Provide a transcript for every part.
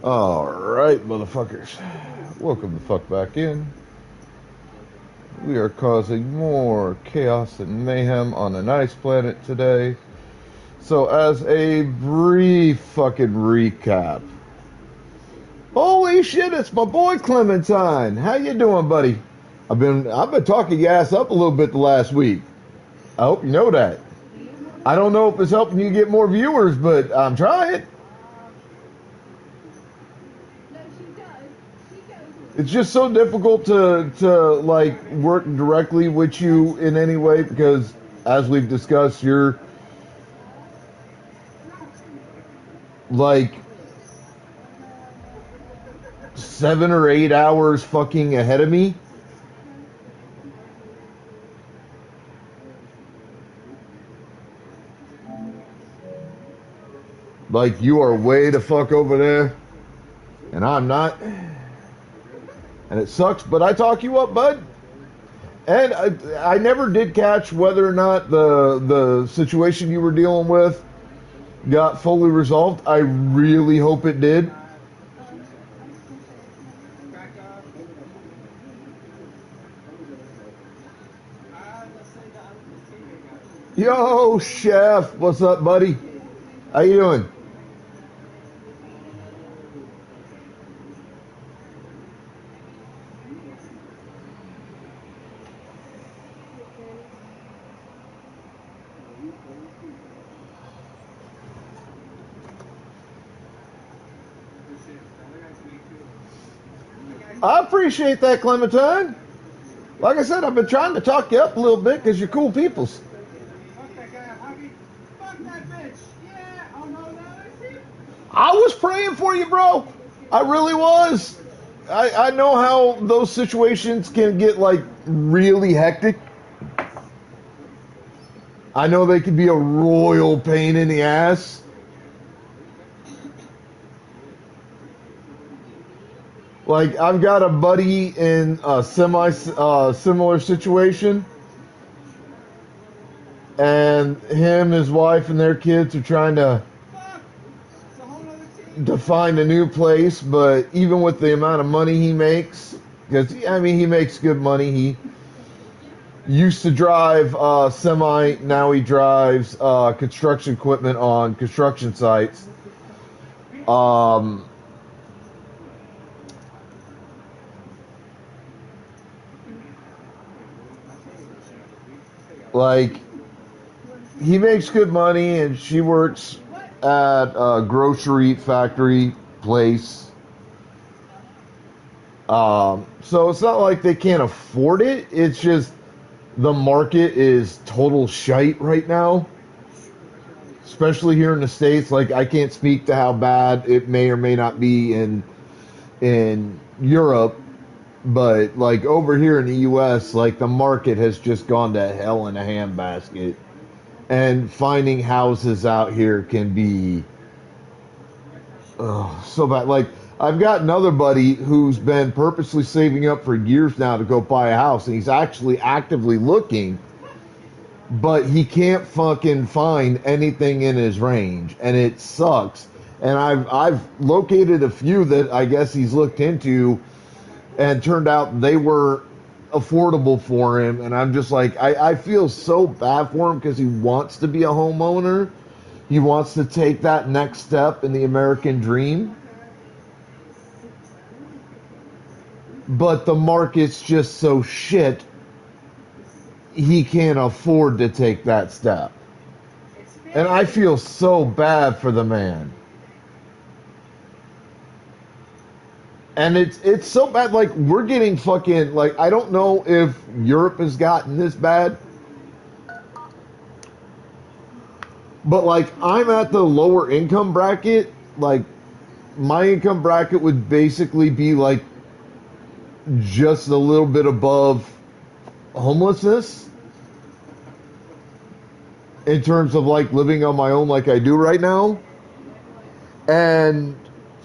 Alright, motherfuckers. Welcome the fuck back in. We are causing more chaos and mayhem on a nice planet today. So as a brief fucking recap. Holy shit, it's my boy Clementine. How you doing, buddy? I've been talking your ass up a little bit the last week. I hope you know that. I don't know if it's helping you get more viewers, but I'm trying. It's just so difficult to like work directly with you in any way because, as we've discussed, you're like 7 or 8 hours fucking ahead of me. Like, you are way the fuck over there, and I'm not. And it sucks, but I talk you up, bud. And I never did catch whether or not the situation you were dealing with got fully resolved. I really hope it did. Yo, Chef, what's up, buddy? How you doing? I appreciate that, Clementine. Like I said, I've been trying to talk you up a little bit because you're cool peoples. Fuck that guy, Huggy. Fuck that bitch. Yeah, oh no, no, I was praying for you, bro. I really was. I know how those situations can get, like, really hectic. I know they can be a royal pain in the ass. Like, I've got a buddy in a similar situation, and him, his wife, and their kids are trying to find a new place, but even with the amount of money he makes, because, I mean, he makes good money. He used to drive semi, now he drives construction equipment on construction sites. Like, he makes good money, and she works at a grocery factory place. So it's not like they can't afford it. It's just the market is total shite right now. Especially here in the States. Like, I can't speak to how bad it may or may not be in Europe. But, like, over here in the U.S., like, the market has just gone to hell in a handbasket. And finding houses out here can be so bad. Like, I've got another buddy who's been purposely saving up for years now to go buy a house. And he's actually actively looking. But he can't fucking find anything in his range. And it sucks. And I've located a few that I guess he's looked into, and turned out they were affordable for him. And I'm just like, I feel so bad for him because he wants to be a homeowner. He wants to take that next step in the American dream. But the market's just so shit, he can't afford to take that step. And I feel so bad for the man. And it's so bad, like, we're getting fucking, like, I don't know if Europe has gotten this bad. But, like, I'm at the lower income bracket. Like, my income bracket would basically be, like, just a little bit above homelessness. In terms of, like, living on my own like I do right now. And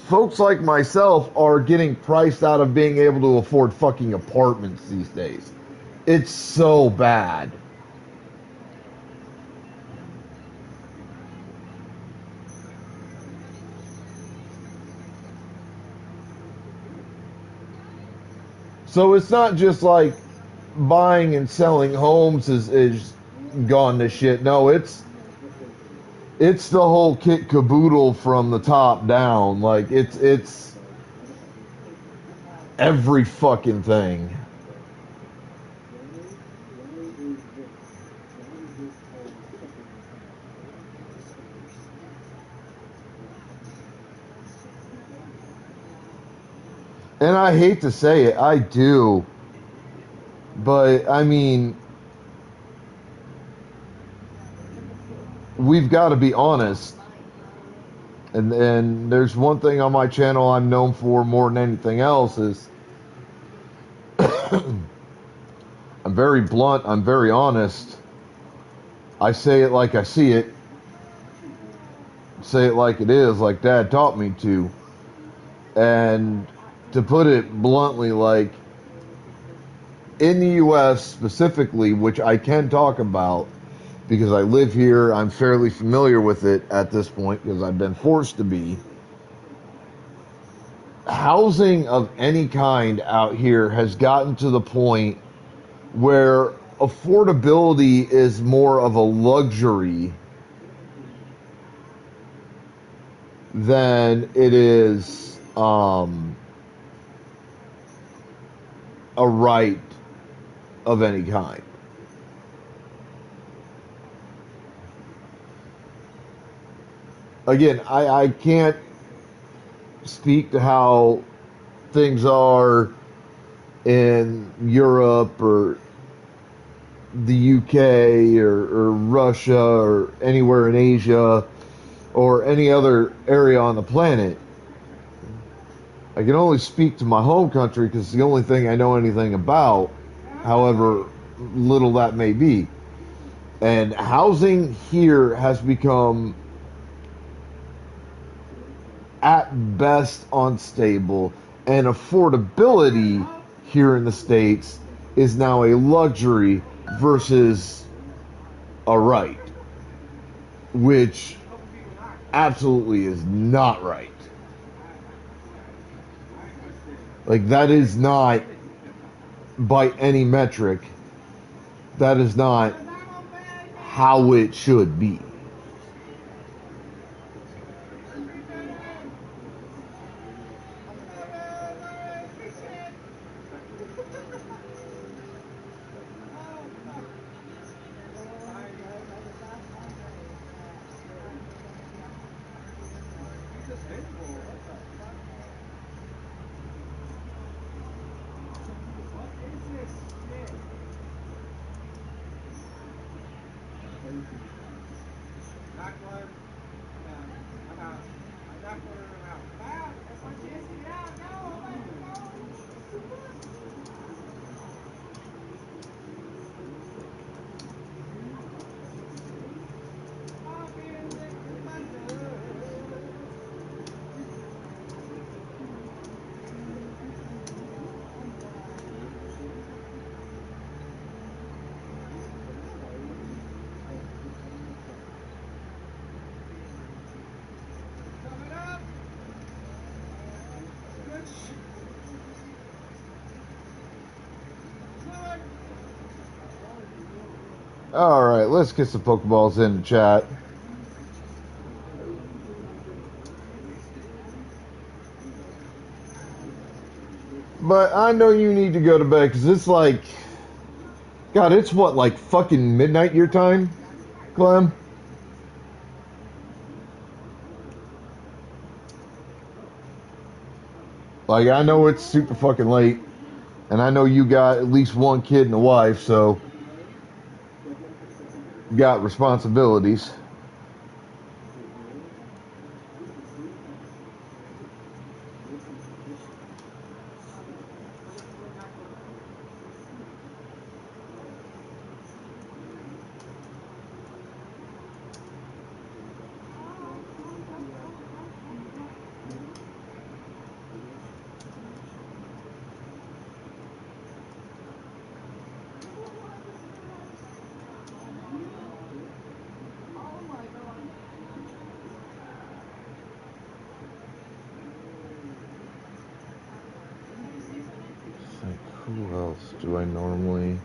folks like myself are getting priced out of being able to afford fucking apartments these days. It's so bad. So it's not just like buying and selling homes is gone to shit. No, it's the whole kit caboodle from the top down. Like it's every fucking thing. And I hate to say it, I do. But I mean, we've got to be honest. And there's one thing on my channel I'm known for more than anything else is I'm very blunt, I'm very honest. I say it like I see it. Say it like it is, like Dad taught me to. And to put it bluntly, like, in the US specifically, which I can talk about because I live here, I'm fairly familiar with it at this point because I've been forced to be. Housing of any kind out here has gotten to the point where affordability is more of a luxury than it is a right of any kind. Again, I can't speak to how things are in Europe or the UK or Russia or anywhere in Asia or any other area on the planet. I can only speak to my home country because it's the only thing I know anything about, however little that may be. And housing here has become at best unstable, and affordability here in the States is now a luxury versus a right, which absolutely is not right. Like, that is not, by any metric, that is not how it should be. Alright, let's get some Pokeballs in the chat. But I know you need to go to bed because it's like, God, it's what, like fucking midnight your time, Clem? Like, I know it's super fucking late, and I know you got at least one kid and a wife, so you got responsibilities. Like, who else do I normally...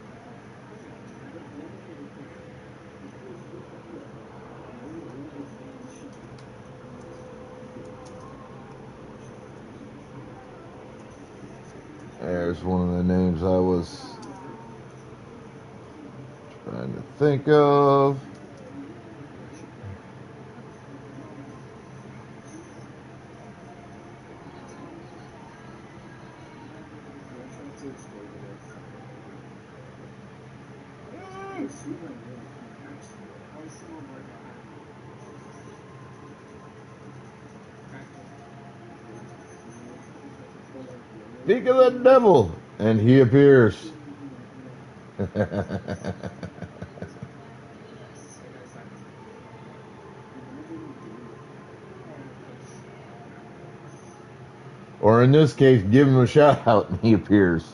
There's one of the names I was trying to think of. Speak of the devil, and he appears. Or in this case, give him a shout out and he appears.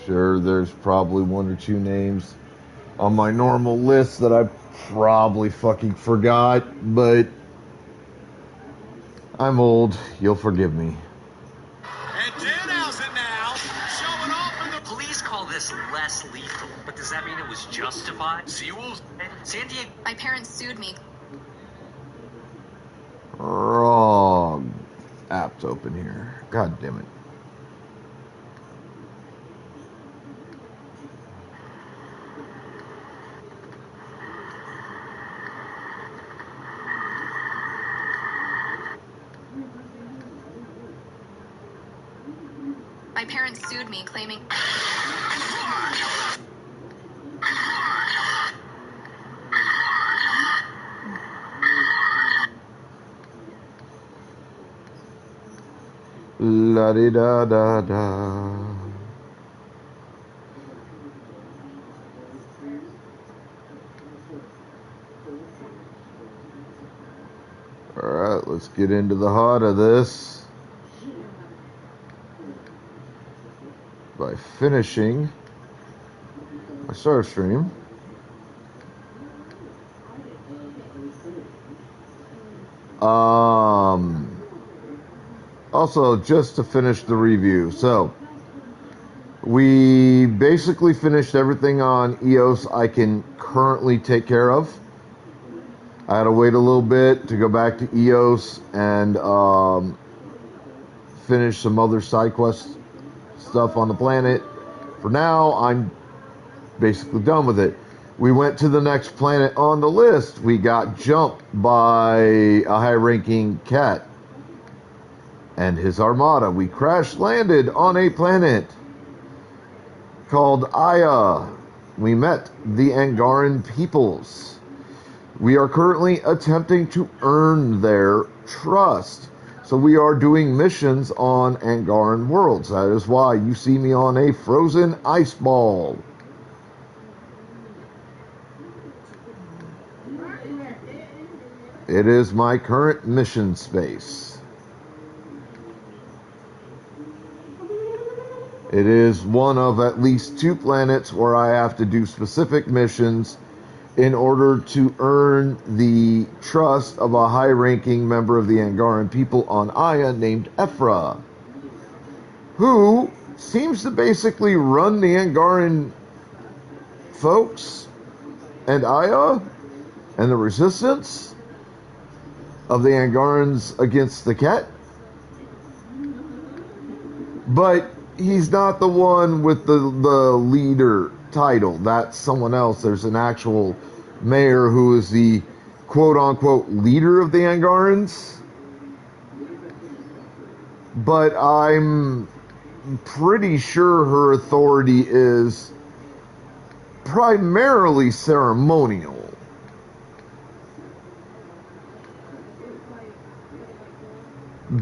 Sure, there's probably one or two names on my normal list that I probably fucking forgot, but I'm old. You'll forgive me. And Danhausen now, showing off in the... Police call this less lethal, but does that mean it was justified? Seawolves? San Diego... My parents sued me. Wrong app to open here. God damn it. My parents sued me, claiming... La di da da da. Alright, let's get into the heart of this by finishing my Star Stream. Also, just to finish the review, so we basically finished everything on EOS I can currently take care of. I had to wait a little bit to go back to EOS and finish some other side quest stuff on the planet. For now, I'm basically done with it. We went to the next planet on the list. We got jumped by a high-ranking cat and his armada. We crash-landed on a planet called Aya. We met the Angaran peoples. We are currently attempting to earn their trust. So we are doing missions on Angaran worlds. That is why you see me on a frozen ice ball. It is my current mission space. It is one of at least 2 planets where I have to do specific missions in order to earn the trust of a high-ranking member of the Angaran people on Aya named Ephra, who seems to basically run the Angaran folks and Aya and the resistance of the Angarans against the Ket. But he's not the one with the leader title. That's someone else. There's an actual mayor who is the quote-unquote leader of the Angarans. But I'm pretty sure her authority is primarily ceremonial.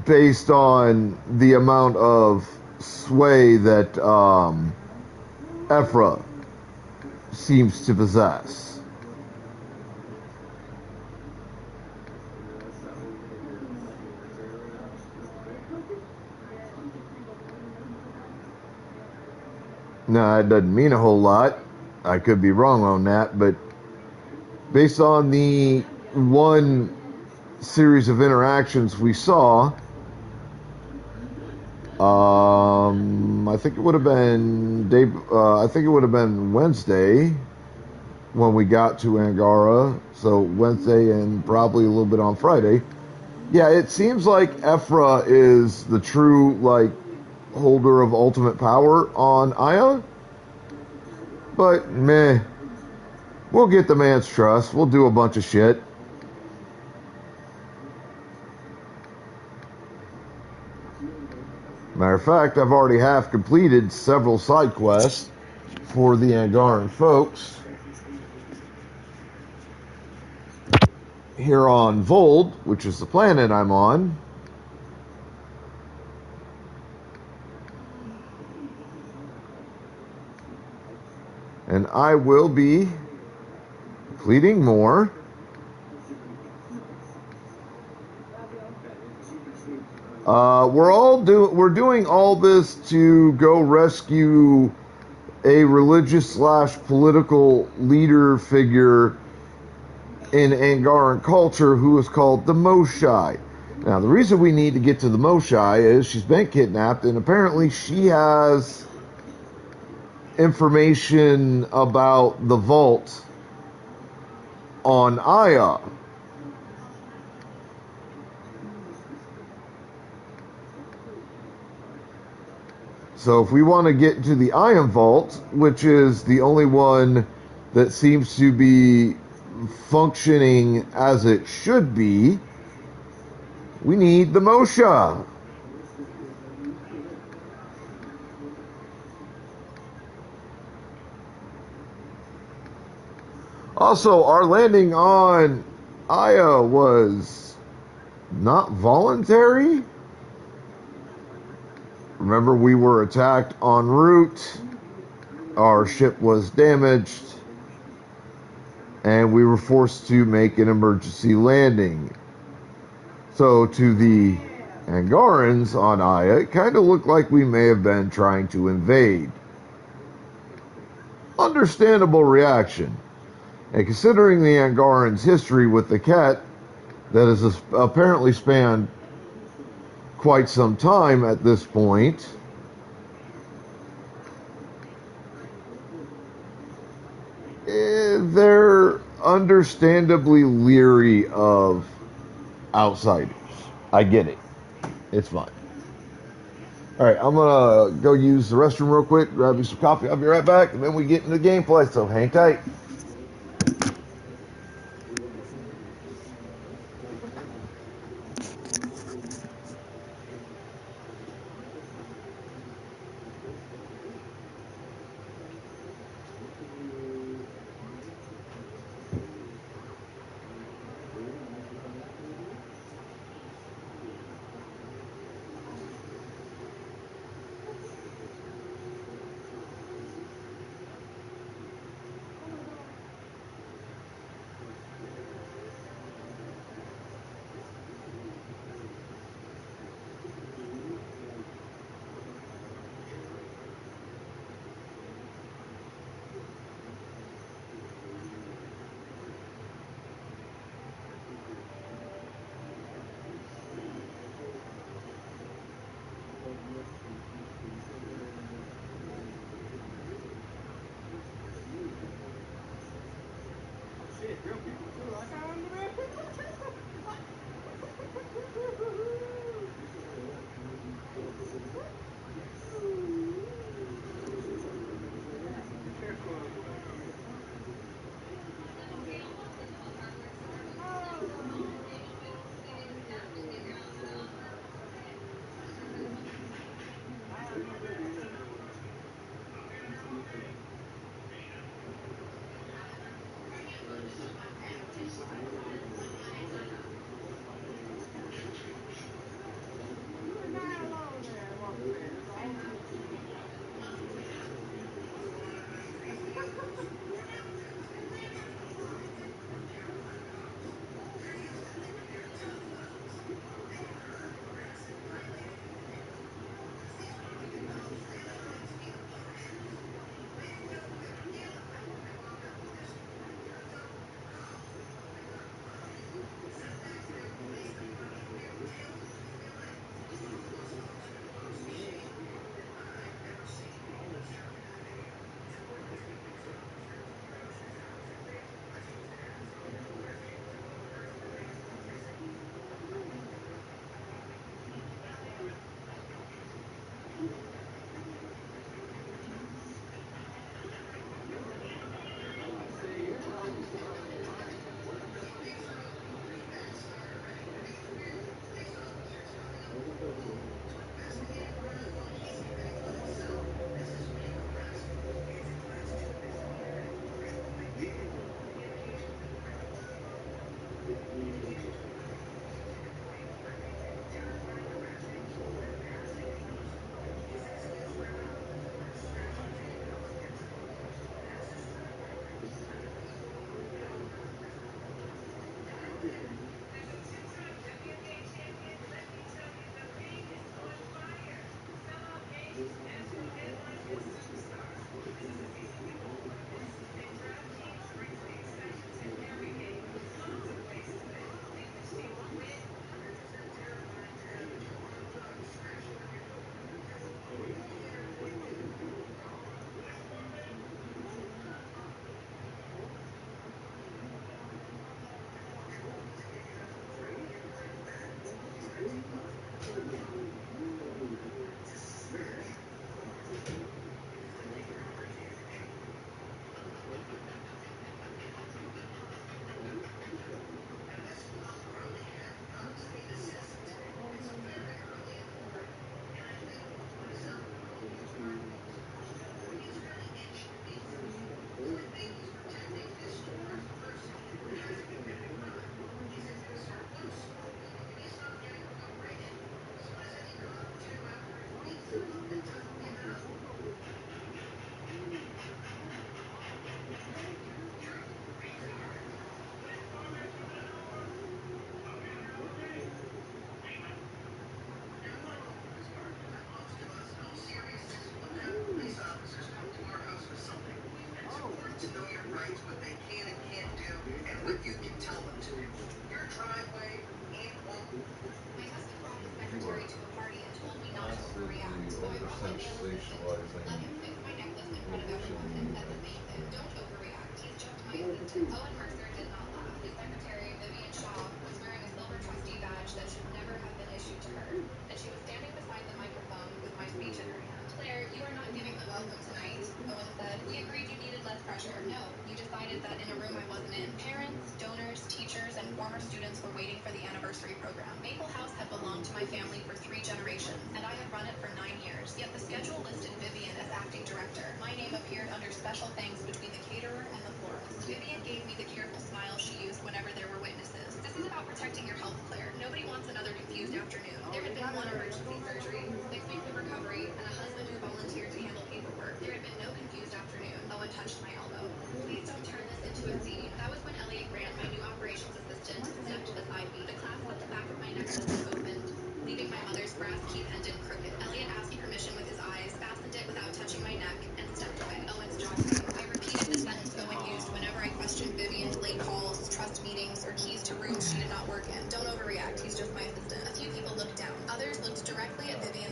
Based on the amount of sway that Ephra seems to possess. Now, that doesn't mean a whole lot. I could be wrong on that, but based on the one series of interactions we saw, I think it would have been Wednesday when we got to Angara. So Wednesday and probably a little bit on Friday. Yeah, it seems like Ephra is the true holder of ultimate power on Aya. But meh, we'll get the man's trust. We'll do a bunch of shit. Matter of fact, I've already half completed several side quests for the Angaran folks here on Vold, which is the planet I'm on. And I will be completing more. We're doing all this to go rescue a religious / political leader figure in Angaran culture who is called the Moshai. Now, the reason we need to get to the Moshai is she's been kidnapped, and apparently she has information about the vault on Aya. So if we want to get to the Iron Vault, which is the only one that seems to be functioning as it should be, we need the Mosha. Also, our landing on Aya was not voluntary. Remember, we were attacked en route, our ship was damaged, and we were forced to make an emergency landing. So to the Angarans on Aya, it kind of looked like we may have been trying to invade. Understandable reaction. And considering the Angarans' history with the Ket, that has apparently spanned quite some time at this point, they're understandably leery of outsiders. I get it. It's fine. Alright, I'm gonna go use the restroom real quick, grab me some coffee, I'll be right back, and then we get into gameplay, so hang tight.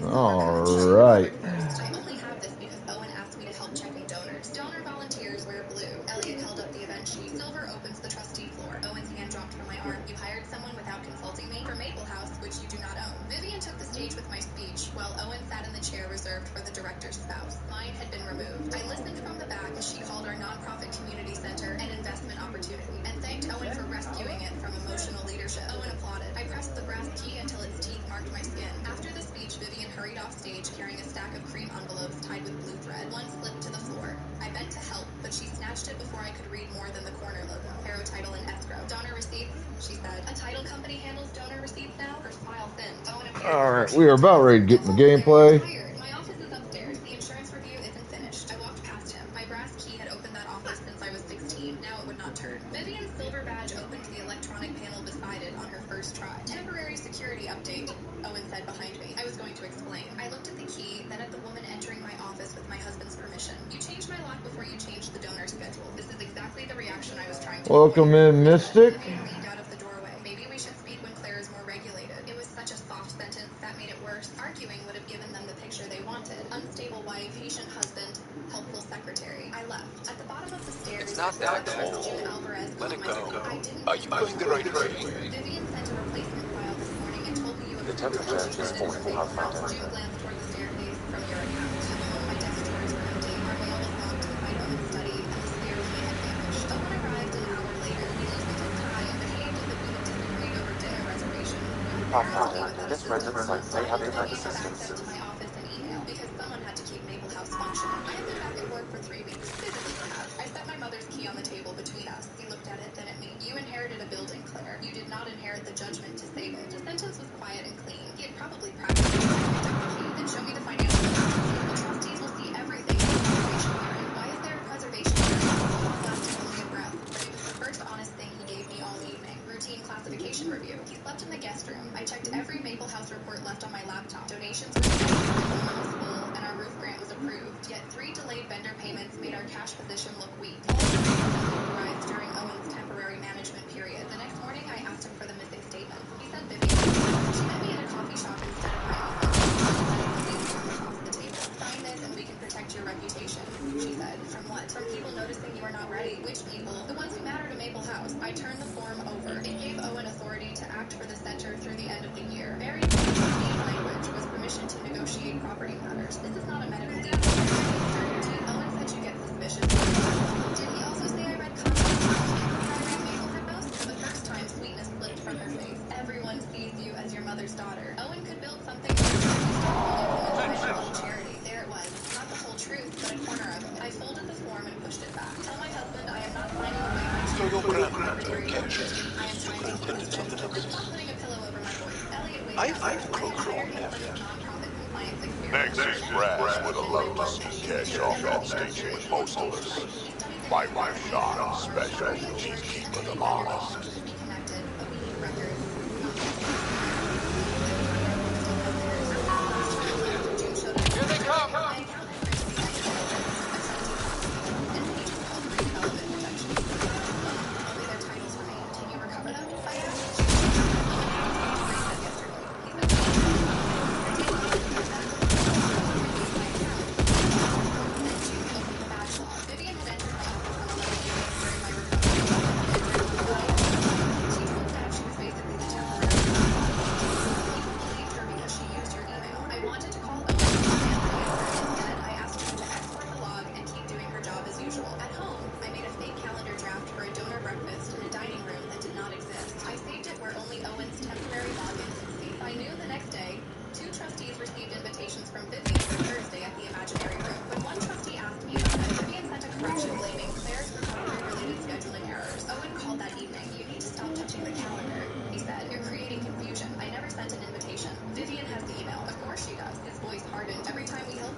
All right. Alright, we are about ready to get in the gameplay. Welcome in, Mystic. It's not that cold. Let it go. Are you going the right way? The temperature is 40 degrees Fahrenheit. This resident site may have internet assistance. Next is Brass would have loved to see Cash off at station with most of us. My wife Sean, special, she's keeping them honest. Here they come!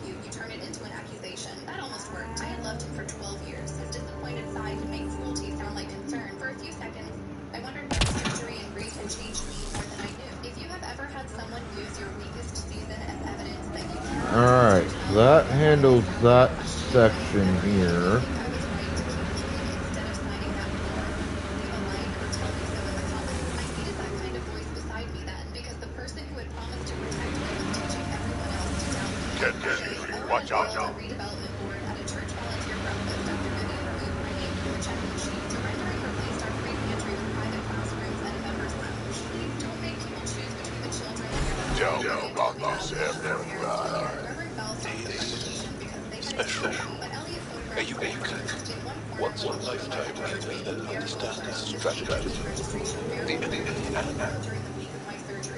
you turn it into an accusation. That almost worked. I had loved him for 12 years. His disappointed side could make cruelty sound like concern. For a few seconds, I wondered why surgery and grief had changed me more than I knew. If you have ever had someone use your weakest season as evidence that you can't... Alright, that handles that section here. Watch out. Redevelopment board at a church volunteer breakfast after Vivian removed my name from the check-in sheet. Surrendering replaced our free pantry with private classrooms and a members lounge. Please don't make people choose between the children and your... Tell me about this F-9. Reverend Bell sought the reputation because they had Special. but Elliot photographed You can once in a lifetime given that understand this strategy. The enemy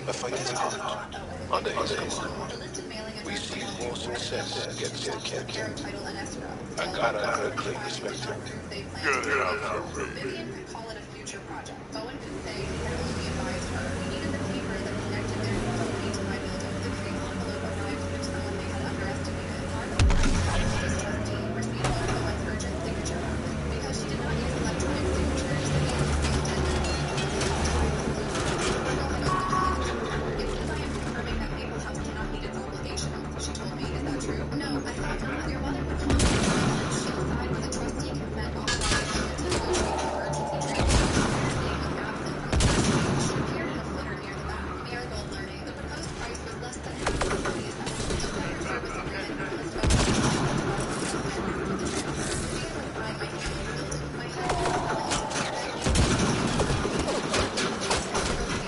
a fight is hard. Under his command, we see more success against the king. And gotta claim respect. Good enough for me. Vivian could call it a future project. Owen could say he had only advised her. We needed the paper that connected their facility to my building. The cream envelope arrived with someone they had underestimated. Margot Price, this trustee, received one of Owen's urgent signature packets. Because she did not use electronic signatures, Vivian received it. It says I am confirming that Maple House cannot meet its obligation. She told me, is that true? No, I thought not. Your mother would want me to she'll sign with a trustee consent authorizing her to negotiate for emergency transfer. Her name was absent from the trustee. She appeared in a footer near the back. Marigold learning. The proposed price was less than half of the previous estimate. The fire service agreement promised Owen the transfer. Vivian would sign my family's building. My husband was selling it.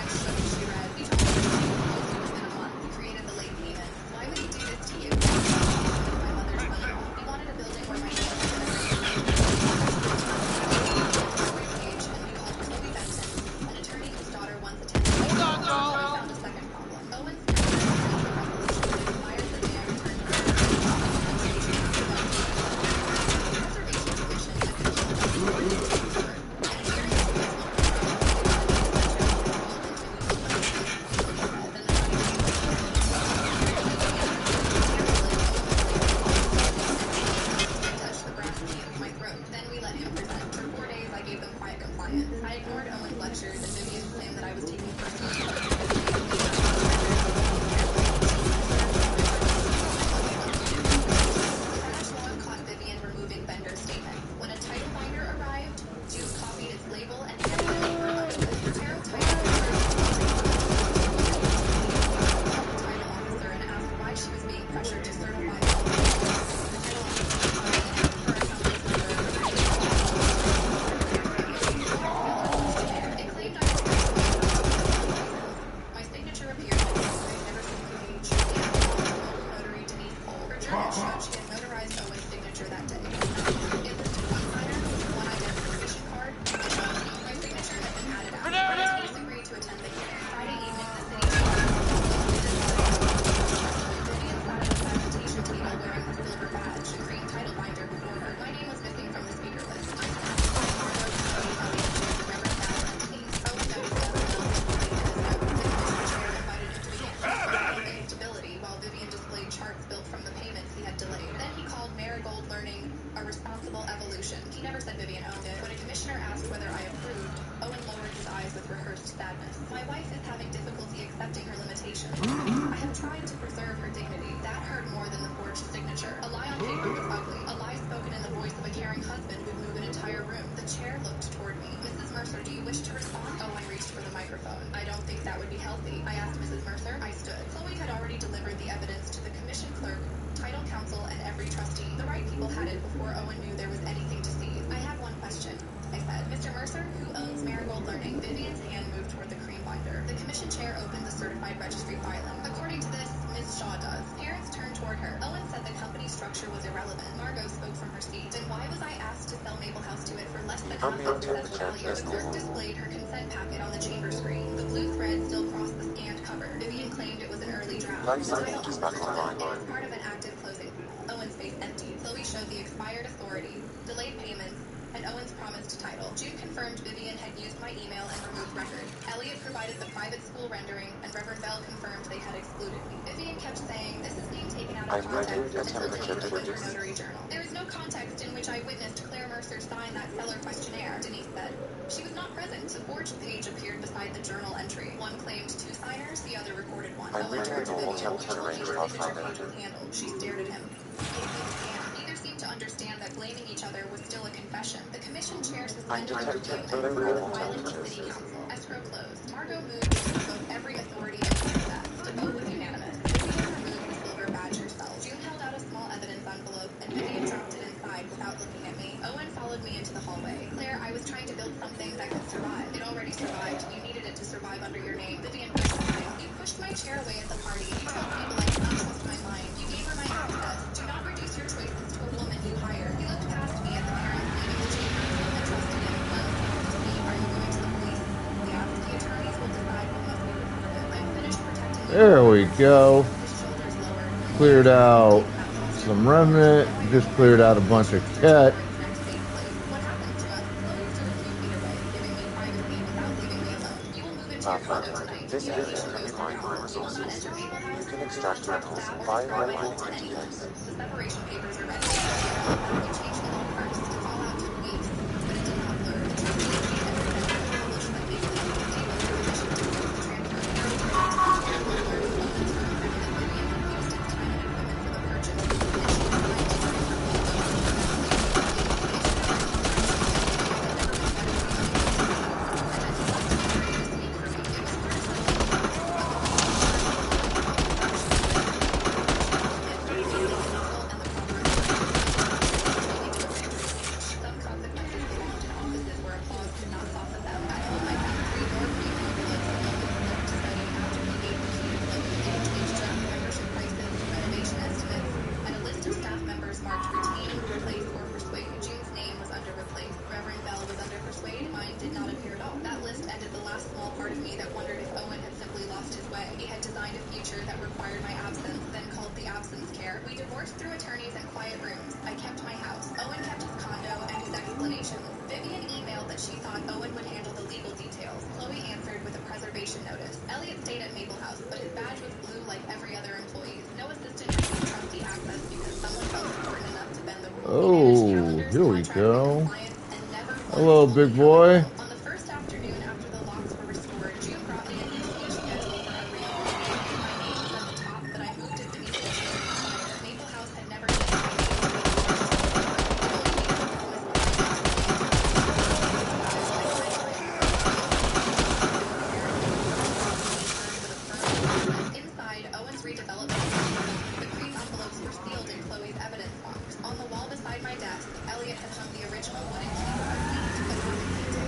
She read, he told me to pay the policy within a month. He created the late payment. Why would he do this to you? My mother's son. He wanted a building where my family could an attorney whose daughter once attended. Hold on, doll! We found a second problem. Owen's required that they return the Preservation Commission had touched the brass key with my throat. Then we let him present. For 4 days, I gave them quiet compliance. I ignored Owen's lectures and Vivian's claim that I was taking personal Crash log caught Vivian removing vendor statements. When a title binder arrived, Jude copied its label and handed it over unnoticed. Tarot title officer and asked why she was being pressured to certify all the title It claimed I was my signature appeared in the I've never seen the page. Notary Denise Cole. Her journal showed she had notarized Owen's signature that day. It listed one signer, one identification card. My signature had been added out. Denise agreed to attend the hearing. Friday evening, the city Vivian sat at the citation table wearing the silver badge, the green title binder before her. My name was missing from the speaker list. I instability while Vivian displayed charts built from the payments he had delayed. Then he called Marigold Learning a responsible evolution. He never said Vivian owned it. When a commissioner asked whether I approved, Owen lowered his eyes with rehearsed sadness. My wife is having difficulty accepting her limitations. I have tried to preserve her dignity. That hurt more than the forged signature. A lie on paper was ugly. A lie spoken in the voice of a caring husband would move an entire room. The chair looked toward me. Mrs. Mercer, do you wish to respond? Owen reached for the microphone. I don't think that would be healthy. I asked Mrs. Mercer. I stood. Chloe had already delivered the evidence to the commission clerk, title counsel, and every trustee. The right people had it before Owen knew there was anything to seize. I have one question, I said. Mr. Mercer, who owns Marigold Learning? Vivian's hand moved toward the cream binder. The commission chair opened the certified registry filing. According to this, Ms. Shaw does. Parents turned toward her. Owen said the company structure was irrelevant. Margot spoke from her seat. Then why was I asked to sell Maple House to it for less than half of the value? The clerk displayed her consent packet on the chamber screen. The blue thread still crossed the scanned cover. Vivian claimed it was an early draft. The title was part of an active closing. Owen's face emptied. Chloe showed the expired authority, delayed payments, and Owen's promised title. June confirmed Vivian had used my email and removed record. Elliot provided the private school rendering, and Reverend Bell confirmed they had excluded me. Vivian kept saying, "This is being taken out of context and filled in with Winter Notary Journal." "There is no context in which I witnessed Claire Mercer sign that seller questionnaire," Denise said. She was not present. The forged page appeared beside the journal entry. One claimed 2 signers, the other recorded one. Owen turned to Vivian. He told me the signature page was handled. She stared at him. He gave me his hand. Neither seemed to understand that blaming each other was still a confession. The commission chair suspended the review and threw the filing to city council. Escrow closed. Margot moved to revoke every authority and success. The vote was unanimous. Vivian removed the silver badge herself. June held out a small evidence envelope, and Vivian dropped it inside without looking at me. Owen followed me into the hallway. "Claire, I was trying to build something that could survive. It already survived. You needed it to survive under your name." Vivian persisted. "You pushed my chair away at the party. You told people I could not trust my mind. You gave her my access. Do not reduce your choices to a woman you hired." He looked past me at the parents leaving the chamber and trusted him. None said to me, "Are you going to the police?" "Yes, the attorneys will decide what must be reported. I'm finished protecting you." There we go. His shoulders lowered. Cleared out some remnant. Just cleared out a bunch of cat. What happened to us? Chloe stood a few feet away, giving me privacy without leaving me alone. "You will move into your condo tonight. This Communication area can goes be through mined for your house. You will not resources. enter Maple House. You can extract metals via mobile interface. The separation papers are ready. You changed the look first. The fallout took weeks, but it did not blur. The trustee agreed and presented the published that Maple House was able to permission to force the transfer of Harry Grant. Harry will learn of Owen's terms and that Vivian had used its time and equipment for the purchase, and she was trying to bring her own Oh, here we go. Hello, big boy. On the first afternoon after the locks were restored, June brought me an interview schedule for a real My name was at the top, but I moved it beneath the chair. Maple House had never been inside Owen's redevelopment. The green envelopes were sealed in Chloe's evidence box. On the wall beside my desk, Elliot had hung the original wooden keyboard.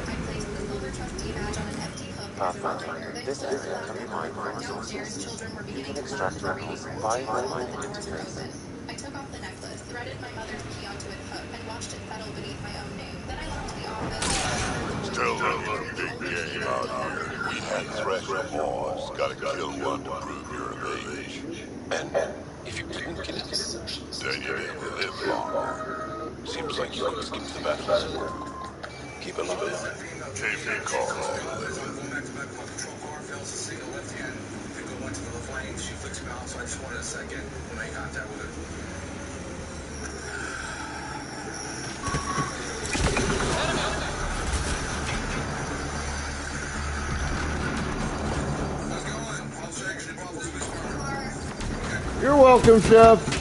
I placed the silver trustee badge on an empty hook as a reminder. Then This closed area the can be locker mined for door. Downstairs, resources. children were You beginning can to laugh extract in the reading metals room. via All mobile the doors were interface. open. I took off the necklace, threaded my mother's key onto its hook, and watched it settle beneath my own name. Then I locked the office. Still running a big game out here. We had thresh laws. Gotta kill one to prove you're of age. And if you didn't kill him, Then you didn't live long. seems like you could skip the battles. Keep a look out. Keep me calm. You're welcome, Chef.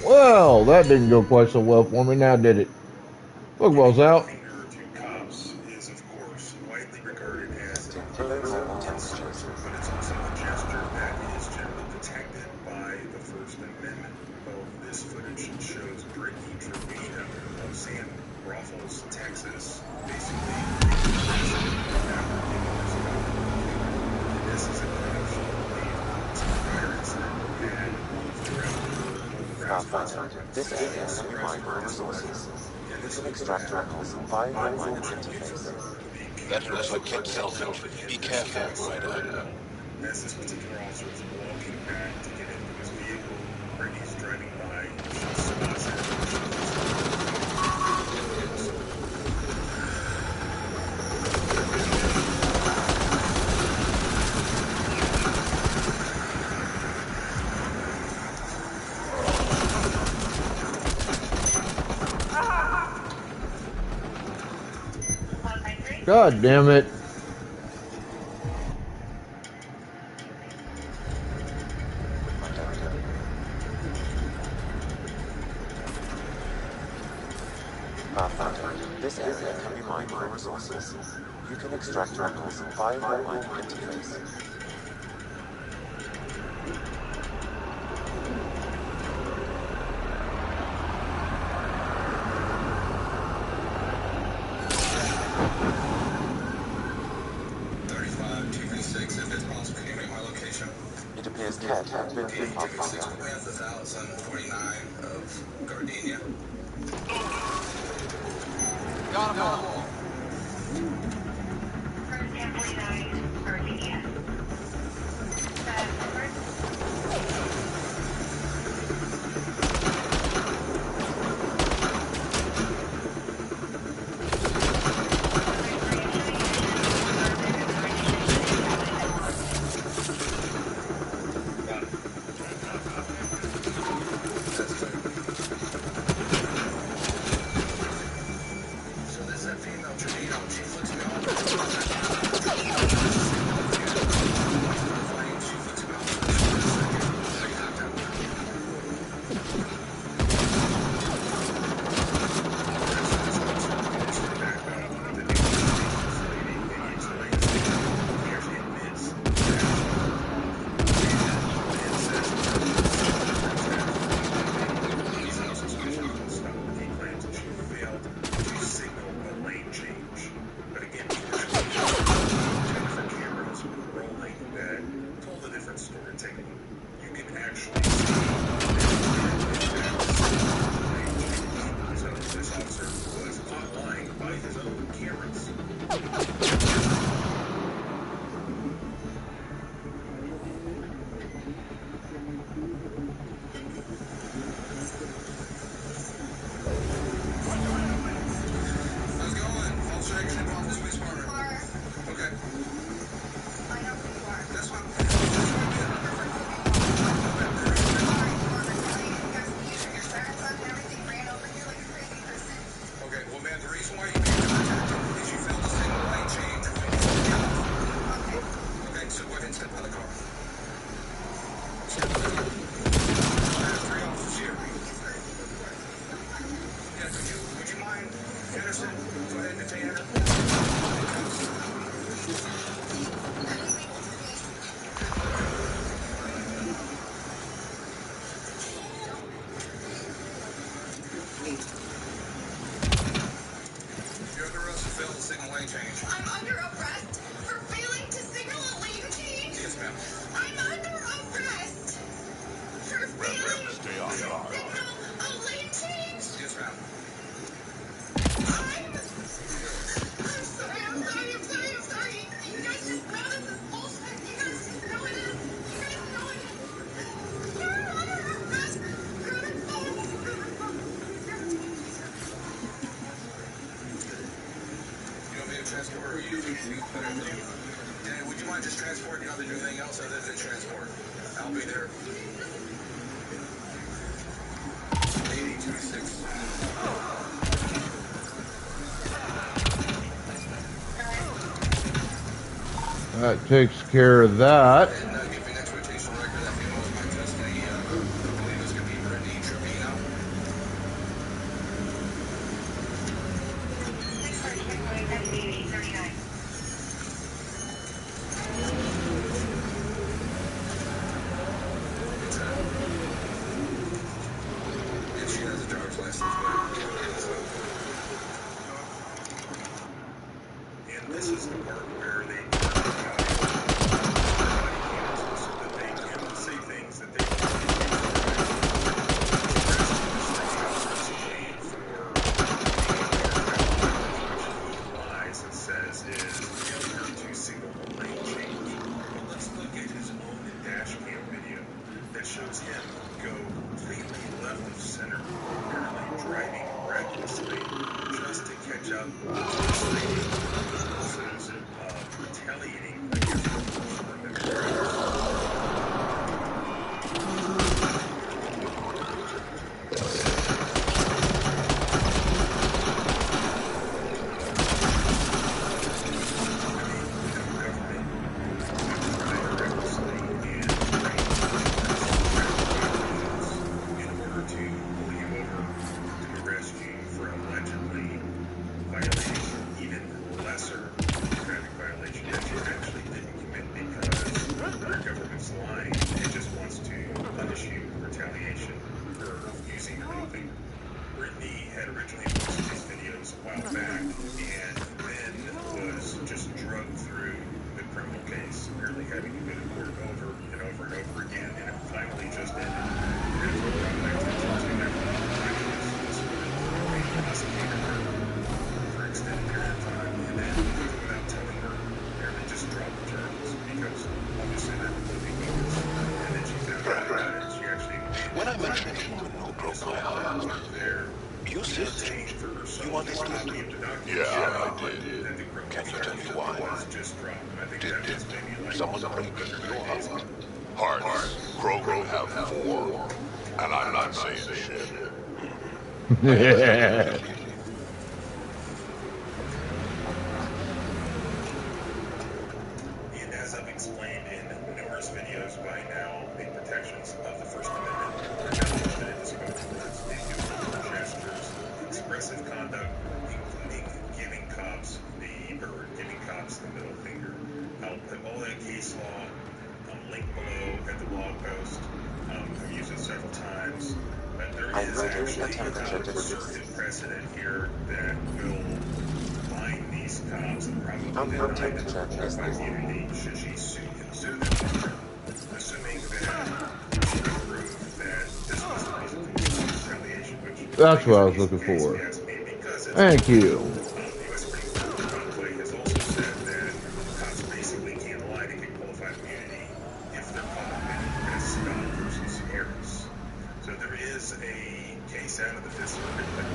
Well, that didn't go quite so well for me, now did it? Football's out. San Rafael, Texas. Basically, this is a crash. Prior incident had This area can be mined for resources. You can extract minerals via your mining interface. That looks like Kent Selfish. Be careful, Ryder. As this particular officer is walking back to get into his vehicle, where he's driving by, he spots it. God damn it. This area can be mined for resources. You can extract minerals via your mining interface. It appears Ted has been through Pathfinder. Got him all. Would you mind just transporting? You're not doing anything else other than transport. I'll be there. 826. That takes care of that. She has a driver's license, but part where they so that they can say things that they lies and says is failure to signal a lane change. But let's look at his own dash cam video that shows him go completely left of center, apparently driving recklessly just to catch up to the speed purposes of retaliating against the drivers. When I mentioned the woman who broke my heart, you said you understood. Yeah, I did. Can you tell me why? Did someone break your heart? Hearts. Krogan have 4. And I'm not saying shit. And as I've explained in numerous videos by now, the protections of the First Amendment are not limited to spoken words. They do include gestures, expressive conduct, including giving cops the middle finger. I'll put all that case law link below at the blog post. I've used it several times, but there is actually a certain precedent here that will bind these cops and probably deny them qualified immunity should she sue them, assuming that she can prove that this was the reason for the retaliation, which That's what I was looking for. Thank you. U.S. Supreme Court, by the way, has also said that cops basically can't lie to get qualified immunity if they're caught in Scott versus Harris. So there is a case out of the Fifth Circuit that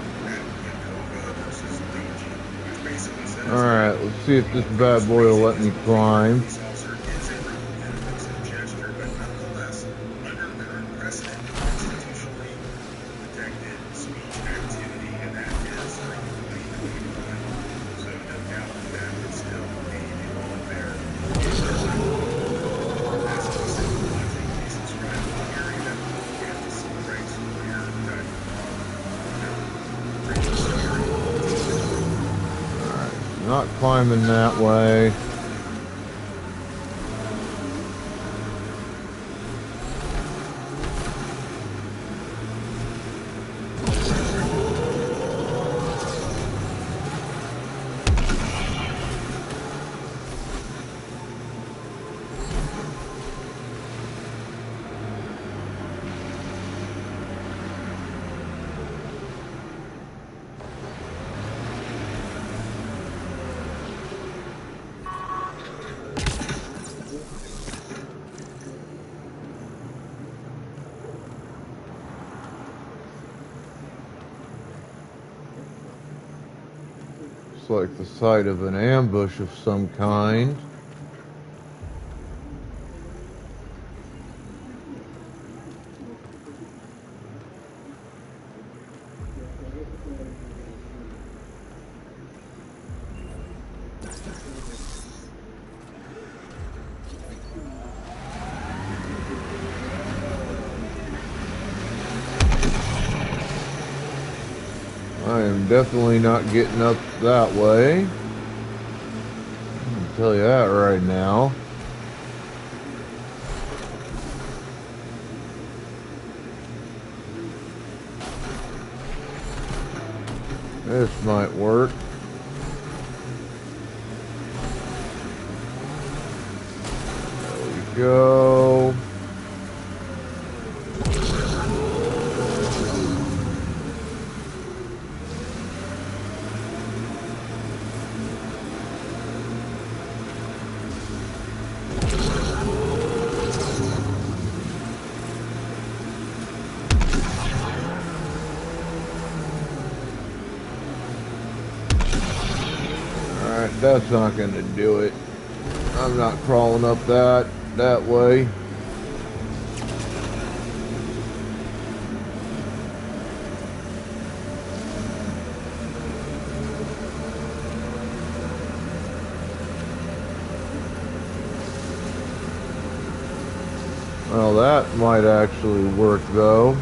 Yakova versus Luigi, which basically says, Alright, let's see if this bad boy will let me climb. police officer is a offensive gesture, but nonetheless, under current precedent, constitutionally protected speech activity, and that is probably illegal. So no doubt that would still be a law there. As I said, watching these described in the area that we have to see rights clear, that Not climbing that way. Looks like the site of an ambush of some kind. I am definitely not getting up that way. I can tell you that right now. This might work. go. Alright, that's not going to do it. I'm not crawling up that way. Well, that might actually work though.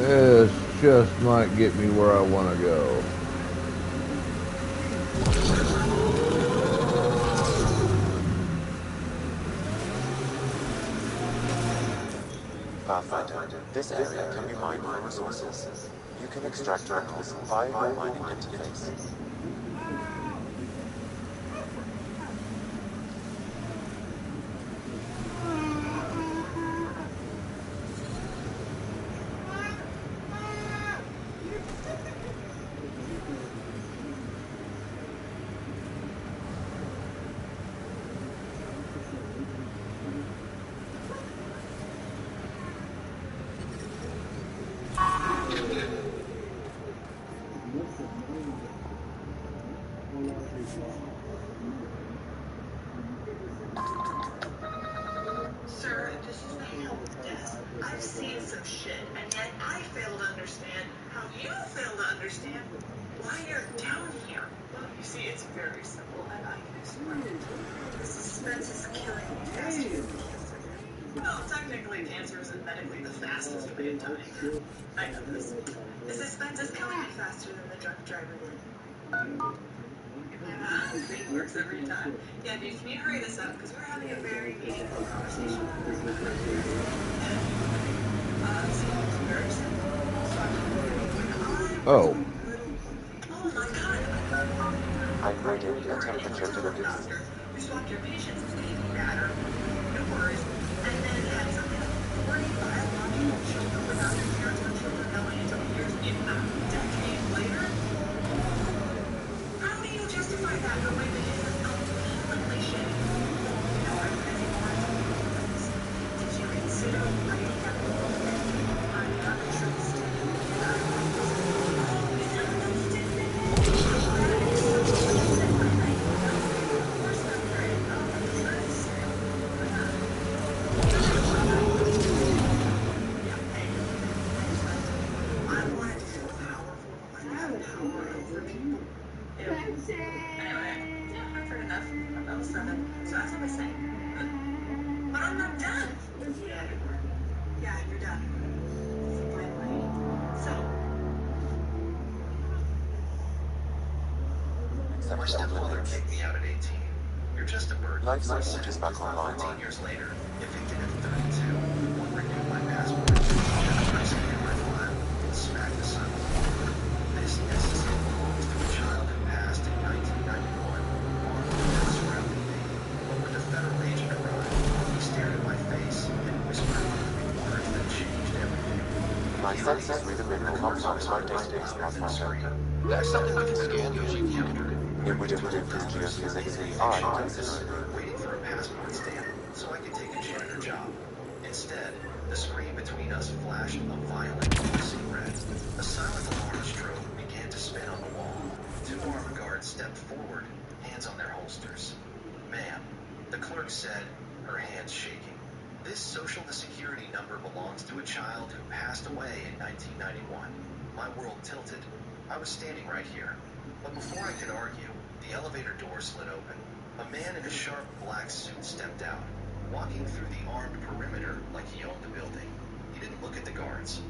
This just might get me where I want to go. Pathfinder, this area can be mined for resources. You can extract metals via your mining interface. Sir, this is the help desk. I've seen some shit, and yet I fail to understand how you fail to understand why you're down here. Well, you see, it's very simple, and I can explain it. The suspense is killing me faster than cancer. Well, technically, cancer isn't medically the fastest way of dying. I know this. The suspense is killing me faster than the drunk driver did. It works every time. Yeah, dude, can you hurry this up? Because we're having a very meaningful conversation. It's very simple. Oh. Oh my god. I rated the temperature to the distance. You swapped your patient's baby matter. No worries. And then had something like 40 biological children without their parents or children knowing until years, if not decades later? How do you justify that in a way that isn't completely shitty? You know, I'm crazy more into things. Did you consider writing that book? I'm not interested in that. Oh, is that enough to finish? That is so stupid. I know. Of course I'm great. I'm trying to say. Yeah, hey. I wanted to feel powerful. I have power over people. Anyway, yeah, I've heard enough. That was something. So as I was saying, but I'm not done. Yeah, you're done. Finally. So. Except My for stepfather limits. kicked me out at 18. You're just a bird. Life My support is back online. 14 years later, evicted at 32. Won't renew my passport. I scanned my file and smacked the sun. This SSA belongs to a child who passed in 1991. That surrounded me. But when the federal agent arrived, he stared at my face and whispered words that changed everything. My senses read the mineral outside my database, Pathfinder. That's something we can scan using the computer. It would improve his geophysics AI considerably. Waiting for a passport stamp so I could take a janitor job. Instead, the screen between us flashed a violent fluorescent red. A silent alarm strobe began to spin on the wall. 2 armed guards stepped forward, hands on their holsters. Ma'am, the clerk said, her hands shaking. This social security number belongs to a child who passed away in 1991. My world tilted. I was standing right here. But before I could argue, the elevator door slid open. A man in a sharp black suit stepped out, walking through the armed perimeter like he owned the building. He didn't look at the guards.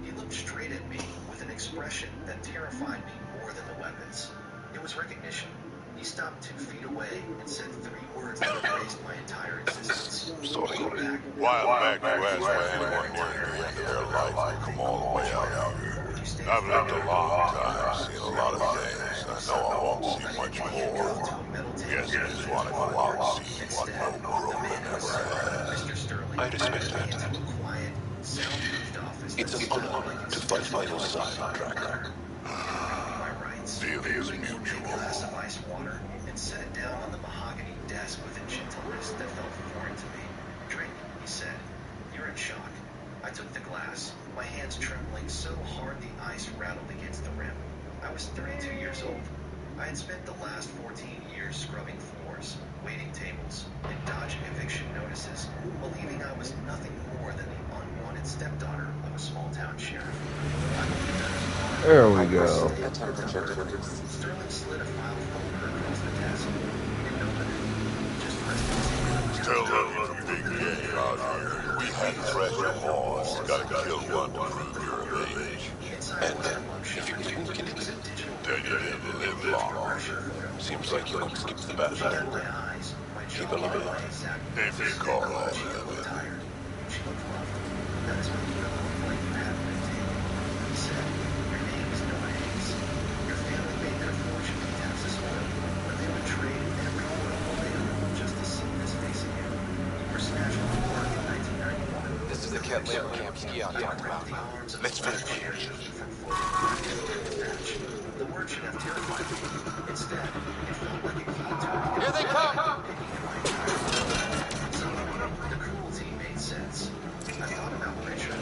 He looked straight at me with an expression that terrified me more than the weapons. It was recognition. He stopped 2 feet away and said 3 words that erased my entire existence. While back, you asked why anyone wanted to end their life and come all the way out here. I've lived a long time, seen a lot of things. I know I won't see much more. Guess I just want to go out and see what no grown ever had. I respect that. It's an honor to fight by your side, Tracker. Feelings mutual. Glass of ice water and set it down on the mahogany desk with a gentleness that felt foreign to me. Drink, he said. You're in shock. I took the glass, my hands trembling so hard the ice rattled against the rim. I was 32 years old. I had spent the last 14 years scrubbing floors, waiting tables, and dodging eviction notices, believing I was nothing more than the unwanted stepdaughter of a small-town sheriff. There we go. Sterling slid a file folder across the desk. He didn't open it. Just pressed his hand. Tell them it's a big game out here. We had treasure halls. Gotta kill one to prove you're of age. And if you didn't kill it, then you didn't live long. seems like you'll skip the bathroom. Keep alive. If you call that This is the Cat Labor Camp ski out talked about. Let's finish. The word should have terrified me. Instead, it felt like it came to me. Here they come! The cruelty made sense. I thought about Richard.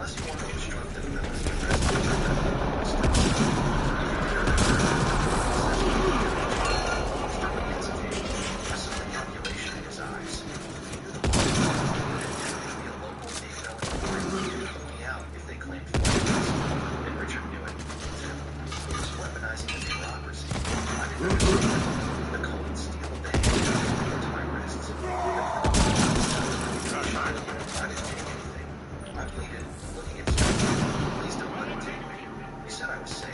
Unless you want to instruct the fellas to rest Sterling hesitated. I saw the calculation in his eyes. He knew the law. Be a local state felony warrant. Kick me out if they claimed forgeries. And Richard knew it. He was weaponizing the bureaucracy. I didn't understand the cold steel of the hand into my wrists. I didn't take anything. I pleaded, looking at Sterling. Please don't let him take me. He said I was safe.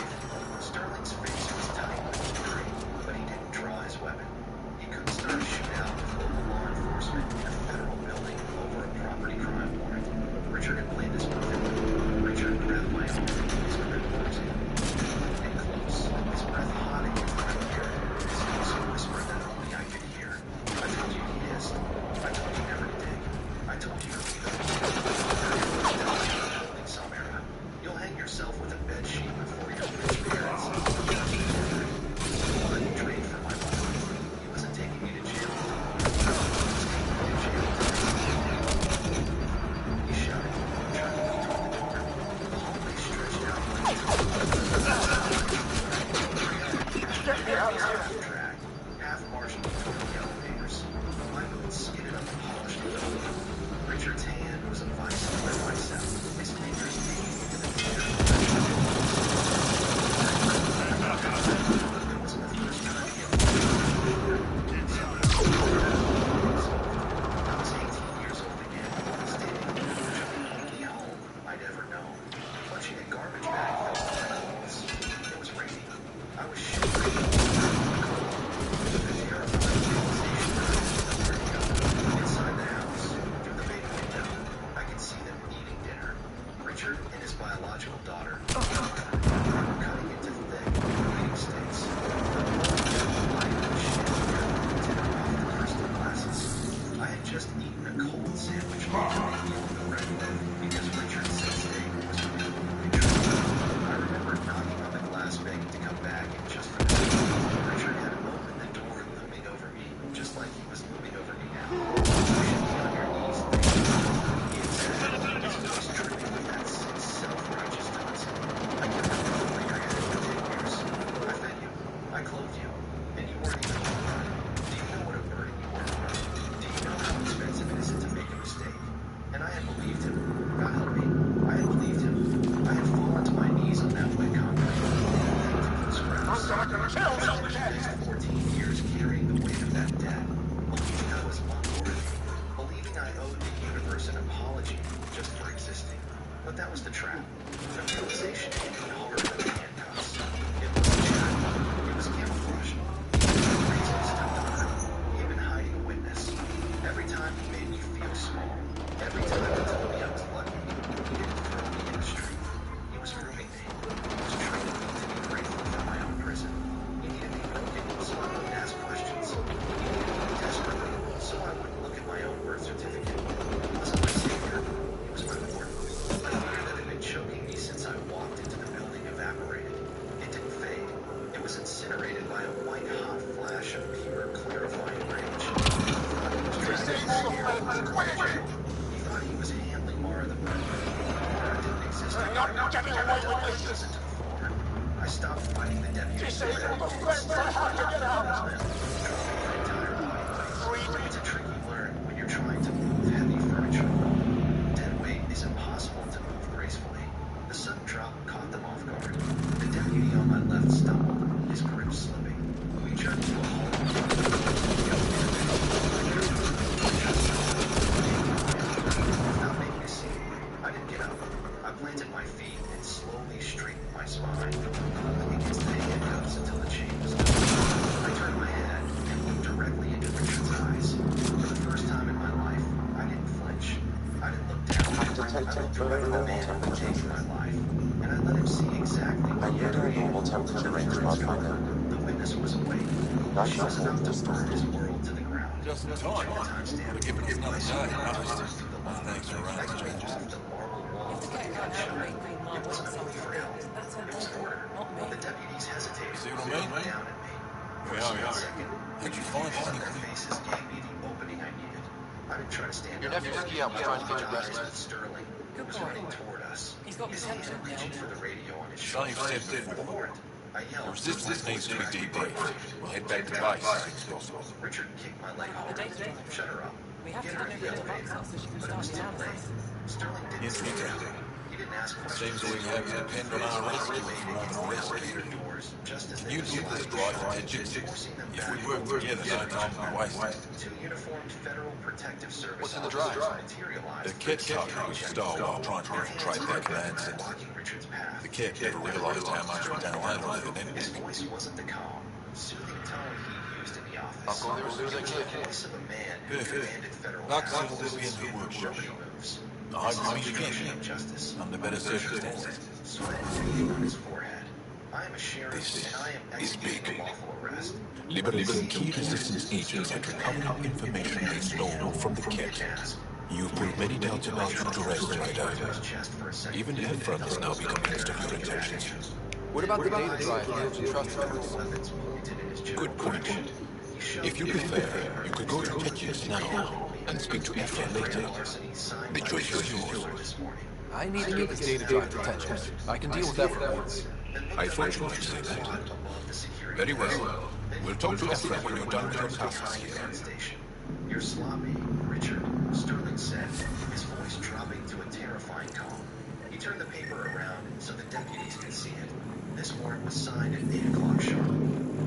Sterling's face was tight with fury, but he didn't draw his weapon. He couldn't start a shootout with local law enforcement in a federal building over a property crime warrant. Richard had played this with him. Richard grabbed my arm, his grip closing. And close, his breath hot against my ear. His voice whispered that only I could hear. I told you he hissed. I told you never to dig. I told you to leave it. Building somewhere. You'll hang yourself with a bed sheet before your rich parents. Blood drained from my body. He wasn't taking me to jail. He was taking me to jail. He shouted, trying me toward the door. The hallway stretched out like half half marching toward the elevators. My boots skidded up the polished wood. Richard's hand was a vice on my bicep. His fingers digging into the tear. It wasn't the first time he had I was 18 years old again, standing in the porch of the only home I'd ever known. Clutching a garbage bag fell to my clothes. It was raining. I was shivering. The terrifying realization that I didn't know where to go. Inside the house, through the big window, I could see them eating dinner. Richard and his biological daughter. They were cutting into thick, eating steaks. Light and shit here, dinner off the crystal glasses. I had just eaten a cold sandwich made to make me look regular because Richard said steak was really I remember knocking on the glass begging to come back, and just for that, Richard had opened the door looming over me, just like he was looming over me now. You should be on your knees, he had said, his voice dripping with that sick, self-righteous nonsense. I kept it over your head for 10 years. I fed you. I clothed you. And you weren't even born. Do you know what a burden you were? Do you know how expensive it is to make a mistake? And I had believed him. God help me. I had believed him. I had fallen to my knees on that wet concrete. I spent the next 14 years carrying the weight of that debt, believing I was unworthy, believing I owed the universe an apology just for existing. But that was the trap. The realization hit me harder than the handcuffs. It wasn't shadow. It was camouflage. The reason he stepped on it. He had been hiding a witness. Every time he made me feel small. Every time he told me I was lucky. He didn't throw me in the street. He was grooming me. He was training me to be grateful for my own prison. He needed me broken so I wouldn't ask questions. He needed me desperately so I wouldn't look at my own birth certificate. He wasn't my savior. He was my warden. The fear that had been choking me since I walked into the building evaporated. It didn't fade. It was incinerated by a white-hot flash of pure, clarifying rage. He thought he was trying to scare me. He thought he was handling Mara the Burglar. Mara didn't exist anymore. I wasn't to the floor. I stopped fighting the deputy. It's a trick you learn when you're trying to move heavy furniture. Dead weight is impossible to move gracefully. The sudden drop caught them off guard. The deputy on my left stumbled, his grip slipping. We jerked to a halt. Without making a scene, I didn't get up. I planted my feet and slowly straightened my spine, pulling against the handcuffs until the chain was done. I turned my head and looked directly into Richard's eyes. For the first time in my life, I didn't flinch. I didn't look down. I looked directly at the man who had taken my life, and I let him see exactly what he had created. The witness was awake. She was about to burn his world to the ground. Just in time. Would have given us another day, honest. Thanks for running the strangers. It wasn't a plea for help. It was an order. The deputies hesitated. See what I mean? Down at me. For a split second, Did you find on anything? their faces gave me the opening I needed. I didn't try to stand Your up. nephew's ski out was trying to get you Eyes arrested. with Sterling. He was running toward us. us. He's got His potential, hand reaching for the radio on his As shoulder. I've said before, I the yelled. resistance needs to be debriefed. We'll head back to base as soon as possible. Richard kicked my leg The hard. data drive. Shut her up. We have to Get her in the deliver it to elevator. Buxar so she can But it start was the too analysis. late. Sterling didn't Yes, say we can. anything. He didn't ask questions. Seems we have to depend on our rescue for more than a rescue. Doors, just as Can they you were keep this sliding drive shut, attention? forcing them If back we work together, no time will be wasted. Two uniformed Federal Protective Service What's in the officers drive? materialized. The Ket tunnel was Starwell trying to infiltrate that command center. Blocking Richard's path. The Ket never realized how much we downloaded on the His network. voice wasn't the calm, soothing tone he used in the office. I'll go there as soon as I It was can. the voice of a man who Perfect. commanded federal Like powers. civil in the workshop. Nobody moves. I hope This we is meet obstruction again of justice. under better circumstances. Sweat beading on his forehead. I am a sheriff This and I am is executing big. a lawful arrest. Liberating key resistance agents and recovering information they stole from the Ket. You've put many doubts about you to rest, Raider. Even Ephraim has now become convinced of your intentions. What about the data drive needed to trust us? Good point. If you prefer, you could go to Petchius now and speak to Ephraim later. The choice is yours. I need to get this data drive to Tetris. I can deal with that for later. I thought you might say that. Very well. We'll talk to Ephraim when you're done with your tasks here. You're sloppy, Richard, Sterling said, his voice dropping to a terrifying calm. He turned the paper around so the deputies could see it. This warrant was signed at 8 o'clock sharp.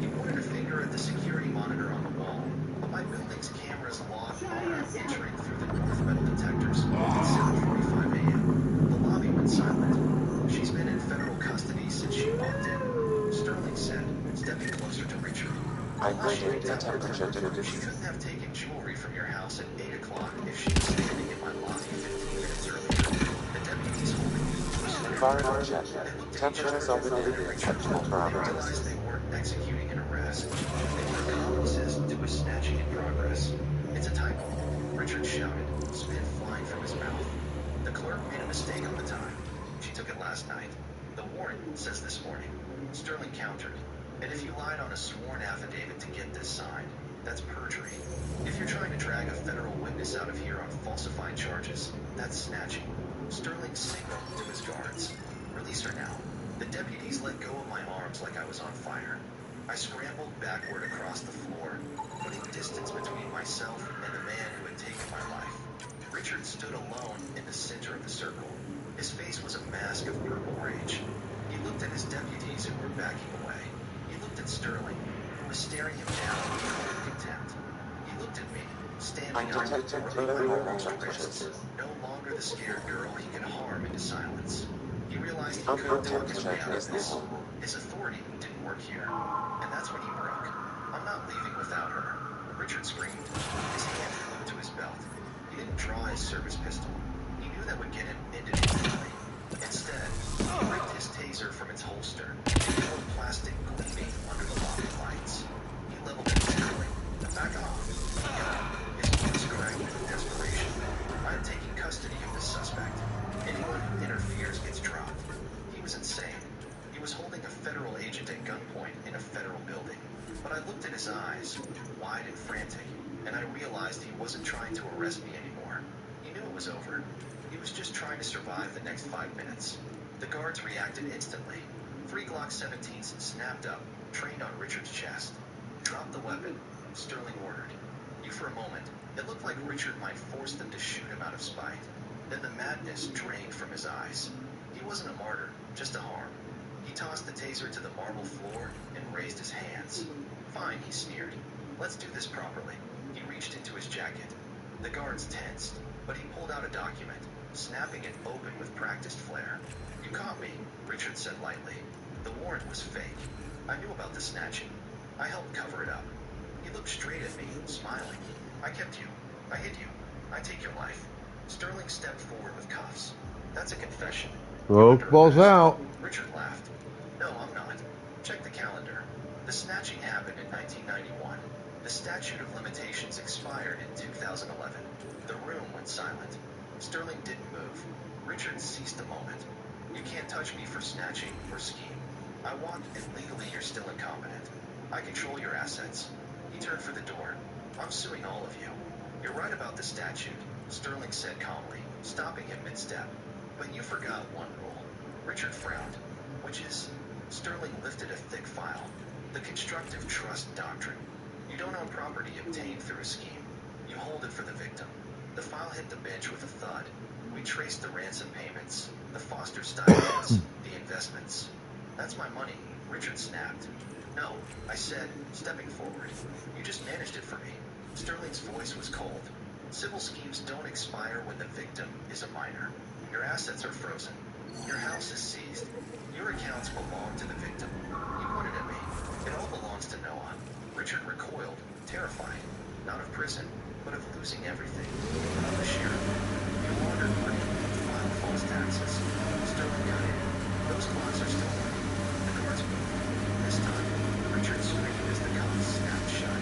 He pointed a finger at the security monitor on the wall. My building's cameras logged Mara entering through the north metal detectors at 7:45 a.m. The lobby went silent. She's been in federal custody since she walked in, Sterling said, stepping closer to Richard. I measured the temperature to She couldn't have taken jewelry from your house at 8 o'clock if she was standing in my lobby 15 minutes earlier. The deputies holding me environment check. Temperatures are within the acceptable parameters. realized they weren't executing an arrest. They were accomplices to a snatching in progress. It's a typo, Richard shouted, spit flying from his mouth. The clerk made a mistake on the time. She took it last night. The warrant says this morning. Sterling countered. And if you lied on a sworn affidavit to get this signed, that's perjury. If you're trying to drag a federal witness out of here on falsified charges, that's snatching. Sterling signaled to his guards. Release her now. The deputies let go of my arms like I was on fire. I scrambled backward across the floor, putting distance between myself and the man who had taken my life. Richard stood alone in the center of the circle. His face was a mask of purple rage. He looked at his deputies who were backing away. He looked at Sterling, who was staring him down with cold contempt. He looked at me, standing I up, detected rubbing my earlier arms temperatures. wrists, no longer the scared girl he could harm into silence. He realized he Ambient couldn't talk his way out temperature of is this. normal. His authority didn't work here. And that's when he broke. I'm not leaving without her. Richard screamed. His hand flew to his belt. He didn't draw his service pistol. He knew that would get him into instantly. Instead, he ripped his taser from its holster, yellow plastic gleaming under the lobby lights. He leveled it at Sterling. Back off. He yelled, his voice cracked with desperation. I'm taking custody of this suspect. Anyone who interferes gets dropped. He was insane. He was holding a federal agent at gunpoint in a federal building. But I looked at his eyes, wide and frantic, and I realized he wasn't trying to arrest me anymore. He knew it was over. He was just trying to survive the next 5 minutes. The guards reacted instantly. 3 Glock 17s snapped up, trained on Richard's chest. Drop the weapon, Sterling ordered. You for a moment. It looked like Richard might force them to shoot him out of spite. Then the madness drained from his eyes. He wasn't a martyr, just a harm. He tossed the taser to the marble floor and raised his hands. Fine, he sneered. Let's do this properly. He reached into his jacket. The guards tensed, but he pulled out a document, snapping it open with practiced flair. You caught me, Richard said lightly. The warrant was fake. I knew about the snatching. I helped cover it up. He looked straight at me, smiling. I kept you. I hid you. I take your life. Sterling stepped forward with cuffs. That's a confession. Rope balls out. Richard laughed. No, I'm not. Check the calendar. The snatching happened in 1991. The statute of limitations expired in 2011. The room went silent. Sterling didn't move. Richard ceased a moment. You can't touch me for snatching or scheme. I walk, and legally you're still incompetent. I control your assets. He turned for the door. I'm suing all of you. You're right about the statute, Sterling said calmly, stopping him mid-step. But you forgot one rule. Richard frowned, which is, Sterling lifted a thick file. The constructive trust doctrine. You don't own property obtained through a scheme. You hold it for the victim. The file hit the bench with a thud. We traced the ransom payments, the Foster stipends, the investments. That's my money, Richard snapped. No, I said, stepping forward. You just managed it for me. Sterling's voice was cold. Civil schemes don't expire when the victim is a minor. Your assets are frozen. Your house is seized. Your accounts belong to the victim. He pointed at me. It all belongs to Noah. Richard recoiled, terrified. Not of prison, but of losing everything. I'm the sheriff. You laundered money, filed false taxes. Sterling got in. Those clocks are still running. The cards moved. This time, Richard screamed as the cuffs snapped shut.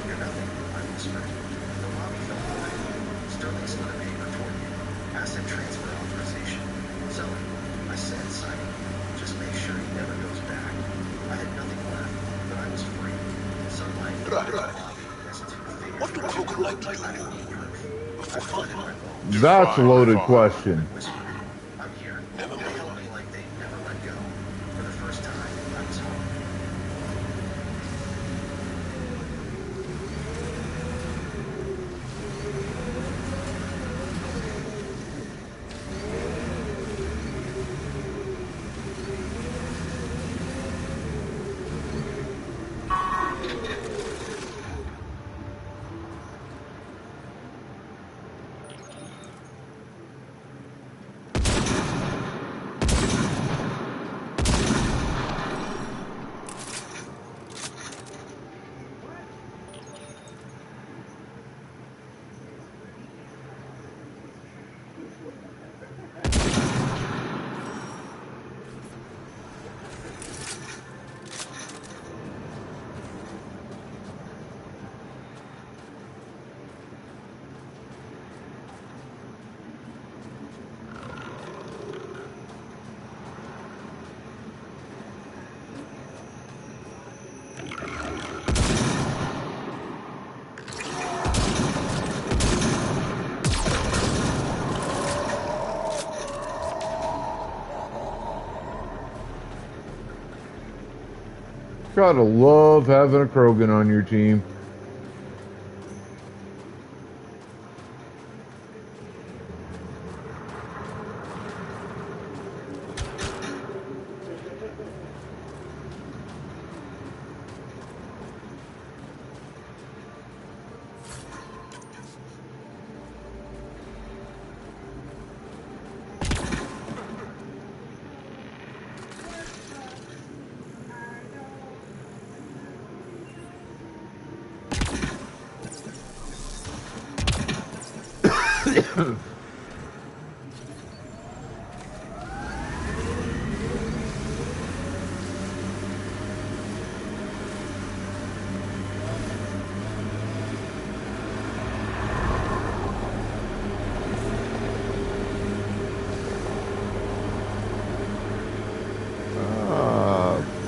You're nothing, I whispered. The lobby fell quiet. Sterling slid a paper toward me. Asset transfer authorization. Selling. I said, signing. Just make sure he never goes back. I had nothing left, but I was free. Sunlight in the lobby as two figures. What do Krogan like to do before fun? That's a loaded question. I'm here. They held me like they never let go. For the first time, I was home. Gotta love having a Krogan on your team.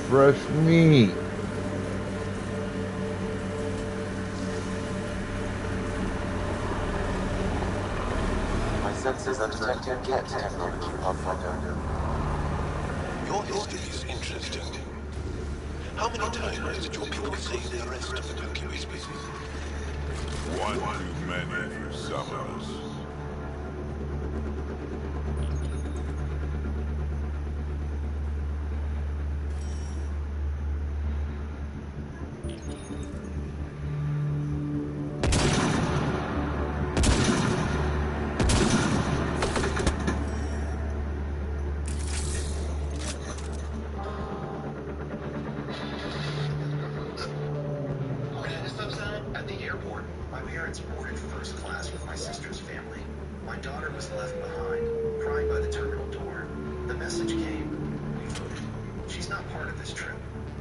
Fresh meat. My senses are detecting cat technology, Pathfinder. Your history is interesting. How many times did your people say the rest of the Milky Way species? One too many for some of us. At the airport, my parents boarded first class with my sister's family. My daughter was left behind, crying by the terminal door. The message came, we voted. She's not part of this trip.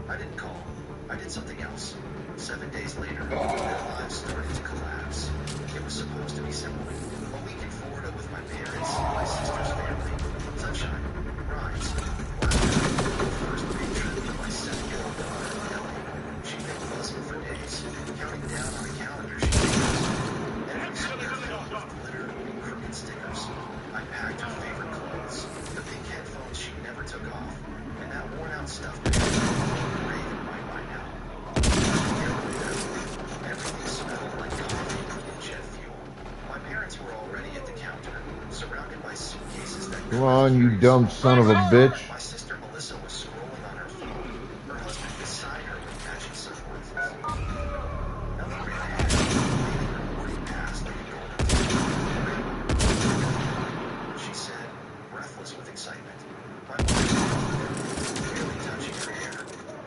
I didn't call. I did something else. 7 days later, their lives started to collapse. It was supposed to be simple. A week in Florida with my parents, my sister's family. Sunshine, rides, laughter. The first big trip for my 7-year-old daughter, Ellie. She'd been buzzing for days, counting down on a calendar she used. Every square filled with glitter and crooked stickers. I packed her favorite clothes. on, you dumb son of a bitch. My sister Melissa was scrolling on her phone. Her husband beside her with matching sunglasses. Ellie ran ahead, leaving her boarding pass like a golden ticket. She said, breathless with excitement. My mom barely touching her hair.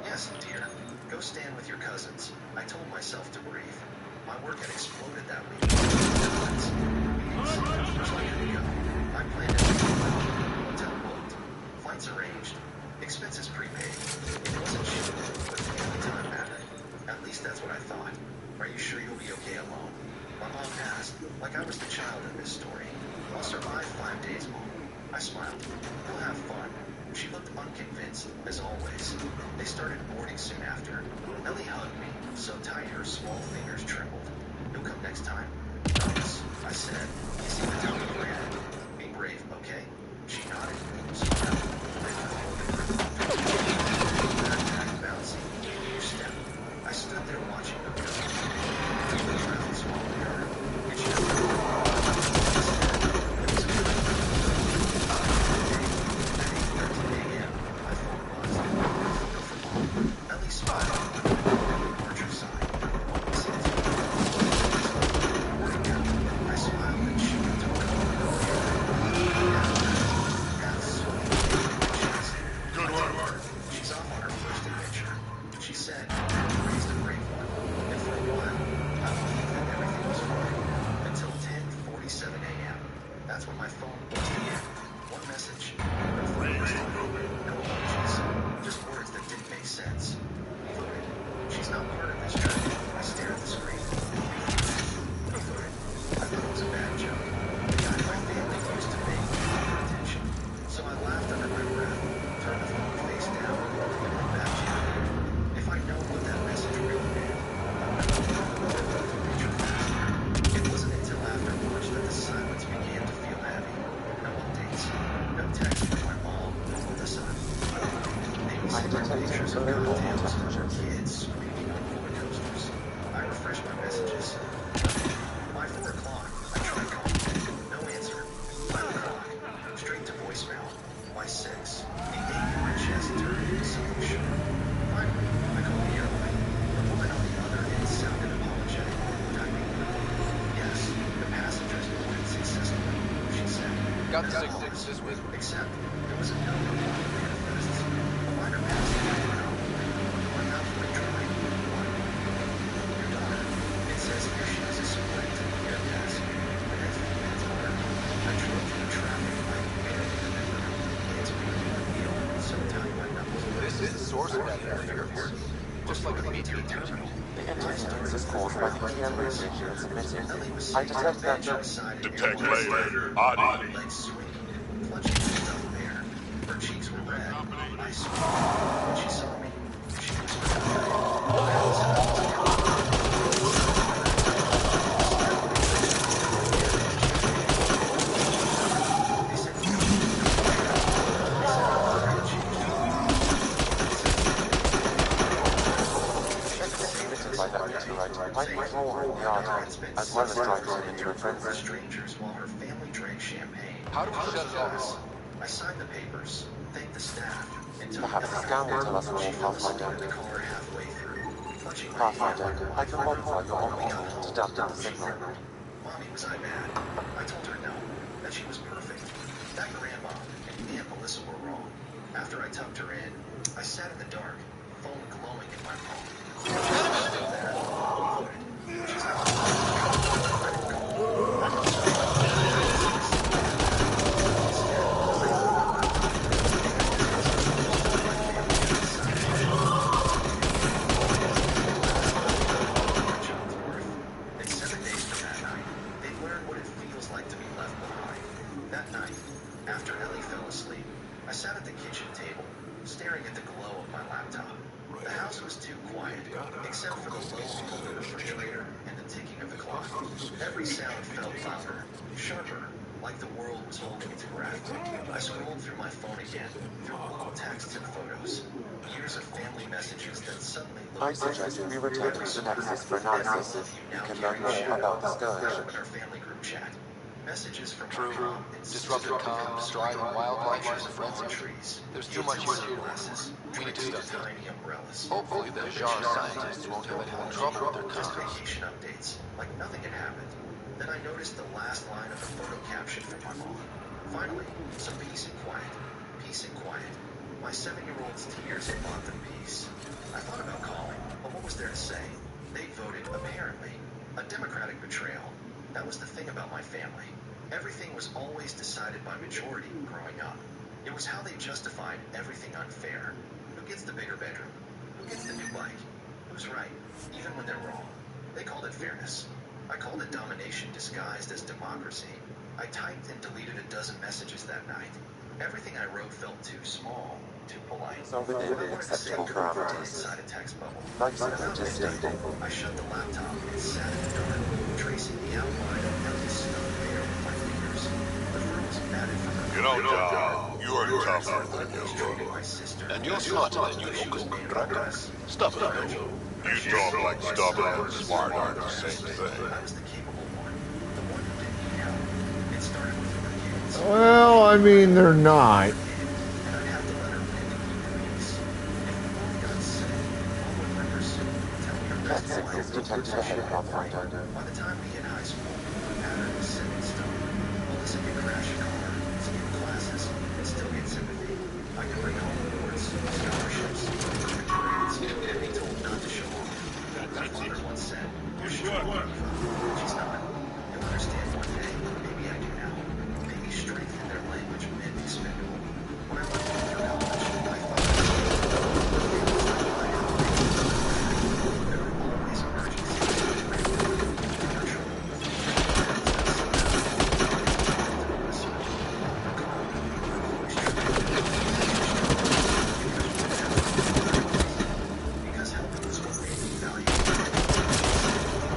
Yes, dear. Go stand with your cousins. I told myself to breathe. My work had exploded that week. Meetings, plenty to go. I planned everything well. Hotel booked. Flights arranged. Expenses prepaid. It wasn't cheap, but the only time mattered. At least that's what I thought. Are you sure you'll be okay alone? My mom asked, like I was the child in this story. I'll survive 5 days, Mom. I smiled. We'll have fun. She looked unconvinced, as always. They started boarding soon after. Ellie hugged me, so tight her small fingers trembled. You'll come next time? Promise, I said, kissing the top of her head. Be brave, okay? She nodded, smiled. Backpack bouncing, each step. I stood there watching her go. The breath swallowed her, and she Ellie smiled. Departure sign. I smiled and she went to work. Good work. She's off on her first adventure. She said, raised a brave one. And for a while, I believed that everything was fine. Until 10:47 a.m. That's when my phone buzzed again. One message. No photos. No emojis. Just words that didn't make sense. Voted. She's not part of this trip. I stared at the screen. Voted. I thought it was a bad joke. The guy my family used to make for attention. So I laughed under my breath, turned the phone face down, and went back to it. If I'd known what that message really meant, I would have known to reach her faster. It wasn't until after lunch that the silence began to feel heavy. No updates. No text from my mom or Melissa. Maybe sent her pictures of cocktails or kids screaming on roller coasters. I refreshed my messages. By 4 o'clock, I tried calling. No answer. 5 o'clock. Straight to voicemail. By 6, the ache in my chest turned into something short. Finally, I called the airline. The woman on the other end sounded apologetic. Typing. Yes, the passengers boarded successfully, she said. Got the signal. This way. Except, there was a note on one of the manifests. A minor passenger wrote, "I'm not fully dry. What? Your daughter. It says here she has a split air gas. The next few minutes later, I drove through traffic like barely remember. It's really a deal, so tight my knuckles. This is the source of that airport. Just like a meteor terminal. The interference is caused by the EM radiation it's emitting. I detect that Detect later. Adi. Legs swinging, clutching the stuffed bear. Her cheeks were red. I swallowed. When she saw me, she as well as drives him into a frenzy. strangers while her family drank champagne. How do we shut it off? I signed the papers, thanked the staff, and took Perhaps the scan will tell us more, She fell asleep in Pathfinder. the car halfway through, clutching my Pathfinder, hand. I can modify your orbit to dampen the signal. Mommy, was I bad? I told her no, that she was perfect. That grandma and Aunt Melissa were wrong. After I tucked her in, I sat in the dark, phone glowing in my palm. She's still there. She's not. I didn't call. It's 7 days from that night. They've learned what it feels like to be left behind. That night, after Ellie fell asleep, I sat at the kitchen table, staring at the glow of my laptop. The house was too quiet, except for the low hum of the refrigerator and the ticking of the clock. Every sound felt louder, sharper, like the world was holding its breath. I scrolled through my phone again, through old texts and photos. Years of family messages that suddenly looked I suggest we return to the Nexus for analysis. You can learn more about the Scourge. With our family group chat. Messages from True. my mom. Disrupted comms, driving wildlife into frenzy. Trees. There's too much here to Glasses. We need to stop it. Tiny umbrellas. Hopefully the Jar scientists won't have any more trouble with their Just comms. vacation updates, like nothing had happened. Then I noticed the last line of the photo caption from my mom. Finally, some peace and quiet. Peace and quiet. My 7-year-old's tears had brought them peace. I thought about calling, but what was there to say? They voted, apparently, a democratic betrayal. That was the thing about my family. Everything was always decided by majority growing up. It was how they justified everything unfair. Who gets the bigger bedroom? Who gets the new bike? Who's right, even when they're wrong? They called it fairness. I called it domination disguised as democracy. I typed and deleted a dozen messages that night. Everything I wrote felt too small, too polite. So within the acceptable parameters. Inside a text bubble. Like just stable. I shut the laptop and sat in the dark, tracing the outline of Ellie's snug hair with my fingers. The fur was matted from her. You know, John, you are tougher than you look. My sister. And you're smarter than you look, Contractor. Stop it, though. You talk like stubborn and smart aren't the same thing. I was the capable one, the one who didn't need help. It started with her kids. Well, I mean, they're not. And I'd have to let her win to keep the peace. If we both got sick, I would let her soon tell me her That best signals detected ahead of Pathfinder. By the time we hit high school, the pattern was set in stone. Melissa could crash a car, skip classes, and still get sympathy. I could bring home awards, scholarships, perfect grades, and be told not to show off. My father once said, "You should work." She's not. You'll understand one day. Maybe I do now. Maybe strength in their language meant expendable. When I went home for college, I thought there were always emergencies. Because helping was what made me valuable.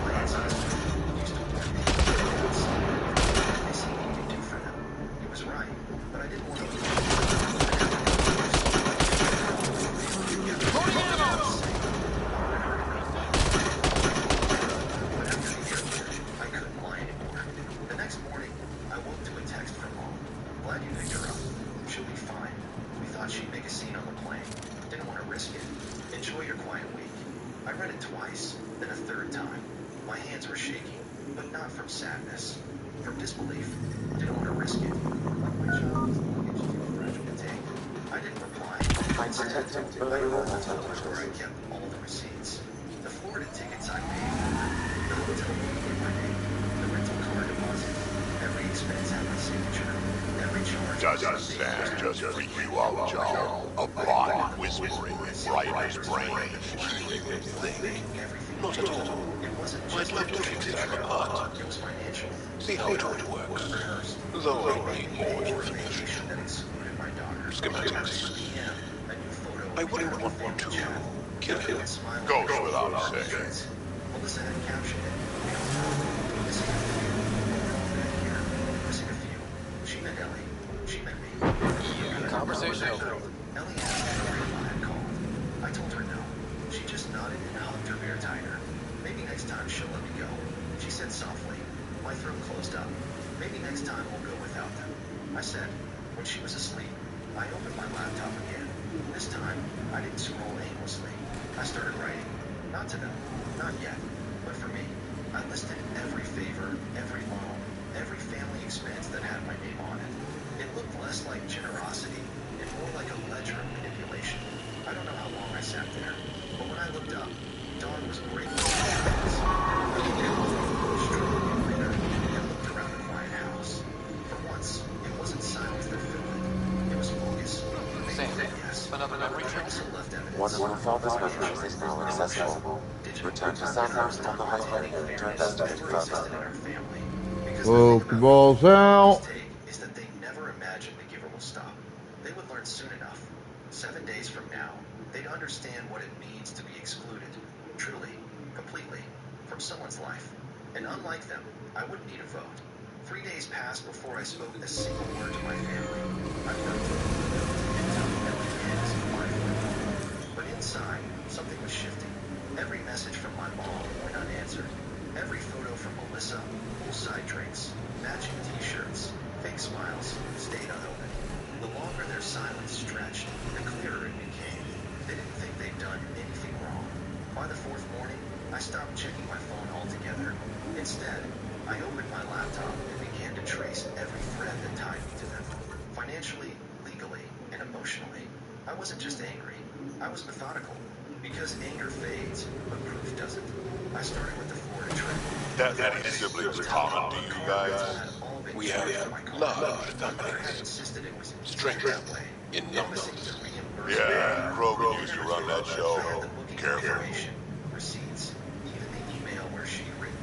My ancestors used to warn me. They see what you do for them. It was right, but I didn't want to lose. But after a year, I couldn't lie anymore. The next morning, I woke to a text from Mom. Glad you picked her up. She'll be fine. We thought she'd make a scene on the plane. Didn't want to risk it. Enjoy your quiet week. I read it twice, then a third time. My hands were shaking, but not from sadness. From disbelief. Didn't want to risk it. Like my child's luggage too fragile to take. I didn't reply. I detected I early wrote normal the numbers where I temperatures. kept all the receipts. The Florida tickets I paid for. The hotel room in my name. The rental car deposit. Every expense had my signature. Every charge. Doesn't stand just freak you out, John. A bot whispering in Ryder's brain, healing him think. Not at all. I'd like to fix it from apart. It was financial. See how it all works. Though I need more information. That excluded my daughter. Schematics. PM. A new photo. I wouldn't want one to kill him. Goes without saying. Melissa had captioned it. Missing a few. We're all good here. Missing a few. She meant Ellie. She meant me. Conversation over. Ellie asked if Grandma had called. I told her no. She just nodded and hugged her bear tighter. Maybe next time she'll let me go. She said softly. My throat closed up. Maybe next time we'll go without them. I said, when she was asleep, I opened my laptop again. This time, I didn't scroll aimlessly. I started writing. Not to them. Not yet. But for me. I listed every favor, every loan, every family expense that had my name on it. It looked less like generosity and more like a ledger of manipulation. I don't know how long I sat there, but when I looked up, dawn was breaking. I looked around the quiet house. For once, it wasn't silence that filled it. It was focus. Same. Yes. Another memory trick. One of Father's memories is now accessible. Return to Sandhurst on the Hyperion to investigate further. Pokeballs out. Is that they never imagined the giver will stop. They would learn soon enough. 7 days from now, they'd understand what it means to be excluded, truly, completely, from someone's life. And unlike them, I wouldn't need a vote. 3 days passed before I spoke a single word to my family. I wrote and told every end of my life. But inside, something was shifting. Every message from my mom went unanswered. Every photo from Melissa, poolside drinks, matching t-shirts. done anything wrong. By the fourth morning, I stopped checking my phone altogether. Instead, I opened my laptop and began to trace every thread that tied me to them. Financially, legally, and emotionally. I wasn't just angry. I was methodical. Because anger fades, but proof doesn't. I started with the Florida trip. That any siblings common to you guys? We have large families. Strength in numbers. Yeah, Krogan used to run that show. Careful. Receipts, even the email where she'd written,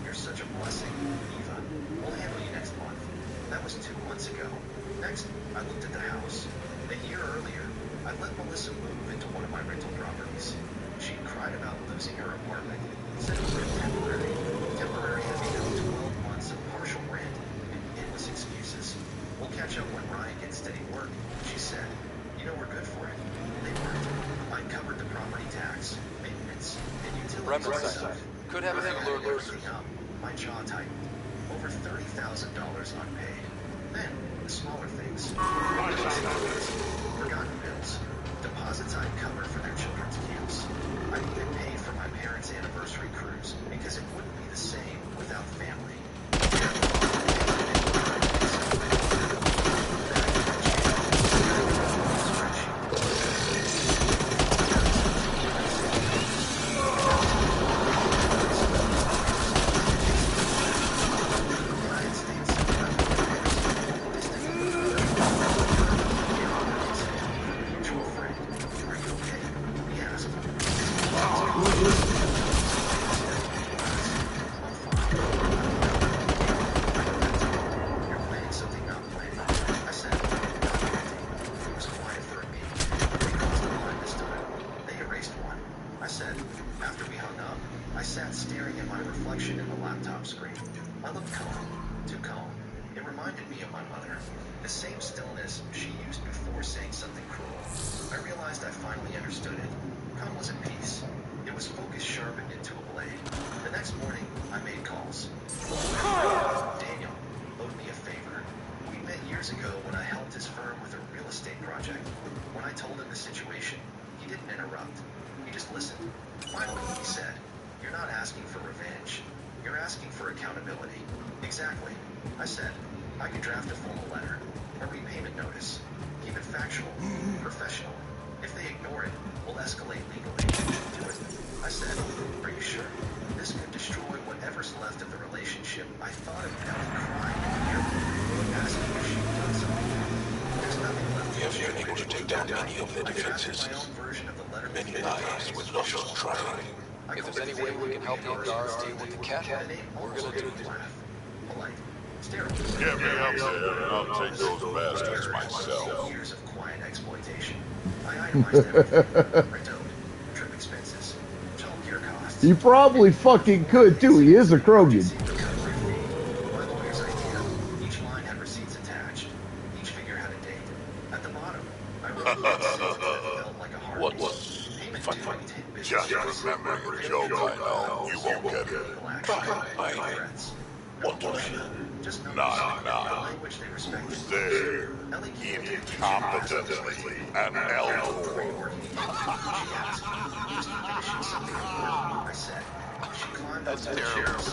"You're such a blessing, Eva. We'll handle you next month." That was 2 months ago. Next, I looked at the house. A year earlier, I let Melissa move into one of my rental properties. She cried about losing her apartment, said it was temporary. Temporary had become 12 months of partial rent and endless excuses. We'll catch up when Ryan gets steady work, she said. You know we're good for it. They weren't. I covered the property tax, maintenance, and utilities myself. Could have a few lurkers. My jaw tightened. Over $30,000 unpaid. Then, the smaller things. Forgotten bills. Deposits I'd covered for their children's camps. I'd even paid for my parents' anniversary cruise because it wouldn't be the same without family. If there's any way we can help you guards deal with the cat, we're gonna do it. Get me up there and I'll take those bastards myself. Years of quiet exploitation. I itemized everything. Rent-out, trip expenses, childcare costs. He probably fucking could too. He is a Krogan. My lawyer's idea. Each line had receipts attached. Each figure had a date. At the bottom, I wrote a felt like a heart. What was fun? Just remember the joke, I know. You won't get it. I want to Nah. There. Incompetently. An Elmore. That's terrible.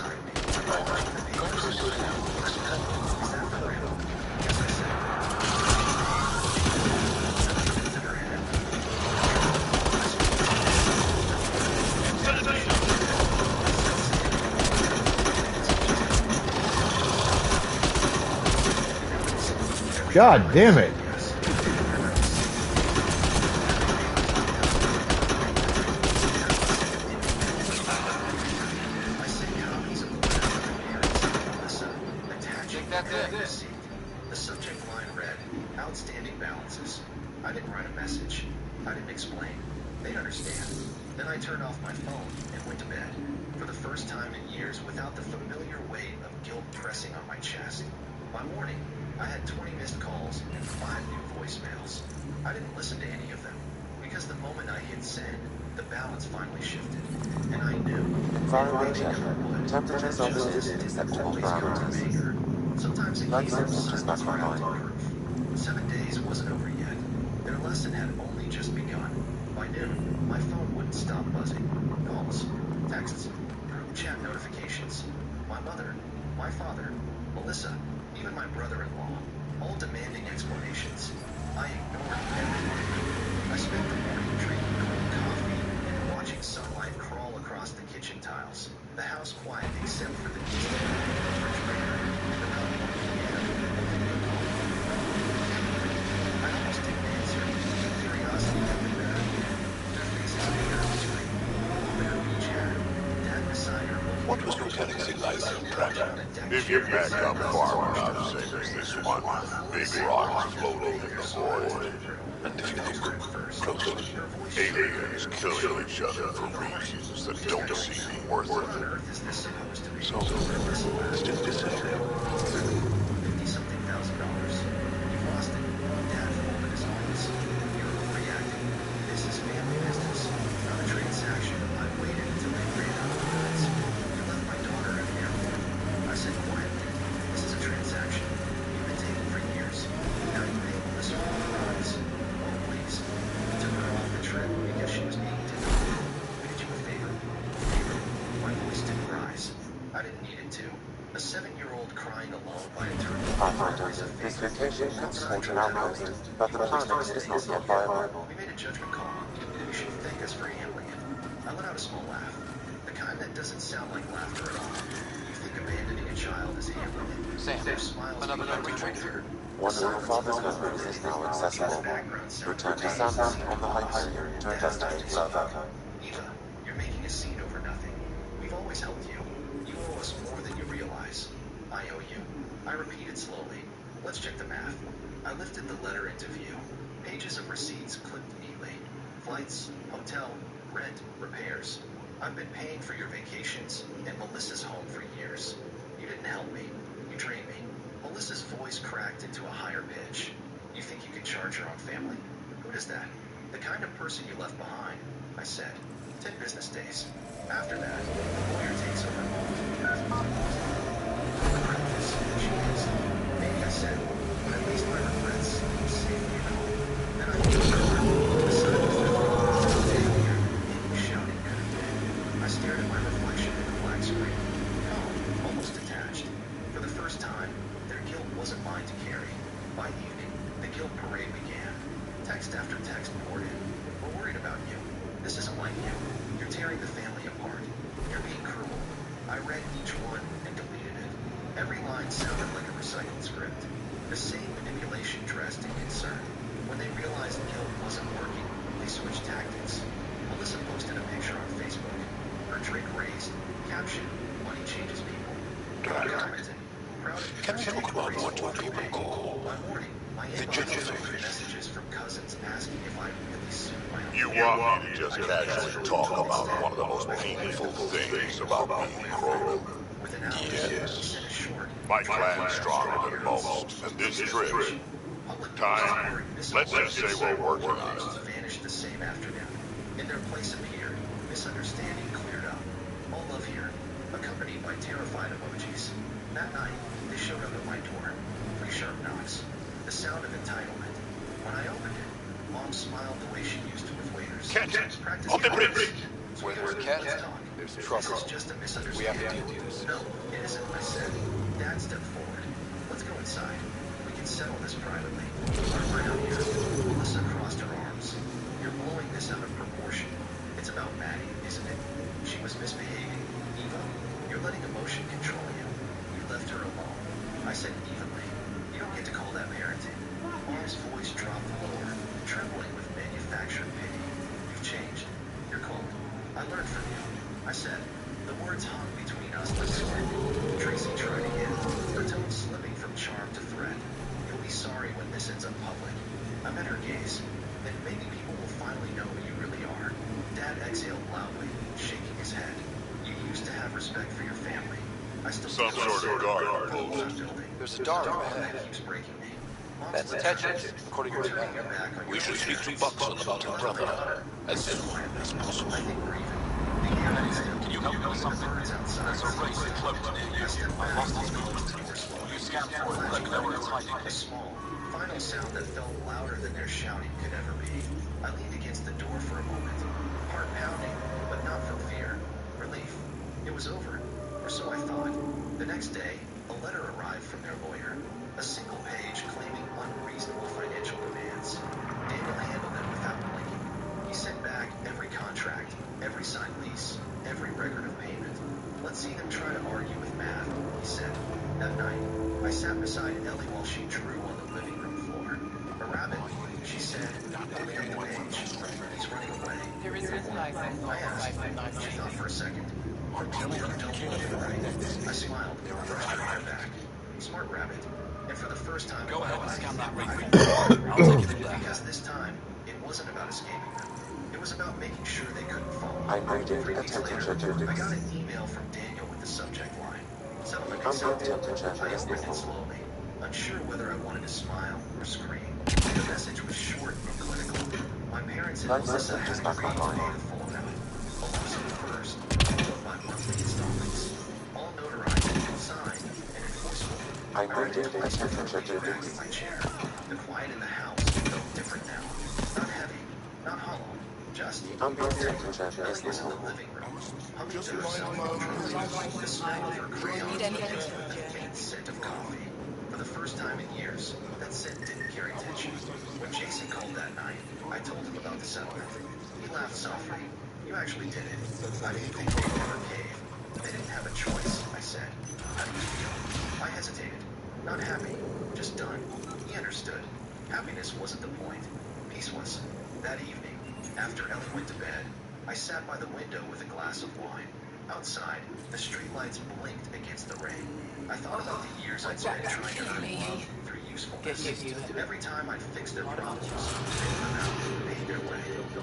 God damn it. The subject line read, "Outstanding balances." I didn't write a message. I didn't explain. They'd understand. Then I turned off my phone and went to bed. For the first time in years without the familiar weight of guilt pressing on my chest. By morning, I had 20 missed calls and 5 new voicemails. I didn't listen to any of them, because the moment I hit send, the balance finally shifted, and I knew. Environment check. Temperature Celsius acceptable parameters. Sometimes it Blood came surface is not proof. online. 7 days wasn't over yet. Their lesson had only just begun. By noon, my phone wouldn't stop buzzing. Calls, texts, group chat notifications. My mother, my father, Melissa, even my brother-in-law, all demanding explanations. I ignored everyone. I spent the morning drinking cold coffee and watching sunlight crawl across the kitchen tiles. The house quiet except for the distant refrigerator and about 1 p.m. a video call. I almost didn't answer. Curiosity got the better of me. Their faces appeared on the screen. Mom in her beach hair. Dad beside her. What was Lieutenant Eliza tracking? If you back up far enough, same as this one, big rocks floating in the void. And if you look closely, Aliens killing each other for reasons that don't seem worth it. so still the same. $50-something thousand. You've lost it. Dad folded his arms. You're overreacting. This is family business, not a transaction. I waited until they ran out of goods. You left my daughter at the airport. I said quietly, this is a transaction. You've been taken for years. Now you pay Melissa all the runs. Oh, please. We took her off the trip because she was being difficult. We did you a favor. My voice didn't rise. I didn't need it to. A 7-year-old crying alone by a turtle. Pathfinders, this vacation could hold an outpost, but the planet is not yet viable. We made a judgment call. You should thank us for handling it. I let out a small laugh. The kind that doesn't sound like laughter at all. You think abandoning a child is handling it? Sam, Their smiles another became memory train. clear. One of your father's memories is now accessible. Return to Sandmount on the Heights to investigate further. Eva, you're making a scene over nothing. We've always helped you. You owe us more than you realize. I owe you. I repeated slowly. Let's check the math. I lifted the letter into view. Pages of receipts clipped neatly. Flights, hotel, rent, repairs. I've been paying for your vacations and Melissa's home for years. You didn't help me. You drained me. Melissa's voice cracked into a higher pitch. You think you could charge your own family? Who does that? The kind of person you left behind, I said. 10 business days. After that, the lawyer takes over Maybe I said, but at least my regrets will save me at home. Then I looked over. The sun was there. Shouting at me. I stared at my reflection in the black screen. Calm, almost detached. For the first time, their guilt wasn't mine to carry. By evening, the guilt parade began. Text after text poured in. We're worried about you. This isn't like you. You're tearing the family apart. You're being cruel. I read each one and deleted it. Every line sounded like a recycled script. The same manipulation dressed in concern. When they realized guilt wasn't working, they switched tactics. Melissa posted a picture on Facebook. Her drink raised. Caption, money changes people. I commented, proud of you. Can we talk about what your people call By morning, my the inbox ginger was phase? Messages from cousins asking if I really sued my own You family. want me to just casually talk about one of the most painful things about being Crow? Within hours, Yes. he sent a short. My clan's stronger than most, and this trip, time, let's just say we're working on it. Vanished the same afternoon. In their place appeared. Misunderstanding cleared up. All love here, accompanied by terrified emojis. That night, they showed up at my door. 3 sharp knocks. The sound of entitlement. When I opened it, Mom smiled the way she used to with waiters. Cat, Practice on the bridge. Where there's a cat, Let's talk. there's This trouble. is just a We misunderstanding. have to deal with this. No, it isn't, I said. Dad stepped forward. Let's go inside. We can settle this privately. Our murder here. Melissa crossed her arms. You're blowing this out of proportion. It's about Maddie, isn't it? She was misbehaving. Eva, you're letting emotion control you. You left her alone. I said evenly. You don't get to call that parenting. Mom's voice dropped lower, trembling with manufactured pity. You've changed. You're cold. I learned from you. I said. The words hung between us like smoke. Tracy tried again, her tone slipping from charm to threat. You'll be sorry when this ends up public. I met her gaze. Then maybe people will finally know who you really are. Dad exhaled loudly, shaking his head. You used to have respect for your family. I still Some sort of guard post. There's a dart That ahead. keeps breaking me. That's attention, according to me. We should speak to Buxton about her brother as soon as possible. I think we're even. The air is still. Can you help me with something? Birds outside. There's a race cloaked near you. I stepped I've back. lost its movement. You scan for it, let me know where it's hiding. A small, final sound that felt louder than their shouting could ever be. I leaned against the door for a moment, heart pounding, but not from fear. Relief. It was over, or so I thought. The next day, a letter arrived from their lawyer. A single page claiming unreasonable financial demands. Daniel handled them without blinking. He sent back every contract, every signed lease, every record of payment. Let's see them try to argue with math, he said. That night, I sat beside Ellie while she drew on the living room floor. A rabbit, she said, moving up the page. He's running away. There is his license. I asked. She thought for a second. From people who don't love you, right? I smiled, brushed her hair back. Smart rabbit. And for the first time Go in ahead my and life, scan that ring. I I'll take it from there. because this time, it wasn't about escaping them. It was about making sure they couldn't follow. I noted 3 a weeks later, temperature I got difference. an email from Daniel with the subject line. Settlement Ambient accepted. temperature I is opened it normal. slowly, unsure whether I wanted to smile or scream. The message was short and clinical. My parents and Life Melissa systems had back agreed to online. pay the full amount, also the first, followed by monthly installments. All notarized, signed, and enforceable. I noted a temperature Back in difference. my chair. The quiet in the house felt different now. Not heavy, not hollow, just Ambient temperature is Ellie was in the normal. living room, humming to herself truly. The smell of her crayons mixed with the faint scent of coffee. For the first time in years, that scent didn't carry tension. When Jason called that night, I told him about the settlement. He laughed softly. You actually did it. I didn't think they'd ever cave. They didn't have a choice, I said. How do you feel? I hesitated. Not happy, just done. He understood. Happiness wasn't the point. Peace was. That evening, after Ellie went to bed, I sat by the window with a glass of wine. Outside, the streetlights blinked against the rain. I thought about the years I'd spent trying to earn love through usefulness. Every time I'd fix their problems, bail them out, paid their way.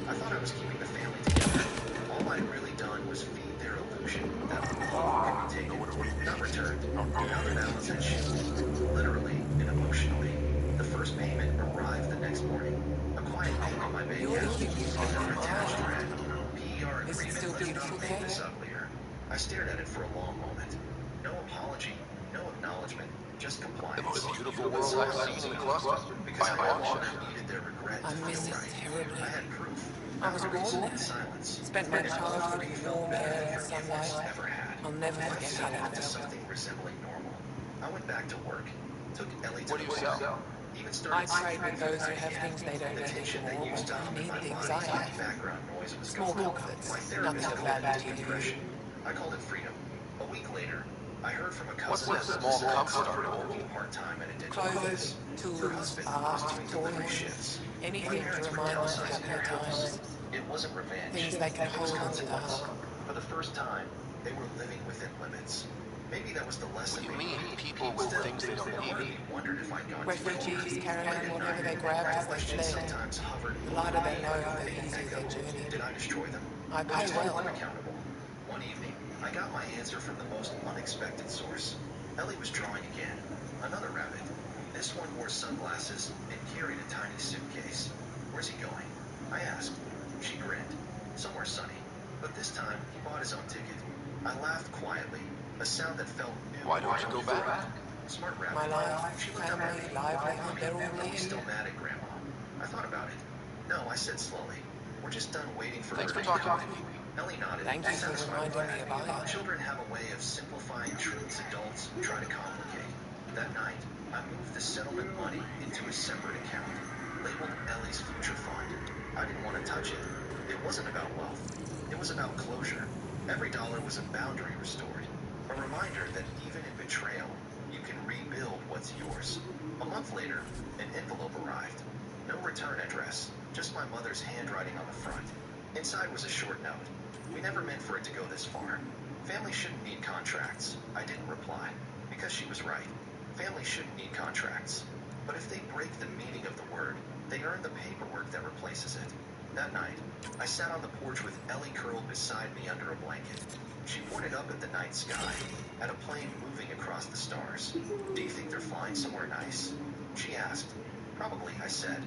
I thought I was keeping the family together. All I'd really done was feed their illusion that love could be taken, not returned. Now the balance had shifted, literally and emotionally. The first payment arrived the next morning. A quiet note on my bank account, and an attached red PER Is it agreement. still Let's beautiful not make there? this uglier. I stared at it for a long moment. No apology, no acknowledgement, just compliance. The most beautiful But world I've somehow seen in a cluster. because By I a no long longer shot. needed their regret I to miss feel it right. terribly. I had proof. I Not was the reason born in there. silence. Spent my childhood in warm air and Forgiveness sunlight. ever had. I'll never Life forget how settled that into felt. something resembling normal. I went back to work. Took Ellie to What do the you bar. sell? Even I started trade with those who night have again. things they don't The have tension that anymore, used to but hum in need my things body, I have. background noise was Small gone. comforts, My nothing therapist to called add it to you. depression. I called it freedom. A week later, I heard from a What's cousin a small comfort? working part-time at a digital office. Clothing, Her tools, husband art, was doing delivery toys, shifts. My anything to parents were remind them of downsizing their happier house. times. It wasn't revenge. Things they can It was hold on to the consequence. heart. For the first time, they were living within limits. Maybe that was the lesson. What do you mean, people with things they don't Part of need? me wondered if I'd gone too far. Refugees, caravan, Late at whatever they night, grabbed that as they question fled. sometimes hovered The lighter they over know, my the head. easier their journey. Did I destroy them? I pay Was well. anyone accountable? One evening, I got my answer from the most unexpected source. Ellie was drawing again. Another rabbit. This one wore sunglasses and carried a tiny suitcase. Where's he going? I asked. She grinned. Somewhere sunny. But this time, he bought his own ticket. I laughed quietly, a sound that felt new. Why don't you go back? Smart rabbit. My life, She looked up at family, me. livelihood, they're all Are you here. still mad at Grandma? I thought about it. No, I said slowly. We're just done waiting for Thanks her for to talking to me. Ellie nodded. Thank you for satisfied reminding me with that. about it. Children have a way of simplifying truths adults try to complicate. That night, I moved the settlement money into a separate account, labeled Ellie's future fund. I didn't want to touch it. It wasn't about wealth. It was about closure. Every dollar was a boundary restored. A reminder that even in betrayal, you can rebuild what's yours. A month later, an envelope arrived. No return address, just my mother's handwriting on the front. Inside was a short note. We never meant for it to go this far. Family shouldn't need contracts. I didn't reply, because she was right. Family shouldn't need contracts. But if they break the meaning of the word, they earn the paperwork that replaces it. That night, I sat on the porch with Ellie curled beside me under a blanket. She pointed up at the night sky, at a plane moving across the stars. Do you think they're flying somewhere nice? She asked. Probably, I said.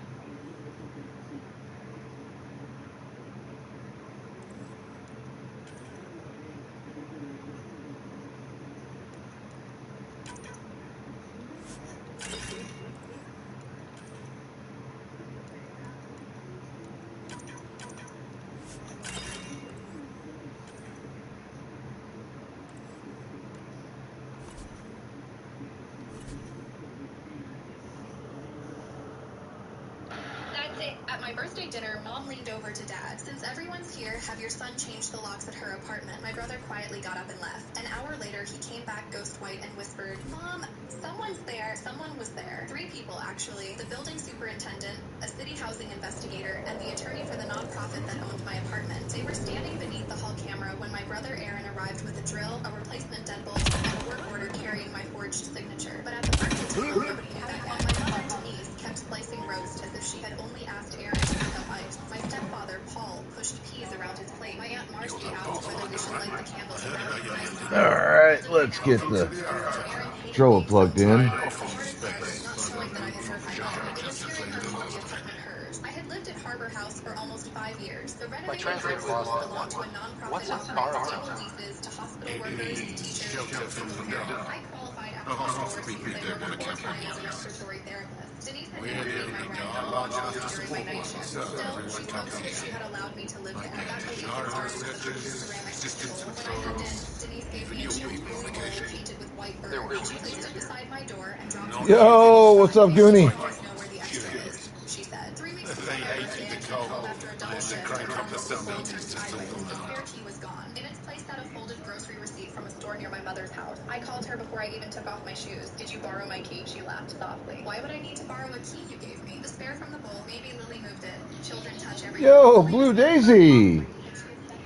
my birthday dinner, Mom leaned over to Dad. Since everyone's here, have your son changed the locks at her apartment? My brother quietly got up and left. An hour later, he came back ghost white and whispered, Mom, someone's there. Someone was there. 3 people, actually. The building superintendent, a city housing investigator, and the attorney for the nonprofit that owned my apartment. They were standing beneath the hall camera when my brother Aaron arrived with a drill, a replacement deadbolt, and a work order carrying my forged signature. But at the breakfast table, nobody knew that yet. My mother, Denise, kept slicing roast as if she had only asked Aaron to pick up ice. My stepfather, Paul, pushed peas around his plate. My Aunt Marcy asked whether we should light the candles around. Alright, let's get the controller plugged in. I had lived at Harbor House for almost 5 years. The My renovated translator house lost belonged to a nonprofit What's that a bar? provides leases to hospital workers, teachers, I qualified after the course because I worked full-time as a respiratory therapist. Denise had been paying my rent and lodging during my night shift. Still, she hoped that she had allowed me to live there. That's how we started with the ceramic table. When I moved in, Denise gave me a chilled bowl painted with white birds. She placed it beside my door and dropped it. Yo, what's up, Goonie? She said. 3 weeks before my birthday, I came home after a double shift and found the phone turned sideways. The spare key was gone. In its place sat a folded grocery receipt from a store near my mother's house. I called her before I even took off my shoes. Did you borrow my key? She laughed softly. Why would I need to borrow a key you gave me? The spare from the bowl. Maybe Lily moved it. Children touch everything. Yo, Blue Daisy.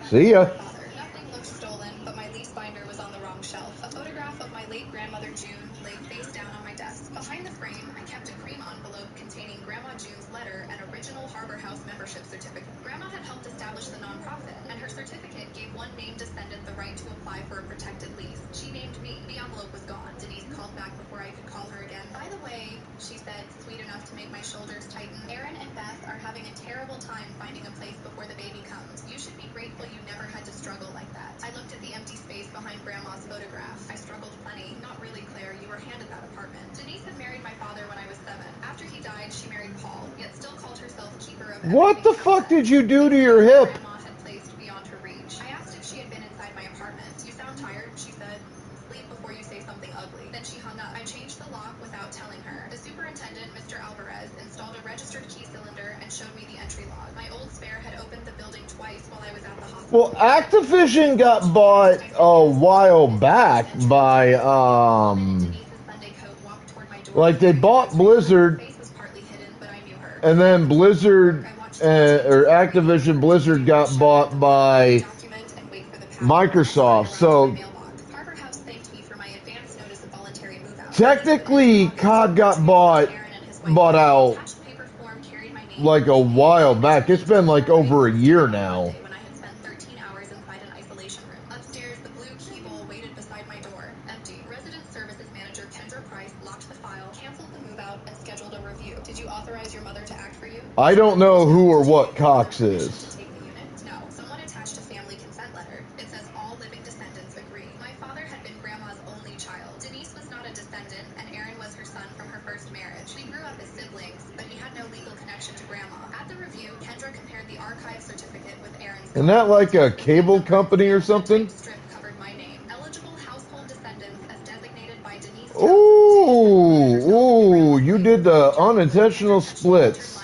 See ya. Nothing looked stolen, but my lease binder was on the wrong shelf. A photograph of my late grandmother June lay face down on my desk. Behind the frame, I kept a cream envelope containing Grandma June's letter and original Harbor House membership certificate. Grandma had helped establish the nonprofit, and her certificate gave one named descendant the right to apply for a protected lease. She named me. The envelope was gone. Denise called back before I could call her again. By the way, she said, sweet enough to make my shoulders tighten, Aaron and Beth are having a terrible time finding a place before the baby comes. You should be grateful you never had to struggle like that. I looked at the empty space behind Grandma's photograph. I struggled plenty. Not really, Claire. You were handed that apartment. Denise had married my father when I was 7. After he died, she married Paul, yet still called herself keeper of What the fuck did you do to your hip? Grandma had placed beyond her reach. I asked if she had been inside my apartment. You sound tired, she said. Sleep before you say something ugly. Then she hung up. I changed the lock without telling her. The superintendent, Mr. Alvarez, installed a registered key cylinder and showed me the entry log. My old spare had opened the building twice while I was at the hospital. Well, Activision got bought a while back by, like they bought Blizzard, and then Blizzard, or Activision Blizzard got bought by Microsoft. So technically, COD got bought out like a while back. It's been like over a year now. I don't know who or what Cox is. No, someone attached a family consent letter. It says all living descendants agree. My father had been Grandma's only child. Denise was not a descendant, and Aaron was her son from her first marriage. We grew up as siblings, but he had no legal connection to Grandma. At the review, Kendra compared the archive certificate with Aaron's. Isn't that like a cable company or something? Strip covered my name. Eligible household descendants as designated by Denise. Ooh, you did the unintentional splits.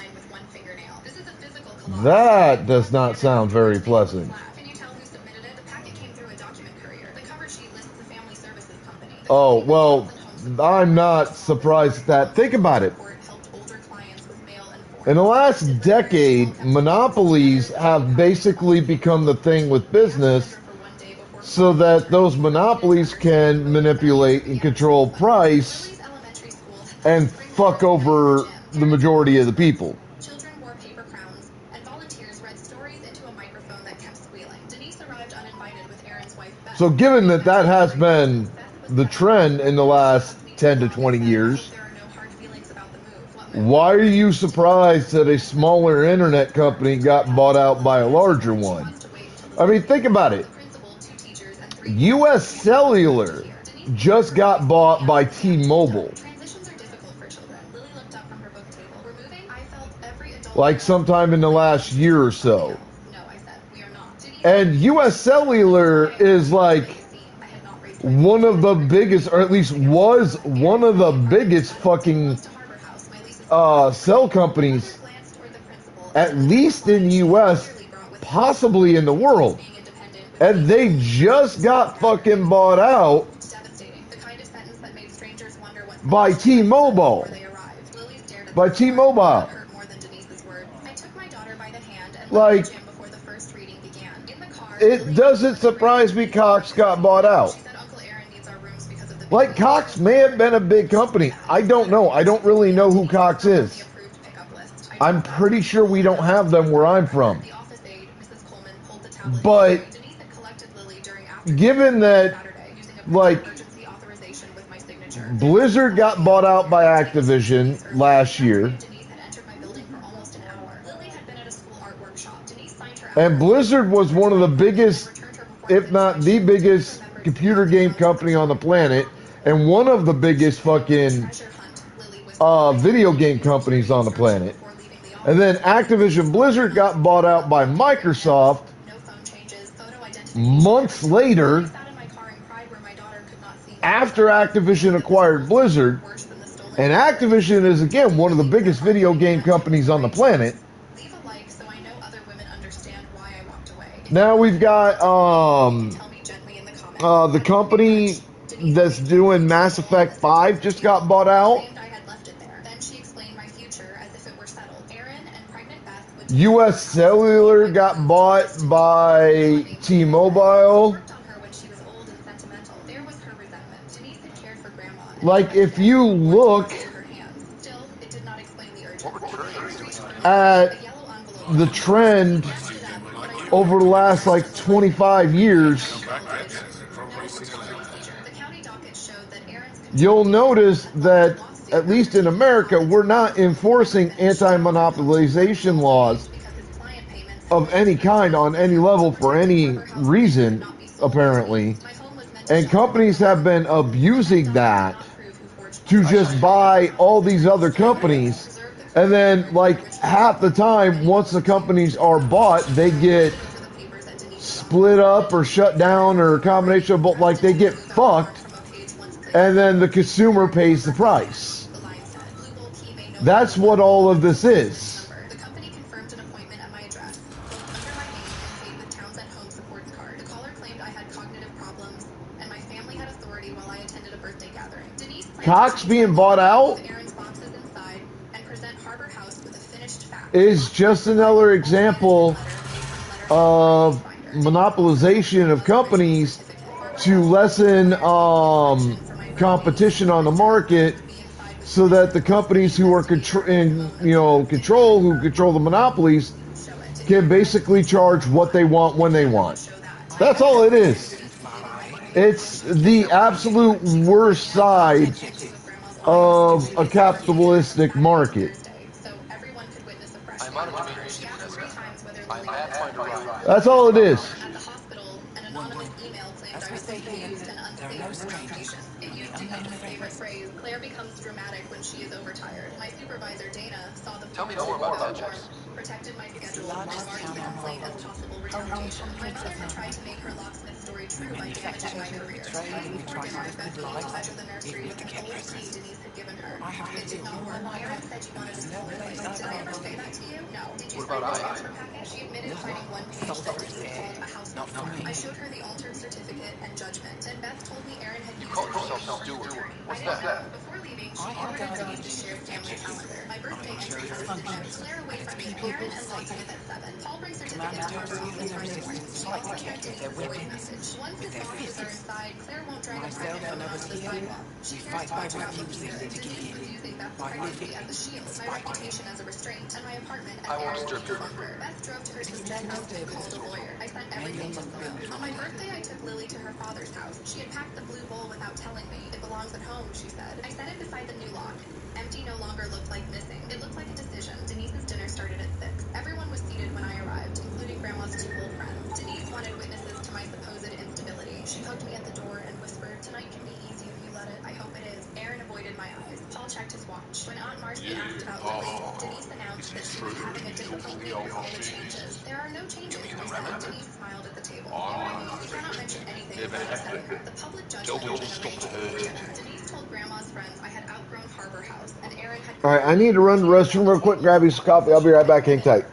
That does not sound very pleasant. Can you tell who submitted it? The packet came through a document courier. The cover sheet lists the family services company. Oh, well, I'm not surprised at that. Think about it. In the last decade, monopolies have basically become the thing with business, so that those monopolies can manipulate and control price and fuck over the majority of the people. Children wore paper crowns, and volunteers read stories into a microphone that kept squealing. Denise arrived uninvited with Aaron's wife, Beth. So given that that has been the trend in the last 10 to 20 years, why are you surprised that a smaller internet company got bought out by a larger one? I mean, think about it. US Cellular just got bought by T-Mobile. Like sometime in the last year or so. And US Cellular is like one of the biggest, or at least was one of the biggest fucking cell companies at least in the U.S., possibly in the world. And they just got fucking bought out by T-Mobile. By T-Mobile. Like, it doesn't surprise me Cox got bought out. Like, Cox may have been a big company. I don't know. I don't really know who Cox is. I'm pretty sure we don't have them where I'm from. But given that, like, Blizzard got bought out by Activision last year, and Blizzard was one of the biggest, if not the biggest, computer game company on the planet, and one of the biggest fucking video game companies on the planet. And then Activision Blizzard got bought out by Microsoft months later, after Activision acquired Blizzard. And Activision is, again, one of the biggest video game companies on the planet. Now we've got the company that's doing Mass Effect 5 just got bought out. US Cellular got bought by T-Mobile. Like, if you look at the trend over the last, like, 25 years, you'll notice that, at least in America, we're not enforcing anti-monopolization laws of any kind on any level for any reason, apparently. And companies have been abusing that to just buy all these other companies. And then, like, half the time, once the companies are bought, they get split up or shut down or a combination of both. Like, they get fucked. And then the consumer pays the price. That's what all of this is. Cox being bought out is just another example of monopolization of companies to lessen competition on the market, so that the companies who are who control the monopolies can basically charge what they want when they want. That's all it is. It's the absolute worst side of a capitalistic market. That's all it is. Claire becomes dramatic when she is overtired. My supervisor, Dana, saw the Tell me more about that, Jess. protected my schedule while marking it played as possible retaliation. My mother had tried to make her locksmith story true by damaging my career. Before dinner, Beth came by to the nursery with an old key Denise had given her. It did not work. Erin said you wanted to tell her. Did I ever say that to you? No. Did you sign the transfer package? She admitted signing one page that Denise called a house phone. I showed her the altered certificate and judgment, and Beth told me Erin had used called yourself Stewart. What's that? Before leaving, she ordered Denise to share family calendar. My birthday entry has been out. Claire away from me. Erin and locking it at 7. Paul brings certificate to her office Friday morning. She also sent Denise a voice message. Once his bosses are inside, Claire won't drag a pregnant woman onto the sidewalk. She hears talk about looking at Denise was using Beth's pregnancy as a shield, my reputation as a restraint, and my apartment as Erin's bunker. Beth drove to her sister's house and called a lawyer. I sent everything to Phil. On my birthday, I took Lily to her father's house. She had packed the blue bowl without telling me. It belongs at home, she said. I set it beside the new lock. Empty no longer looked like missing. It looked like a decision. Denise's dinner started at 6. Everyone was seated when I arrived, including Grandma's 2 old friends. Denise wanted witnesses to my supposed instability. She hugged me at the door and whispered, "Tonight can be easy if you let it. I hope it is." Erin avoided my eyes. Paul checked his watch. When Aunt Marcy asked about Lily, Denise announced that she was having a difficult week with all the changes. There are no changes, I said. Denise smiled at the table. We cannot mention anything before 7. The public judgment had arranged for dinner. Denise told Grandma's friends I had outgrown Harbor House, and Erin had... Alright, I need to run to the restroom real quick, grab you some coffee. I'll be right back. Hang tight.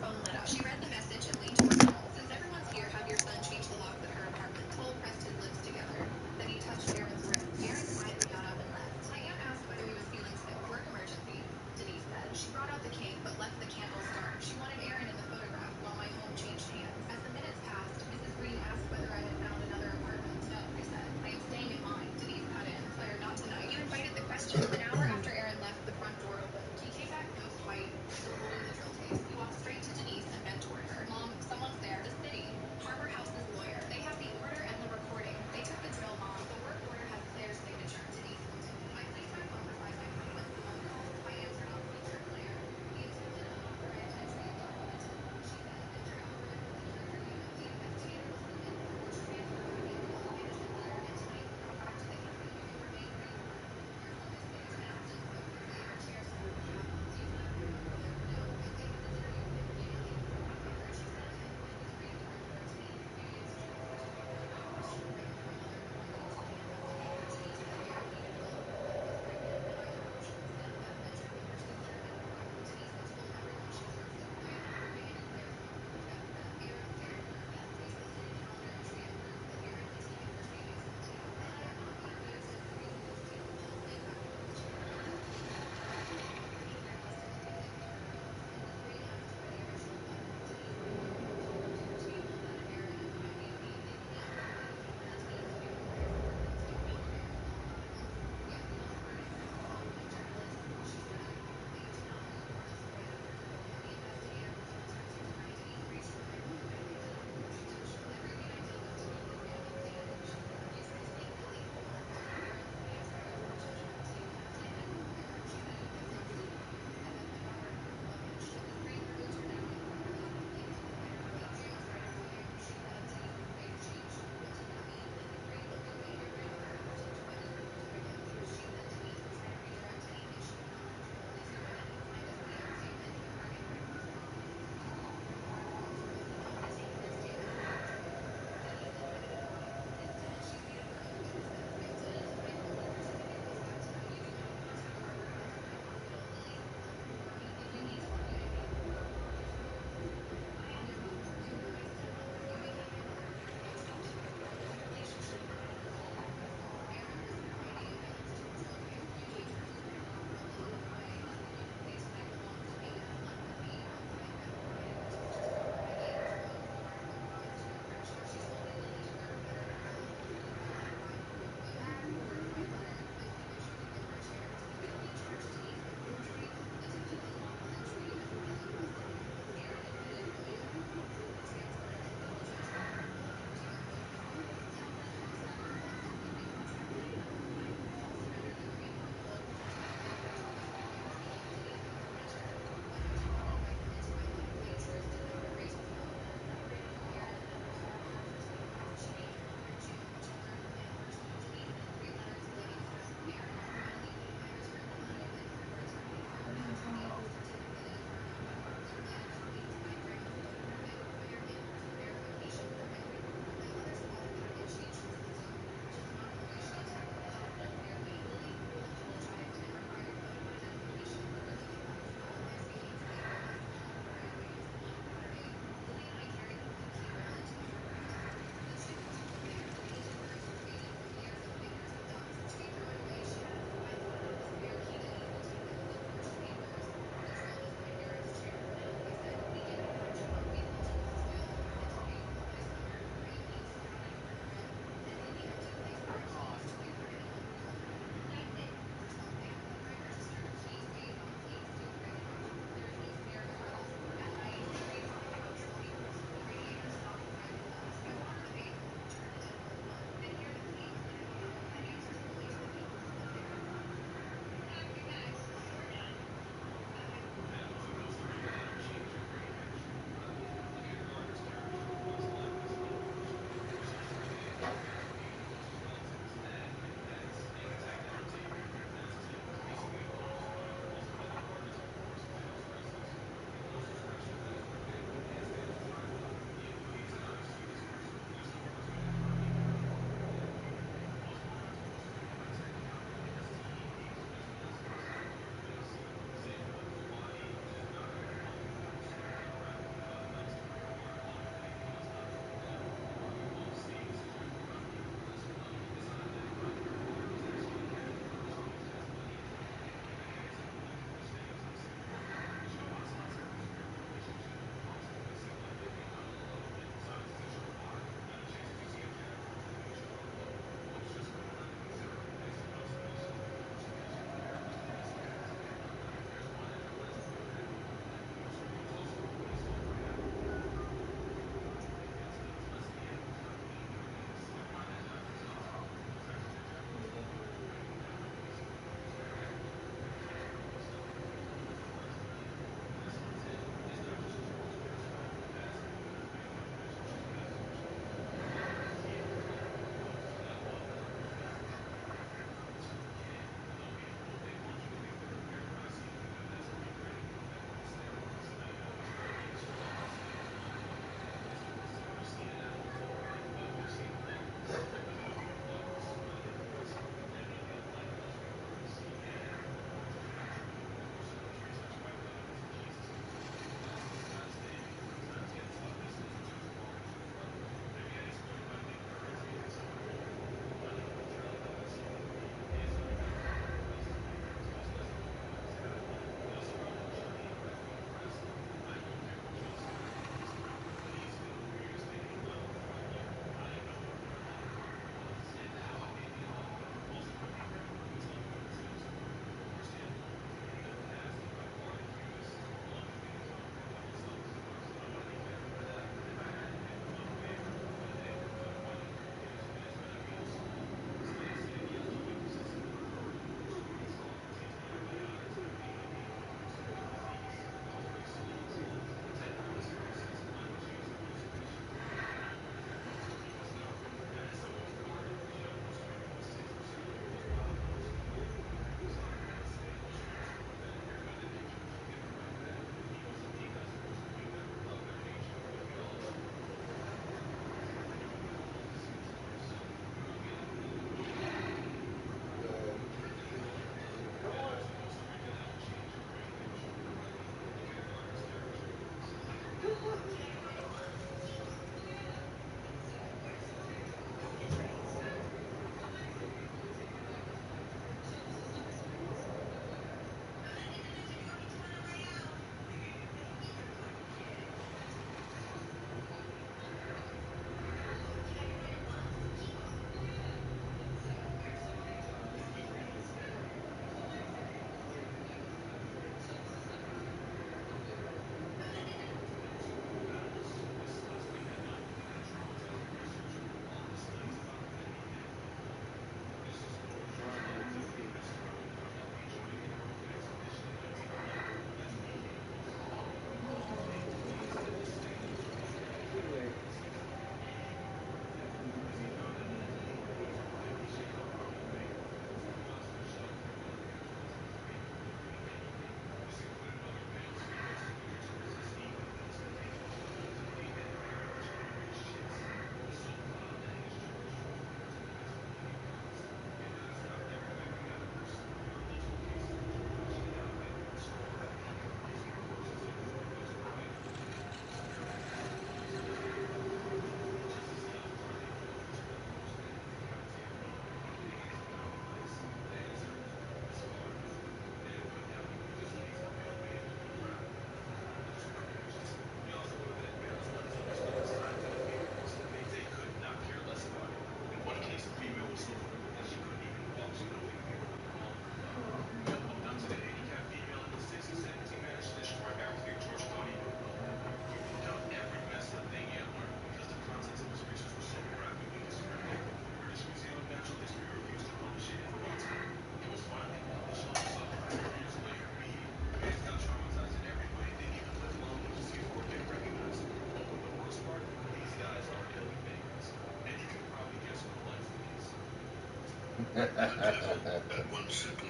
One simple.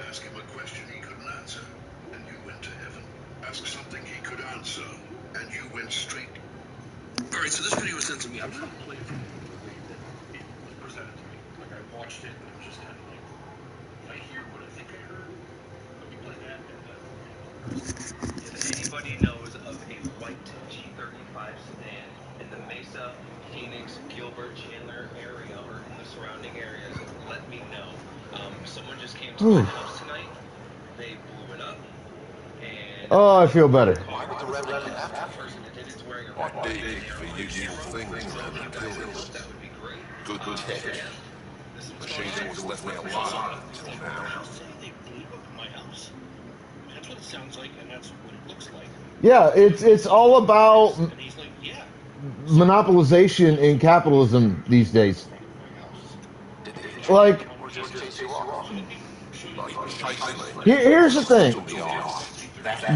Ask him a question he couldn't answer, and you went to heaven. Ask something he could answer, and you went straight. Alright, so this video was sent to me. I'm just gonna play it from the way that it was presented to me. Like, I watched it, and it was just kind of like, I hear what I think I heard. Let me play that, and If anybody knows of a white G35 sedan in the Mesa, Phoenix, Gilbert, Chandler area, or in the surrounding areas, let me know. Someone just came to my house tonight. They blew it up. And Oh, I feel better. Why would the red one have to? On dating for useful things rather than killings. Good tech. Machines always left me alive until now. They blew up my house. That's what it sounds like, and that's what it looks like. Yeah, it's all about monopolization in capitalism these days. Like, here's the thing.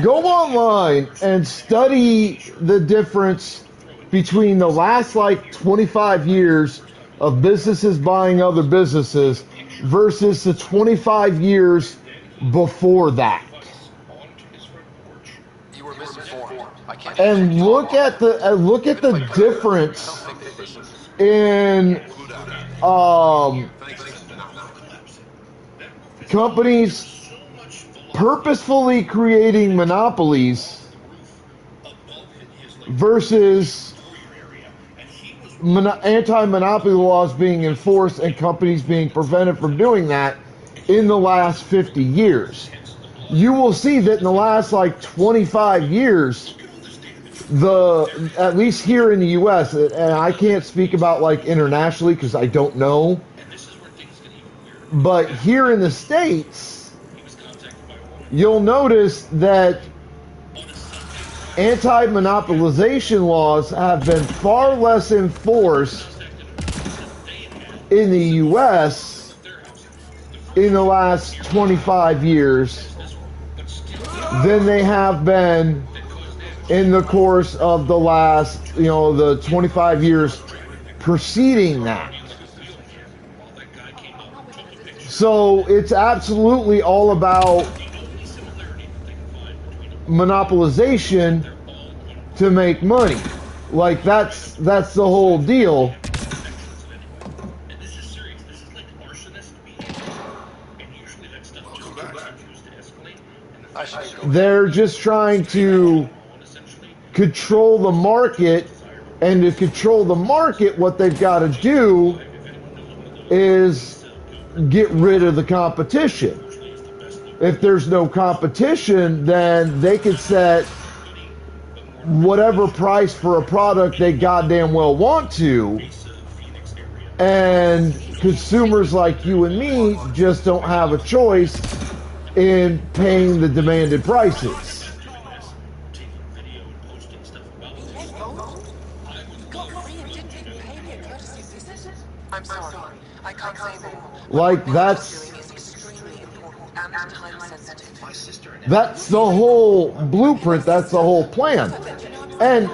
Go online and study the difference between the last, like, 25 years of businesses buying other businesses versus the 25 years before that. You were misinformed. I can't. And look at the difference in companies purposefully creating monopolies versus anti-monopoly laws being enforced and companies being prevented from doing that in the last 50 years. You will see that in the last, like, 25 years, at least here in the U.S., and I can't speak about, like, internationally because I don't know, but here in the States, you'll notice that anti-monopolization laws have been far less enforced in the U.S. in the last 25 years than they have been in the course of the last, the 25 years preceding that. So it's absolutely all about monopolization to make money. Like, that's the whole deal. They're just trying to control the market, and to control the market, what they've got to do is get rid of the competition. If there's no competition, then they could set whatever price for a product they goddamn well want to, and consumers like you and me just don't have a choice in paying the demanded prices. I'm sorry. I can't say more. Like, that's the whole blueprint, that's the whole plan. And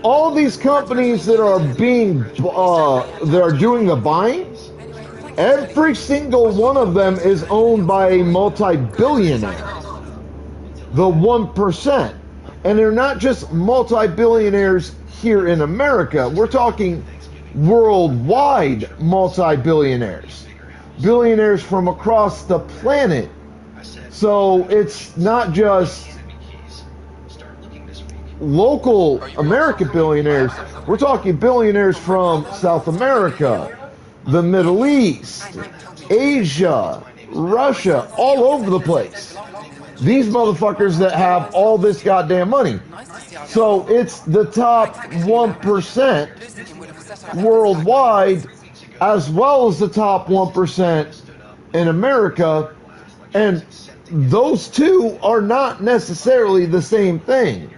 all these companies that are doing the buying, every single one of them is owned by a multi-billionaire. The 1%. And they're not just multi-billionaires here in America. We're talking worldwide multi-billionaires. Billionaires from across the planet. So it's not just local American billionaires. We're talking billionaires from South America, the Middle East, Asia, Russia, all over the place. These motherfuckers that have all this goddamn money. So it's the top 1% worldwide, as well as the top 1% in America. And those two are not necessarily the same thing.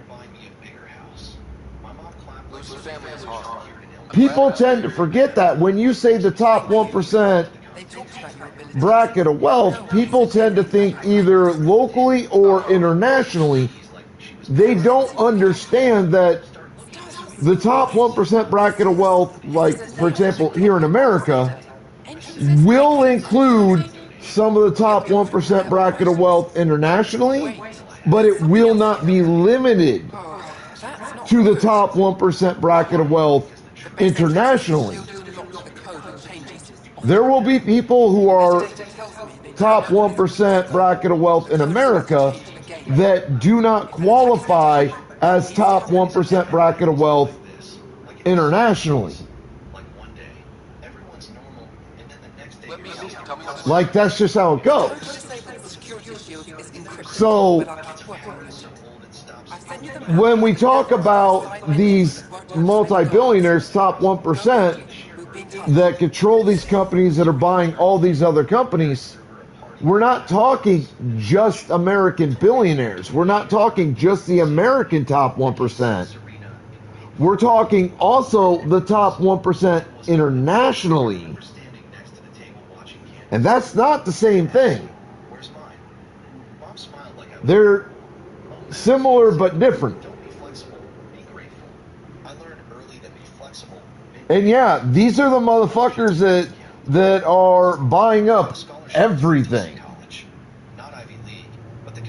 People tend to forget that. When you say the top 1% bracket of wealth, people tend to think either locally or internationally. They don't understand that the top 1% bracket of wealth, like, for example, here in America, will include some of the top 1% bracket of wealth internationally, but it will not be limited to the top 1% bracket of wealth internationally. There will be people who are top 1% bracket of wealth in America that do not qualify as top 1% bracket of wealth internationally. Like, that's just how it goes. So, when we talk about these multi-billionaires, top 1%, that control these companies that are buying all these other companies, we're not talking just American billionaires. We're not talking just the American top 1%. We're talking also the top 1% internationally. And that's not the same thing. They're similar but different. And yeah, these are the motherfuckers that are buying up everything.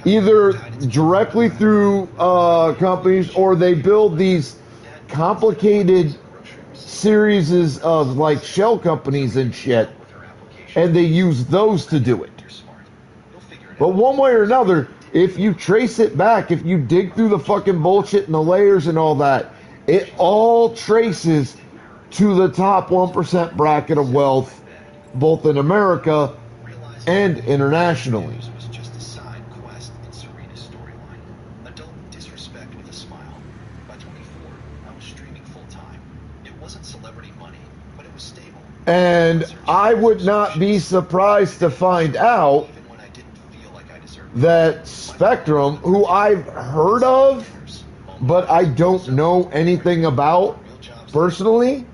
Either directly through companies, or they build these complicated series of like shell companies and shit, and they use those to do it. But one way or another, if you trace it back, if you dig through the fucking bullshit and the layers and all that, it all traces to the top 1% bracket of wealth, both in America and internationally. And I would not be surprised to find out that Spectrum, who I've heard of, but I don't know anything about personally,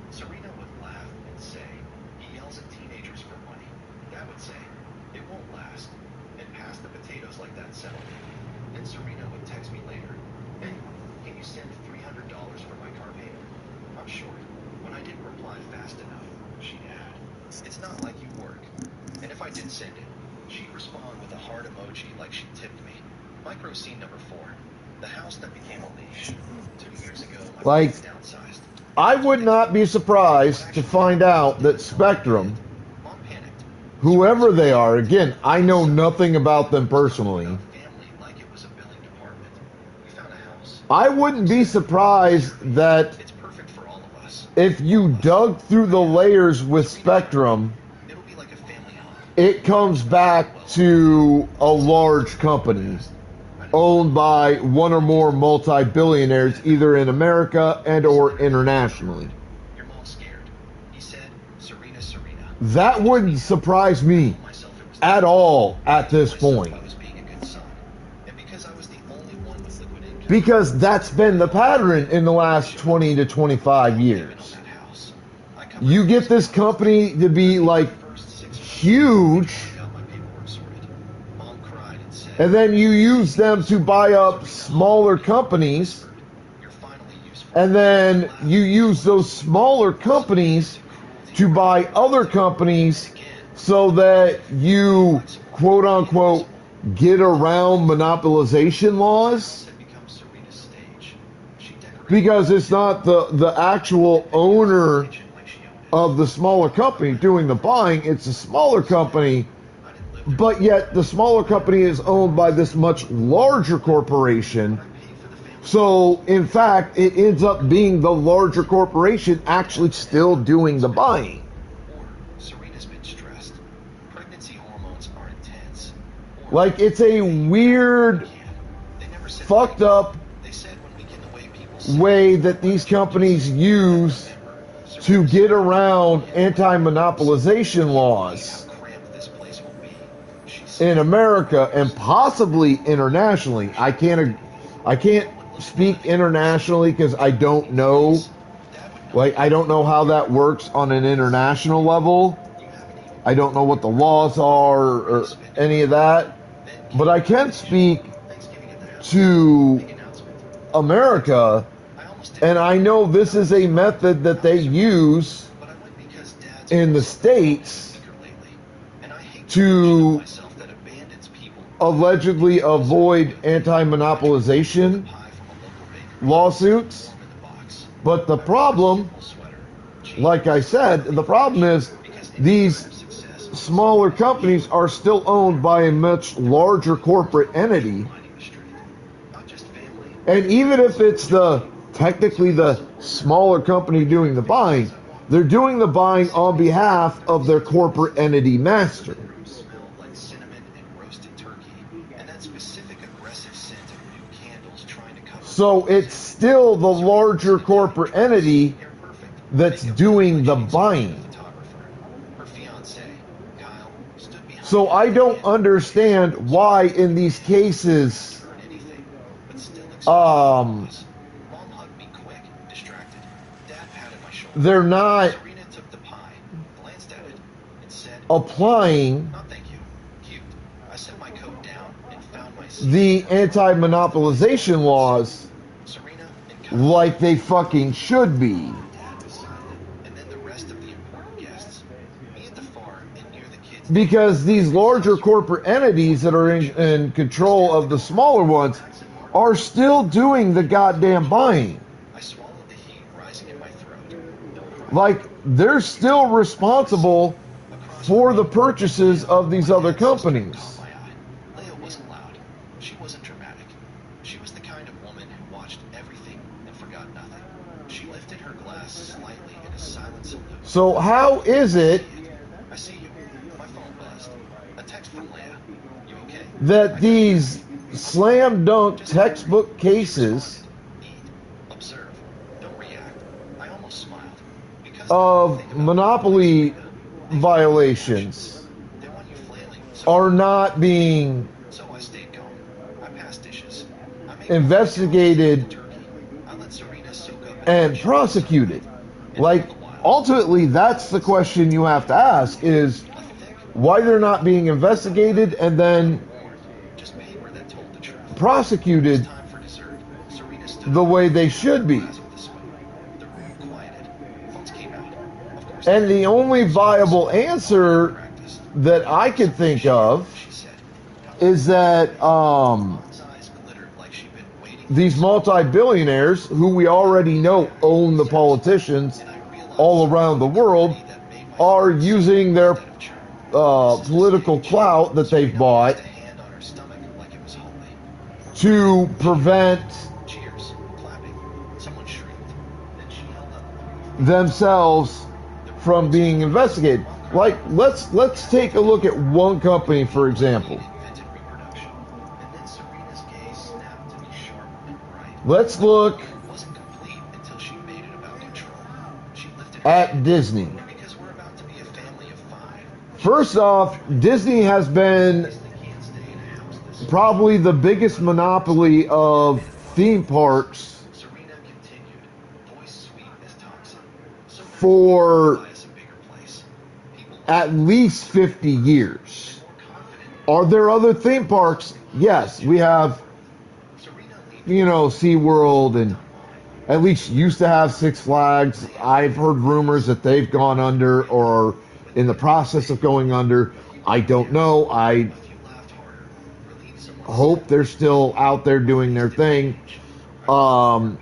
like, I would not be surprised to find out that Spectrum, whoever they are, again, I know nothing about them personally. I wouldn't be surprised that if you dug through the layers with Spectrum, it comes back to a large company owned by one or more multi-billionaires, either in America and or internationally. That wouldn't surprise me at all at this point, because that's been the pattern in the last 20 to 25 years. You get this company to be like huge, and then you use them to buy up smaller companies, and then you use those smaller companies to buy other companies so that you, quote unquote, get around monopolization laws. Because it's not the actual owner of the smaller company doing the buying, it's a smaller company. But yet the smaller company is owned by this much larger corporation. So, in fact, it ends up being the larger corporation actually still doing the buying. Like, it's a weird, fucked up way that these companies use to get around anti-monopolization laws in America and possibly internationally. I can't speak internationally because I don't know. Like, I don't know how that works on an international level. I don't know what the laws are or any of that. But I can speak to America, and I know this is a method that they use in the States to allegedly avoid anti-monopolization lawsuits. But the problem, like I said, the problem is these smaller companies are still owned by a much larger corporate entity. And even if it's technically the smaller company doing the buying, they're doing the buying on behalf of their corporate entity master. So it's still the larger corporate entity that's doing the buying. So I don't understand why in these cases they're not applying the anti-monopolization laws like they fucking should be. Because these larger corporate entities that are in control of the smaller ones are still doing the goddamn buying. Like, they're still responsible for the purchases of these other companies. So how is it that these slam dunk textbook cases of monopoly violations are not being investigated and prosecuted? Like, ultimately, that's the question you have to ask, is why they're not being investigated and then prosecuted the way they should be. And the only viable answer that I could think of is that these multi-billionaires, who we already know own the politicians all around the world, are using their political clout that they've bought to prevent themselves from being investigated. Like, let's take a look at one company, for example. Let's look at Disney. First off, Disney has been probably the biggest monopoly of theme parks for at least 50 years. Are there other theme parks? Yes, we have, SeaWorld, and at least used to have Six Flags. I've heard rumors that they've gone under or in the process of going under. I don't know. I hope they're still out there doing their thing. And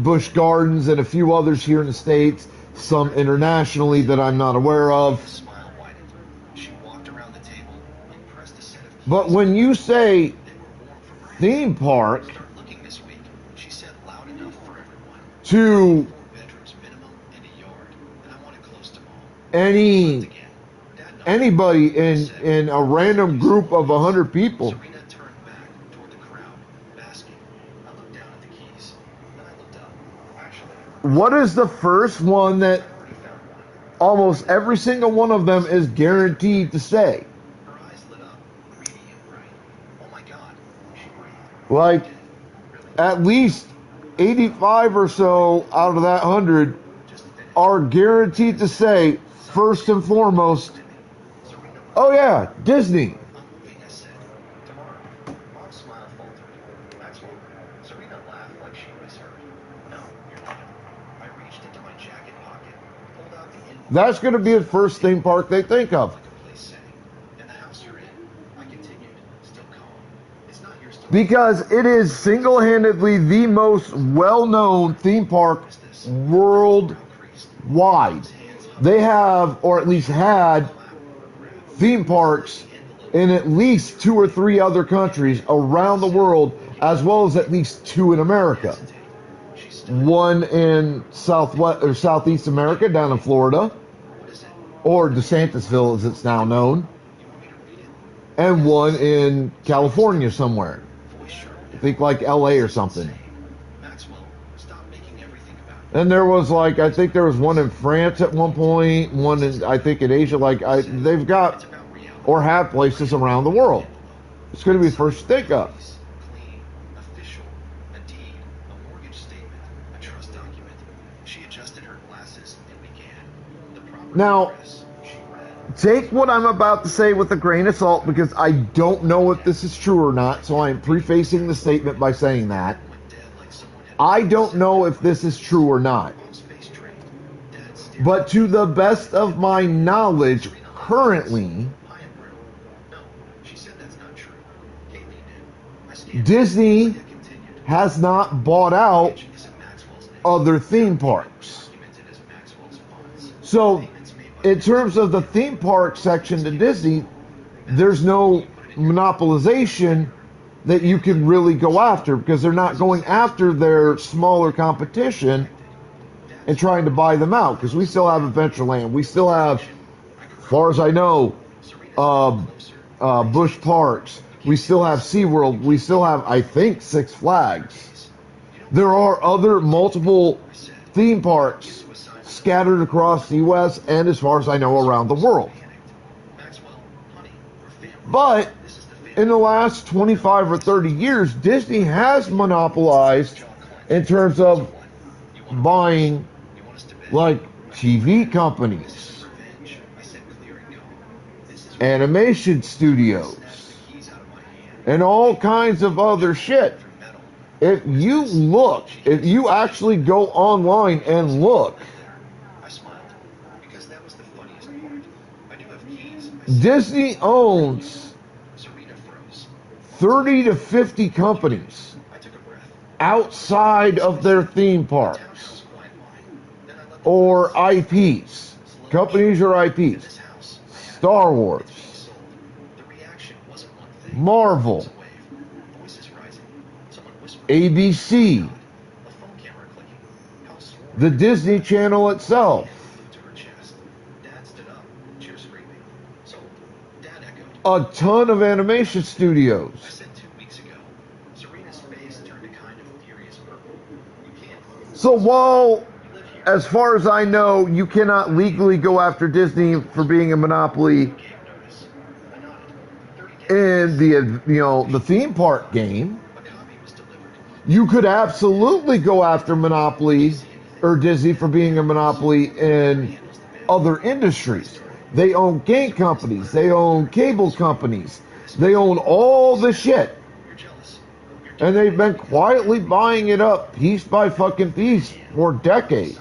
Busch Gardens and a few others here in the States, some internationally that I'm not aware of. But when you say theme park to anybody in a random group of 100 people, what is the first one that almost every single one of them is guaranteed to say? Like, at least 85 or so out of that 100 are guaranteed to say, first and foremost, oh yeah, Disney. That's going to be the first theme park they think of. Because it is single-handedly the most well-known theme park worldwide. They have, or at least had, theme parks in at least 2 or 3 other countries around the world, as well as at least 2 in America. One in Southwest or Southeast America, down in Florida, or DeSantisville as it's now known, and one in California somewhere. I think like LA or something. And there was like, I think there was one in France at one point, one in, I think in Asia, they've got or have places around the world. It's going to be first to think of. Now, take what I'm about to say with a grain of salt, because I don't know if this is true or not, so I'm prefacing the statement by saying that. I don't know if this is true or not. But to the best of my knowledge, currently, Disney has not bought out other theme parks. So, in terms of the theme park section to Disney, there's no monopolization that you can really go after, because they're not going after their smaller competition and trying to buy them out. Because we still have Adventureland, we still have, as far as I know, Busch Parks, we still have SeaWorld, we still have, I think, Six Flags. There are other multiple theme parks scattered across the U.S. and, as far as I know, around the world. But in the last 25 or 30 years, Disney has monopolized in terms of buying, like, TV companies, animation studios, and all kinds of other shit. If you actually go online and look, Disney owns 30 to 50 companies outside of their theme parks, or IPs. Companies or IPs. Star Wars, Marvel, ABC, the Disney Channel itself, a ton of animation studios. So while, as far as I know, you cannot legally go after Disney for being a monopoly in the theme park game, you could absolutely go after Monopoly or Disney for being a monopoly in other industries. They own game companies, they own cable companies, they own all the shit. And they've been quietly buying it up piece by fucking piece for decades.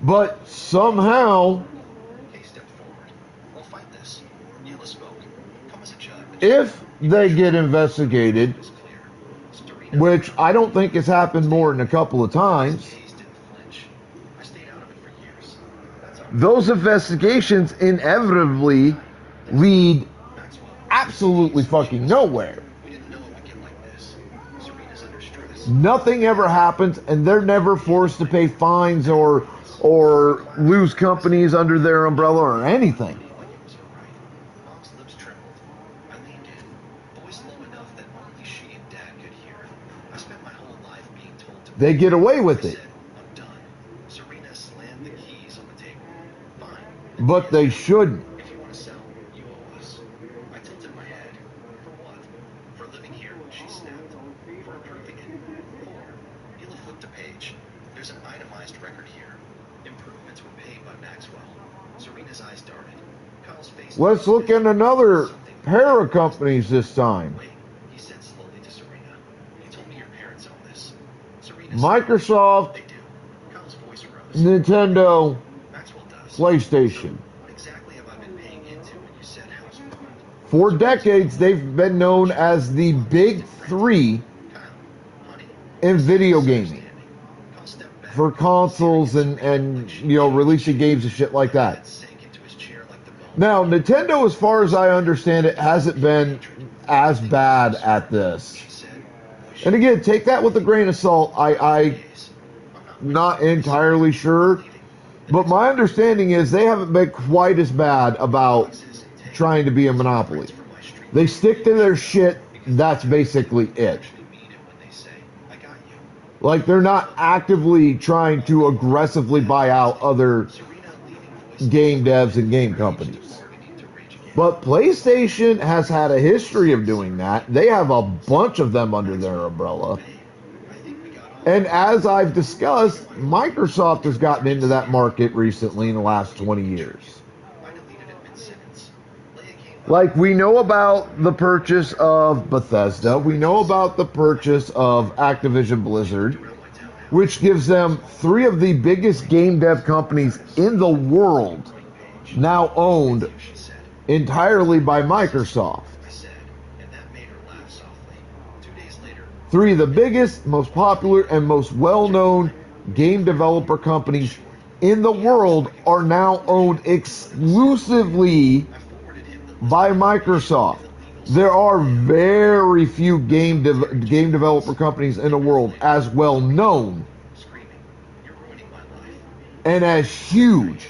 But somehow, if they get investigated, which I don't think has happened more than a couple of times, those investigations inevitably lead absolutely fucking nowhere. Nothing ever happens, and they're never forced to pay fines or lose companies under their umbrella or anything. They get away with it. But they shouldn't. Let's look at another pair of companies this time. Microsoft, Nintendo, PlayStation. For decades, they've been known as the big three in video gaming for consoles and you know, releasing games and shit like that. Now, Nintendo, as far as I understand it, hasn't been as bad at this. And again, take that with a grain of salt. I'm not entirely sure. But my understanding is they haven't been quite as bad about trying to be a monopoly. They stick to their shit. That's basically it. Like, they're not actively trying to aggressively buy out other game devs and game companies. But PlayStation has had a history of doing that. They have a bunch of them under their umbrella. And as I've discussed, Microsoft has gotten into that market recently in the last 20 years. Like, we know about the purchase of Bethesda. We know about the purchase of Activision Blizzard, which gives them three of the biggest game dev companies in the world now owned entirely by Microsoft. Three of the biggest, most popular, and most well-known game developer companies in the world are now owned exclusively by Microsoft. There are very few game developer companies in the world as well known and as huge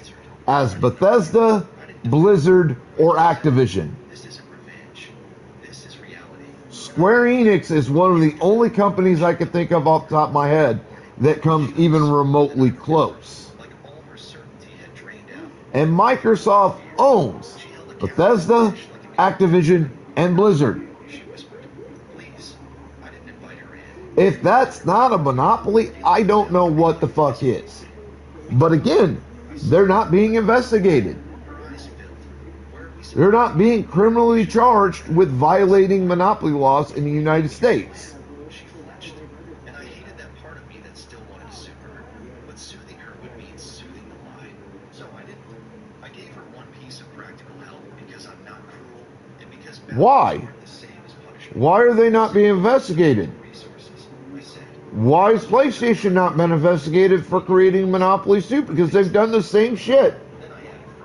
as Bethesda, Blizzard, or Activision. Square Enix is one of the only companies I can think of off the top of my head that comes even remotely close. And Microsoft owns Bethesda, Activision, and Blizzard. If that's not a monopoly, I don't know what the fuck is. But again, they're not being investigated. They're not being criminally charged with violating monopoly laws in the United States. Why? Why are they not being investigated? Why is PlayStation not been investigated for creating monopoly suit? Because they've done the same shit.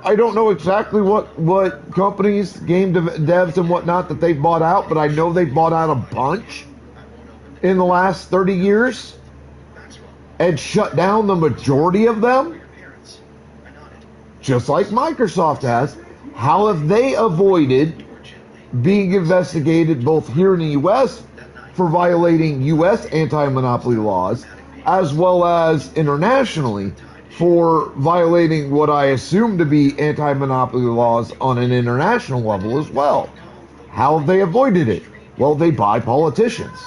I don't know exactly what companies, game devs and whatnot that they've bought out, but I know they've bought out a bunch in the last 30 years and shut down the majority of them. Just like Microsoft has. How have they avoided being investigated both here in the U.S. for violating U.S. anti-monopoly laws, as well as internationally for violating what I assume to be anti-monopoly laws on an international level as well? How have they avoided it? Well, they buy politicians.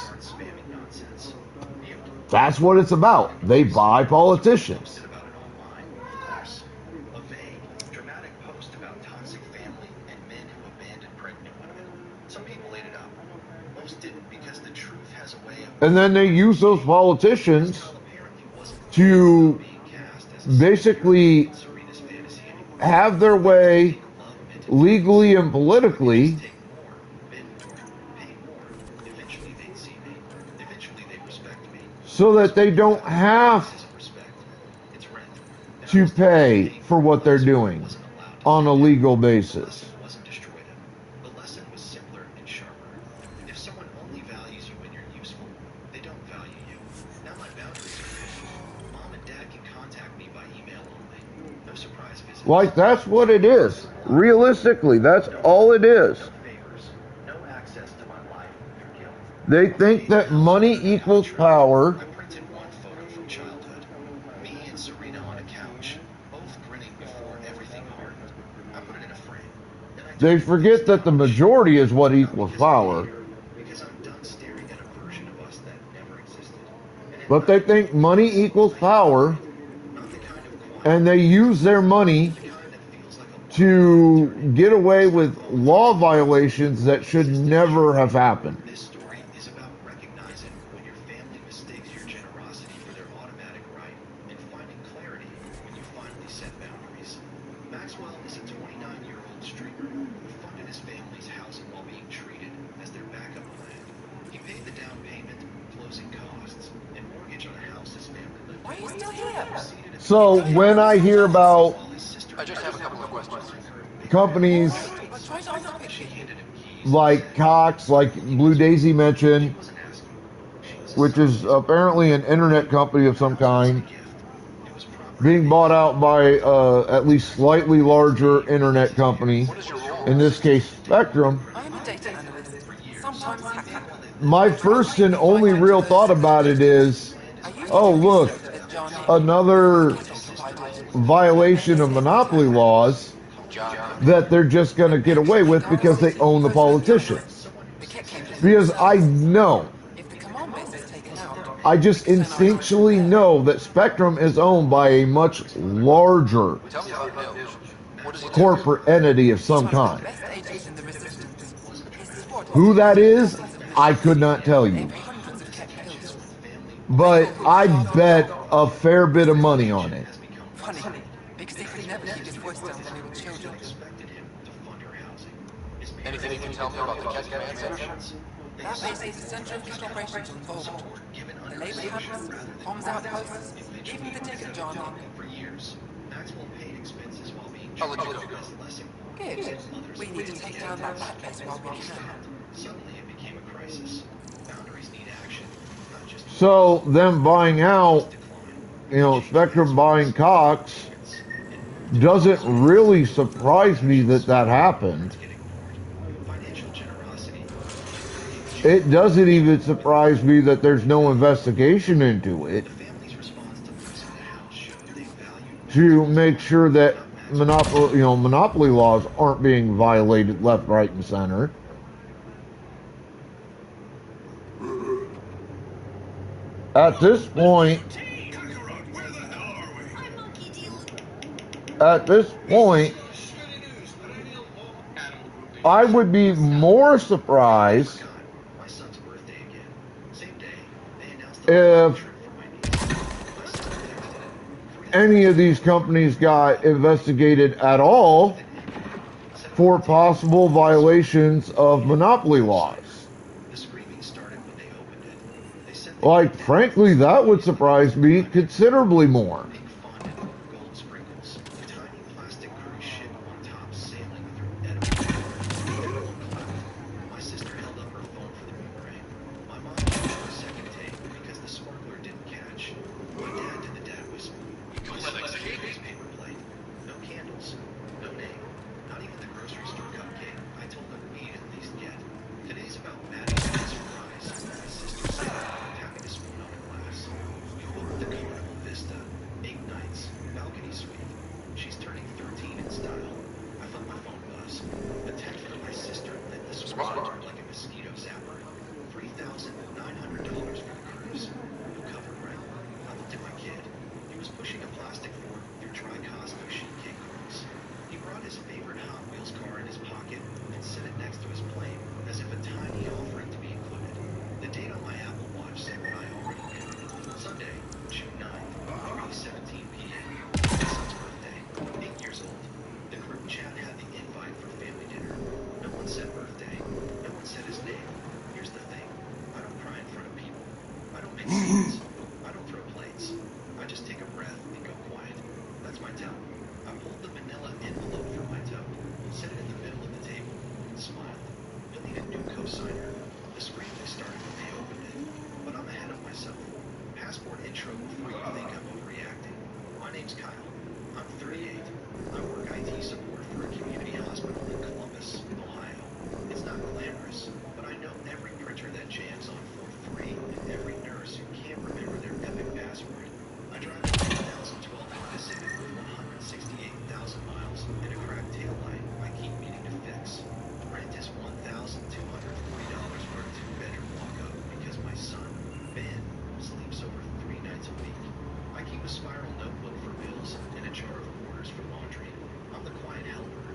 That's what it's about. They buy politicians. And then they use those politicians to basically have their way legally and politically so that they don't have to pay for what they're doing on a legal basis. Like, that's what it is. Realistically, that's all it is. They think that money equals power. They forget that the majority is what equals power. But they think money equals power, and they use their money to get away with law violations that should never have happened. you still here? So when I hear about I just have a couple of questions. companies But try to answer quickly. like Cox, like Blue Daisy mentioned, which is apparently an internet company of some kind, being bought out by at least slightly larger internet company, in this case Spectrum, I am a data analyst. Sometimes hacker. my first and only real thought about it is, oh look, another violation of monopoly laws that they're just going to get away with because they own the politicians. Because I know, I just instinctually know that Spectrum is owned by a much larger corporate entity of some kind. Who that is, I could not tell you. But I bet a fair bit of money on it. Funny, because he could never keep his voice down when we were children. Anything you can tell me about the Cat Command Center? That base is the center of cat operations involved. The labor camps, bombs outposts, even the ticket jargon. I'll let you go. Good. We need to take down that bat base while we can. So them buying out, Spectrum buying Cox, doesn't really surprise me that that happened. It doesn't even surprise me that there's no investigation into it to make sure that monopoly laws aren't being violated left, right, and center. At this point, I would be more surprised if any of these companies got investigated at all for possible violations of monopoly laws. Like, frankly, that would surprise me considerably more. Spiral notebook for bills and a jar of orders for laundry. I'm the quiet helper.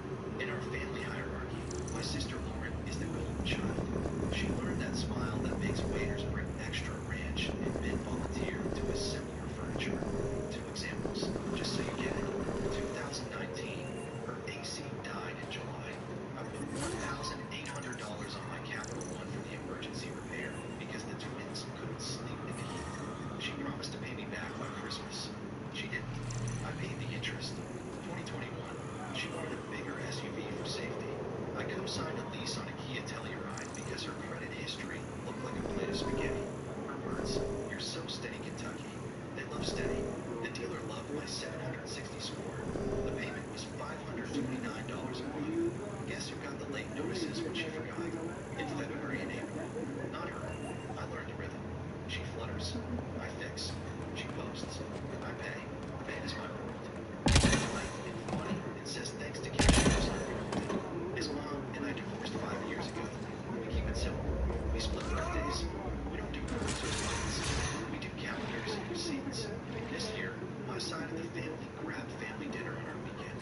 receipts. This year, my side of the family grabbed family dinner on our weekend.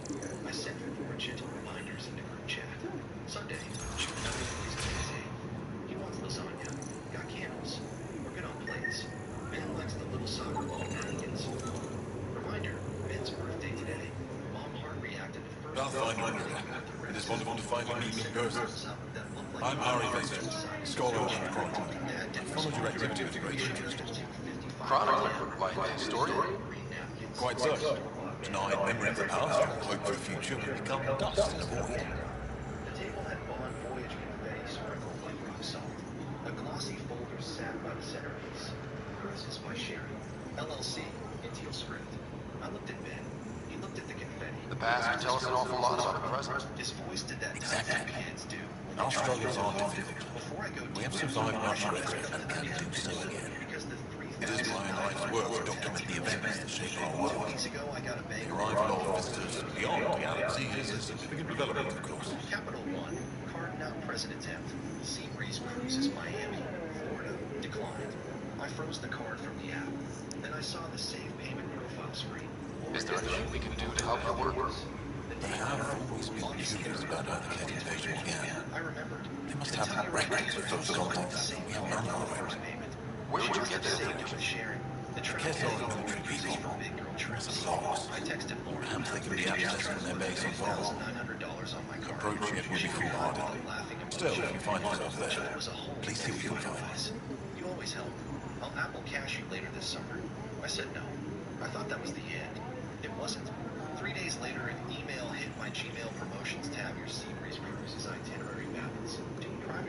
I sent 4 gentle reminders in the group chat. Sunday, he wants lasagna. Got candles. We're good on plates. Ben likes the little soccer ball napkins. Reminder, Ben's birthday today. Mom Hart reacted to first. I'll find you anywhere. It is wonderful to finally meet you in person. I'm Harry Baker, scholar and chronicler. I followed your activity with great interest. Chronicler? Like a historian? Quite so. Denied memory of the past, hope for a future will become dust in the void. The table had Bon Voyage confetti sprinkled like rock salt. A glossy folder sat by the centerpiece. Processed by Sharon. LLC, in teal script. I looked at Ben. He looked at the confetti. The past can tell us an awful lot about the present. His voice did that type that kids do. Our struggles are difficult. Before I go We have survived much arrest and can do so again. It is my life's work to document the events that shape our world. The arrival of visitors beyond the galaxy is a significant development, of course. Capital One, card now present attempt. Sea Breeze Cruises Miami, Florida, declined. I froze the card from the app. Then I saw the save payment profile screen. Is there anything we can do to help your work? They have always been curious about how the Ket invasion began. I remembered. They must have records of those contacts. We have none of them. Where would you get that information? The Ket are military people. Some logs. I texted Lauren. Perhaps they can be accessed from their base on Vol. Approaching it will be foolhardy. Still, if you find yourself there, please see what you can find. You always help. I'll Apple Cash you later this summer. I said no. I thought that was the end. It wasn't. 3 days later, an email hit my Gmail promotions tab. Your Sea Breeze Cruises itinerary balance.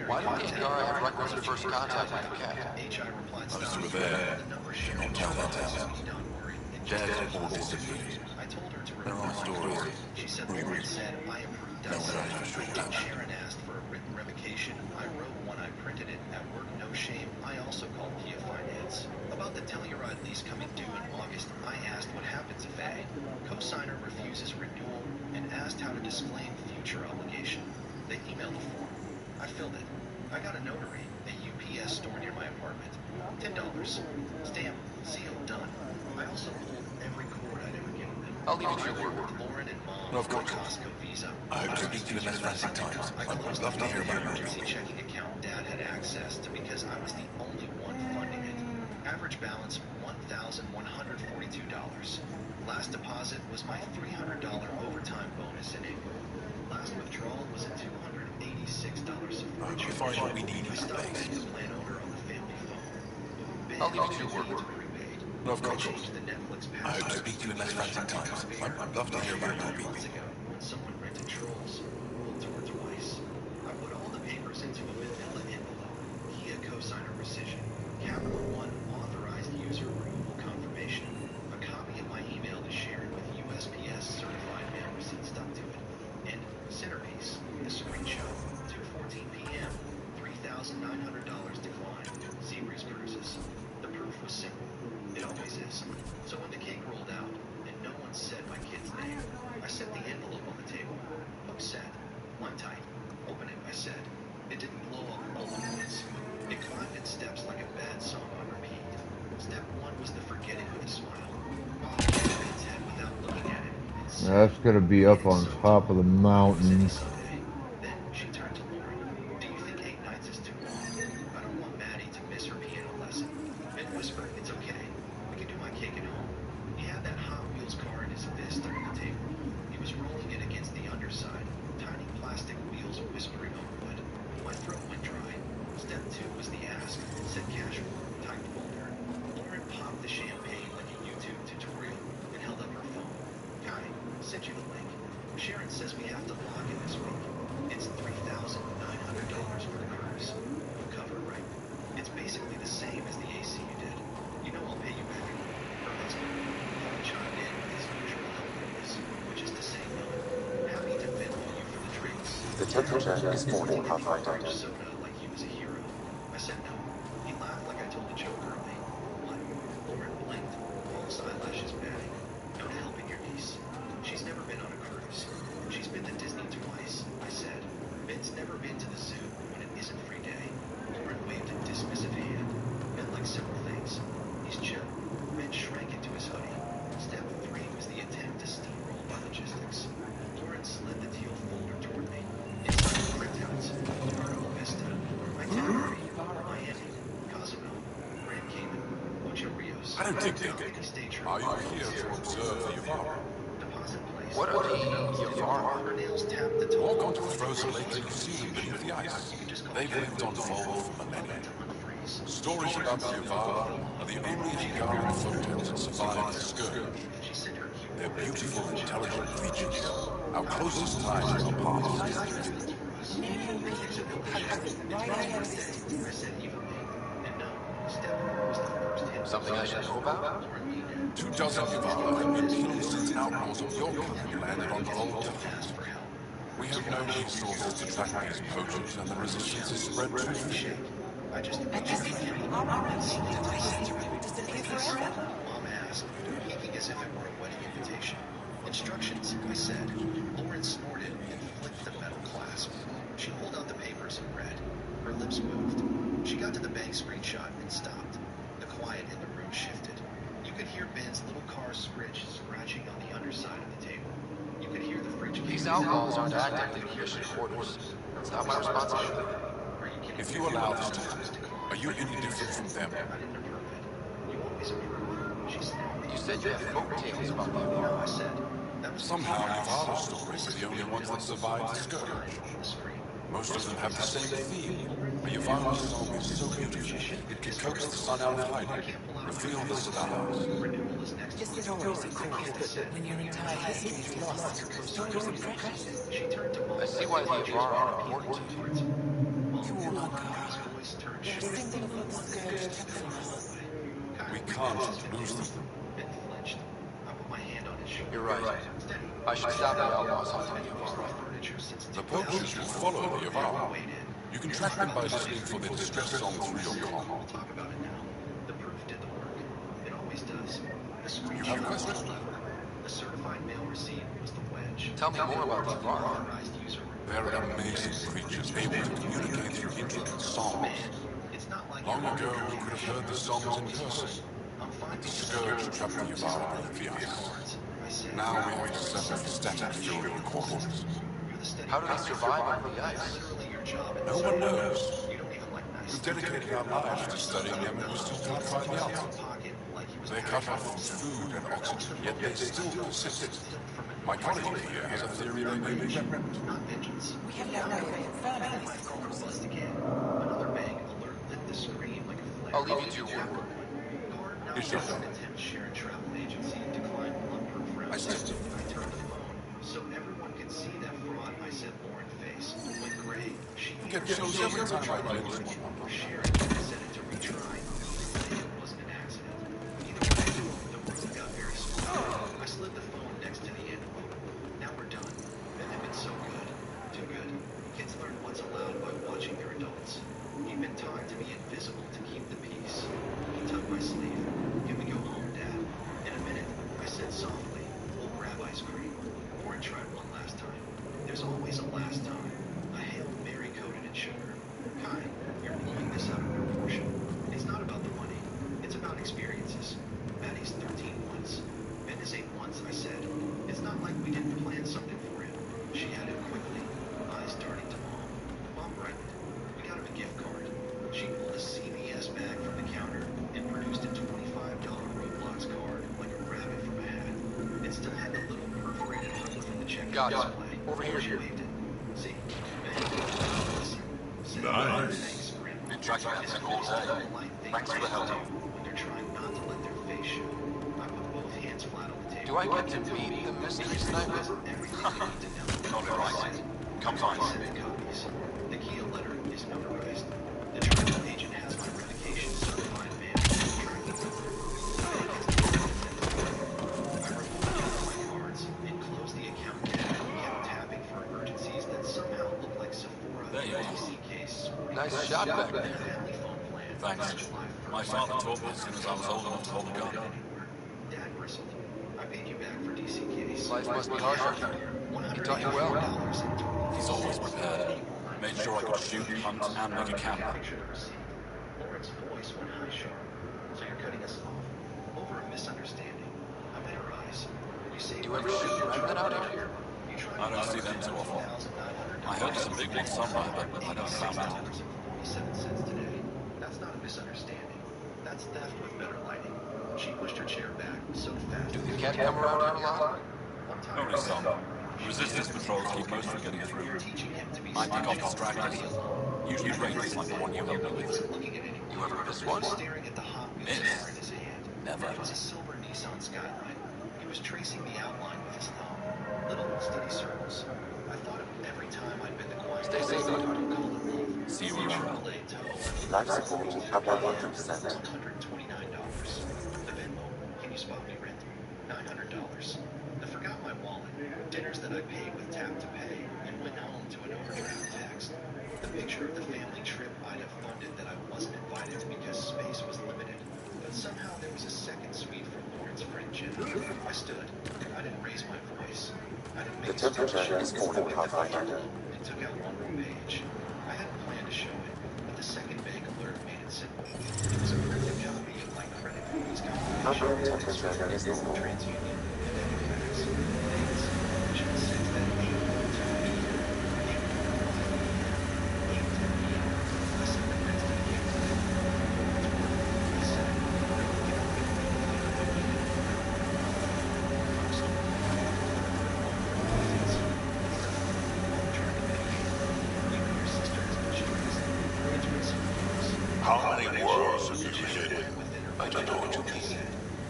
Why don't ADR have records of first contact with the Ket? HI replied, Those who were there should not tell that tale. Dead or disappeared. There are stories. She said Lauren said, I approved that. Sharon asked for a written revocation. I wrote one, I printed it. At work, no shame. I also called Kia Finance. About the Telluride lease coming due in August, I asked what happens if A. Co-signer refuses renewal and asked how to disclaim future obligation. They emailed the form. I filled it. I got a notary, a UPS store near my apartment. $10. Stamp, seal, done. I also pulled every cord I'd ever given them. I'll leave it to your work. Lauren and Mom, Of course. Costco Visa. I hope to speak to you in less frantic times. I'd love to hear about your emergency checking account Dad had access to because I was the only one funding it. Average balance $1,142. Last deposit was my $300 overtime bonus in April. Last withdrawal was at $286. I hope you find what we need in I that stopped base. paying the plan owner on the family phone. I'll leave it to your work. Of course. I hope to speak to you in less frantic times. I'd love to hear about your people. When someone rented Trolls, World Tour twice. I put all the papers into a manila envelope. Kia cosigner rescission. Capital One authorized user removal confirmation. A copy of my email to Sharon with USPS certified mail receipt stuck to it. And centerpiece, the screenshot. 2:14 p.m. $3,900 declined. Sea Breeze Cruises. The proof was simple. It always is. So when the cake rolled out, and no one said my kid's name, I set the envelope on the table. Upset. One tight. Open it, I said. It didn't blow up all at once. It climbed in steps like a bad song on repeat. Step one was the forgetting with a smile. Bob hit its head without looking at it. That's gonna be up on top of the mountain. Then she turned to Lauren. Do you think 8 nights is too long? I don't want Maddie to miss her piano lesson. And whispered, it's okay. We can do my cake at home. He had that Hot Wheels car in his fist under the table. He was rolling it against the underside. Tiny plastic wheels whispering on wood. My throat went dry. Step 2 was the ask. Said casual. Typed folder. Lauren popped the champagne like a YouTube tutorial and held up her phone. Guy, sent you the link. Sharon says we have to log in this week. It's $3,900 for the cruise. We'll cover, right? It's basically the same as the AC you did. You know I'll pay you back. Her husband, Paul chimed in with his usual helpfulness, which is to say no. Happy to Venmo you for the drinks. The temperature is 40 Pathfinder. Soda like he was a hero. I said no. He laughed like I told a joke early. What? Lauren blinked. Paul's eyelashes batting. No to helping your niece. She's never been on a cruise. She's been to Disney twice, I said. Ben's never been to the zoo when it isn't free day. Lauren waved a dismissive hand. Ben likes simple things. He's chill. Ben I don't think they did. Are you here to observe the Yavara? What are the Yavara? Walk onto the frozen lake and you see them beneath the ice. They've lived on Vol for millennia. Stories about the Yavara are the only Angaran folktales that survived the Scourge. They're beautiful, intelligent creatures. Our closest ties to our past. Something I should know about? 24 Yavara have been killed since outlaws of your country landed on Vol. We have no resources to track these poachers, and the resistance is spread too thin. At this rate, our relation to history will disappear forever. Mom asked, peeking as if it were a wedding invitation. Instructions, I said. Lauren snorted and flicked the metal clasp. She pulled out the papers and read. Her lips moved. She got to the bank screenshot and stopped. The quiet in the room shifted. You could hear Ben's little car scratching on the underside of the table. You could hear the fridge. These outlaws aren't actively commissioned orders. It's not my responsibility. If you allow this to happen, are you any different from them? You said you have folk tales about the Yavara. Somehow, Yavara stories are the only ones that survive the Scourge. Most of them have the same theme. A Yavara song is so beautiful, it can coax the sun out of hiding, reveal the stars. Yes, stories are cool, but when your entire history is lost, stories are precious. I see why the Yavara are important to you. You all are God. They're a symbol of what the Scourge took from us. We can't lose them. You're right. I should stop the outlaws hunting the Yavara. The poachers will follow the Yavara. You can track them by listening for their distress song through your comm. Talk about it now. The proof did the work. It always does. You have a question? The certified mail receipt was the wedge. Tell me more about the Yavara. They're amazing creatures, able to communicate through intricate songs. Long ago, we could have heard the songs in person. But the Scourge trapped the Yavara beneath the ice. Now we have to sever the static field recordings. How do they survive on the ice? No one knows. We've dedicated our lives to studying them, and we still can't find the answer. They're cut off from food and oxygen, yet they still persist. My colleague here has a theory they may be remnant. We have no way of confirming this, of course. Another bang alert lit the screen like a flare. I'll leave you to your work. Is your shared travel agency declined one per I said I turned the phone so everyone could see that fraud I said Lauren face. Went gray. She get shows every time I play this one. Sharing and set it to retry. It wasn't an accident. Either way, the room got very small. I slid the phone next to the envelope. Now we're done. And they've been so good. Too good. Kids learn what's allowed by watching their adults. You've been taught to be invisible to keep the peace. He tugged my sleeve. Can we go home, Dad? In a minute, I said softly, we'll grab ice cream. Lauren tried one last time. There's always a last time. A Hail Mary coated in sugar. Kai, you're blowing this out of proportion. It's not about the money. It's about experiences. Maddie's 13 once. Ben is 8 once, I said. It's not like we didn't plan something for him. She added quickly, eyes darting to Mom. Mom brightened. We got him a gift card. She pulled a CVS bag from the counter and produced a $25 Roblox card like a rabbit from a hat. It still had the little perforated hook from the checkout display. Over here. She waved it. See? Nice. Been tracking that thing all day. Thanks for the help. When they're trying not to let their face show. I put both hands flat on the table. Do I get to meet the mystery sniper? Not right. Comes on. The Kia letter is notarized. The travel agent has my revocation certified mail. I removed my cards and closed the account tab and kept tapping for emergencies that somehow looked like Sephora. There you are. PC case. Nice shot back there. Family phone plan. Thanks. My father taught me as soon as I was old enough to hold a gun. Dad bristled. I paid you back for DC case. Life must be harsher. He taught you well. He's always prepared. Made sure I could shoot, hunt, and make a camera. Lauren's voice went high sharp. So you're cutting us off over a misunderstanding. I met her eyes. You say Do you ever shoot remnant out here? I don't see them too often. I heard some big ones somewhere, but I never found out. 47 cents today. That's not a misunderstanding. That's theft with better lighting. She pushed her chair back so fast. Did the cat come around here a lot? Only some. Resistance patrols keep most from getting through. I pick off distractors. Usually raiders like the one you helped me with. You ever miss one? Miss? Never. It was a silver Nissan Skyline. He was tracing the outline with his thumb. Little steady circles. I thought of every time I'd been to quiet. Stay safe, Doctor. See you around. Life support at 100%. $129. The Venmo, can you spot me rent? $900. I forgot my wallet. Dinners that I paid with tap to pay and went home to an overdraft text. The picture of the family trip I'd have funded that I wasn't invited to because space was limited. But somehow there was a second suite for Lawrence friend Jim. I stood. I didn't raise my voice. I didn't make The temperature is 45 and took out one more page. I hadn't planned to show it, but the second bank alert made it simple. It was a printed copy of my credit fees Outdoor temperature is normal. TransUnion and Equifax. Dates, June 6th at 8:10 p.m. I sent the prints to the king. He said, How many worlds have you hidden? I don't know what you mean.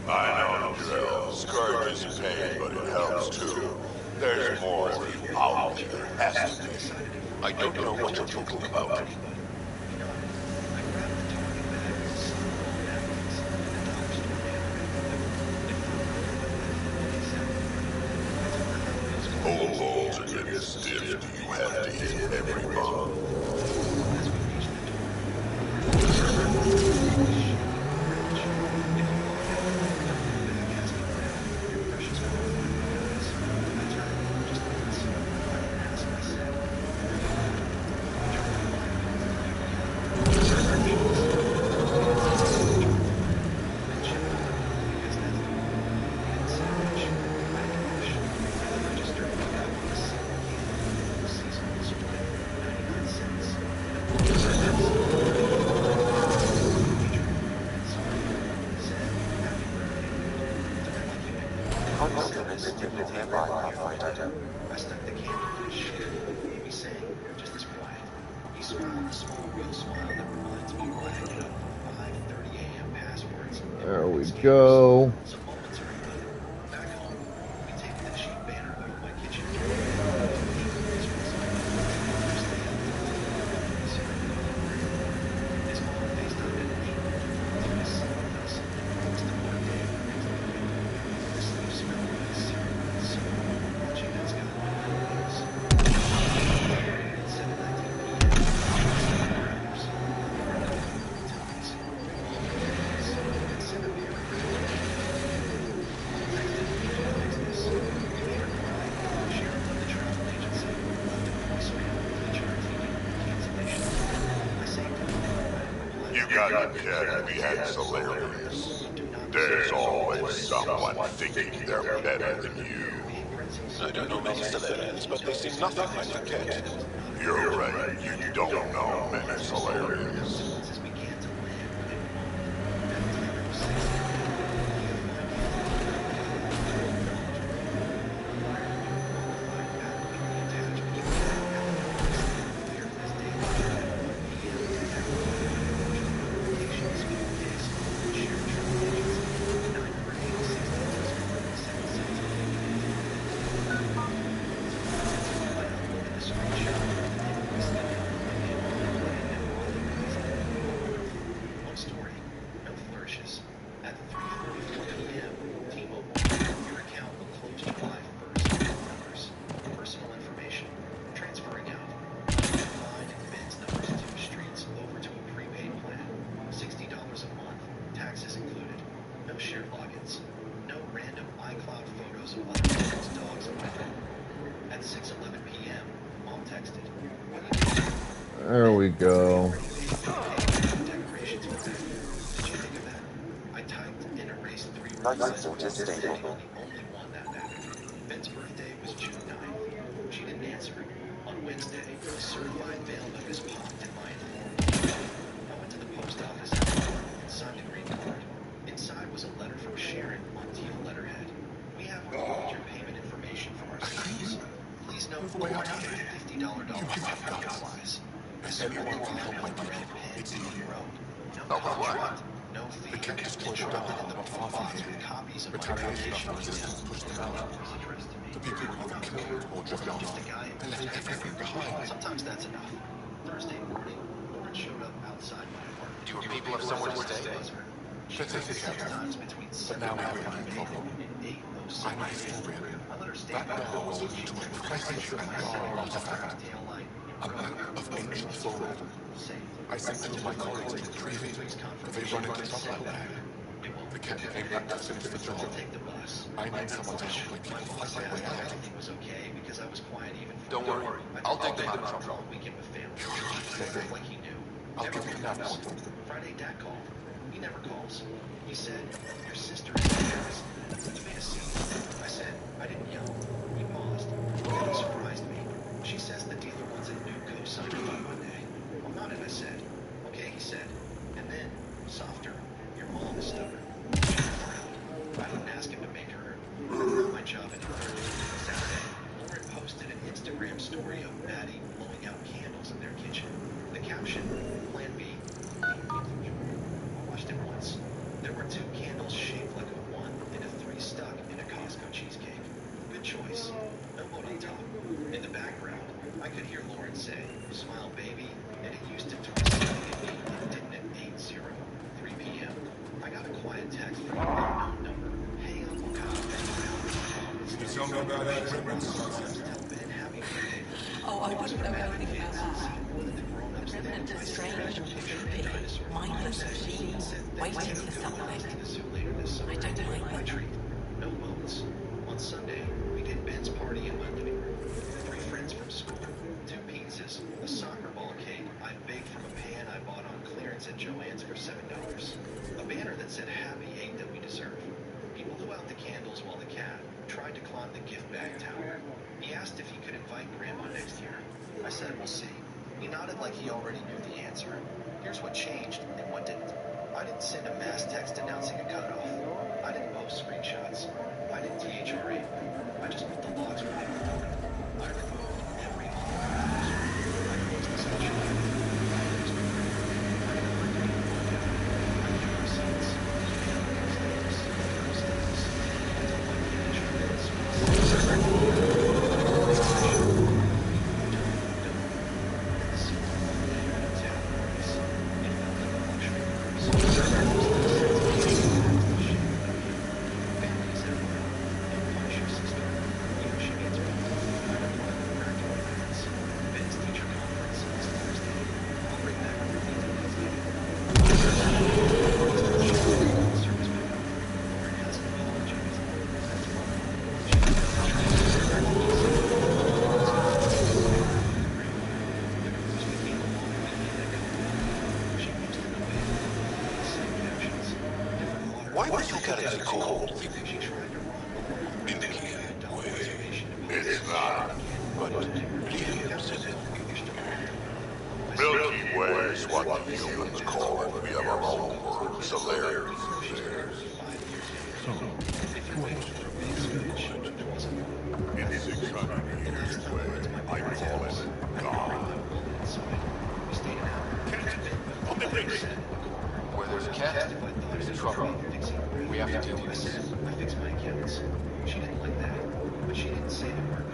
I know the drill. Scourge is pain, but it helps too. There's more of you out there. Has to be. I don't know what you're talking about. Old balls are getting stiff. Do you have to hit every bump? I stuck the candle in his shoe. He sang, just as quiet. He smiled a small, real smile that reminds me why I get up for 5:30 a.m. passwords. There we go. Some moments are good. Back home, we take the sheet banner over my kitchen. His mom faced up at 8. His son with us. It's the morning day of the next weekend. The sleep smell of his cereal. So, watching that sky. You got the cat behind Solarius. There's always someone thinking they're better than you. I don't know many Solarians, but they seem nothing like the cat. You're right, you don't know many Solarians. There we go. Life support is stable. Ben's birthday was June 9th. She didn't answer. On Wednesday, a certified mail notice popped in my informal. I went to the post office and signed a green card. It's you. No what? The cat destroyed a dog not far from here. Retaliation of resistance pushed them out. The people were either killed or driven off. They left everything behind. Sometimes that's enough. Thursday morning, Lauren showed up outside my apartment. Do your people have somewhere to stay? They take care of it. But now we have a problem. I'm a historian. That dog was linked to a precious and rare artifact. A map of ancient Thorwald. I sent two of my colleagues to retrieve it, but they run into trouble out there. The cat came back to finish the job. I need someone to help my people fight their way out. Don't worry, I'll dig them out of trouble. I'll give you that one. Friday, Dad called. He never calls. He said, your sister is in Paris. You made a scene. I said, I didn't yell. He paused. Then he surprised me. She says the dealer wants a new co-signer by Monday. I'm not it, I said. Okay, he said. And then, softer, your mom is stubborn. She frowned. I didn't ask him to make her. Not my job anymore. Saturday, Lauren posted an Instagram story of Maddie blowing out candles in their kitchen. The caption, Plan B. I watched it once. There were 2 candles shaped like a 1 and a 3 stuck in a Costco cheesecake. Good choice. No boat on top. In the background, I could hear Lauren say, smile baby, and it used to twist something at me and it didn't at 8:03 p.m. I got a quiet text from an unknown number. Hey, Uncle Kyle, Can you tell me about that reference? Oh, I wouldn't know anything about that. The remnant is strange and creepy. Mindless machines, waiting for something. I don't like them. No boats. On Sunday, we did Ben's party in my living room. 3 friends from school, 2 pizzas, a soccer ball cake I baked from a pan I bought on clearance at Joann's for $7, a banner that said Happy 8 that we deserve. He blew out the candles while the cat tried to climb the gift bag tower. He asked if he could invite Grandma next year. I said, we'll see. He nodded like he already knew the answer. Here's what changed and what didn't. I didn't send a mass text announcing a cutoff. I didn't post screenshots. I didn't THRA. I just put the logs where they were. I removed every I closed the session. Why would you cut it cold? In the way. It's not. But Liam's in it. Milky Way is what the humans call it. We have our own word. Solarians is theirs. So, what In 600 years way, I call it God. on the brakes. Where there's a cat, there's trouble. We have to deal with this. I fixed my accounts. She didn't like that, but she didn't say the word.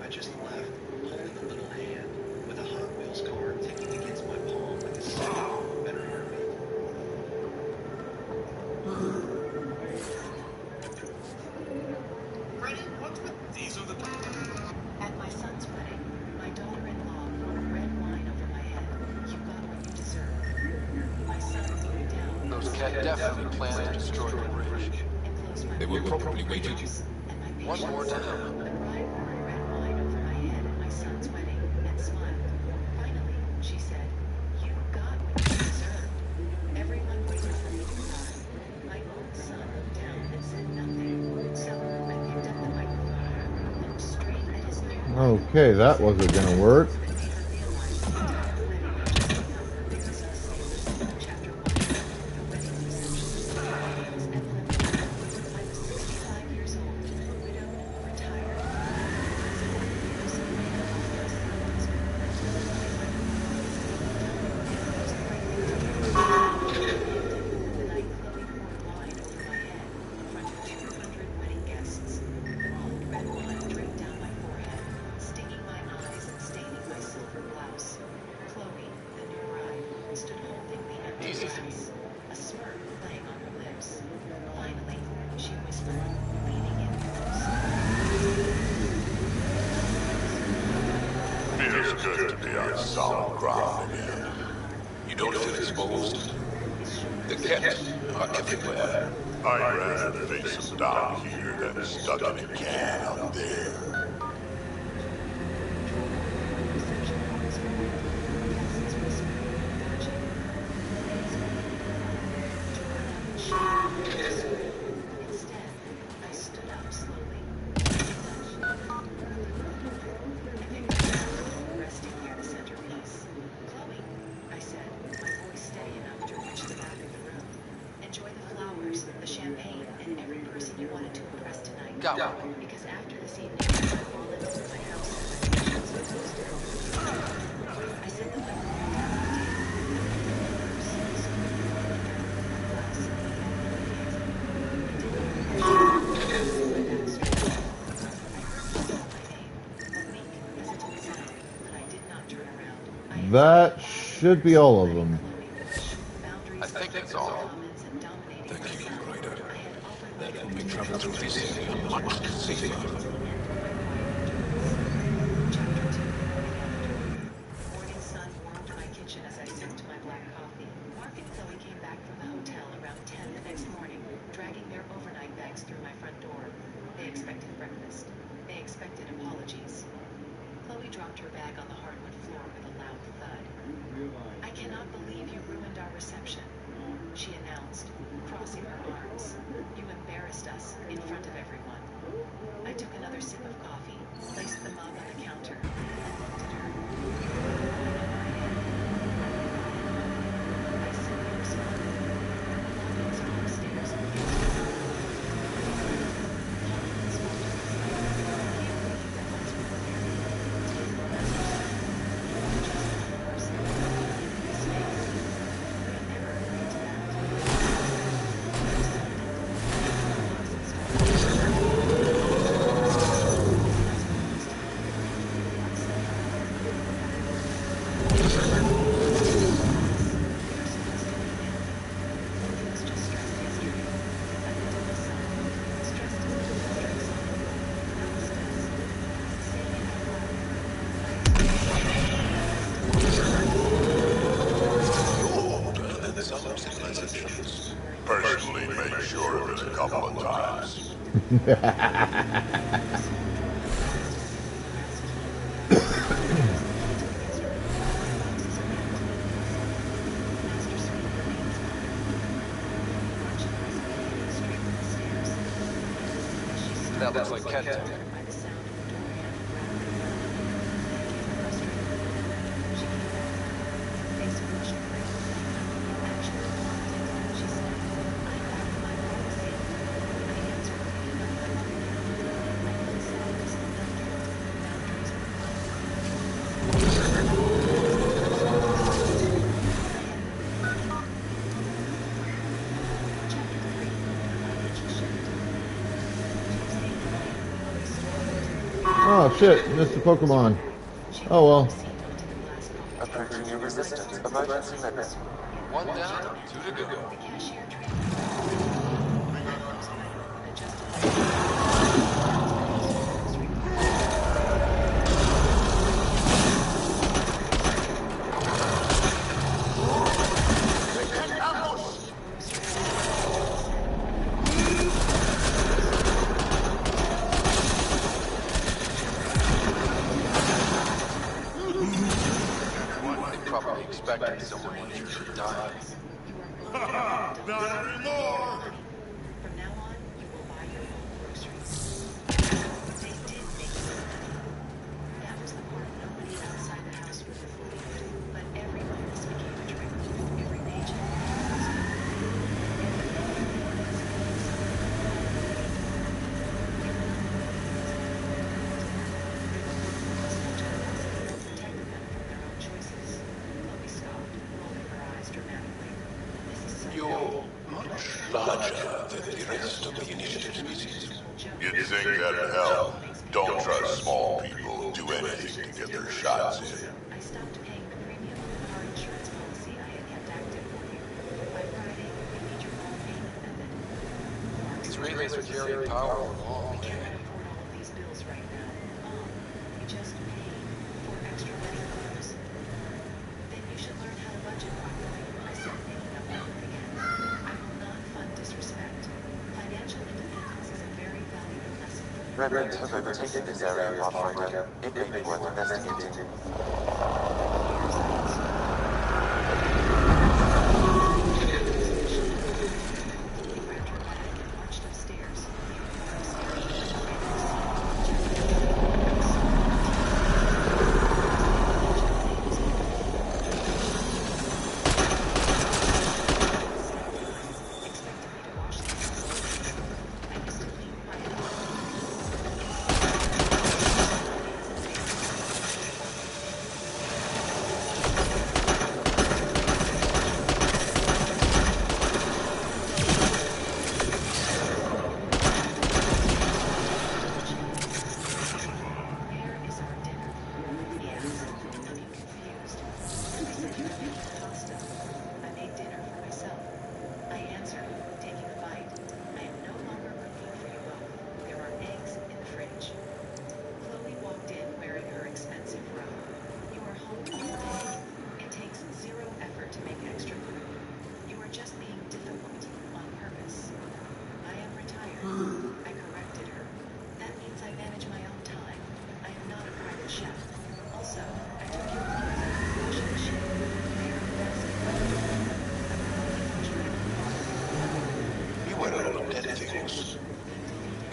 I just left, holding a little hand, with a Hot Wheels car ticking against my palm like a sad, better heartbeat. Brennan, what's with these are the... At my son's wedding, my daughter-in-law poured red wine over my head. You got what you deserve. My son threw me down. Those cat definitely planned to destroy the bridge. They were probably waiting. One more down. The bride poured red wine over my head, and Okay, that wasn't gonna work. Feels good to be on solid ground again. You don't feel exposed? The Kett are everywhere. I'd rather face them down here than stuck in a can up there. The champagne, and every person you wanted to impress tonight. Go. Because after this evening, I'll all live in my house. I said that my that should be all of them. I think that's all. Thank you, Ryder. That will make travel through this area much safer. Morning sun warmed my kitchen as I sipped my black coffee. Mark and Chloe came back from the hotel around 10 the next morning, dragging their overnight bags through my front door. They expected breakfast. They expected apologies. Chloe dropped her bag on the hardwood floor with a loud thud. I cannot believe you ruined our reception, she announced, crossing her arms. You embarrassed us in front of everyone. I took another sip of coffee, placed the mug on the counter, and looked at her. I simply responded. Let's go upstairs and Personally, made sure of it a couple of times. That looks like Kett. Oh shit, missed the Pokemon. Oh well. Approaching your resistance. Emergency limit. 1 down, 2 to go. Probably expected someone injured to die. Not anymore! From now on, you will buy your own groceries. They did make you money. larger than the rest of the initiative species. You'd think that'd help. Don't trust small people. Do anything to get their shots in. I stopped paying the premium on the car insurance policy I had kept active for you. By Friday, you need your own payment method. These relays are carrying power along. We can't afford all of these bills right now. We just paid for extra money cars. Then you should learn how to budget properly. I said picking up on it again. I will not fund disrespect. Financial independence is a very valuable lesson. Remnants have overtaken this area, Pathfinder. It may be worth investigating.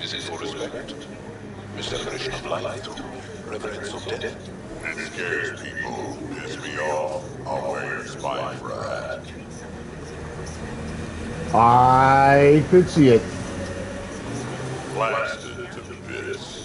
Is it for respect? Celebration of life? Reverence of death? It scares people. Piss me off. I'll wear your spine for a hat. I could see it. Blasted to bits.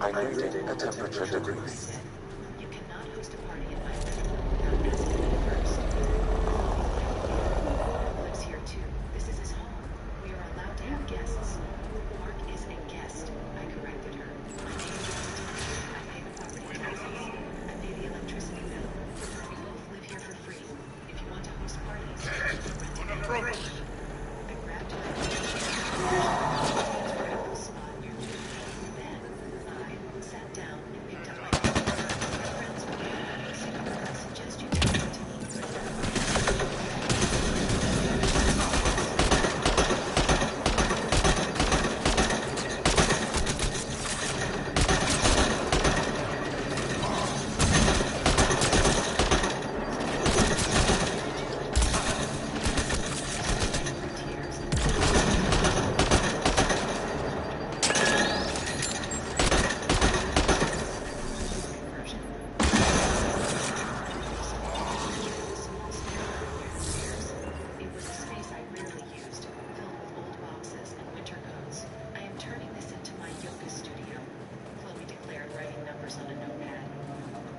I'm reading a temperature degrees. You cannot host a party in my living room without asking me first. Mark lives here too. This is his home. We are allowed to have guests. Mark is a guest. I corrected her. I pay the rent. I pay the property taxes. I pay the electricity bill. We both live here for free. If you want to host parties, rent a room. I grabbed my spot near me. Then I sat down and picked up my phone. My friends were there, so I suggest you take them to me. It was a space I rarely used, filled with old boxes and winter coats. I am turning this into my yoga studio, Chloe declared, writing numbers on a notepad.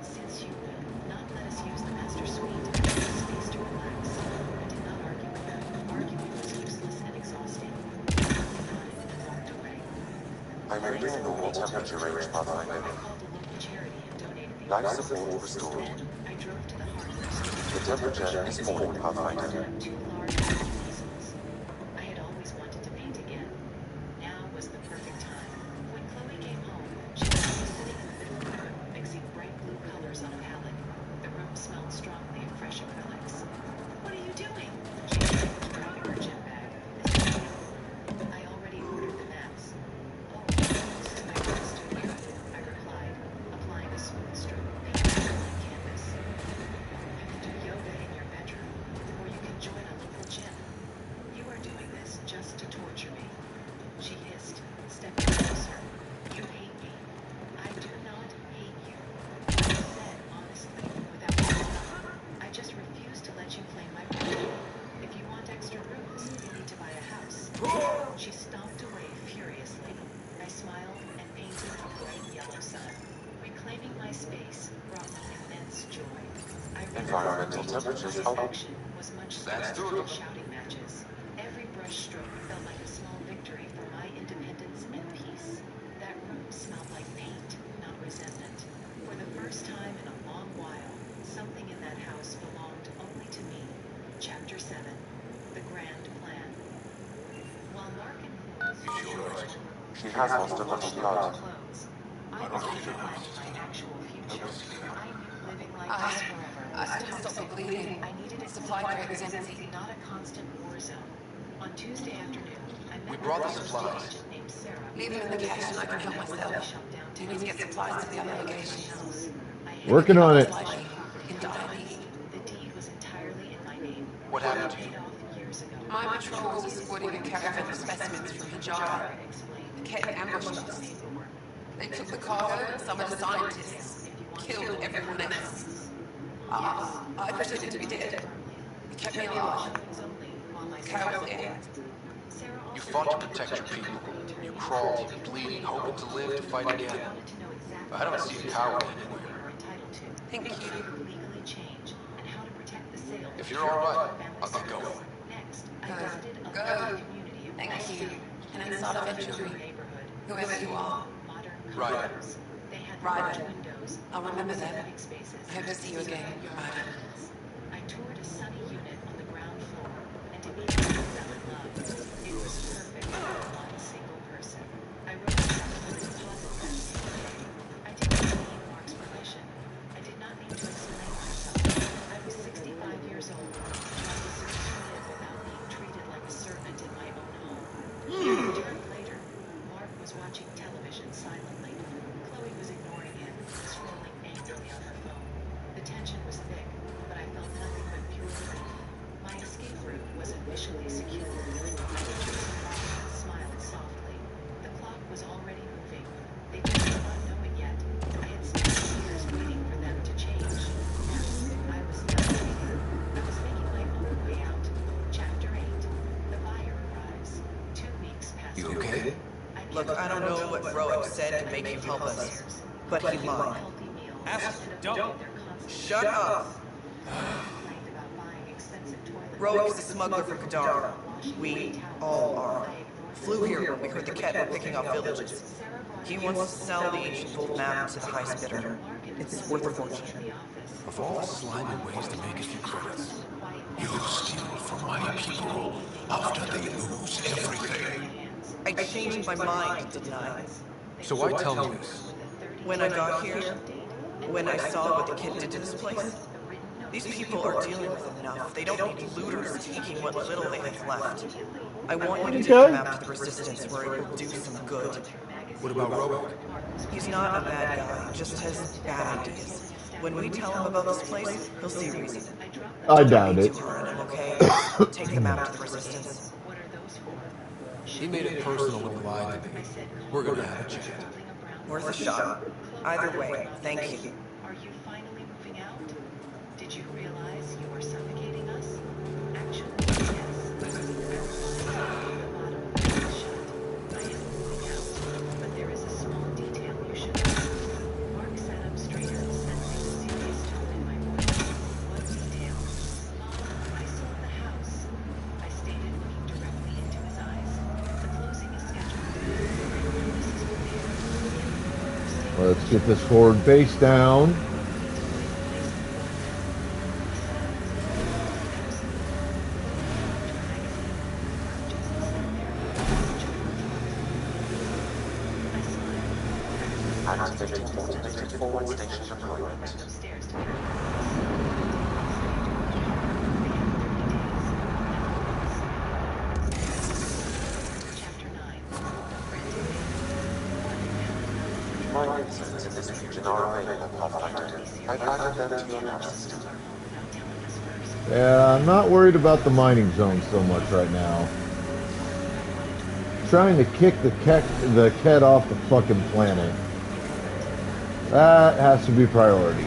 Since you will not let us use the master suite, I have space to relax. I did not argue with her. Arguing was useless and exhausting. I nodded and walked away. I'm reading a normal temperature range, Pathfinder. I called a local charity and donated the Life items. support restored. Then I drove to the hardware store. The temperature is falling, Pathfinder. Two large easels. I had always wanted to paint again. Now was the perfect time. When Chloe came home, she was sitting in the middle of the room, mixing bright blue colors on She stomped away furiously. I smiled and painted a bright yellow sun. Reclaiming my space brought me immense joy. I realized Environmental temperatures my action was much That's stronger than doable. shouting matches. Every brush stroke felt like a small victory for my independence and peace. That room smelled like paint, not resentment. For the first time in a long while, something in that house belonged only to me. Chapter 7. The Grand Plan. While Mark and She has lost a lot of blood. clothes, I was busy planning my actual future. I knew living like this forever was I just toxic. stopped bleeding. I needed a Supply crate was empty. not a constant war zone. On Tuesday afternoon, I met We brought the a supplies. agent named Sarah. Leave them in the cache and I can help myself. Do you need to get supplies to the other locations? Working on it. In dire need. The deed was entirely in my name. What happened to you? Paid off years ago. My patrol was escorting a caravan of specimens from Hajara. The Ket ambushed us. They took the cargo, some of the scientists, killed everyone else. I pretended to be dead. It kept me alive. Cowardly. You fought to protect your people. You crawled, bleeding, hoping to live to fight again. I don't see a coward anywhere. Thank you. If you're alright, I'll get going. Go. Thank you. And inside eventually, whoever you are. Right. Ryder. I'll remember that. I hope to see you again, Ryder. I toured a sunny unit on the ground floor and immediately fell in love. It was perfect for one single person. I wrote a check for the deposit that same day. I did not need Mark's permission. I did not need to explain myself. I was 65 years old, and I deserved to live without being treated like a servant in my own home. A turn later, Mark was watching television silently. Chloe was ignoring him, scrolling angrily on her phone. The tension was thick, but I felt nothing but pure relief. My escape route was officially secured. I smiled softly. The clock was already moving. They just did not know it yet. I had spent years waiting for them to change. Now, I was not waiting. I was making my own way out. Chapter 8. The buyer arrives. 2 weeks passed. You okay? Look, I don't know what Roic said to make you help us, but he lied. Ask, don't. Shut up! Roic is a smuggler from Kadara. We all are. Flew here when we heard the Ket were picking off villages. He wants to sell the ancient gold map to the highest bidder. It's worth a fortune. Of all the slimy ways to make a few credits, you steal from my people after they lose everything. I changed my mind, didn't I? So why tell me this? When I got here, when I saw what the Ket did to this place, these people are dealing with enough. They don't need looters taking what little they have left. I want you to take them out to the Resistance where it will do some good. What about Roic? He's not a bad guy, just has bad ideas. When we tell him about this place, he'll see reason. I doubt it. Okay, take them out to the Resistance. He made it personal when he lied to me. We're gonna have a chat. Worth a shot. Either way, thank you. Are you finally moving out? Did you realize you were suffocating us? Actually, yes. I am moving out, but there is a small detail you should know. Mark sat up straighter, sensing the serious tone in my voice. What detail? I sold the house. I stated, looking directly into his eyes. The closing is scheduled. Let's get this forward base down. Activating automated forward station deployment. My insights in this region are available, Pathfinder. I've added them to your map system. Yeah, I'm not worried about the mining zone so much right now. Trying to kick the Ket off the fucking planet. That has to be priority.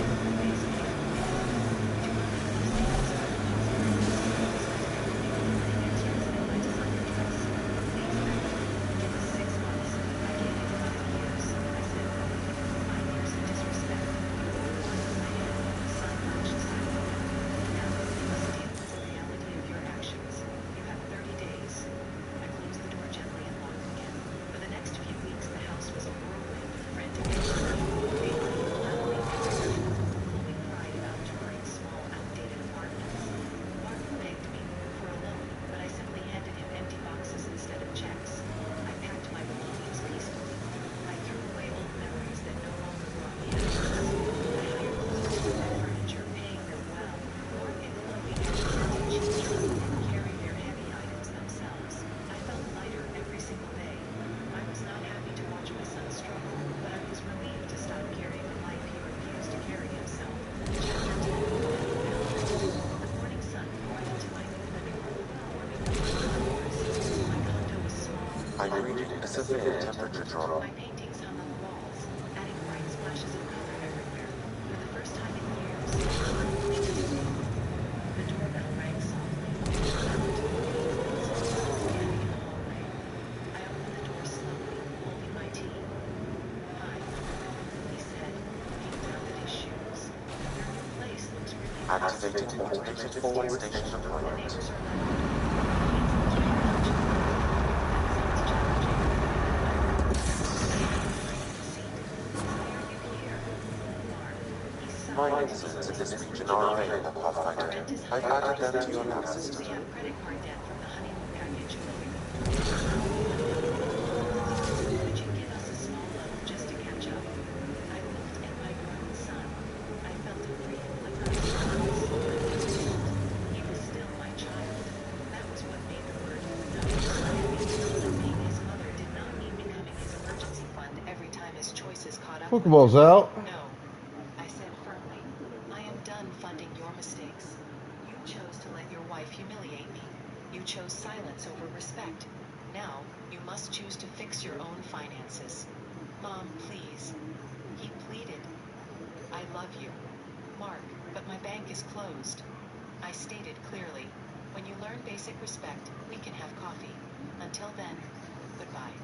I'm reading a severe temperature drop. My paintings hung on the walls, adding bright splashes of color everywhere. For the first time in years, the doorbell rang softly. I went to the standing in the hallway. I opened the door slowly, holding my tea. "Hi," he said, looking down at his shoes. "Your new place looks really Activating automated forward station deployment. Mining zones in this region are available, Pathfinder. I've added them to your nav system. We have credit card debt from the honeymoon package. Would you give us a small loan just to catch up? I looked at my grown son. I felt a brief flicker of sadness. He was still my child. That was what made the burden enough. Being his mother did not mean becoming his emergency fund every time his choices caught up. Pokeball's out. No. I said firmly, I am done funding your mistakes. You chose to let your wife humiliate me. You chose silence over respect. Now, you must choose to fix your own finances. Mom, please. He pleaded. I love you, Mark, but my bank is closed. I stated clearly, when you learn basic respect, we can have coffee. Until then, goodbye.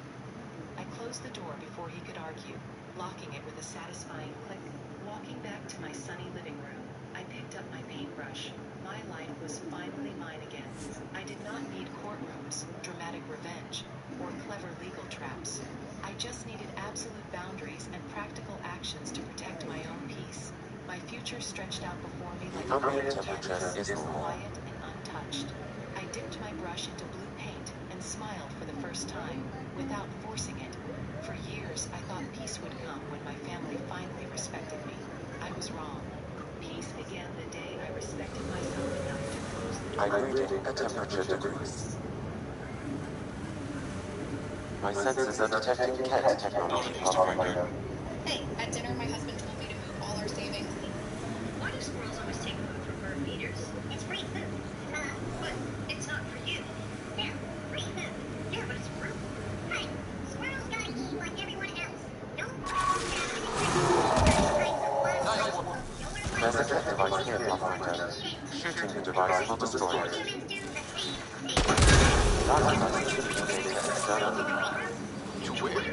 I closed the door before he could argue, locking it with a satisfying click. Walking back to my sunny living room, I picked up my paintbrush. My life was finally mine again. I did not need courtrooms, dramatic revenge, or clever legal traps. I just needed absolute boundaries and practical actions to protect my own peace. My future stretched out before me like a Ambient temperature is normal. quiet and untouched. I dipped my brush into blue paint and smiled for the first time, without forcing it. For years, I thought peace would come when my family finally respected me. I was wrong. Peace began the day I respected myself enough to close the door. I'm reading a temperature decrease. My sensors are detecting cat technology, Pathfinder. Hey, at dinner, my husband told me to move all our savings. Why do squirrels always take food from bird feeders? It's free food. But it's not for you. Yeah, free food. Yeah, but it's fruit. Hey, squirrels gotta eat like everyone else. Don't There's a cat device here, Pathfinder. Shooting the device will destroy it. That device is communicating externally. To where?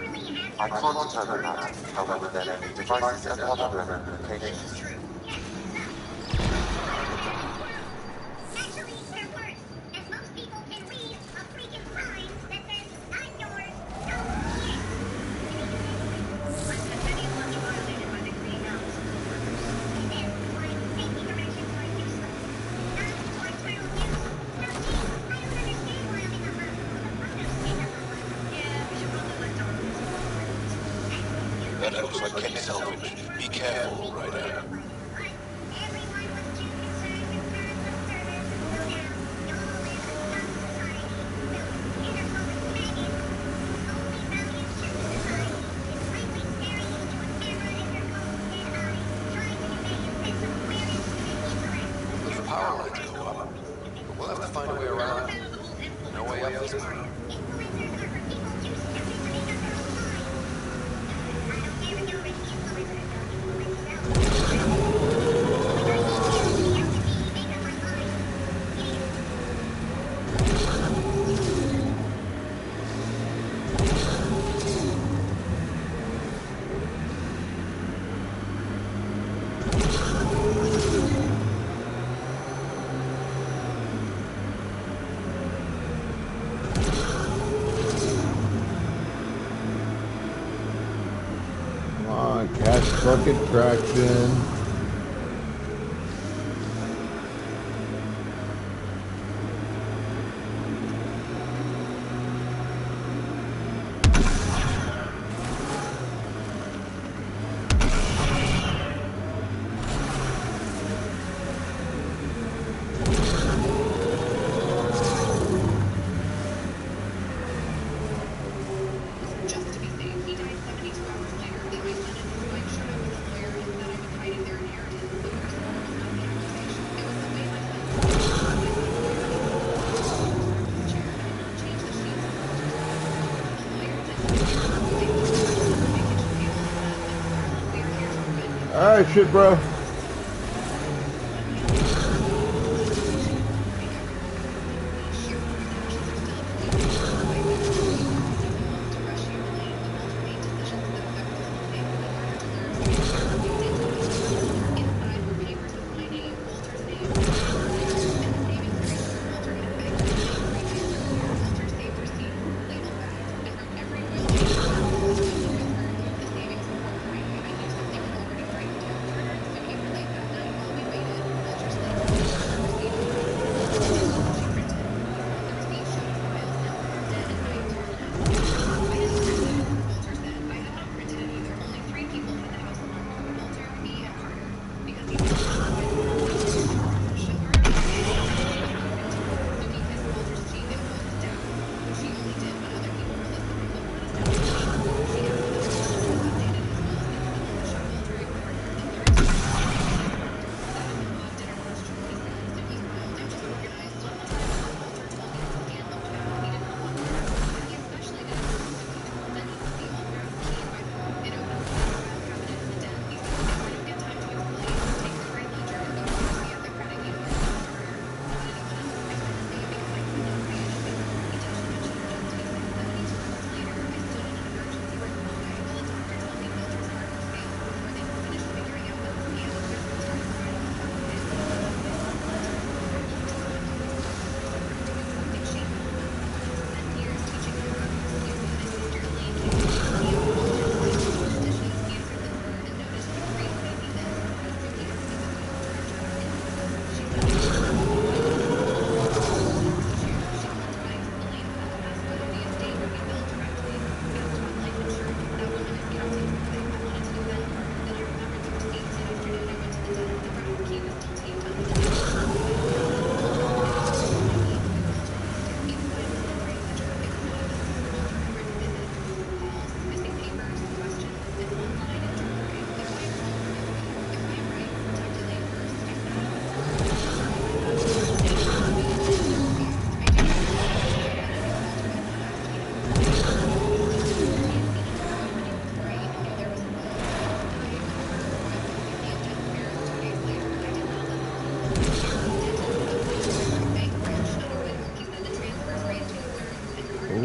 I can't determine that. However, there may be devices at other remote locations. Actually, they're worse. As most people can read a freaking sign that says 9 doors, no kids. I've had many a lunch violated by the greenhouse workers. This is why safety directions are useless. Not for external use. No, gee, I don't understand why I'm in the hunt. The photos take up a lot. Yeah, we should probably let Don do some more. That looks like Ken salvage. Be careful, Ryder. If the power lines go up, we'll have to find a way around. No way up this time. Come on, catch bucket traction. Just to be safe, he died 72 hours later. Then my son and his wife showed up with a lawyer and said I was hiding their Alright, shit, bro.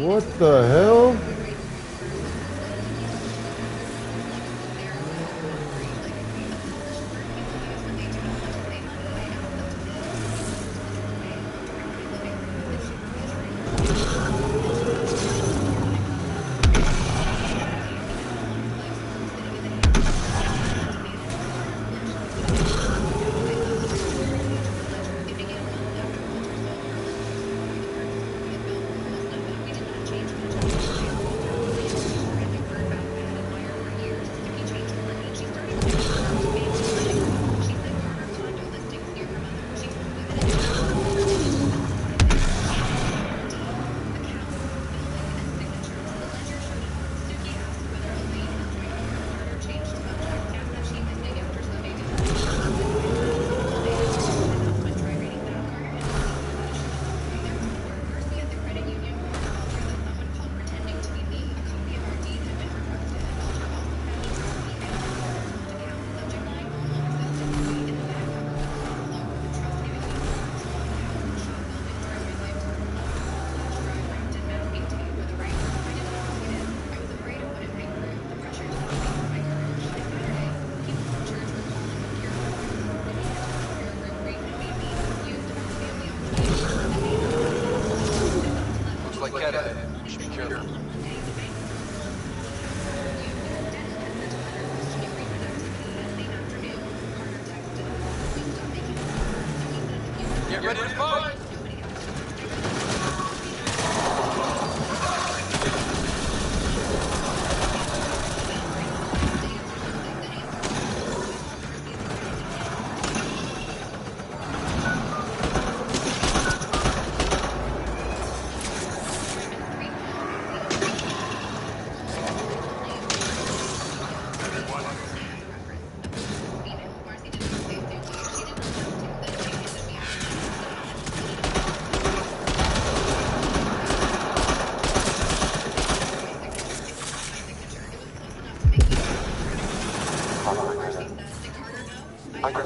What the hell? Get ready to fight!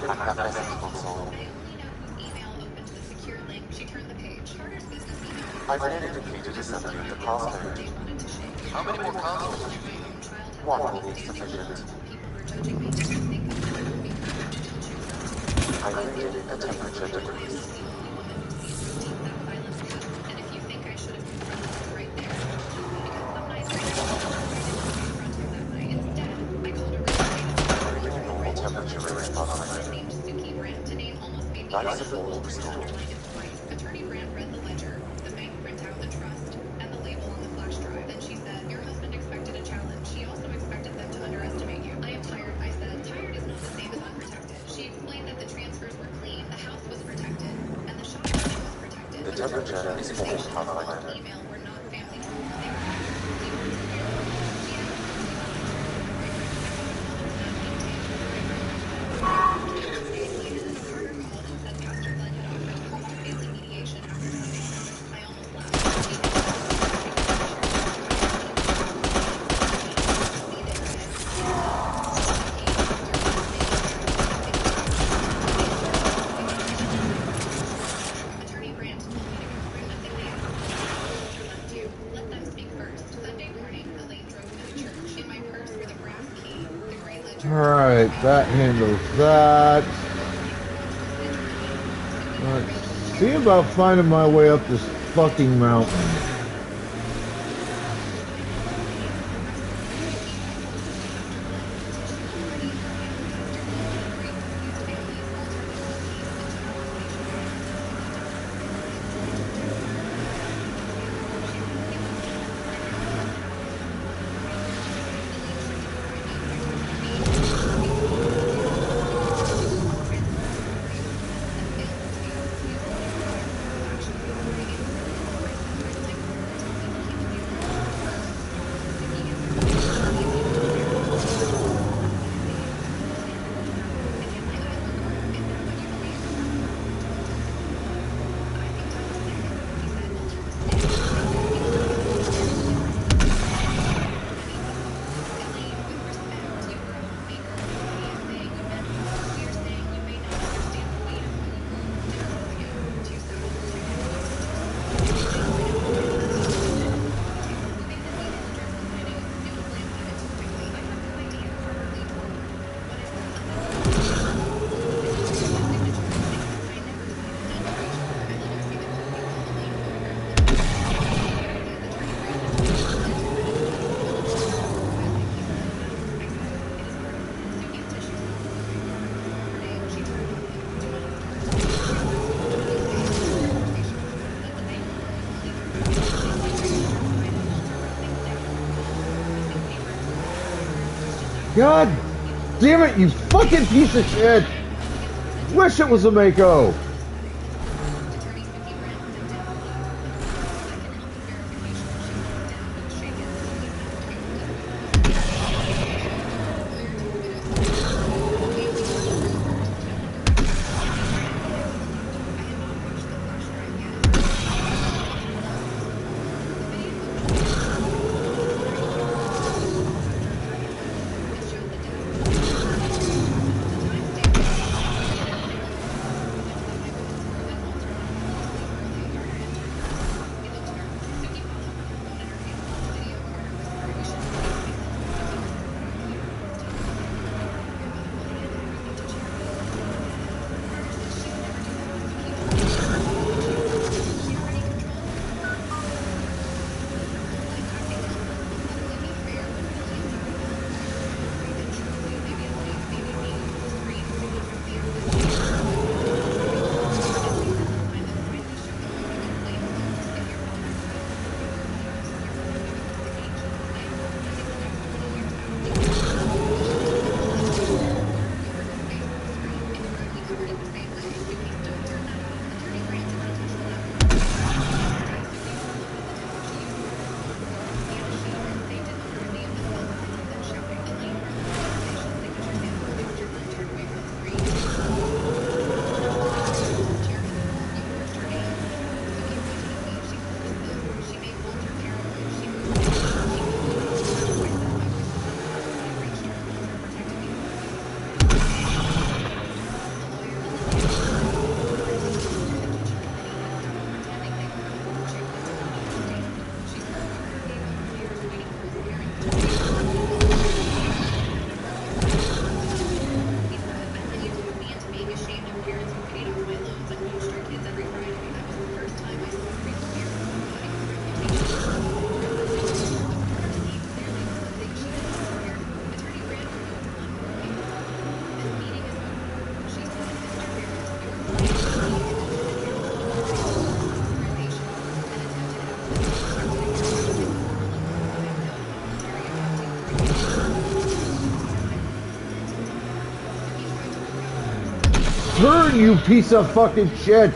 Hack that message console. I've identificated assembly of the passcode. How many more consoles do you need? One will be sufficient. I created a temperature decrease. Normal temperature range passcode. Life support restored. Attorney Grant read the ledger, the bank printout, the trust, and the label on the flash drive. Then she said, your husband expected a challenge. She also expected them to underestimate you. I am tired, I said. Tired is not the same as unprotected. She explained that the transfers were clean, the house was protected, and the shop was protected. The temperature is full, Pathfinder. Email were not family tools. Alright, that handles that. Let's see about finding my way up this fucking mountain. God damn it, you fucking piece of shit! Wish it was a Mako! turn, you piece of fucking shit!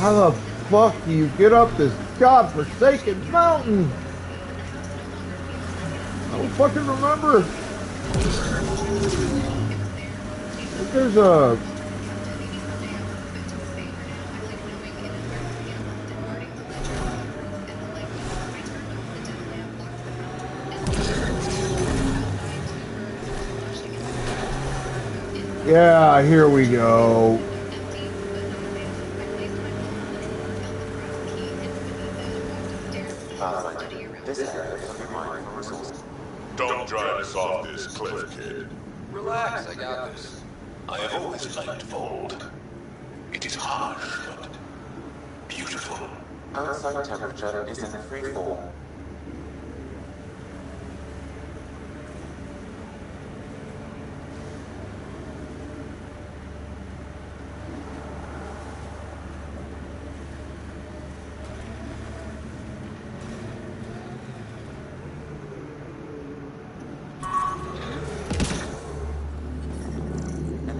How the fuck do you get up this godforsaken mountain? I don't fucking remember. I think there's a... Yeah, here we go. Don't drive us off this cliff, kid. Relax, I got this. I have always liked Vold. It is harsh, but beautiful. Outside temperature is in free fall.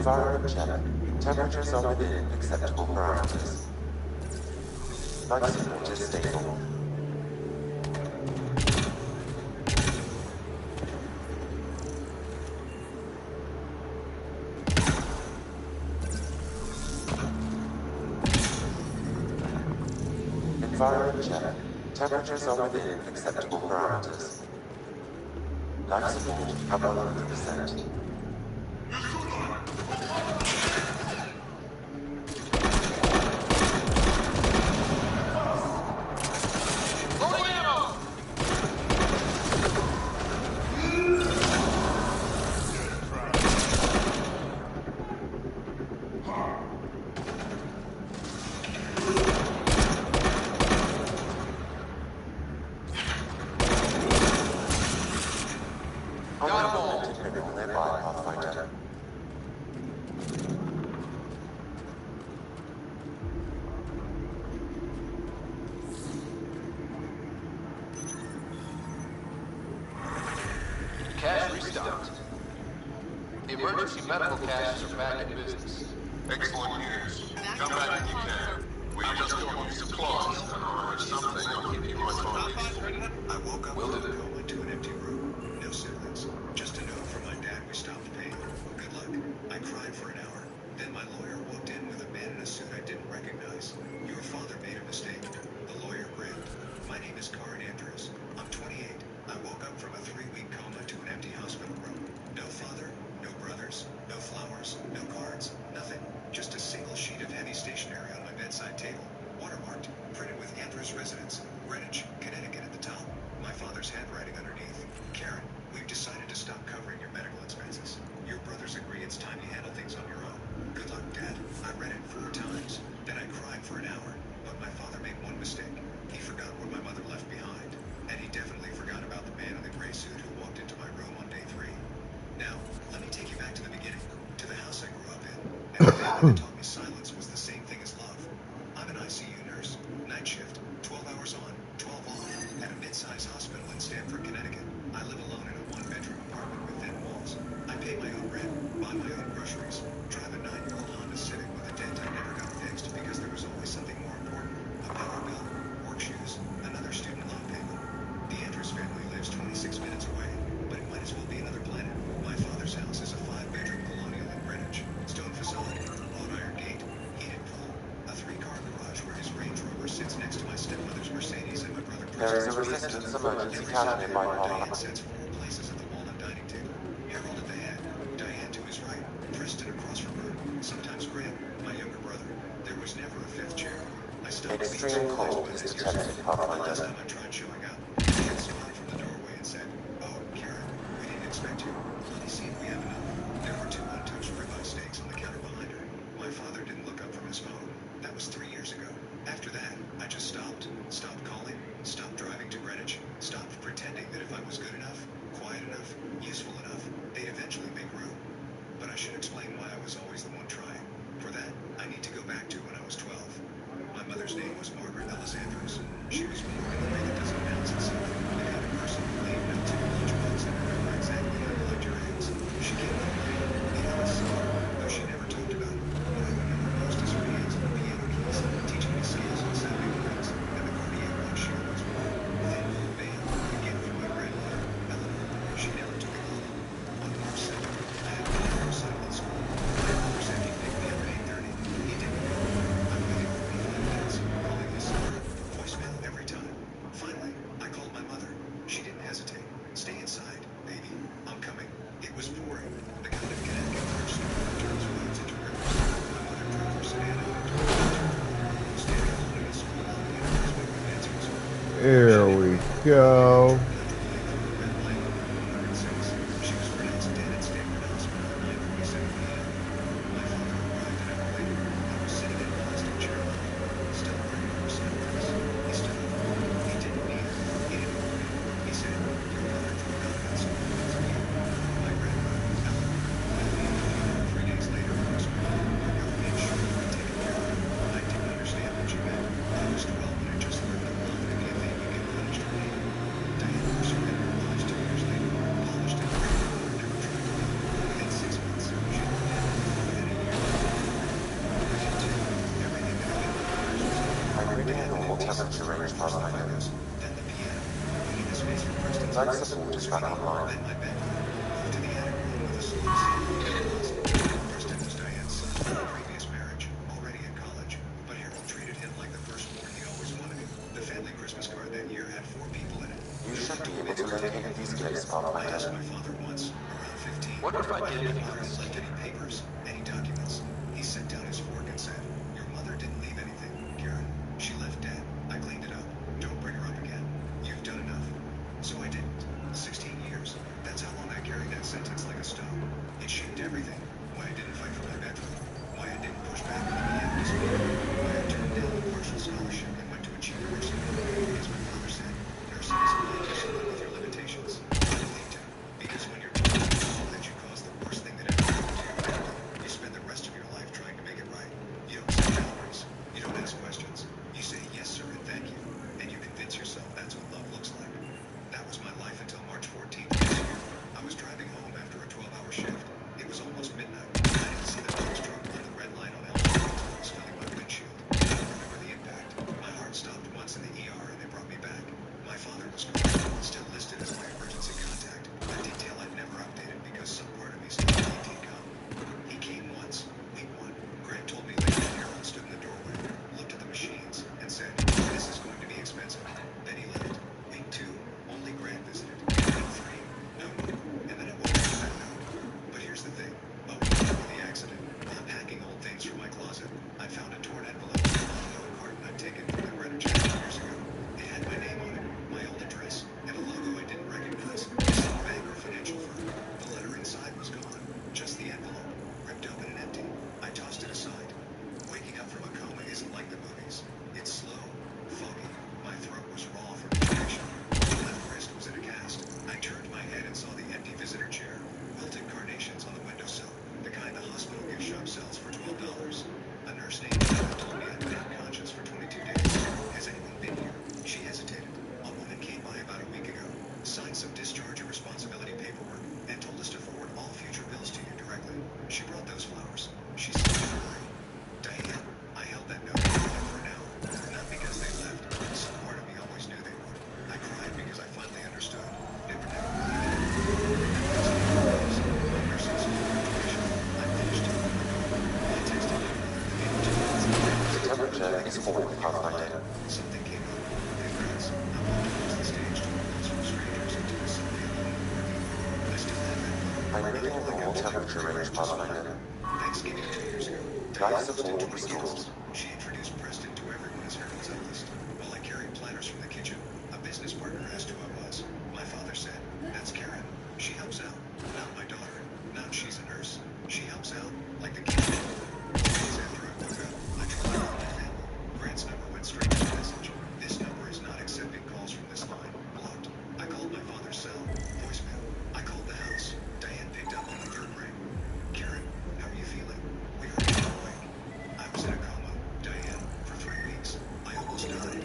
Environment check. Temperatures are within acceptable parameters. Life support is stable. Environment check. Temperatures are within acceptable parameters. Life support at 100%. Emergency medical caches are back in business. Excellent news. Come back when you can. We just go use the claws or something. I'll give you my phone. I woke up Will from do. a coma to an empty room. No siblings. Just a note from my dad we stopped paying. Good luck. I cried for an hour. Then my lawyer walked in with a man in a suit I didn't recognize. Your father made a mistake. The lawyer grinned. My name is Andrews. I'm 28. I woke up from a 3-week coma to an empty hospital room. No father, no brothers, no flowers, no cards, nothing. Just a single sheet of heavy stationery on my bedside table. Watermarked, printed with Andrews Residence, Greenwich, Connecticut at the top. My father's handwriting underneath. Karen, we've decided to stop covering your medical expenses. Your brothers agree it's time you handle things on your own. Good luck, Dad. I read it 4 times. Then I cried for an hour. But my father made one mistake. He forgot what my mother left behind. And he definitely forgot about the man in the gray suit who walked into my room on day 3. Now, let me take you back to the beginning. To the house I grew up in. And the family that taught me silence was the same thing as love. I'm an ICU nurse. Night shift. 12 hours on, 12 off. At a mid-sized hospital in Stamford, Connecticut. I live alone in a 1-bedroom apartment with thin walls. I pay my own rent, buy my own groceries, drive a 9-year-old Honda Civic with a dent I never got fixed because there was always something more important. A power bill, work shoes, another student loan payment. The Andrews family lives 26 minutes away, but it might as well be another planet. My father's house is a 5-bedroom colonial in Greenwich. Stone facade, wrought iron gate, heated pool, a 3-car garage where his Range Rover sits next to my stepmother's Mercedes and my brother There is a Preston's resistance emergency cache nearby, Diane sets 4 places at the walnut dining table. Harold at the head, Diane to his right, Preston across from her, sometimes Graham, my younger brother. There was never a 5th chair. I stopped being Extreme surprised cold by is this detected, The Pathfinder. last time I tried showing up, Diane smiled from the doorway and said, "Oh, Karen, we didn't expect you. Let me see if we have enough." There were 2 untouched ribeye steaks on the counter behind her. My father didn't look up from his phone. That was 3 years ago. After that, I just stopped calling, stopped driving to Greenwich, stopped pretending that if I was good enough, quiet enough, useful enough, they'd eventually make room. But I should explain why I was always the one trying. For that, I need to go back to when I was 12. My mother's name was Margaret Ellis Andrews. She was born in a way that doesn't announce itself. The kind of person who named out to lunchbox and remember exactly how you liked your eggs. She came from the honest side, though she never talked about it. What I remember most is her hands on the piano keys, teaching me scales on Saturday mornings, and the Cartier watch she always wore. Then, band, a gift from my grandmother, Eleanor. She never took it off. On March 2nd, I had a piano recital at school. My father said he'd pick me up at 8:30. He didn't go. I'm waiting 45 minutes, calling his number. Voicemail every time. Finally, I called my mother. She didn't hesitate. "Stay inside, baby. I'm coming." It was pouring. The kind of Connecticut first that turns woods into rivers. My mother drove her sedan out into a standing alone in a school lot the Andrews way with dancers. Here we go. She was pronounced dead at Stanford Hospital at 9:47 p.m. My father arrived an hour later. I was sitting in a plastic chair lobby, still wearing personal dress. He stood up. He didn't kneel. He didn't pray. He said, "Your brother drove out that school because of you." My grandmother, Eleanor, met me in the funeral 3 days later in Rosemary. Your bitch should have been taken care of. I didn't understand what you meant. I was 12 and I just learned that love can be a thing you get punished for hating. Diane surrendered her lives 2 years later, polished and great. Never tried to leave. Within 6 months, she moved in. Within a year, within 2, everything that had been ours was gone. I retain normal temperature range, Pathfinder. Then the piano, bringing the space for Preston's Life place. support is back online. Then my bedroom, moved to the attic room with a slow ceiling and a closet. Preston was Diane's son from a previous marriage, already in college, but Harold treated him like the firstborn he always wanted. The family Christmas card that year had 4 people in it. You should be able to locate these glyphs, I asked Pathfinder. my father once, around 15, What if I if did my anything mother had left any papers, any documents. He set down his fork and said, "Your mother didn't leave anything, Karen. She left dead. I cleaned it up. Don't bring her up again. You've done enough." So I didn't. 16 years. That's how long I carried that sentence like a stone. It shaped everything. Why I didn't fight for my bedroom. Why I didn't push back on the piano dispute. Why I turned down a partial scholarship and went to a cheap nursing home. Because my father said, nursing is fine for someone with your limitations. I believed him. Because when you're 12, that you caused the worst thing that ever happened to your family. You spend the rest temperature is 4 Pathfinder. Something came up. Hey friends, I walked across the stage to calls from strangers into a Sunday alone in the parking lot. I still have that phone. I'm reading a normal temperature range, Pathfinder. Thanksgiving 2 years ago, Life Diane was support 20 years restored. old. She introduced Preston to everyone as her consultant. While I carried platters from the kitchen, a business partner asked who I was. My father said, "That's Karen. She helps out. Not my daughter. Not she's a nurse. She helps out, like the kid." Days after I woke up, I tried to call my family. Grant's number went straight to the message. "This number is not accepting calls from this line. Blocked." I called my father's cell. Voicemail. I called the house. Diane picked up on the third ring. "Karen, how are you feeling? We heard you were awake." "I was in a coma, Diane, for 3 weeks. I almost died."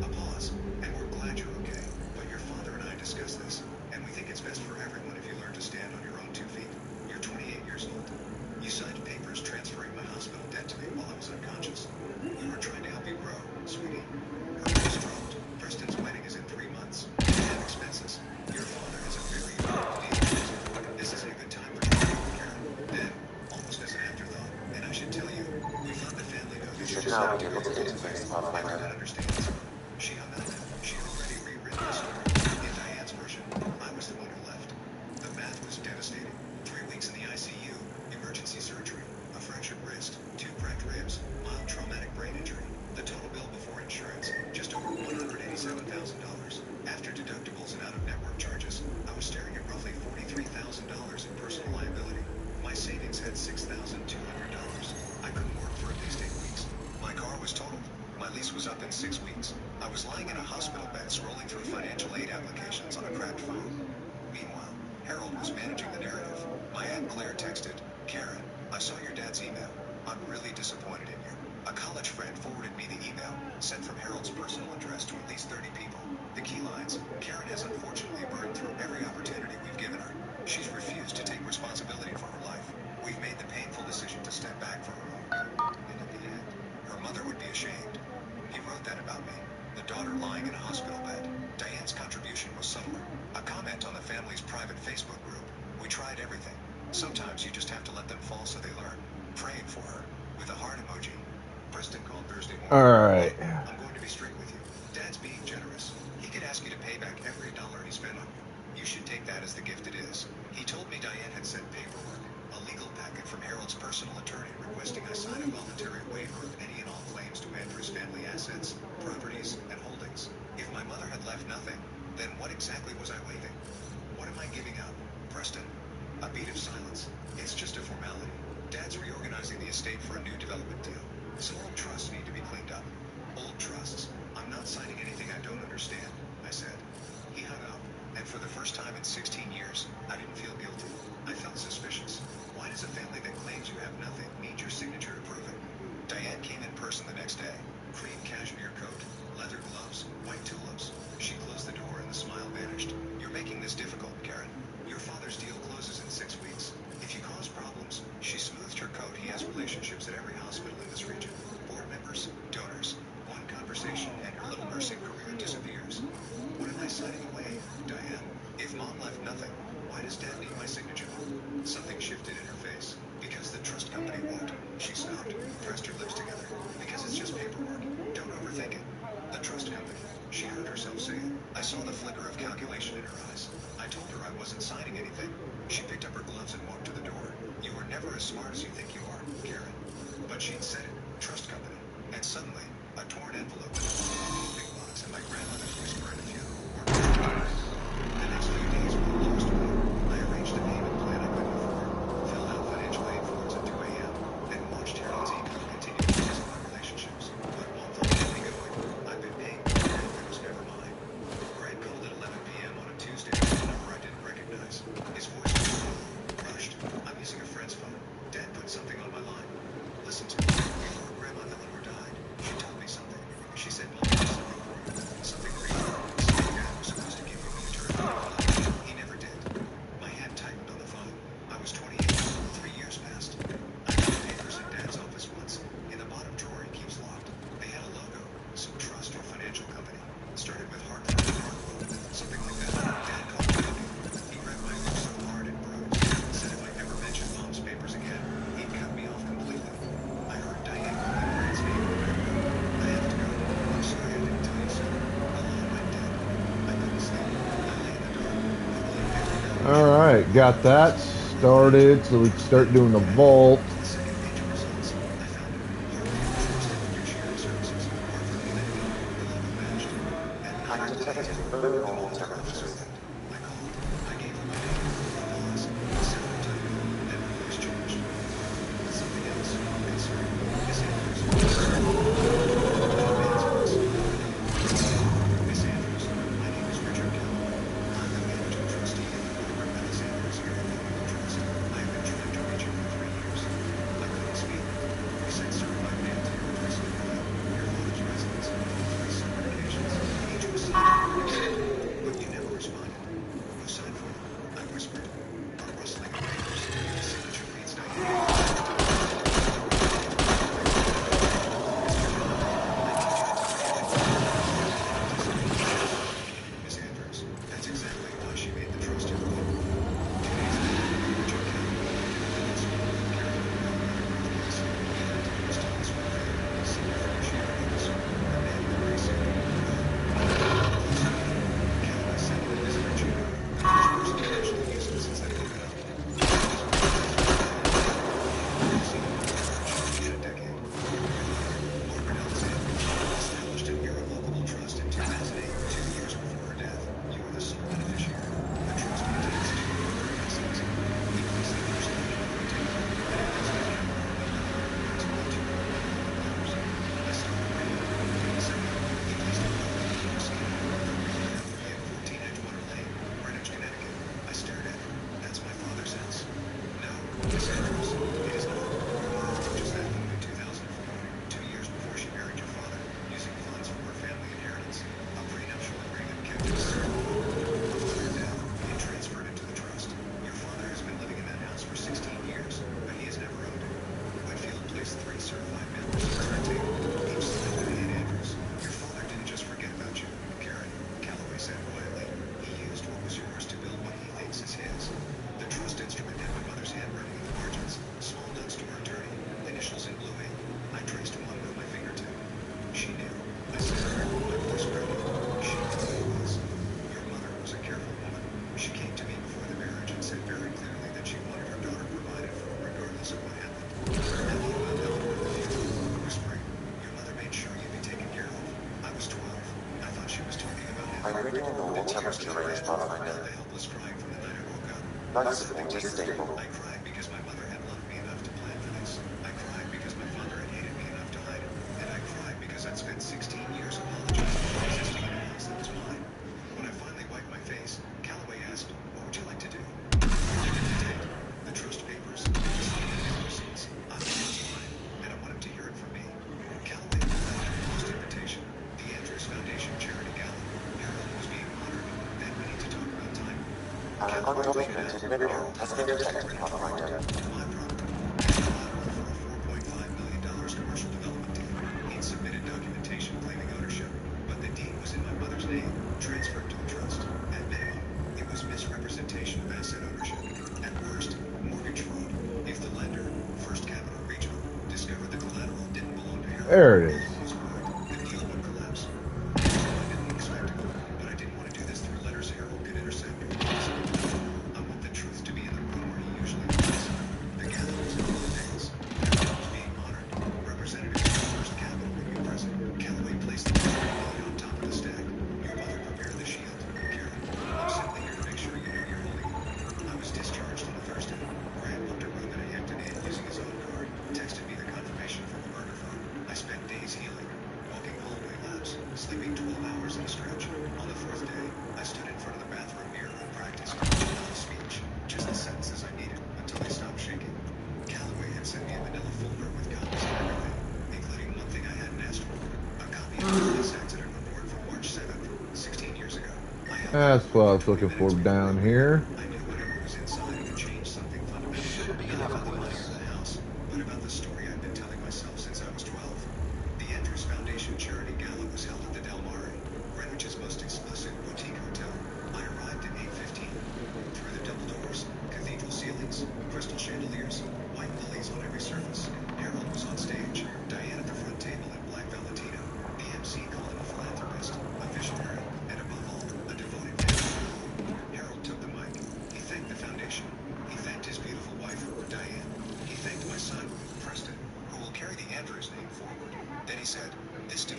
A pause. "And we're glad you're okay. But your father and I discussed this, and we think it's best for everyone if you learn to stand on your own 2 feet. You're 28 years old. You signed papers transferring my hospital debt to me while I was unconscious. We were trying to help you grow, sweetie." Her voice dropped. "Preston's wedding is in 3 months. We have expenses. Your father has a very important deal. This isn't a good time for you, Karen." Then, almost as an afterthought, "And I should tell you, we thought the family knows You you should now be able to interface, Pathfinder. that understands." She hung up. She had already rewritten the story. In Diane's version, I was the one who left. The math was devastating. 3 weeks in the ICU, emergency surgery, a fractured wrist, 2 cracked ribs, mild traumatic brain injury. The total bill before insurance, just over $187,000. After deductibles and out-of-network charges, I was staring at roughly $43,000 in personal liability. My savings had $6,200. I couldn't work for at least 8 weeks. My car was totaled. My lease was up in 6 weeks. I was lying in a hospital bed scrolling through financial aid applications on a cracked phone. Meanwhile, Harold was managing the narrative. My Aunt Claire texted, "Karen, I saw your dad's email. I'm really disappointed in you." A college friend forwarded me the email, sent from Harold's personal address to at least 30 people. The key lines: "Karen has unfortunately burned through every opportunity we've given her. She's refused to take responsibility for her life. We've made the painful decision to step back from her own. And in the end, her mother would be ashamed." He wrote that about me. The daughter lying in a hospital bed. Diane's contribution was subtler. A comment on the family's private Facebook group. "We tried everything. Sometimes you just have to let them fall so they learn. Praying for her." With a heart emoji. Preston called Thursday morning. Alright. "I'm going to be strict with you. Dad's being generous. He could ask you to pay back every dollar he spent on you. You should take that as the gift it is." He told me Diane had sent paperwork, a legal packet from Harold's personal attorney requesting I sign a voluntary waiver of any and all claims to Andrew's family assets, properties, and holdings. If my mother had left nothing, then what exactly was I waiving? What am I giving up? Preston? A beat of silence. "It's just a formality. Dad's reorganizing the estate for a new development deal. Some old trusts need to be cleaned up." "Old trusts? I'm not signing anything I don't understand," I said. He hung up, and for the first time in 16 years, I didn't feel guilty. I felt suspicious. Why does a family that claims you have nothing need your signature to prove it? Diane came in person the next day. Cream cashmere coat, leather gloves, white tulips. She closed the door and the smile vanished. "You're making this difficult, Karen. Your father's deal closes in 6 weeks. If you cause problems," she smoothed her coat. "He has relationships at every hospital in this region. Board members, donors. One conversation and your little nursing career disappears." "What am I signing away, Diane? If Mom left nothing, why does Dad need my signature?" Something shifted in her face. "Because the trust company won't." She stopped, pressed her lips together. "Because it's just paperwork. Don't overthink it." "The trust company," she heard herself say it. I saw the flicker of calculation in her eyes. I told her I wasn't signing anything. She picked up her gloves and walked to the door. "You were never as smart as you think you are, Karen." But she'd said it. Trust company. And suddenly, a torn envelope in a big box and my grandmother's whisper in a funeral were the next few days were the lowest order. I arranged a payment plan I couldn't afford, filled out financial aid forms at 2 a.m., and watched Harold's ego continue to rise in my relationships. But one thought kept me going. I've been paying for a rent that was never mine. Grant called at 11 p.m. on a Tuesday with a number I didn't recognize. His voice was low, rushed. "I'm using a friend's phone. Dad put something on my line. Listen to me. Alright, got that started so we can start doing the vault. I detected abnormal temperatures. My original normal temperature range, Pathfinder. Life support is stable. I cried because my mother had loved me enough to plan for this. I cried because my father had hated me enough to hide it. And I cried because I'd spent 16 years apologizing for existing in a house that was mine. When I finally wiped my face, Calloway asked, "What would you like to do?" The trust papers, the receipts. I thought it was mine, and I want him to hear it from me. Calloway provided a post invitation. The Andrews Foundation charity gala. Harold was being honored. Then we need to talk about time. An undocumented mineral has been detected, Pathfinder. Commercial development deal. He'd submitted documentation claiming ownership, but the deed was in my mother's name, transferred to the trust. At minimum, it was misrepresentation of asset ownership. At worst, mortgage fraud. If the lender, First Capital Regional, discovered the collateral didn't belong to Harold, There it is. the deal would collapse. I didn't expect it, but I didn't want to do this through letters Harold could intercept. I want the truth to be in the room where he usually lives. The gala was in those days. Harold was being honored. Representatives of First Capital would be present. Calloway placed the $1 on top of the stack. Your mother prepared the shield. Karen, I'm simply here to make sure you know you're holding it. I was discharged on a Thursday. Grant booked a room at a Hampton Inn using his own card. Texted me the confirmation from the murder phone. I spent days healing, walking hallway laps, sleeping 12 hours at a stretch. On the fourth day, I stood in front of the bathroom mirror and practiced not a speech, just the sentences I needed until they stopped shaking. Calloway had sent me a manila folder with copies of everything, including one thing I hadn't asked for, a copy of the police accident report from March 7th, 16 years ago. That's what I was looking for down here. I knew whatever was inside had changed something fundamental. Should be enough Not of about the this. matter of the house, but about the story I'd been telling myself since I was 12. The Andrews Foundation charity gala was held at the Del Mar, Greenwich's most exclusive boutique hotel. I arrived at 8:15. Through the double doors, cathedral ceilings, crystal chandeliers, white lilies on every surface. Harold was on stage, Diane at the front table in black velveteen. The MC called him a philanthropist, a visionary, and above all, a devoted fan. Harold took the mic.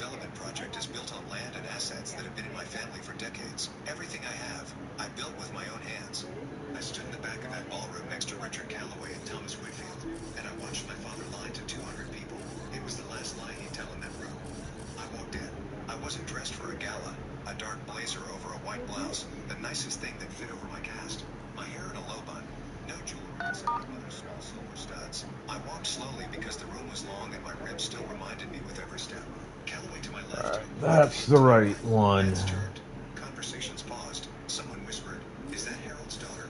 development project is built on land and assets that have been in my family for decades. Everything I have, I built with my own hands. I stood in the back of that ballroom next to Richard Calloway and Thomas Whitfield, and I watched my father lie to 200 people. It was the last lie he'd tell in that room. I walked in. I wasn't dressed for a gala. A dark blazer over a white blouse, the nicest thing that fit over my cast. My hair in a low bun. No jewelry except my mother's small silver studs. I walked slowly because the room was long and my ribs still reminded me with every step. Calloway to my left. That's the right one. Heads turned. Conversations paused. Someone whispered, "Is that Harold's daughter?"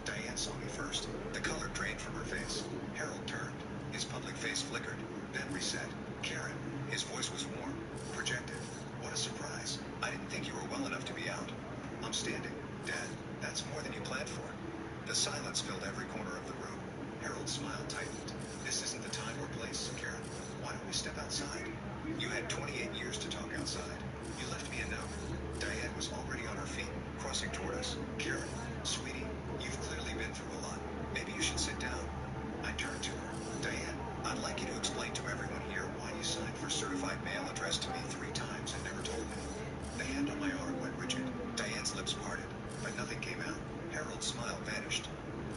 Diane saw me first. The color drained from her face. Harold turned. His public face flickered, then reset. "Karen." His voice was warm, projected. "What a surprise. I didn't think you were well enough to be out." "I'm standing, Dad. That's more than you planned for." The silence filled every corner of the room. Harold's smile tightened. "This isn't the time or place, Karen. Why don't we step outside? You had 28 years to talk outside. You left me a note." Diane was already on her feet, crossing toward us. "Karen, sweetie, you've clearly been through a lot. Maybe you should sit down." I turned to her. "Diane, I'd like you to explain to everyone here why you signed for certified mail addressed to me 3 times and never told me." The hand on my arm went rigid. Diane's lips parted, but nothing came out. Harold's smile vanished.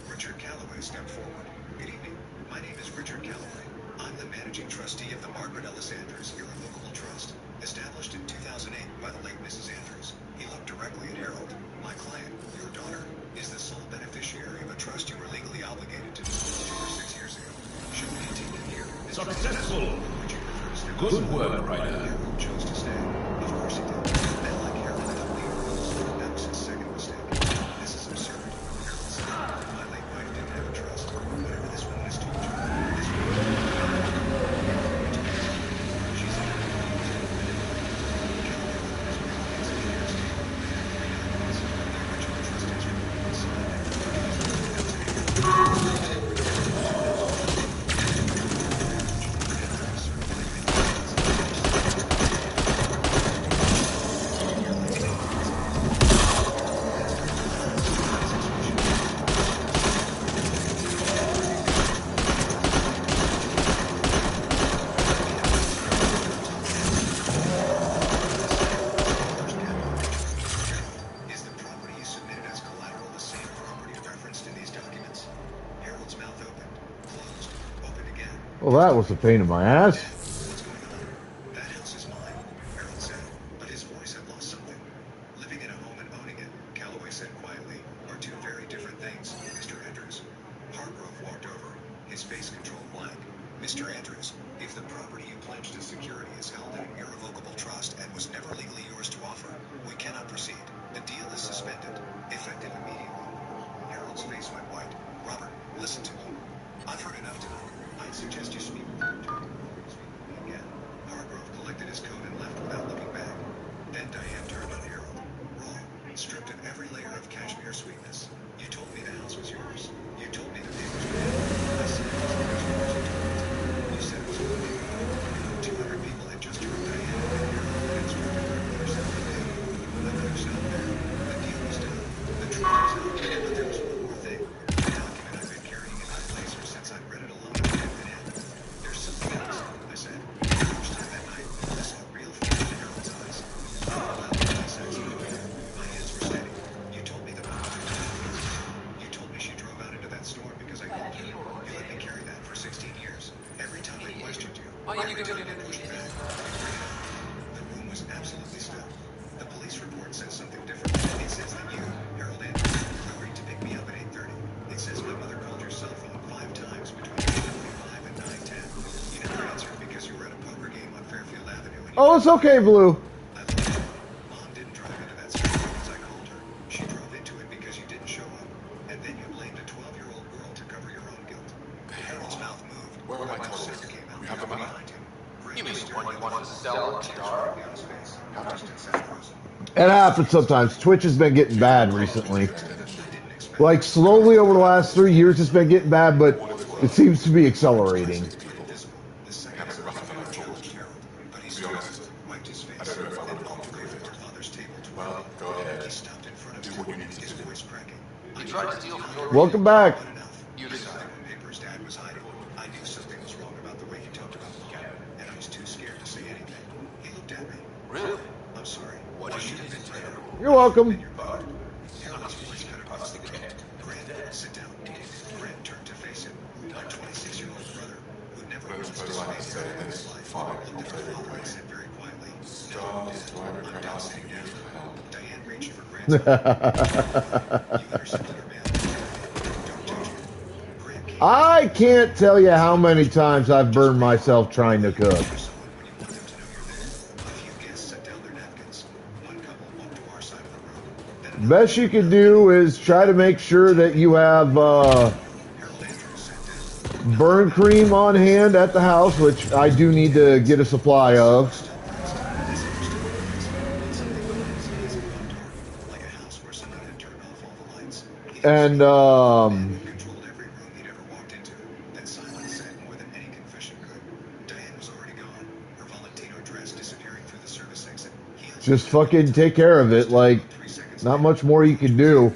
Richard Calloway stepped forward. "Good evening. My name is Richard Calloway. I'm the managing trustee of the Margaret Ellis Andrews Irrevocable Trust, established in 2008 by the late Mrs. Andrews." He looked directly at Harold. "My client, your daughter, is the sole beneficiary of a trust you were legally obligated to disclose to her 6 years ago. Should we continue here?" Successful! Richard preferred to step Good aside. work, Ryder. Harold chose to stay. Of course he did. Then, like Harold, I don't leave rules. That was his second mistake. "This is absurd," Harold said. "My late wife didn't have a trust. Whatever this woman has told you, this woman is she's in her views and manipulated." Calloway opened his big hands and ears to the documents. The original trust instrument was signed after Well, that was a pain in my ass. "That house is mine," Harold said, but his voice had lost something. "Living in a home and owning it," Calloway said quietly, "are two very different things, Mr. Andrews." Hargrove walked over, his face controlled blank. "Mr. Andrews, if the property you pledged as security is held in an irrevocable trust and was never legally yours to offer, we cannot proceed. The deal is suspended, effective immediately." Harold's face went white. "Robert, listen to me. I've heard enough tonight. I'd suggest you speak with her attorney before you speak with me again." Hargrove collected his coat and left without looking back. Then Diane turned on Harold. "Raw, stripped of every layer of cashmere sweetness. You told me the house was yours. You told me the papers were yours. I said it was yours because you told me to. You said it was going to be. 200 people had just heard Diane and Harold had instructed her to put herself in bed. I could have stopped there. The deal was done. The truth was out. But there was one more thing. The document I've been carrying in my blazer since I'd read it alone and hadn't been in. "There's something else," I said. For the first time that night, I saw real fear in Harold's eyes. I said something. My hands were steady. "You told me that my mother died of cancer. You told me she drove out into that storm because I called her. You let me carry that for 16 years. Every time I questioned you, every time I pushed back, you bring it up." The room was absolutely still. The police report says something different. It says that you, Harold Andrews, agreed to pick me up at 8:30. It says my mother called your cell phone 5 times between 8:45 and 9:10. You never answered because you were at a poker game on Fairfield Avenue. And Oh, it's okay, Blue. I looked at her. Mom didn't drive into that storm because I called her. She drove into it because you didn't show up. And then you blamed a 12-year-old girl to cover your own guilt. Harold's mouth moved. Where are my No clothes? sound came out. You have them enough? Behind him. You mean the one you wanted to sell at Jar? On his face. Dustin sat frozen. It happens sometimes. Twitch has been getting bad recently. Like, slowly over the last 3 years, it's been getting bad, but it seems to be accelerating. Well, go ahead. Do what you need to do. You tried to steal from your Welcome back. You decide. Papers Dad was hiding. I knew something was wrong about the way he talked about Mom, and I was too scared to say anything. He looked at me. Really? I'm sorry. Washington is terrible. You're welcome. Sit down. Grant turned to face him. My 26-year-old brother, who never once First, say this. Fine, I'll tell you anyway. said very quietly, Stars, do I ever cry out to you for help? Diane reached for Grant's I can't tell you how many times I've burned myself trying to cook. Best you can do is try to make sure that you have burn cream on hand at the house, which I do need to get a supply of. And just fucking take care of it. Like, not much more you can do.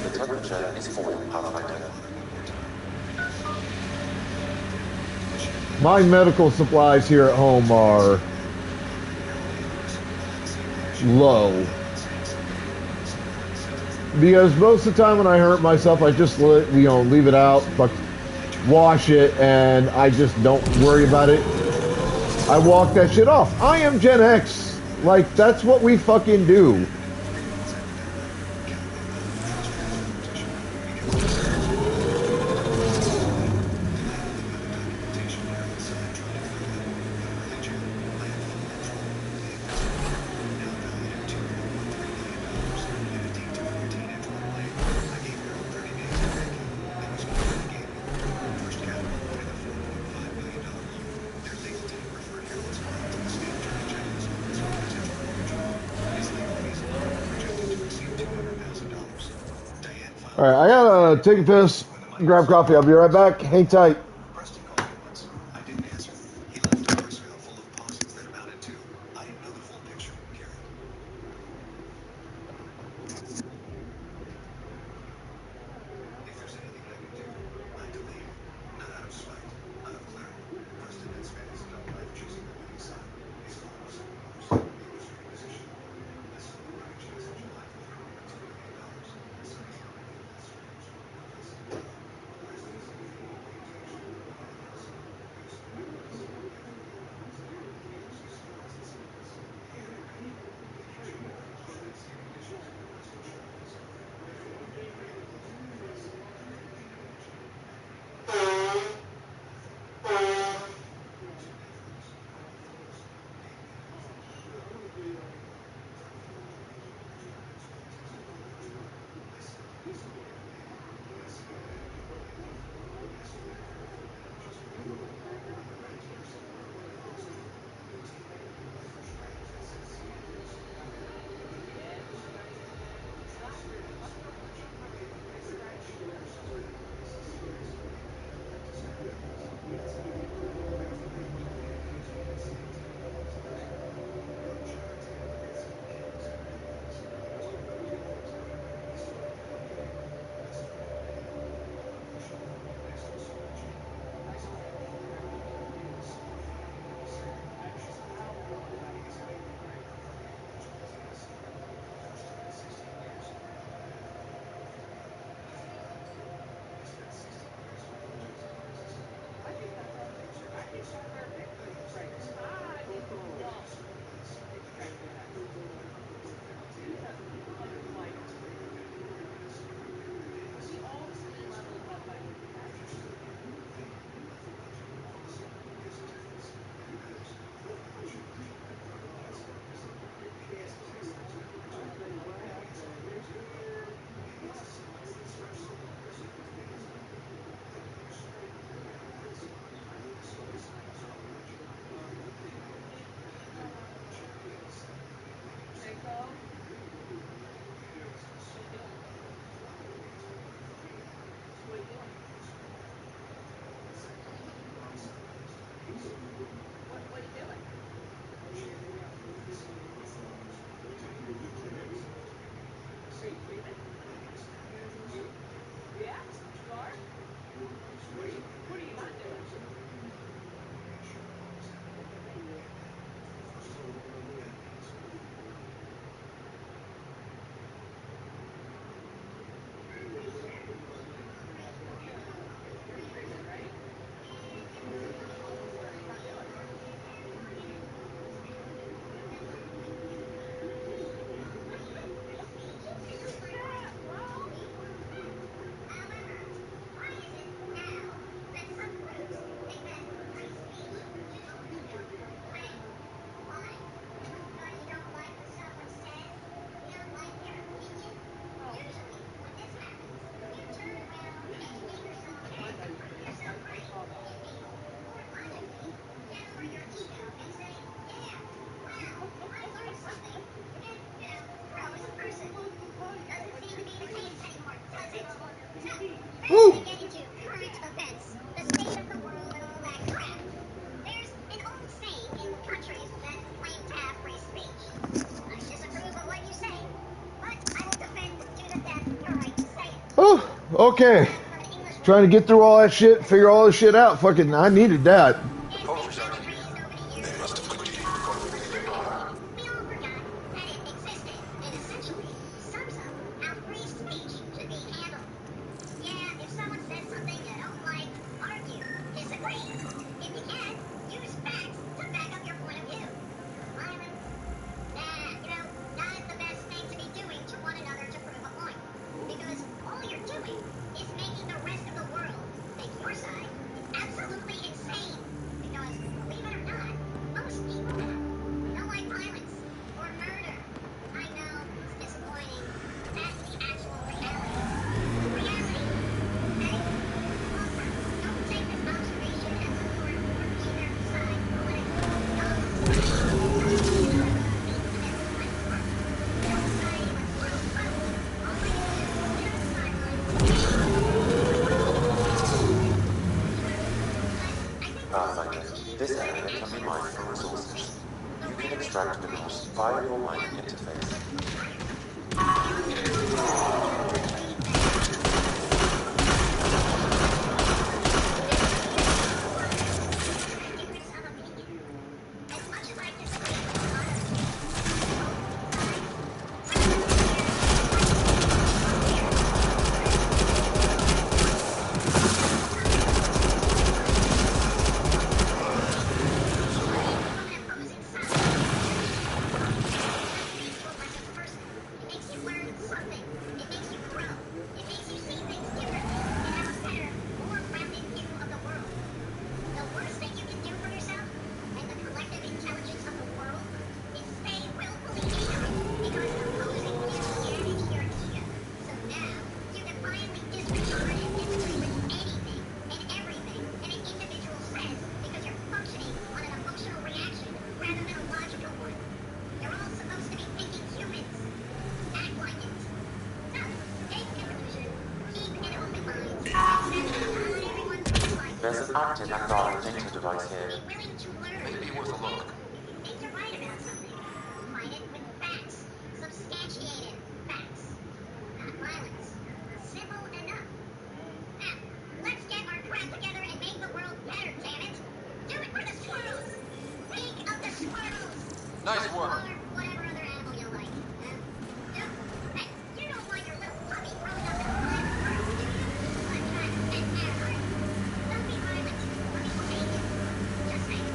The temperature is 40 Fahrenheit. My medical supplies here at home are low. Because most of the time when I hurt myself, I just leave it out, wash it, and I just don't worry about it. I walk that shit off. I am Gen X. Like, that's what we fucking do. Alright, I gotta take a piss, grab coffee. I'll be right back. Hang tight. Okay. Trying to get through all that shit, figure all this shit out. Fucking, I needed that. The poachers aren't here. They must have continued recording where they are. We all forgot that it existed, and essentially sums up how free speech should be handled. Yeah, if someone says something you don't like, argue, disagree. If you can, use facts to back up your point of view. Violence? Nah, not the best thing to be doing to one another to prove a point. Because all you're doing is making the rest of the world think your side is absolutely insane. Because, believe it or not, most people don't like violence or murder. I know, it's disappointing, but that's the actual reality. Reality. Okay? Also, don't take this observation as support for either side politically. This area can be mined for resources. You can extract minerals via your mining interface. There's an active Andromada data device here. Maybe worth a look. Think you're right about something. Find it with facts. Substantiated facts. Not violence. Simple enough. Now, let's get our crap together and make the world better, damn it! Do it for the squirrels! Think of the squirrels! Nice work. Or whatever other animal you like. Hey, you don't want your little puppy growing up in a private park, do you? Let's try to set that right. Don't be violent. Let me take it. Just saying.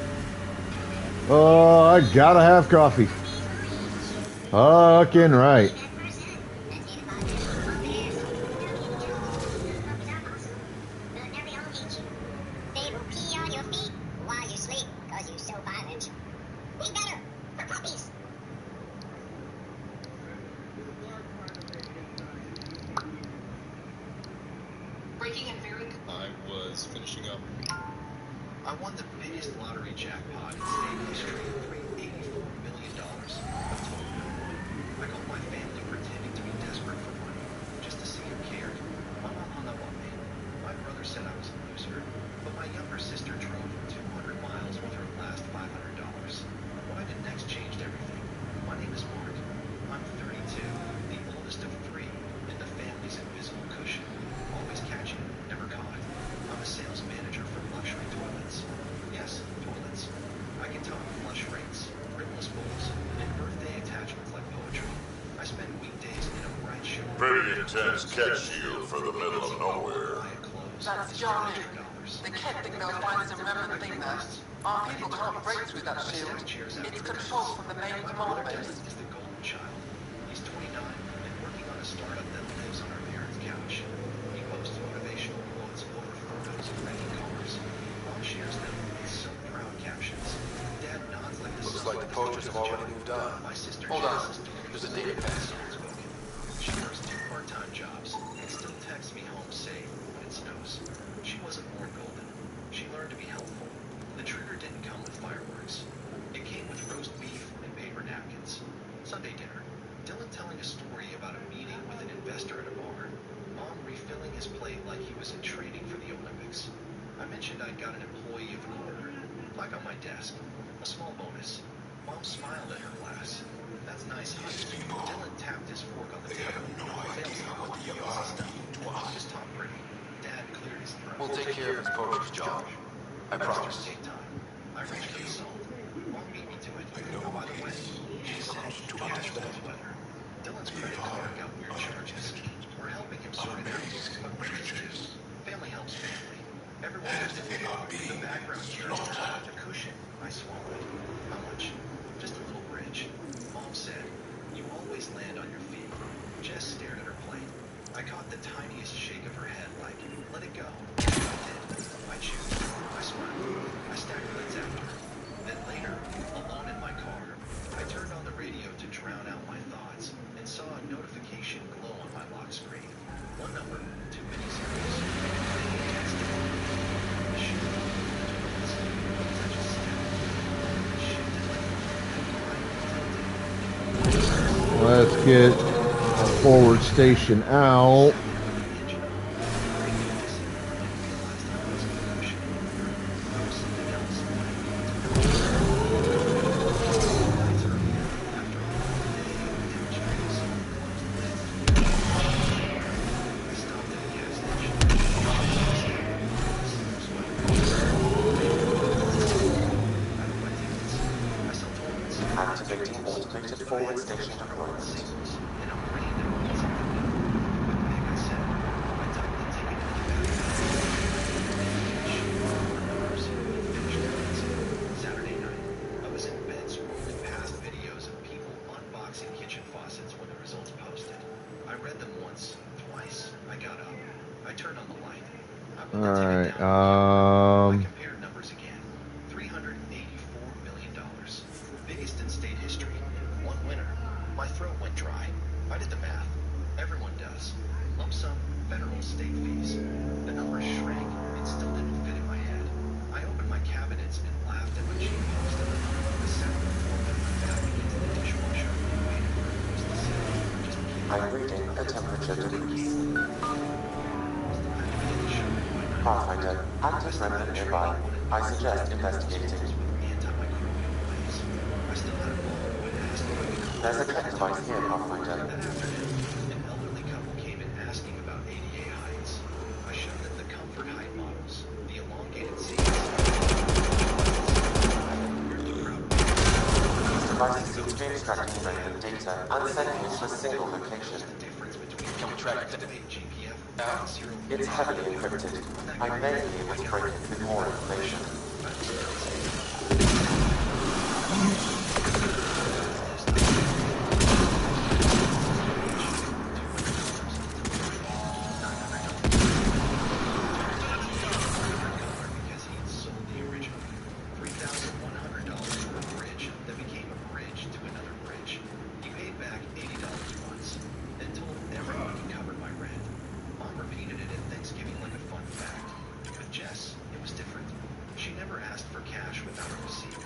Oh, I gotta have coffee. Fucking right. They will pee on your feet while you sleep because you're so violent. Be better for puppies. Breaking and very... I was finishing up. I won the biggest lottery jackpot in state history, $84 million of total. I called my family pretending to be desperate for money, just to see who cared. My mom hung up on me. My brother said I was a loser, but my younger sister drove 200 miles with her last $500. What I did next changed everything. My name is Mark. I'm 32, the oldest of three, and the family's invisible cushion. Always catching, never caught. I'm a sales manager for luxury toilets. Yes, toilets. I can talk flush rates, rimless bowls, and birthday attachments like poetry. I spend weekdays in a bright show. Pretty intense catch shield for the middle of nowhere. That's Johnny. The kid think they'll find some remnant thing there. Our people can't break through that shield. It's controlled from the main command base. Is the golden child. He's 29 and working on a startup that lives on our parents' couch. He posts motivational quotes over photos of wrecking cars. Mom shares them with some proud captions. Dad nods like the Looks like the poachers have already moved on. My sister Hold on. There's a data pass. She works 2 part-time jobs and still texts me home safe when it snows. She wasn't born golden. She learned to be helpful. The trigger didn't come with fireworks. It came with roast beef and paper napkins. Sunday dinner. Dylan telling a story about a meeting with an investor at a bar. Mom refilling his plate like he was in training for the Olympics. I mentioned I'd got an employee of an order, like on my desk. A small bonus. Mom smiled at her glass. That's nice, honey. Dylan tapped his fork on the table. No idea what you are. to us. Just talk pretty. Dad cleared his throat. We'll take care of his poacher's job. I promise. Take time. I reached for the salt. Mom beat me to it. Oh, by the way, she said to cash understand. was weather. Dylan's credit card got weird charges. We're helping him sort it out. But creatures. Family helps family. Everyone has to figure out the background here. A cushion. I swallowed. How much? Just a little bridge. Mom said, you always land on your feet. Jess stared at her plate. I caught the tiniest shake of her head like, let it go. I did. I chewed. I smirked. I stacked lids after her. Then later, alone in my car, I turned on the radio to drown out my thoughts and saw a notification glow on my lock screen. One number, too many zeros. Let's get forward station out. Activating automated forward station deployment. Saturday night, I was in bed scrolling past videos of people unboxing kitchen faucets when the results posted. I read them once, twice. I got up. I turned on the light. Alright, I compared numbers again. $384 million. Biggest in state history. One winner. My throat went dry. I did the math. Everyone does. Lump sum, federal state fees. The numbers shrank. It still didn't fit in my head. I opened my cabinets and laughed at my cheap post. The sound of foreman went back into the dishwasher. Made it work was the same. Just keep I'm reading a temperature decrease. Pathfinder, active remnant nearby. I suggest investigating. There's a tech device here, Pathfinder. An elderly couple came in asking about ADA heights. I showed them the comfort height models, the elongated seats. These devices seem to be extracting relevant data and sending it to a single location. Can we track it down? It's heavily encrypted. I may be able to break it with more information. Because he had sold the original. $3,100 for a bridge that became a bridge to another bridge. He paid back $80 once, and told everyone he covered my rent. Mom repeated it at Thanksgiving like a fun fact. With Jess, it was different. She never asked for cash without a receipt.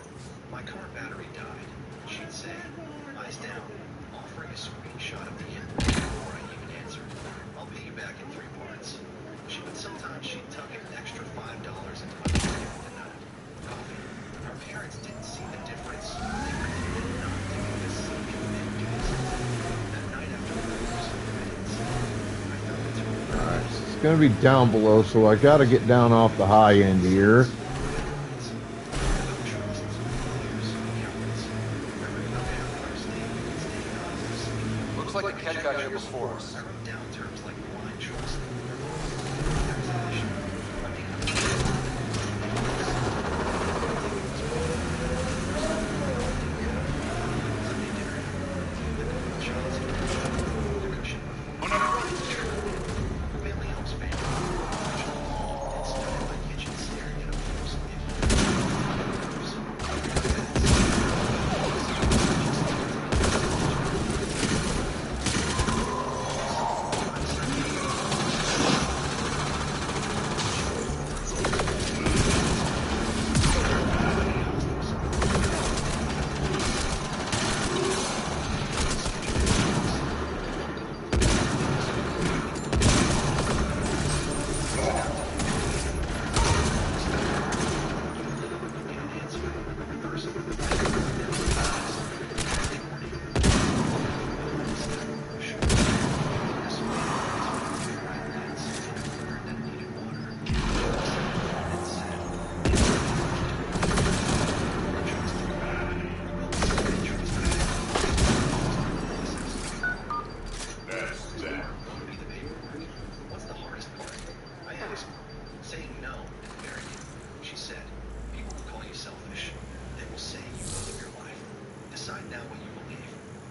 My car battery died. She'd say, eyes down, offering a screenshot of the invoice before I even answered. I'll pay you back in 3 parts. Sometimes she'd tuck an extra $5 into my pocket with a nut. Coffee. Our parents didn't see the difference. They pretended not to because some people didn't do this. That night after the divorce, I fell into a alright, so it's gonna be down below, so I gotta get down off the high end here. Looks like the cat got here before us. I wrote down terms like blind trust. Family helps family. It stood in my kitchen staring at a frozen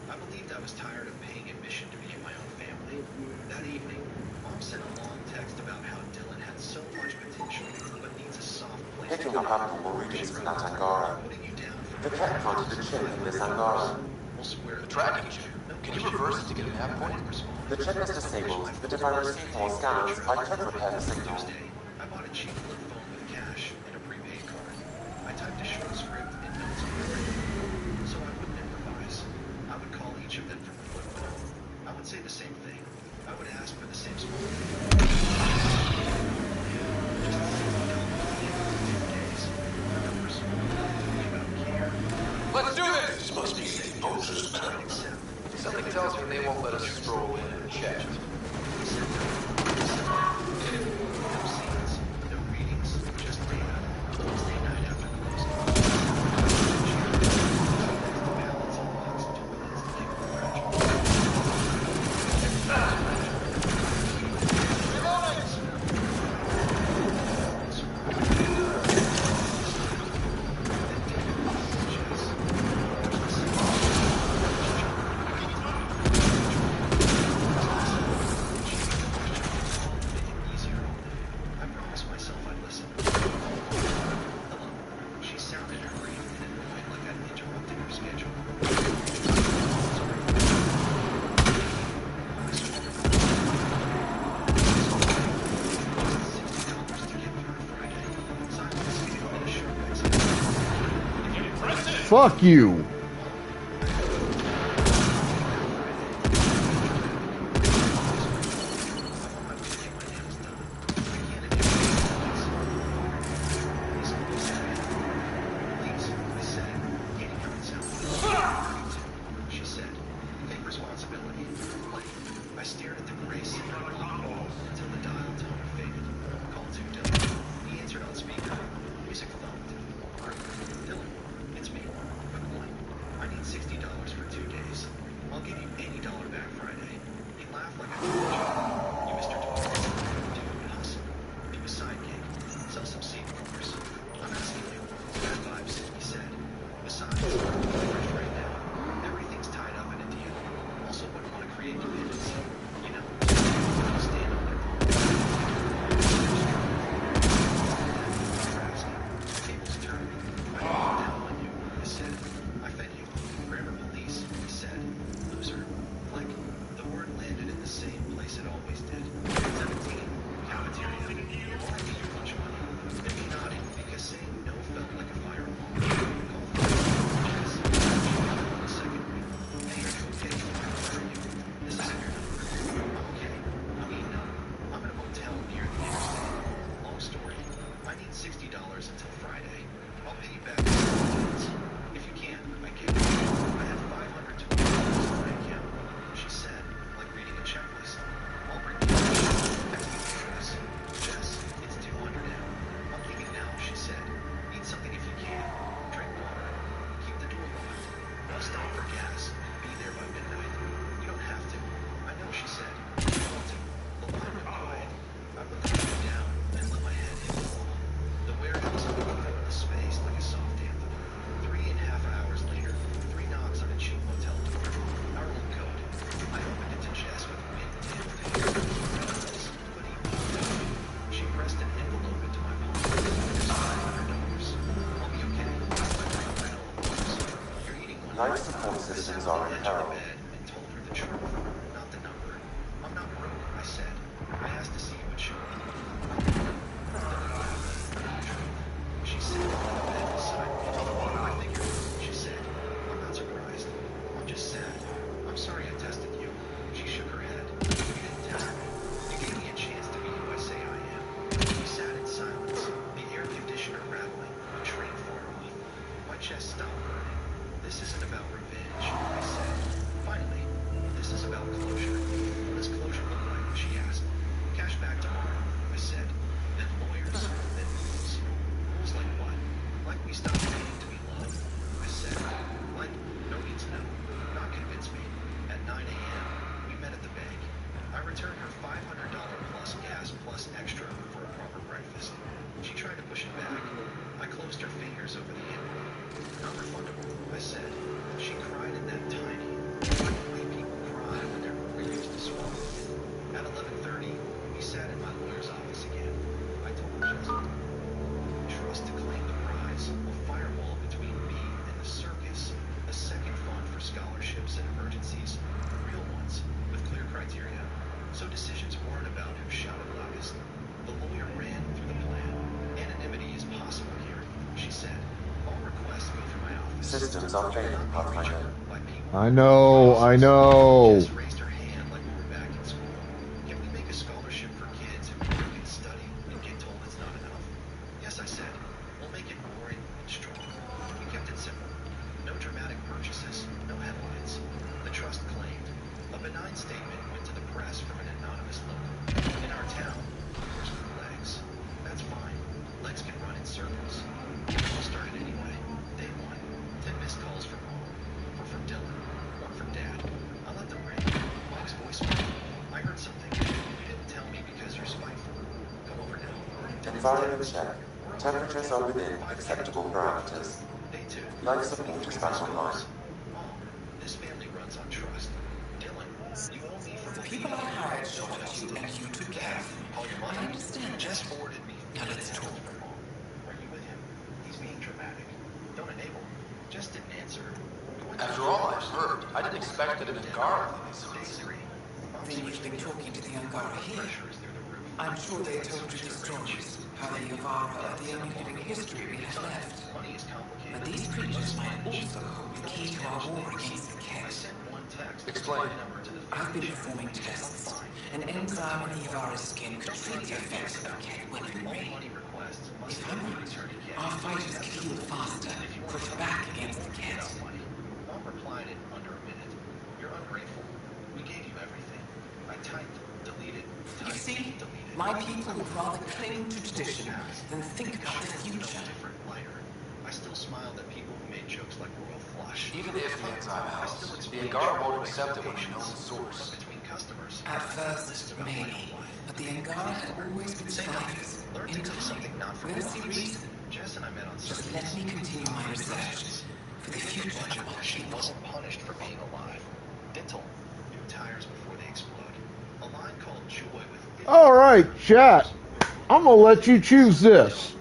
I believed I was tired of paying admission to be in my own family. That evening, Mom sent a long text about how Dylan had so much potential, but needs a soft place to Picking up abnormal readings from that Angara. The cat planted a chip in this Angara. The tracking chip. Can you reverse it to get a nav point? The chip is disabled, but if I receive more scans, I could repair the signal. I bought a cheap flip phone with cash and a prepaid card. I typed a short script and notes on my radio, so I wouldn't improvise. I would call each of them from the flip phone. I would say the same thing. I would ask for the same small thing. Let's do this! This must be St. Moses' town. Something tells me they won't let us stroll in and chat. Fuck you! She said, take responsibility. I stared at the gray ceiling until the dial tone faded. Called to Dylan. He answered on speaker. Music thumped. Dylan, it's me. Good morning. I need $60 for 2 days. I'll give you $80 back Friday. He laughed like a you Mr. Tall. Do us. Do a side gig. Sell some seed covers. I'm asking you. Bad vibes, he said. Besides, I'm right now. Everything's tied up in a deal. Also wouldn't want to create dependency. You know, stand on their own. Tables turned. I came down on you, I said. I fed you. Grammar police, he said. Loser. Like, the word landed in the same place it always did. 17. Cafeteria. Well, I gave you a bunch of money. And he nodded because saying no felt like a fireball. $60 until Friday. I'll pay you back if you can. I can. I have $520 in my account. She said, like reading a checklist. I'll bring you this. Jess, it's 200 now. I'll give you now, she said. Eat something if you can. Drink water. Keep the door locked. I'll stop for gas. Be there by midnight. You don't have to. I know, she said. You want to. The line went quiet. I put the phone down and let my head hit the wall. The warehouse filled the space like a soft anthem. 3.5 hours later, 3 knocks on a cheap motel door. Our old code. I opened it to Jess with a big but he she pressed an envelope into my palm. It's $500. I'll be okay. You're eating one. Life support systems are in peril. And told her the truth, not the number. I'm not broke, I said. I asked to see you would show up. She said, bed beside me. I figured, she said, I'm not surprised. I'm just sad. I'm sorry I tested you. She shook her head. You didn't test me. You gave me a chance to be who I say I am. We sat in silence, the air conditioner rattling, a train far off. My chest stopped burning. This isn't about revenge, I said. Finally, this is about closure. What does closure look like? She asked. Cash back tomorrow, I said. Then lawyers, then rules. Rules like what? Like we stopped paying to be loved, I said. Like, no means no. Not convince me. At 9 a.m., we met at the bank. I returned her $500 plus gas plus extra for a proper breakfast. She tried to push it back. I closed her fingers over the envelope. Not refundable, I said. She cried in that tiny, Systems are failing, Pathfinder. I know. Jess raised her hand like we were back in school. Can we make a scholarship for kids who can study and get told it's not enough? Yes, I said. We'll make it boring and strong. We kept it simple. No dramatic purchases, no headlines. The trust claimed. A benign statement went to the press from an anonymous local. In our town, doors grew legs. That's fine. Legs can run in circles. We'll start it anyway. Day one. 10 missed calls from home. One from Dylan. One from Dad. I let them ring. Mike's voicemail. I heard something. You didn't tell me because you're spiteful. Come over now. Environment check. Temperatures are within acceptable parameters. Day two. Life support is back online. Mom, this family runs on trust. Dylan, you owe me for The people I hired shot at you and you took care of them. I understand. Jess forwarded me. Now let's talk. Are you with him? He's being dramatic. Don't enable him. Jess didn't answer. After all I've heard, I didn't expect that an Angara would be so Day three. Then you've been talking to the Angara here. I'm sure they told you the stories, how the Yavara are the only living history we have left. Money is complicated. But these creatures might also hold the key to our war against the I Ket. sent one text. Explain. Number to the I've been performing tests. An enzyme in the Yavara's skin could treat the effects of the Ket weaponry. money requests. If I'm right, our fighters could heal faster, push back against the Ket. Mom replied in under a minute. You're ungrateful. We gave you everything. I typed, deleted, You see, my people would rather cling to tradition than think about the future. different lighter. I still smiled at people who made jokes like Royal Flush. Even if the enzyme helps, the Angara won't accept it when they know the source. Between customers. At first, maybe, but the Angara had always been survivors. In time, we'll see reason. Jess and I met on Just let me continue my research for the future of our She people. wasn't punished for being alive. Dental. New tires before they explode. A line called Joy with All right, chat. I'm gonna let you choose this.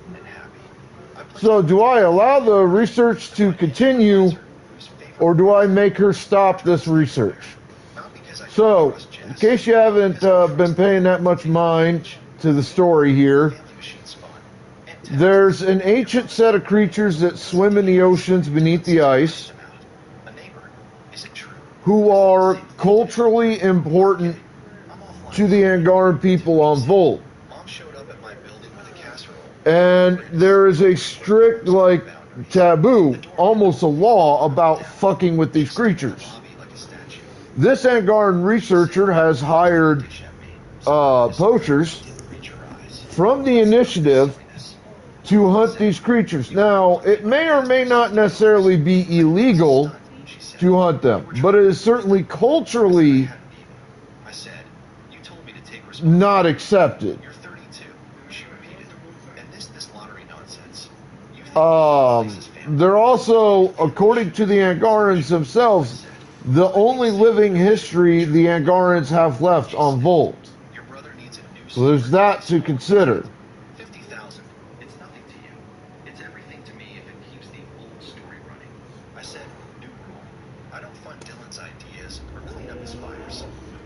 So, do I allow the research to continue, or do I make her stop this research? So, in case you haven't been paying that much mind to the story here, there's an ancient set of creatures that swim in the oceans beneath the ice, who are culturally important to the Angaran people on Volt. And there is a strict, taboo, almost a law, about fucking with these creatures. This Angaran researcher has hired poachers from the initiative to hunt these creatures. Now, it may or may not necessarily be illegal to hunt them, but it is certainly culturally not accepted. They're also, according to the Angarans themselves, the only living history the Angarans have left on Volt. So there's that to consider. 50,000. It's nothing to you. It's everything to me if it keeps the old story running. I said, new rule. I don't fund Dylan's ideas or clean up his fires.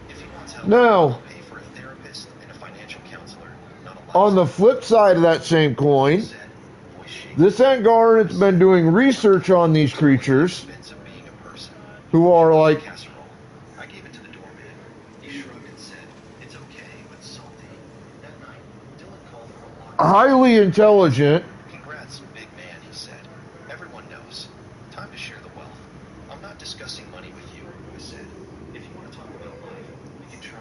If he wants help, Now, I'll pay for a therapist and a financial counselor. on the flip side of that same coin, this Angaran has been doing research on these creatures, who are like I gave it to the doorman. He shrugged and said, it's okay, but salty. That night, Dylan called for a lock. highly intelligent, Congrats, big man, he said. Everyone knows. Time to share the wealth. I'm not discussing money with you, I said. If you want to talk about life, we can try.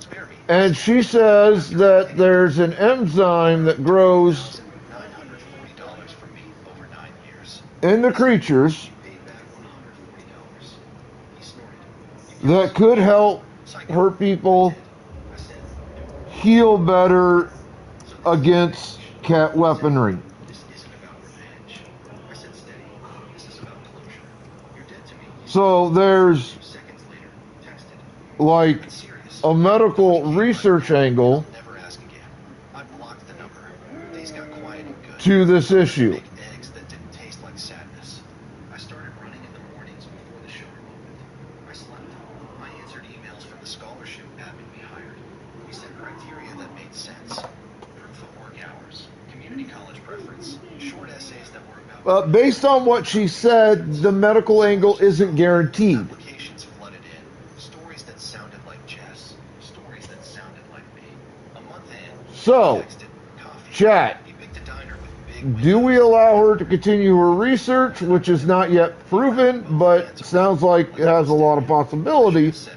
Spare me. and she says that there's an enzyme that grows $940 from me over 9 years. in the creatures Paid back $140. He snorted. that could help her people heal better against cat weaponry. This isn't about revenge. I said steady. This is about closure. You're dead to me. So there's Seconds later, texted. like a medical research angle Never ask again. I blocked the number. Days got quiet and good. to this issue. Baked eggs that didn't taste like sadness. I started running in the mornings before the showroom opened. I slept. I answered emails from the scholarship admin we hired. We set criteria that made sense. Proof of work hours. Community college preference. Short essays that were about based on what she said, the medical angle isn't guaranteed. Applications flooded in. Stories that sounded like Jess. Stories that sounded like me. A month in, So, chat, do we allow her to continue her research, which is not yet proven, but sounds like it has a lot of possibilities,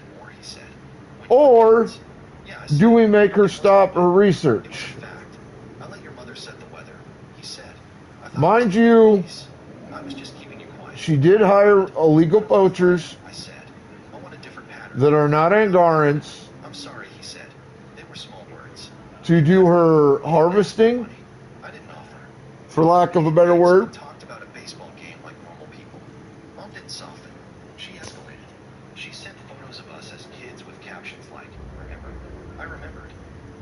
or do we make her stop her research? I let your mother set the weather, he said. Mind you, she did hire illegal poachers that are not Angarans I'm sorry, he said. They were small words. to do her harvesting, for lack of a better word. Talked about a baseball game like normal people. Mom didn't soften. She escalated. She sent photos of us as kids with captions like, remember? I remembered.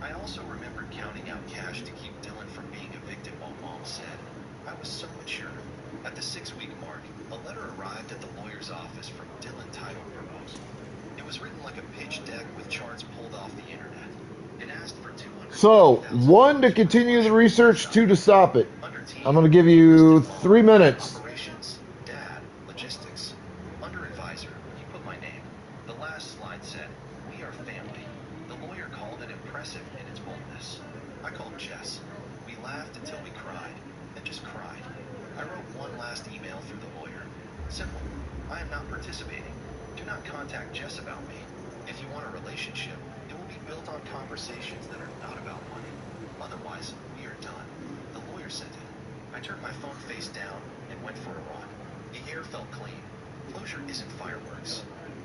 I also remembered counting out cash to keep Dylan from being evicted while Mom said, I was so mature. At the 6-week mark, a letter arrived at the lawyer's office from Dylan titled Proposal. It was written like a pitch deck with charts pulled off the internet. It asked for 200. So, 1 to continue the research, 2 to stop it. I'm going to give you 3 minutes. Operations, Dad, Logistics. Under advisor, he put my name. The last slide said, we are family. The lawyer called it impressive in its boldness. I called Jess. We laughed until we cried, and just cried. I wrote one last email through the lawyer. Simple. I am not participating. Do not contact Jess about me. If you want a relationship, it will be built on conversations that are not about money. Otherwise, we are done. The lawyer sent it. I turned my phone face down and went for a run. The air felt clean. Closure isn't fireworks.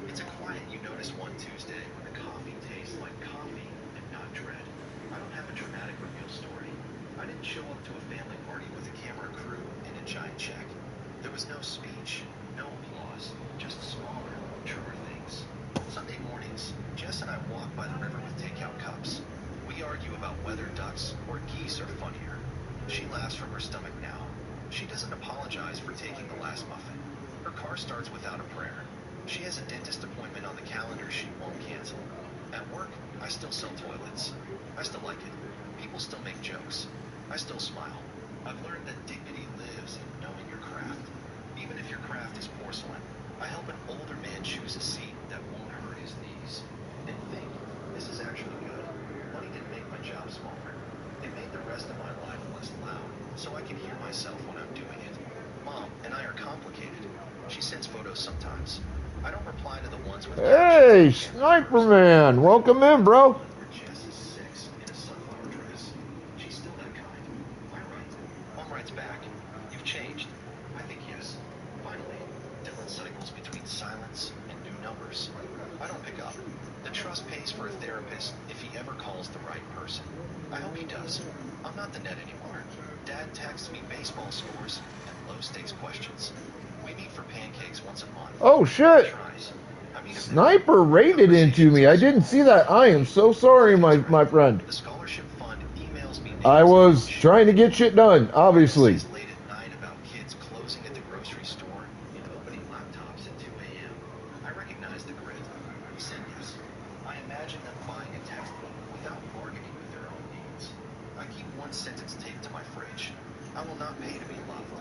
It's a quiet you notice one Tuesday when the coffee tastes like coffee and not dread. I don't have a dramatic reveal story. I didn't show up to a family party with a camera crew and a giant check. There was no speech, no applause, just smaller, truer things. Sunday mornings, Jess and I walk by the river with takeout cups. We argue about whether ducks or geese are funnier. She laughs from her stomach now. She doesn't apologize for taking the last muffin. Her car starts without a prayer. She has a dentist appointment on the calendar she won't cancel. At work, I still sell toilets. I still like it. People still make jokes. I still smile. I've learned that dignity lives in knowing your craft. Even if your craft is porcelain, I help an older man choose a seat that won't hurt his knees. And think, this is actually good. Money didn't make my job smaller. It made the rest of my life less loud, so I can hear myself when I'm doing it. Mom and I are complicated. She sends photos sometimes. I don't reply to the ones with Hey, Sniper Man, welcome in, bro. Jess is 6 in a sunflower dress. She's still that kind. Am I right? Mom writes back. You've changed. I think yes. Finally, Dylan cycles between silence and new numbers. I don't pick up. The trust pays for a therapist if he ever calls the right person. I hope he does. I'm not the net anymore. Dad texts me baseball scores and low-stakes questions. We meet for pancakes once a month. Oh, shit. Sniper raided into me. I didn't see that. I am so sorry, my friend. The scholarship fund emails me. I was trying to get shit done, obviously. Late at night about kids closing at the grocery store and opening laptops at 2 a.m. I recognize the grit. We send this. I imagine them buying a textbook without bargaining with their own needs. I keep one sentence taped to my fridge. I will not pay to be loved.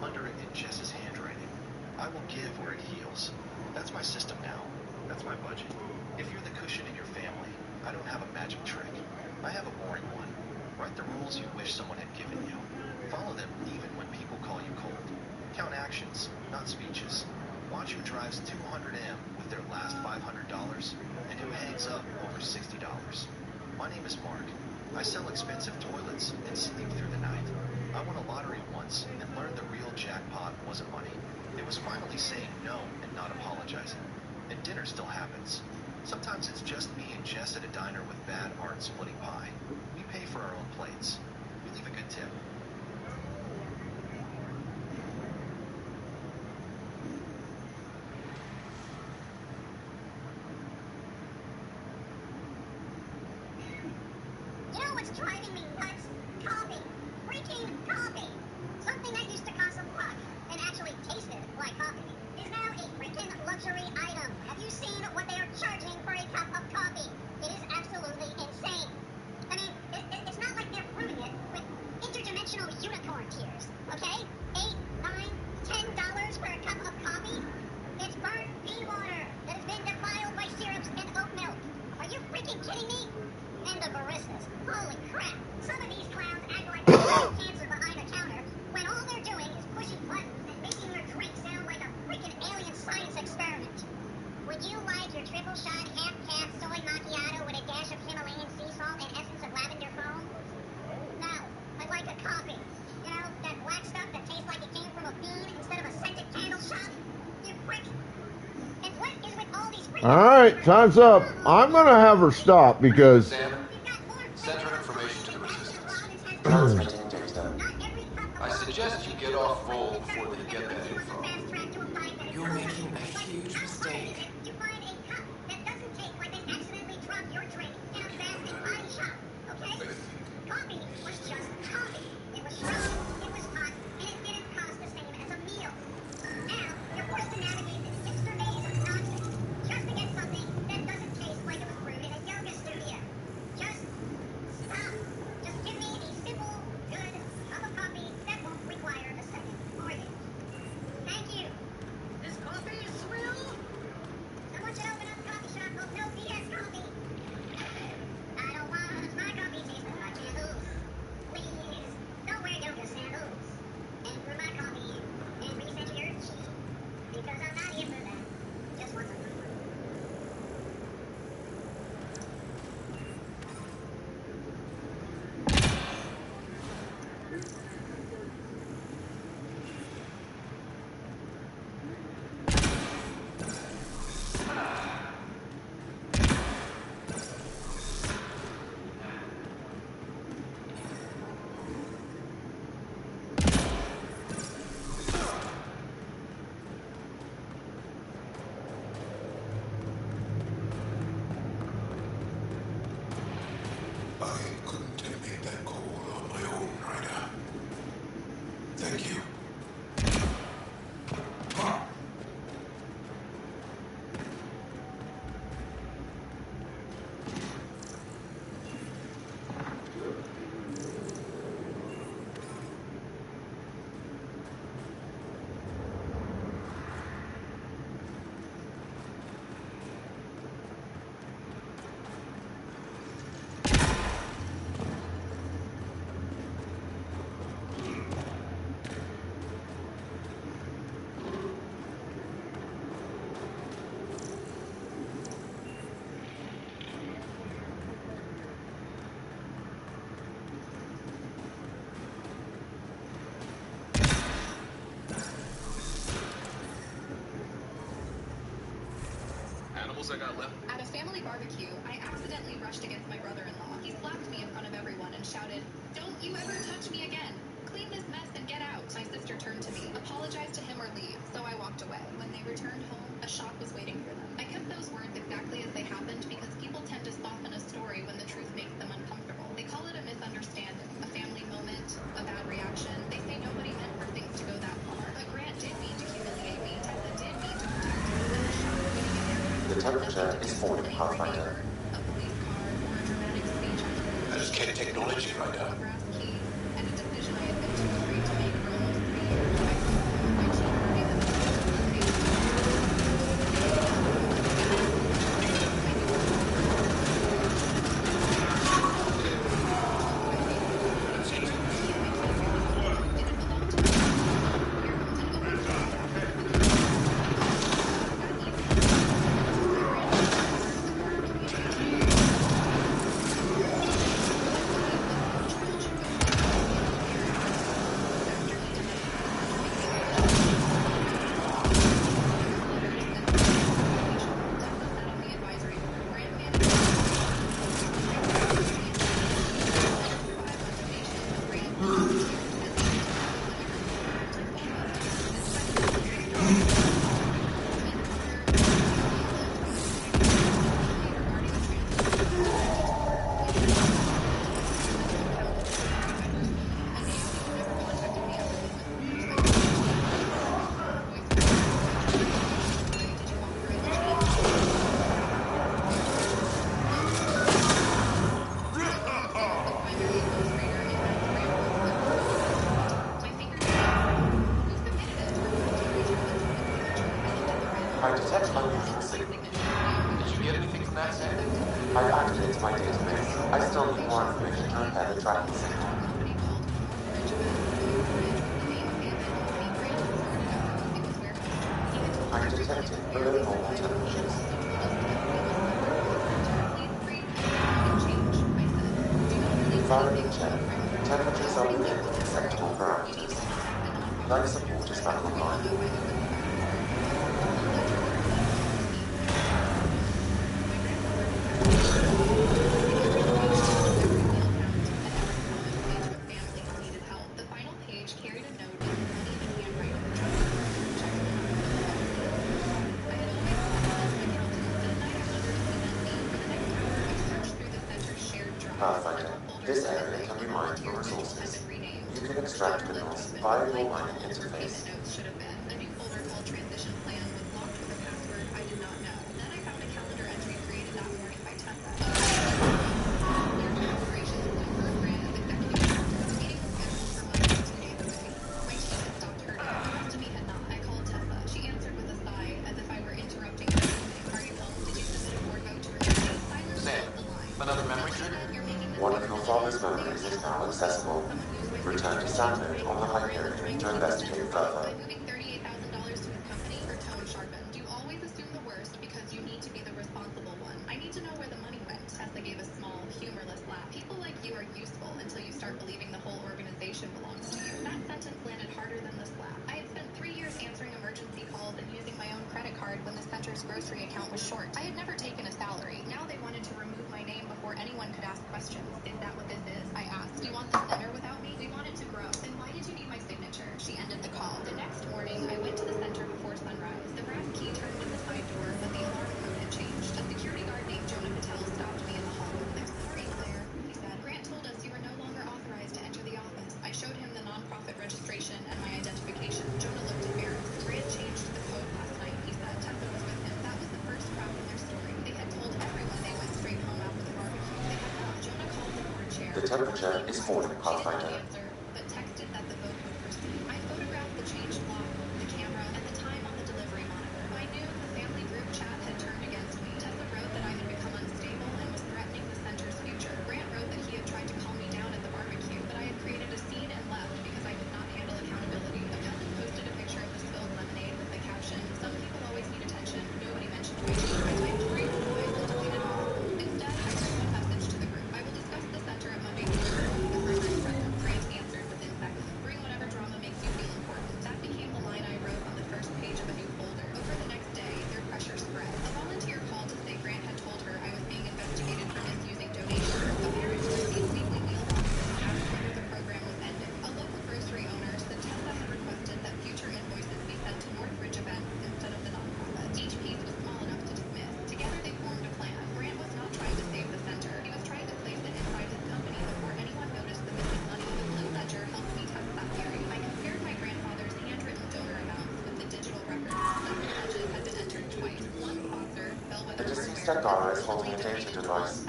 Under it in Jess's handwriting. I will give where it heals. That's my system now. That's my budget. If you're the cushion in your family, I don't have a magic trick. I have a boring one. Write the rules you wish someone had given you. Follow them even when people call you cold. Count actions, not speeches. Watch who drives 200M with their last $500 and who hangs up over $60. My name is Mark. I sell expensive toilets and sleep through the night. I won a lottery once and learned the real jackpot wasn't money. It was finally saying no and not apologizing. And dinner still happens. Sometimes it's just me and Jess at a diner with bad art splitting pie. We pay for our own plates. We leave a good tip. You know what's driving me nuts? Coffee. Freaking coffee. Something that used to cost a buck and actually tasted like coffee is now a freaking luxury item. Have you seen what they are charging for a cup of coffee? It is absolutely insane. I mean, it's not like they're brewing it with interdimensional unicorn tears, okay? $8, $9, Alright, time's up. I'm gonna have her stop because... Sam, send her information to the Resistance. Transmitting data. I suggest you get off Vol before they get that info. You're making a huge mistake. Coffee was just coffee. It was strong, it was hot, and it didn't cost the same as a meal. Now, you're forced to navigate this extra maze of nonsense just to get something that doesn't taste like it was brewed in a yoga studio. Just stop. Just give me a simple, good cup of coffee that won't require a second mortgage. Thank you. This coffee is real. Someone should open up a coffee shop called No BS Coffee. I don't want my coffee tasting like candles. Please, don't wear yoga sandals. And brew my coffee and reset your chi. Because I'm not here for that. Just want some food. I couldn't have made that call on my own, Ryder. Thank you. Animals I got left? At a family barbecue, I accidentally brushed against my brother-in-law. He slapped me in front of everyone and shouted, "Don't you ever touch me again! Clean this mess and get out!" My sister turned to me, apologized to him or leave, so I walked away. When they returned home, a shock was waiting for them. I kept those words exactly as they happened because people tend to soften a story when the truth makes them uncomfortable. They call it a misunderstanding, a family moment, a bad reaction. They say nobody meant for things to go that far. But Grant did mean to humiliate me. Tessa did mean to protect me. And the shock waiting in there. The temperature is falling, Pathfinder. A police car or a dramatic speech on television. I just can't technology, Ryder. A brass key and a decision I had been too afraid to make for almost 3 years. I told my chief parties and I detect unusual signal. Did you get anything from that, Sam? I've added it to my database. I still need more information to repair the tracking signal. I'm detecting below normal temperatures. Firing check. Temperatures are within acceptable parameters. Life support is back online. Pathfinder, this area can be mined for resources. You can extract minerals via your mining interface. A new folder called Transition Plan was locked with a password I did not know. Then I found a calendar entry created that morning by Tessa. Operations Denver, Grant as executive director. The meeting was scheduled for Monday 2 days away. My teeth had stopped hurting. The rest of me had not. I called Tessa. She answered with a sigh, as if I were interrupting her evening. Are you home? Did you submit a board vote to remove me? Silence Sam, filled the line. another memory trigger? One of your father's memories is now accessible. Return to Sandwood on the Hyperion to investigate further. Moving $38,000 to his company, her tone sharpened. You always assume the worst because you need to be the responsible one. I need to know where the money went. Tessa gave a small, humorless laugh. People like you are useful until you start believing the whole organization belongs to you. That sentence landed harder than the slap. I had spent 3 years answering emergency calls and using my own credit card when the center's grocery account was short. I had never taken a salary. Now they wanted to remove my name before anyone could ask questions. Is that what this is? I asked. Do you want the center without me? We want it to grow. Then why did you need my signature? She ended the call. The next morning, I went to the center before sunrise. The brass key turned in the side door, but the alarm code had changed. A security guard named Jonah Patel stopped me in the hall. I'm sorry, Claire, he said. Grant told us you are no longer authorized to enter the office. I showed him the nonprofit registration and my identification. Jonah looked embarrassed. Grant changed the code last night, he said. Tessa was with him. That was the first crack in their story. They had told everyone they went straight home after the barbecue. They had not. Jonah called the board chair. The temperature is falling, Pathfinder. But texted that the vote would proceed. I photographed the changed lock, the camera, and the time on the delivery monitor. By noon, the family group chat had turned against me. Tessa wrote that I had become unstable and was threatening the center's future. Grant wrote that he had tried to calm me down at the barbecue, but I had created a scene and left because I could not handle accountability. A cousin posted a picture of the spilled lemonade with the caption, "Some people always need attention. Nobody mentioned my name." I typed 3 replies and deleted all. Instead, I sent one message to the group. I will discuss the center at Monday morning. The primary present. Grant answered within seconds. Bring whatever drama makes you feel important. That became the line I wrote on the first page of a new folder. Over the next day, their pressure spread. A volunteer called to say Grant had told her I was being investigated for misusing donations. A parent received weekly meal boxes and asked whether the program was ending. A local grocery owner said Tessa had requested that future invoices be sent to Northridge events instead of the nonprofit. Each piece was small enough to dismiss. Together they formed a plan. Grant was not trying to save the center. He was trying to place it inside his company before anyone noticed the missing money. The Blue Ledger helped me test that theory. I compared my grandfather's handwritten donor amounts with the digital records. Several pledges had been entered twice. One sponsor, Bellwether The deceased Angara is holding a data device.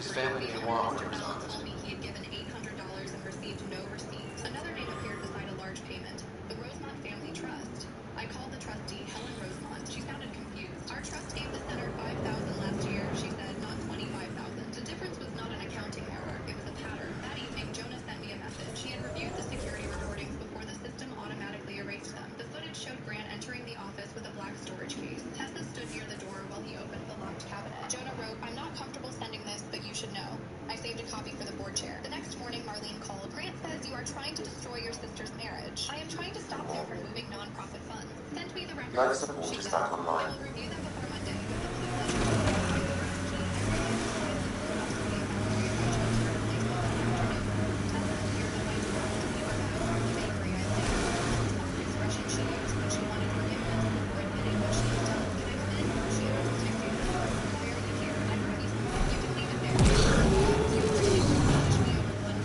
His family may want whatever's on it. Told me he had given $800 and received no receipts. Another name appeared beside a large payment. The Rosemont Family Trust. I called the trustee, Helen Rosemont. She sounded confused. Our trust gave the center $5,000 last year, she said, not $25,000. The difference was not an accounting error. It was a pattern. That evening, Jonah sent me a message. He had reviewed the security recordings before the system automatically erased them. The footage showed Grant entering the office with a black storage case. Tessa stood near the door while he opened the locked cabinet. Jonah wrote, "I'm not comfortable sending this, but you should know." I saved a copy for the board chair. The next morning, Marlene called. Grant says you are trying to destroy your sister's marriage. I am trying to stop him from moving nonprofit funds. Send me the records. Life support She is said. back online. I will review them before Monday. With the Blue Ledger I realized the brass key. I realized the device had blown up to be a factory if I chose to replace it that afternoon. Tessa appeared at my door holding me about from the bakery I lived in. The soft expression she used when she wanted forgiveness for admitting what she had done. Can I come in? She asked, I do not. Why are you here? I brought you something. You can leave it there. You really punish me over one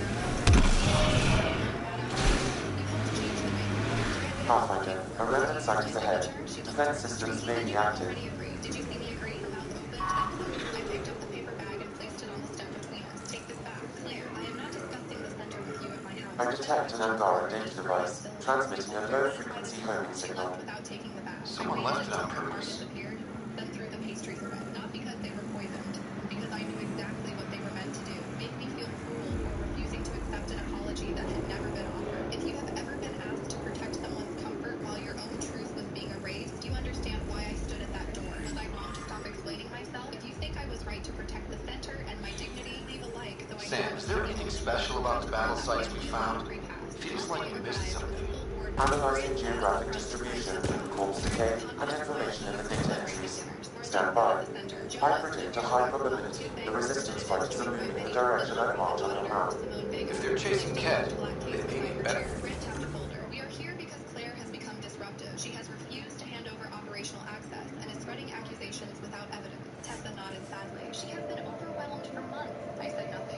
Pathfinder, a remnant site is ahead. Defense systems may be active. Did you see me agree? Her mouth opened, then closed. I picked up the paper bag and placed it on the step between us. Take this back. Claire, I am not discussing the center with you at my house. I detect an Angara data device, transmitting a low-frequency homing signal. Without taking the bag. Someone left it on purpose. Disappeared, then threw the pastry spread. Not because they were poisoned, because I knew exactly what they were meant to do. Make me feel cruel for refusing to accept an apology that had never been offered. If you have ever been asked to protect someone's comfort while your own truth was being erased, you understand why I stood at that door. Was I wrong to stop explaining myself? If you think I was right to protect the center and my dignity, leave a like so I Sam, is there anything special about the battle sites we found? Feels like we missed something. Analyzing geographic distribution, corpse decay, and information in the data entries. Stand by. I predict a high probability the resistance fighters are moving in the direction I've marked on your map. If they're chasing Ket, they may be better. We are here because Claire has become disruptive. She has refused to hand over operational access and is spreading accusations without evidence. Tessa nodded sadly. She has been overwhelmed for months. I said nothing.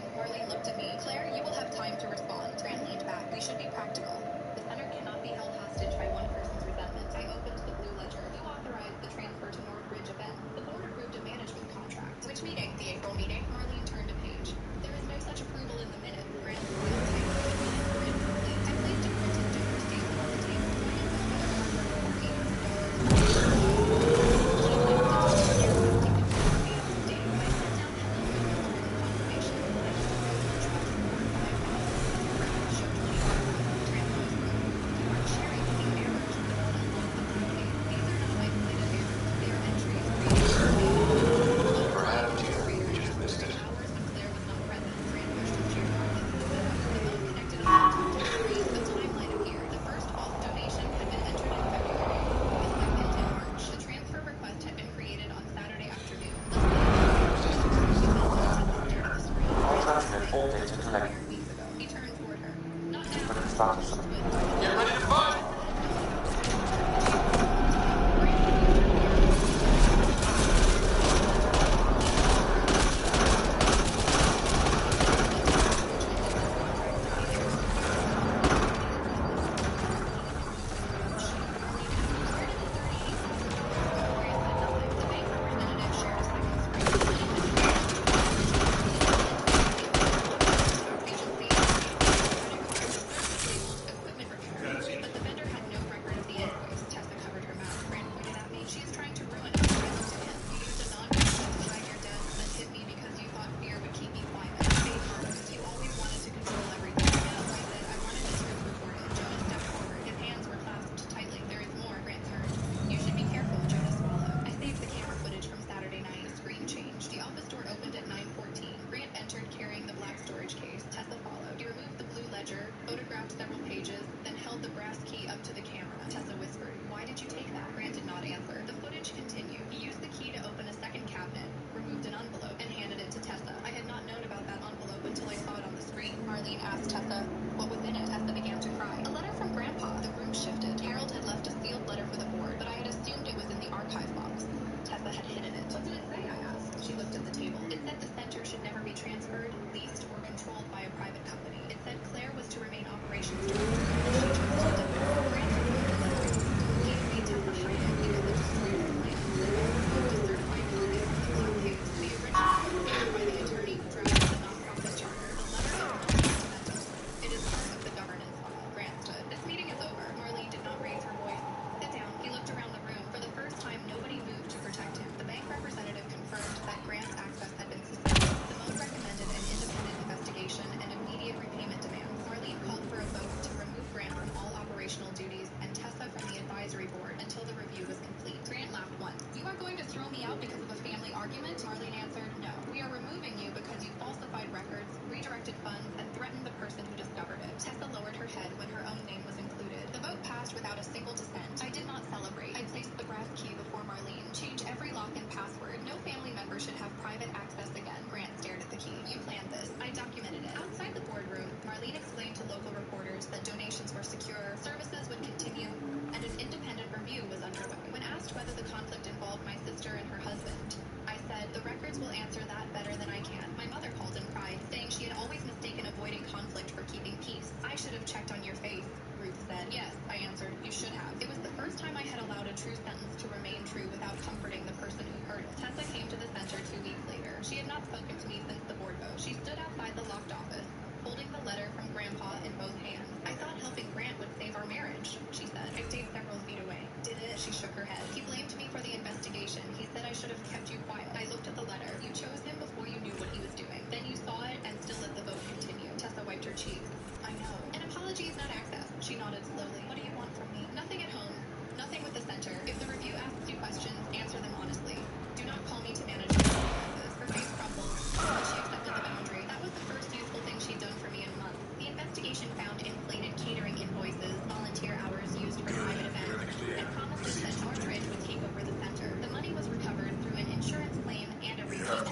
Records will answer that better than I can. My mother called and cried, saying she had always mistaken avoiding conflict for keeping peace. I should have checked on your faith, Ruth said. Yes, I answered, you should have. It was the first time I had allowed a true sentence to remain true without comforting the person who heard it. Tessa came to the center 2 weeks later. She had not spoken to me since the board vote. She stood outside the locked office, holding the letter from Grandpa in both hands. I thought helping Grant would save our marriage, she said. I stayed several feet away. Did it? She shook her head. He blamed me for the investigation. He said I should have kept you quiet. I looked at the letter. You chose him before you knew what he was doing. Then you saw it and still let the vote continue. Tessa wiped her cheeks. I know. An apology is not access. She nodded slowly. What do you want from me? Nothing at home. Nothing with the center. If the review asks you questions, answer them honestly. Do not call me to manage your finances. Her face crumpled, but she accepted the boundary. That was the first useful thing she'd done for me in months. The investigation found inflated catering invoices, volunteer hours used for private events, and promises that Northridge would take over the center. The money was recovered through an insurance claim and a refund.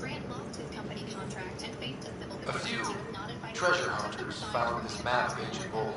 Grant lost his company contract and faced a civil A few he was not invited treasure to. hunters found this map of ancient gold.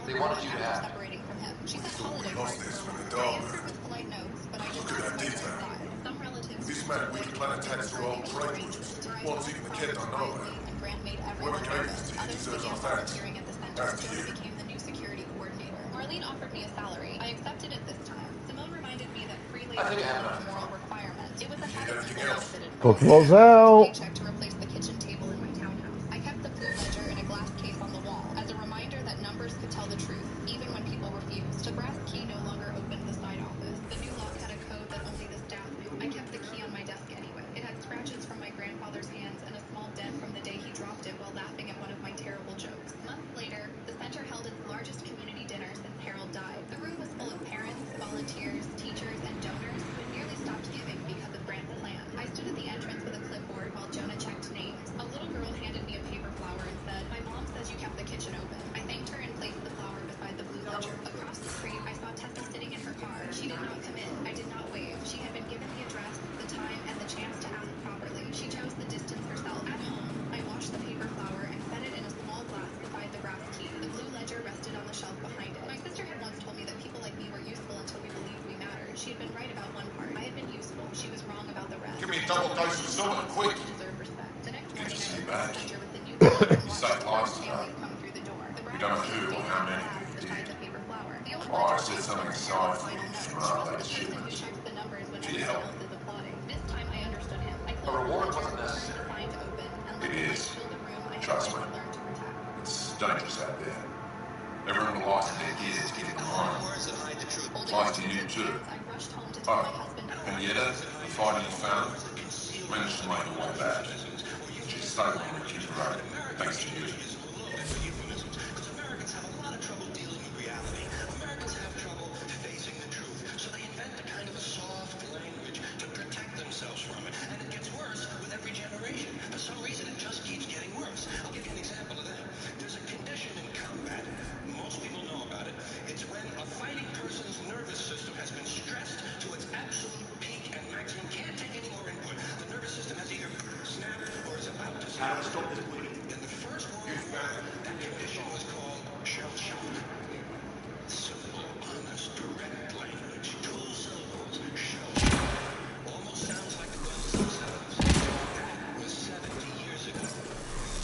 They wanted you to have it. Separating from him. She said holiday parties were allowed. I answered with polite notes, but I did not quite decide. Some relatives This man really planned attacks to our own trade routes. Once even the kid don't know about it. and Grant made Whoever everyone gave this nervous. to you Others deserves began our thanks. volunteering at the center. That's to Jonah you. became the new security coordinator. Marlene offered me a salary. I accepted it this time. Simone reminded me that free labor I think I have was enough. a moral requirement. It was a habit people benefited from. Football's out. Paycheck to replace the kitchen table in my townhouse. I kept the blue ledger in a glass case on the wall as a reminder that numbers could tell the truth, even when people refused. The brass key no longer opened the side office. The new lock had a code that only the staff knew. I kept the key on my desk anyway. It had scratches from my grandfather's hands and a small dent from the day he dropped it while laughing at one of my terrible jokes. Months later, the center held its largest community dinner since Harold died. The room was full of parents, volunteers, teachers, and donors who had nearly stopped giving because of Grant's plan. I stood at the entrance with a clipboard while Jonah checked names. A little girl handed me a paper flower and said, "My mom says you kept the kitchen open." I thanked her and placed the flower beside the blue ledger. Across the street, I saw Tessa sitting in her car. She did not come in. I did not wave. She had been given the address, the time, and the chance to ask properly. She chose the distance herself. At home, I washed the paper flower and set it in a small glass beside the brass key. The blue ledger rested on the shelf behind it. My sister had once told me that people like me were useful until we believed we mattered. She had been right about one part. I had been useful. She was wrong about the rest. Give me a double dose of silver, quick. She deserved respect. The next Good to morning, see you I back. opened the center with the new key and watched Saved lives families tonight. come through the door. The We bride don't was know standing how on the many glass you beside did. the paper flower. The old Oh, I ledger said was something the sorry for final you note. from She our was the latest person who shipment. checks the numbers when Did you everyone help? else is applauding. This time I understood him. I A closed the reward ledger, wasn't necessary. the sign to open, and It let the light is. fill the room I had Trust me. finally learned to protect. It's dangerous out there. Everyone lost their gears getting behind. Life to you too. I rushed home to tell my husband. Henrietta, the fighter you found, managed to make her way back. She's stable and recuperating, thanks to you. Because Americans have a lot of trouble dealing with reality. Americans have trouble facing the truth, so they invent a kind of a soft language to protect themselves from it. And it gets worse with every generation. For some reason, it just keeps getting worse. I'll give you an example of that. There's a condition in combat. Most people know about it. It's when a fighting person's nervous system has been stressed to its absolute peak and maximum, can't take any more input. The nervous system has either snapped or is about to snap. How do we stop this bleeding? In the First World War, that condition was called shell shock. Simple, honest, direct language. 2 syllables. Shell shock. Almost sounds like the guns themselves. That was 70 years ago.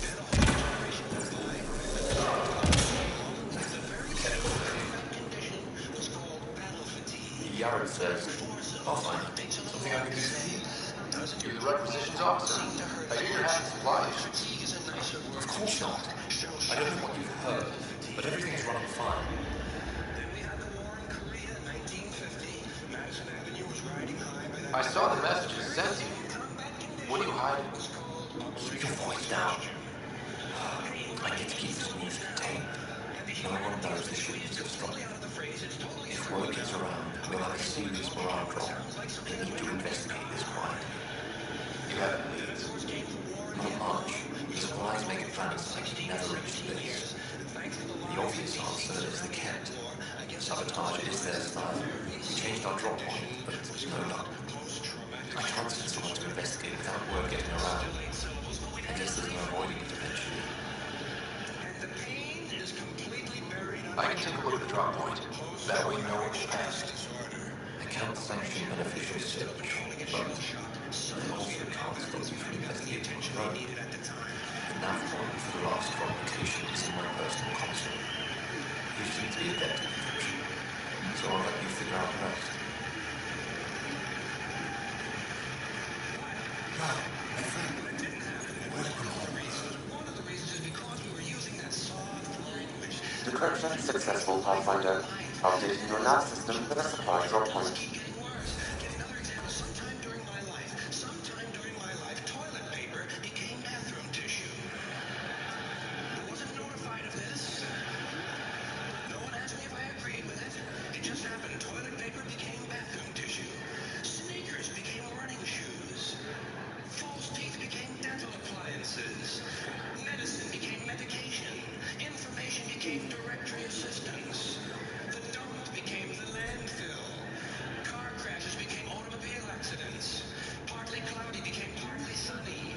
Then a whole generation went by, and the same problem came along with the very same combat condition was called battle fatigue. Yared says, Pathfinder, something I can do for you? You're the requisitions officer. I hear you're having supply issues. Of course not. I don't know what you've heard, but everything's running fine. Then we had the war in Korea in 1950. Madison Avenue was riding high by that I saw the messages sent to you. What are you hiding? Keep your voice down. I get to keep this news contained. No one knows the shipments have stopped. If word gets around, we'll have a serious morale drop. We need to investigate this quietly. You have leads. Not much. The supplies make it transect never reach the base. The obvious answer is the Kent. Sabotage is their style. We changed our drop point, but it's no luck. I tried to send someone to investigate without word getting around. I guess there's no avoiding it eventually. I can take a look at the drop point. That way you know what we're past. I can't can't sanction beneficial search, but it also can't stop you from investigating on your own. The nav point for the last provocation is in my personal console. You seem to be adept at encryption, so I'll let you figure out the rest. Decryption successful, Pathfinder. Updating your nav system with a supply drop point. Sometime during my life, toilet paper became bathroom tissue. I wasn't notified of this. No one asked me if I agreed with it. It just happened. Toilet paper became bathroom tissue. Sneakers became running shoes. False teeth became dental appliances. Medicine became medication. Information became directory assistance. The dump became the landfill. Car crashes became automobile accidents. Partly cloudy became partly sunny.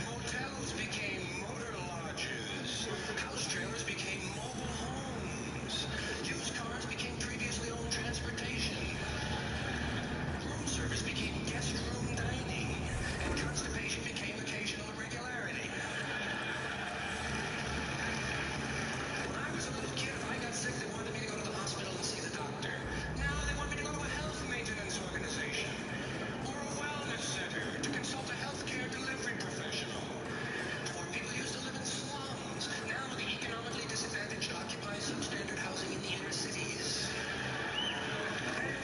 Motels became motor lodges. House trailers became mobile homes. Used cars became previously owned transportation. Room service became guest room dining. And constipation became occasional irregularity. When I was a little kid, if I got sick, they wanted me to go to the hospital and see the doctor. Now they want me to go to a health maintenance organization. Or a wellness center to consult a healthcare delivery professional. Poor people used to live in slums. Now the economically disadvantaged occupy substandard housing in the inner cities.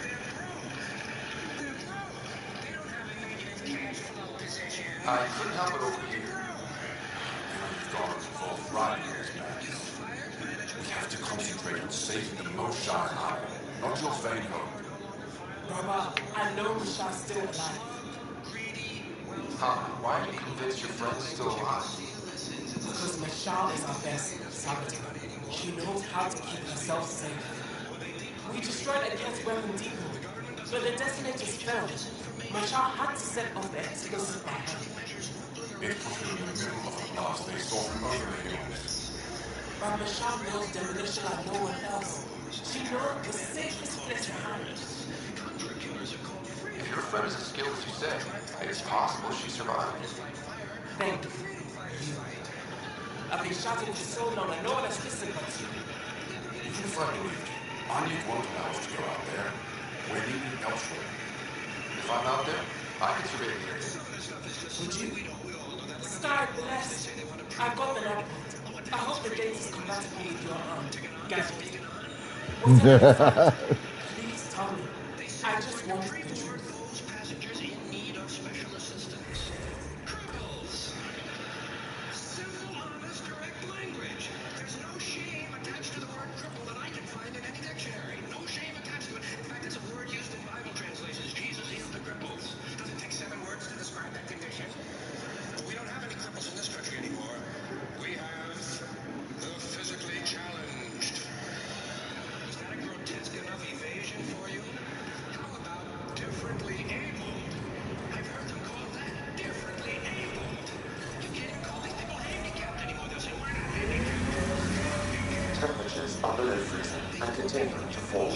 They're broke. They're broke. They don't have a negative cash flow position. I couldn't help it overhear. You've gone involved right in this madness. We have to concentrate on saving the Mosha's life, not your vain hope. Grandma, I know Mosha's still alive. Huh? Why are you convinced your friend's still alive? Because Michelle is our best saboteur. She knows how to keep herself safe. We destroyed a Kent's weapon depot, but the detonators failed. Michelle had to set off the explosive by hand. It put her in the middle of a blast they saw from over the hills. But Michelle knows demolition like no one else. She knows the safest place to hide. If your friend is as skilled as you say, it's possible she survived. Thank you. I've been shouting for so long and no one has listened but you. Even if I believed you, I need 1 hour to go out there. We're needed elsewhere. If I'm out there, I can survey the area. Would you? Star bless. I've got the laptop. I hope the date is compatible with your gadget. Whatever you find, please tell me. I just want the truth. Passengers in need of special assistance. Cripples. Simple, honest, direct language. There's no shame attached to the word cripple that I can find in any dictionary. No shame attached to it. In fact, it's a word used in Bible translations. Jesus healed the cripples. Does it take 7 words to describe that condition? We don't have any cripples in this country anymore. We have the physically challenged. Is that a grotesque enough evasion for you? How about differently abled? I've heard them call that differently abled. You can't even call these people handicapped anymore. They'll say, we're not handicapped. Temperatures are below freezing and continuing to fall.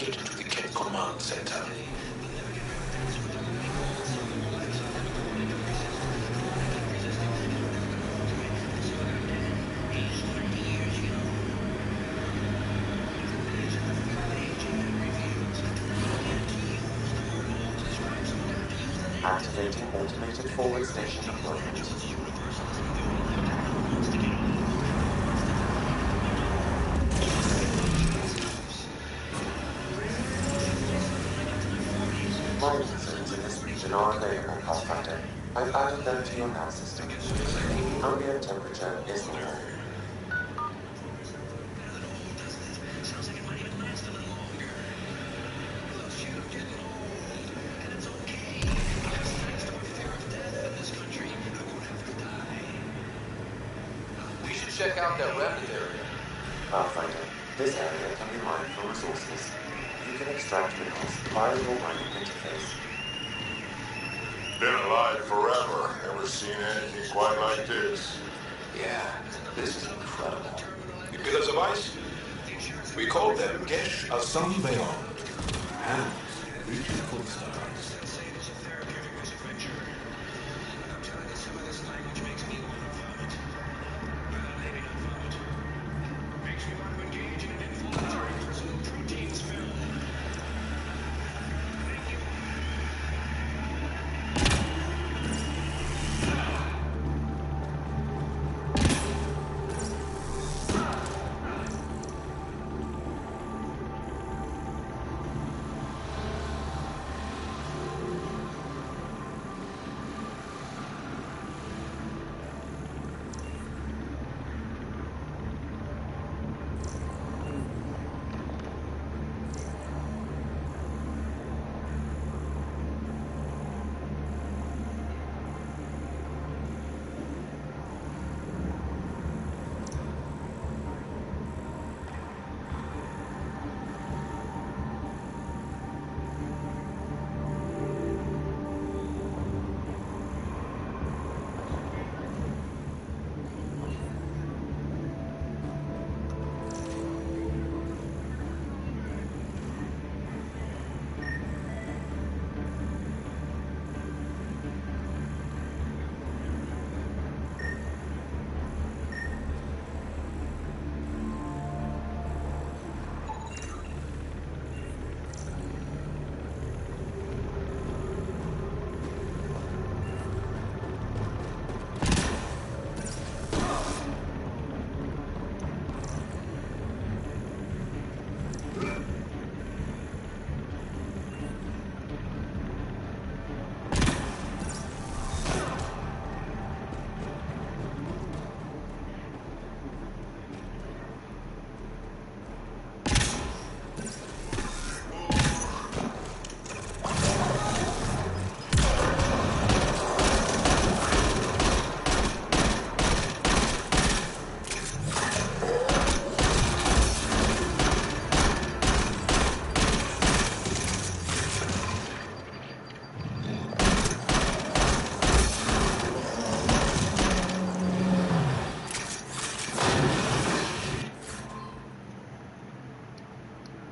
reported to the Kent Command Center. Activating automated forward station deployment. Mining zones in this region are available, Pathfinder. I've added them to your nav system. Ambient temperature is normal. We should check out that remnant area. Pathfinder, this area can be mined for resources. You can extract minerals via your mining interface. Been alive forever. Never seen anything quite like this. Yeah, this is incredible. The pillars of ice? We call them Gesh Asam Beyond. Hands reaching for the stars.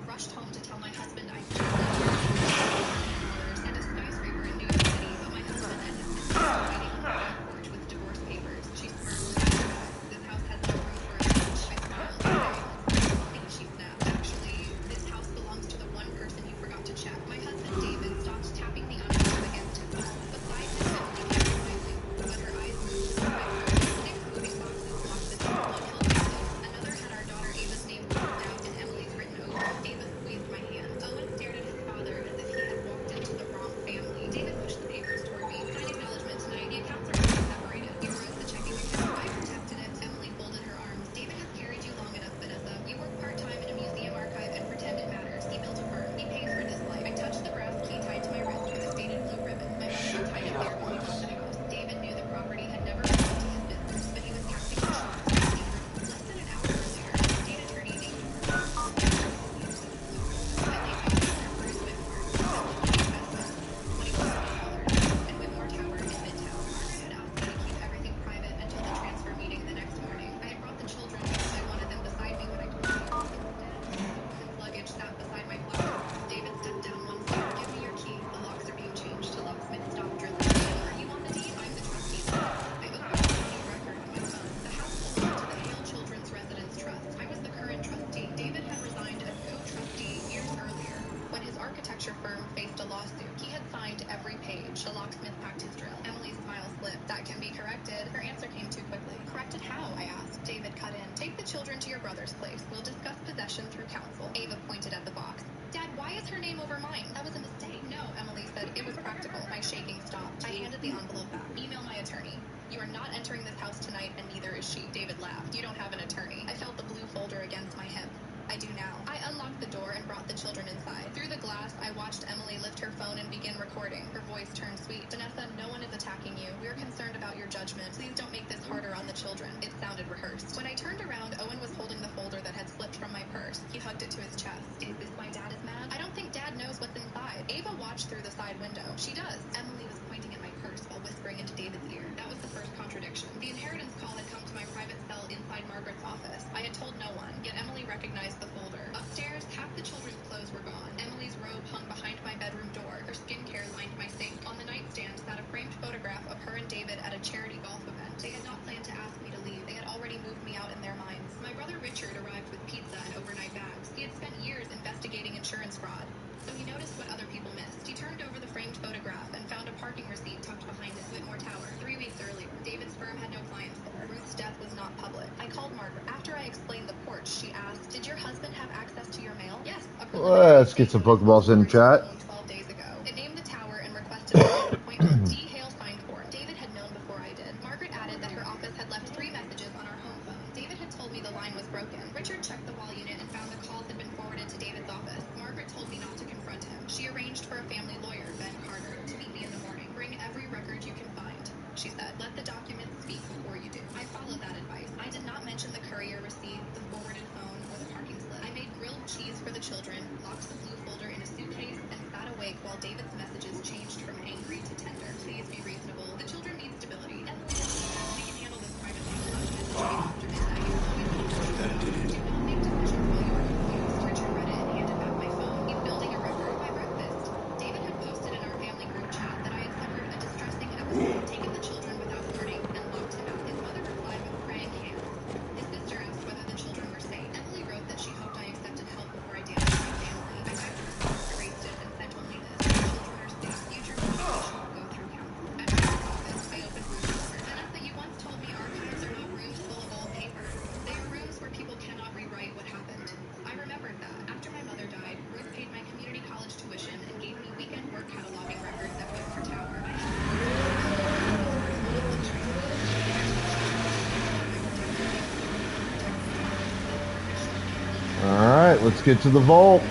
Rushed home to tell my husband I and a skyscraper in New York City, but my husband and his sister were waiting on the back porch with divorce papers. She smirked. This house has no room for us. I smiled. I think she snapped. Actually, this house belongs to the one person you forgot to check. My husband David stopped tapping the envelope against his wall. Beside him, Emily kept smiling, but her eyes moved to my phone. 6 moving boxes blocked the door. One held windows. Another had our daughter Ava's name crossed out and Emily's written over. Ava squeezed my hand. Owen stared at his father architecture firm faced a lawsuit. He had signed every page. The locksmith packed his drill. Emily's smile slipped. That can be corrected. Her answer came too quickly. Corrected how? I asked. David cut in. Take the children to your brother's place. We'll discuss possession through counsel. Ava pointed at the box. Dad, why is her name over mine? That was a mistake. No, Emily said. It was practical. My shaking stopped. I handed the envelope back. Email my attorney. You are not entering this house tonight, and neither is she. David laughed. You don't have an attorney. I felt the blue folder against my hip. I do now. I unlocked the door and brought the children inside. Through the glass, I watched Emily lift her phone and begin recording. Her voice turned sweet. Vanessa, no one is attacking you. We're concerned about your judgment. Please don't make this harder on the children. It sounded rehearsed. When I turned around, Owen was holding the folder that had slipped from my purse. He hugged it to his chest. Is this why Dad is mad? I don't think Dad knows what's inside. Ava watched through the side window. She does. Emily was pointing at my purse while whispering into David's ear. That was the first contradiction. The inheritance call had come to my private cell inside Margaret's office. I had told no one, yet Emily recognized the folder. Upstairs, half the children's clothes were gone. Emily's robe hung behind my bedroom door. Her skincare lined my sink. On the nightstand sat a framed photograph of her and David at a charity golf event. They had not planned to ask me to leave. They had already moved me out in their minds. My brother Richard arrived with pizza and overnight bags. He had spent years investigating insurance fraud, so he noticed what other people missed. He turned over the framed photograph and found a parking receipt tucked behind it. Whitmore Tower. 3 weeks earlier, David's firm had no clients there. Ruth's death was not public. I called Margaret. After I explained the porch, she asked, did your husband have access to your mail? Yes. Let's get some Pokeballs in chat. 12 days ago. It named the tower and requested an appointment. D. Hale signed for it. David had known before I did. Margaret added that her office had left 3 messages on our home phone. David had told me the line was broken. Richard checked the wall unit and found the calls had been forwarded to David's office. Margaret told me not to confront him. She arranged for a family lawyer, Ben Carter, to meet me in the morning. Bring every record you can find, she said. Let the documents speak before you do. I followed that advice. I did not mention the courier receipt, the forwarded phone, or the parking slip. I made grilled cheese for the children, locked the blue folder in a suitcase, and sat awake while David's messages changed from angry to tender. Please be reasonable. The children need stability. Emily, we can handle this privately. Richard read it and handed back my phone. He's building a record by breakfast. David had posted in our family group chat that I had suffered a distressing episode, taken the children without warning, and locked him out. His mother replied with praying hands. His sister asked whether the children were safe. Emily wrote that she hoped I accepted help before I damaged my family. I typed a response, erased it, and sent only this. The children are safe. Future communication will go through counsel. At Richard's office, I opened Ruth's folder. Vanessa, you once told me archives are not rooms full of old paper. They are rooms where people cannot rewrite what happened. I remembered that. After my mother died, Ruth paid my community college tuition and gave me weekend work cataloging records at Whitmore Tower. Alright, let's get to the vault.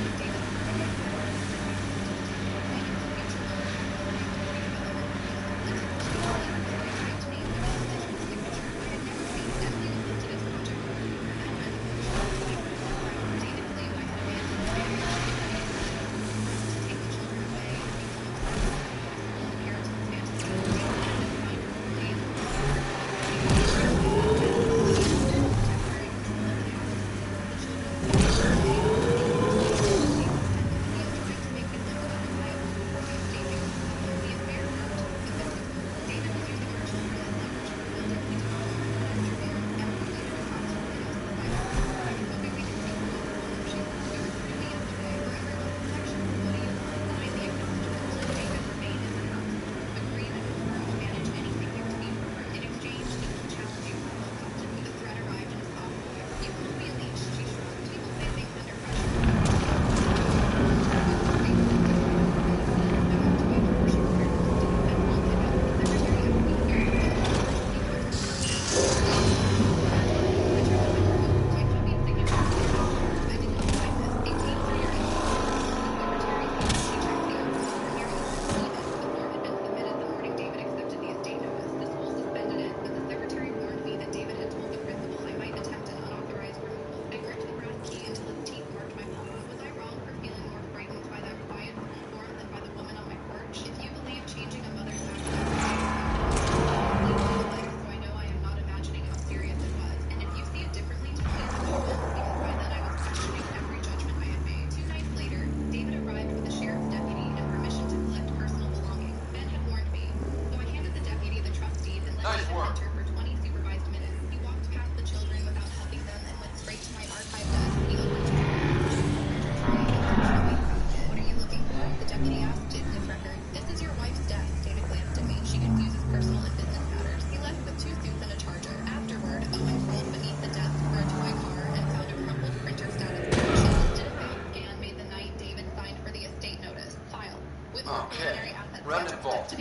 Okay. Round and vault.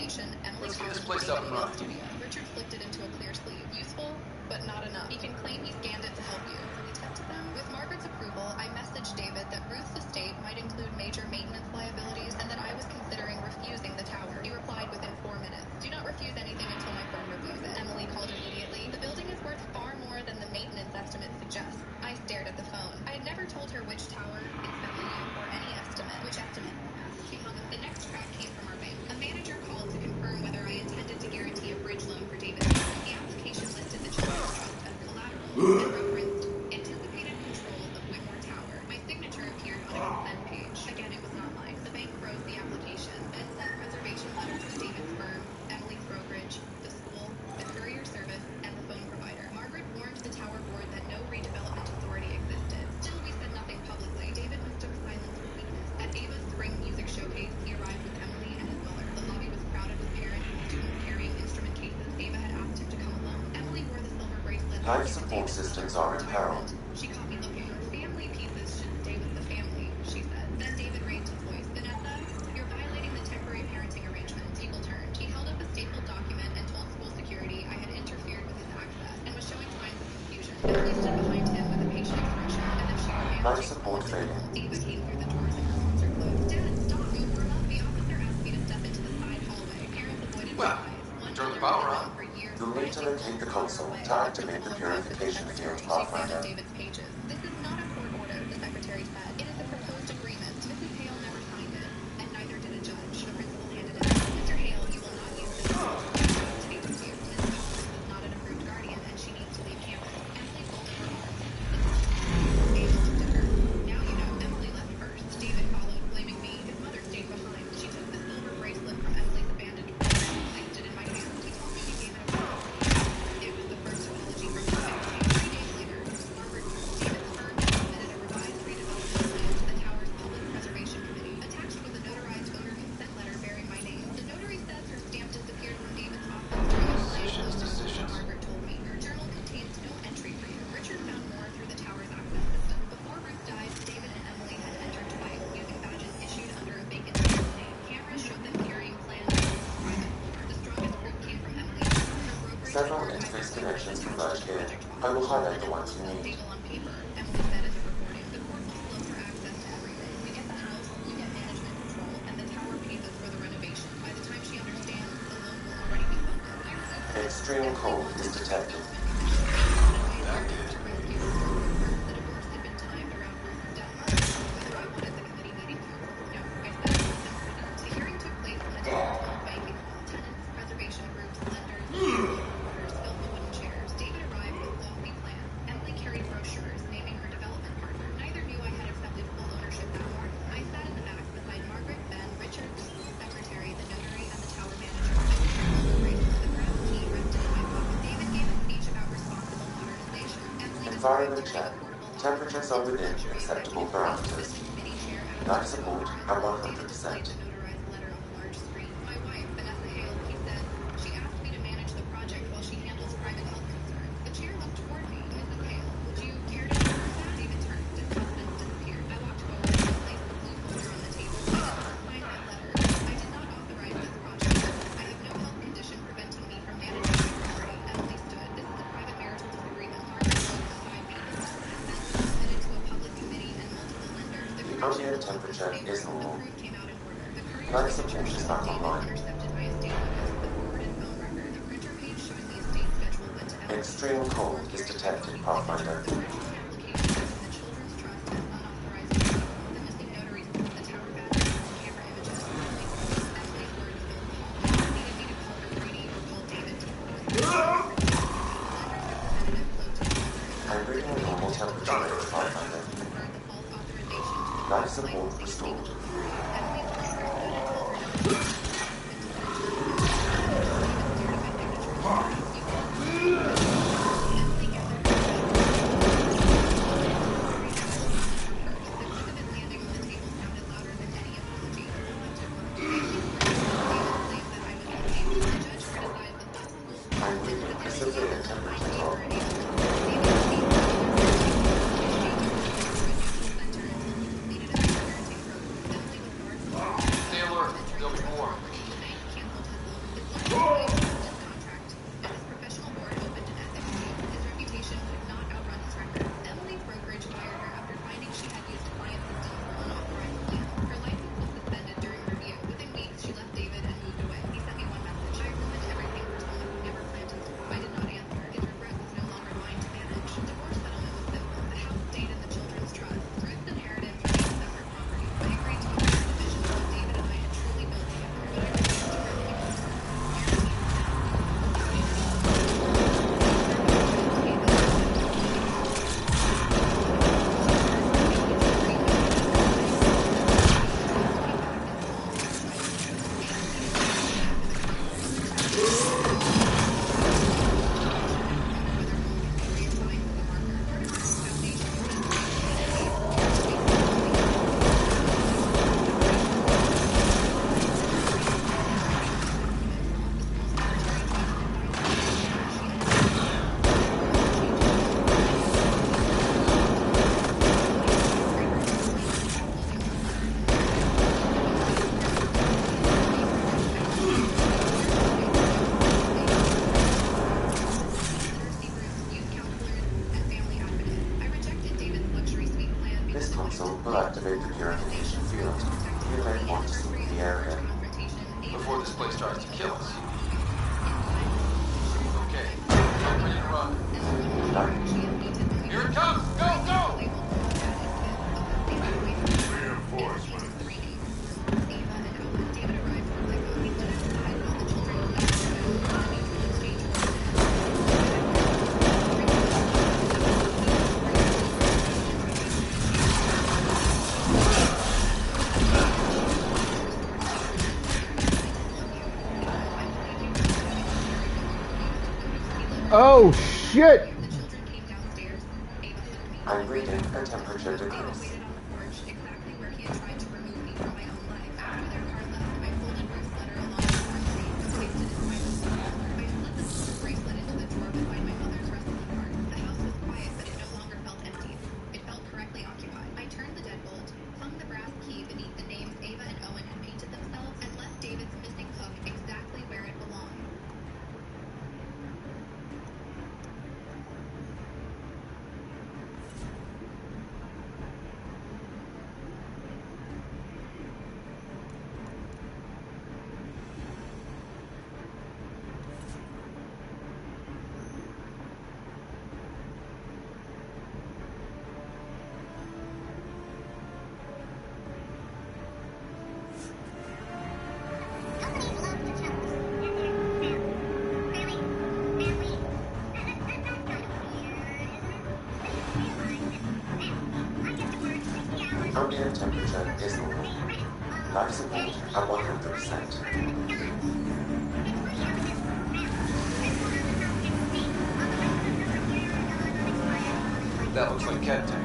Let's get this place up and running. Richard flipped it into a clear sleeve. Useful, but not enough. He can claim he scanned it to help you. He tested them. With Margaret's approval, I messaged David that Ruth's estate might include major maintenance liabilities and that I was considering refusing the tower. He replied within 4 minutes. Do not refuse anything until my firm reviews it. Emily called immediately. The building is worth far more than the maintenance estimate suggests. I stared at the phone. I had never told her which tower, its value, or any estimate. Which estimate? She hung up. The next crack came from our bank. A manager called to confirm whether I intended to guarantee a bridge loan for David. The application listed the children's trust as collateral and referenced anticipated control of Whitmore Tower. My signature appeared on a consent page. Again, it was not mine. The bank froze the application, then sent reservation letters to David's firm, Emily's brokerage, the school, the courier service, and the phone provider. Margaret warned the tower board that no redevelopment authority existed. Still, we said nothing publicly. David mistook silence for weakness. At Ava's spring music showcase, he arrived with Emily and his mother. The lobby was crowded with parents and students carrying instrument cases. Ava had asked him to come alone. Emily wore the silver bracelet. Life support systems are imperiled. She caught me looking. Family pieces should stay with the family, she said. Then David raised his voice. Vanessa, you're violating the temporary parenting arrangement. People turned. He held up a stapled document and told school security I had interfered with his access and was showing signs of confusion. Emily stood behind him with a patient expression, and then she ran. Life support failing. Ava came through the doors and her arms are closed. Dad, stop. Go for up. The officer asked me to step into the side hallway. Parents avoided my eyes. Turn the power on. You'll need to locate the console to activate the purification field, Pathfinder. David's pages. This is not a court order, the secretary said. It is a proposed agreement. Mrs. Hale never signed it, and neither did a judge. The principal handed it. Mr. Hale, you will not use this to take with you. Ms. Thomas is not an approved guardian, and she needs to leave campus. Emily folded her arms. Ava looked at her. Now you know. Emily left first. David followed, blaming me. His mother stayed behind. She took the silver bracelet from Emily's abandoned room and placed it in my hand. He told me he gave it away. It was the first apology from the family. 3 days later, Margaret, David's firm had submitted a revised redevelopment plan to the tower's public preservation committee. Attached was a notarized owner consent letter bearing my name. The notary says her stamp disappeared from David's office during a decisions. Margaret told me her journal contains no entry for you. Richard found more through the tower's access system. Before Ruth died, David and Emily had entered twice using badges issued under a vacant name. Cameras showed them carrying plans on the private floor. The strongest proof came from Emily. Her brokerage Several interface connections converge here. I will highlight the ones you need. on paper. Emily said in the recording, the court will flow for access to everything. We get the house, we get management control, and the tower pays us for the renovation. By the time she understands, the loan will already be funded. Extreme cold is detected. That did. The divorce had been timed around Ruth's death. Whether I wanted the committee meeting to approve, no. I said it was important. The hearing took place in the town's own banking hall. Tenants, reservation groups, lenders, reporters filled the wooden chairs. David arrived with lofty plans. Emily carried brochures naming her development partner. Neither knew I had accepted full ownership that morning. I sat in the back beside Margaret, Ben, Richard, the school secretary, the notary, and the tower manager. I was careful to raise the ground key rested in my pocket. David gave a speech about responsible modernization. Emily Environment check. Temperatures are within acceptable parameters. Life support at 100%. notarized letter on the large screen. My wife, Vanessa Hale, he said, she asked me to manage the project while she handles private health concerns. The chair looked toward me. Mrs. Hale, would you care to confirm that? David turned. His countenance disappeared. I walked forward and placed the blue folder on the table. I did not sign that letter. I did not authorize this project. I have no health condition preventing me from managing my property. Emily stood. This is a private marital disagreement. Margaret stood beside me. This consent was submitted to a public committee and multiple lenders. The Ambient temperature is normal. came out in order. The courier Life support is back online. intercepted my estate notice, the forwarded phone record. The printer page showing the estate schedule went to Emily. Extreme cold is detected, Pathfinder. The original application listed the children's trust as unauthorized use. The missing notaries, the tower badges, camera images. Emily's words filled the hall. Needed me to call her Brady or call David to propose the representative flowed to the mother. I'm reading a normal temperature rate, Pathfinder. Referred the false authorization to the Life support restored. Emily's lawyer stood and told her to I'm reading a severe temperature log. Stay alert. They'll be field. You may want to leave the area. Before this place starts to kill us. Okay, I'm ready to run. Here it comes! Go, go! Reinforcement. Oh shit! I'm reading a temperature decrease. Ambient temperature is normal. Life support at 100%. That looks like cat tech.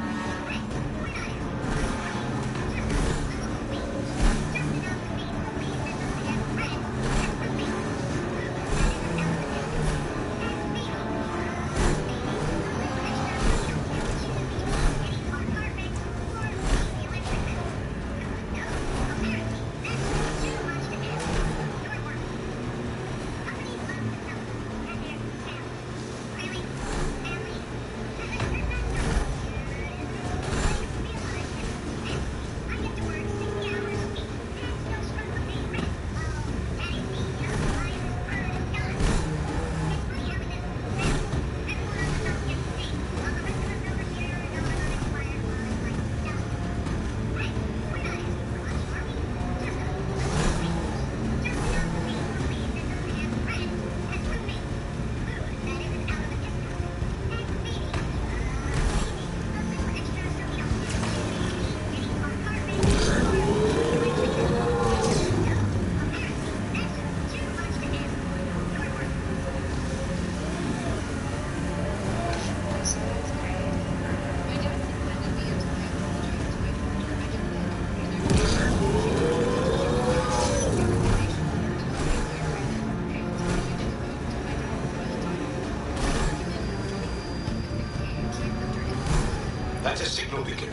That's a signal beacon.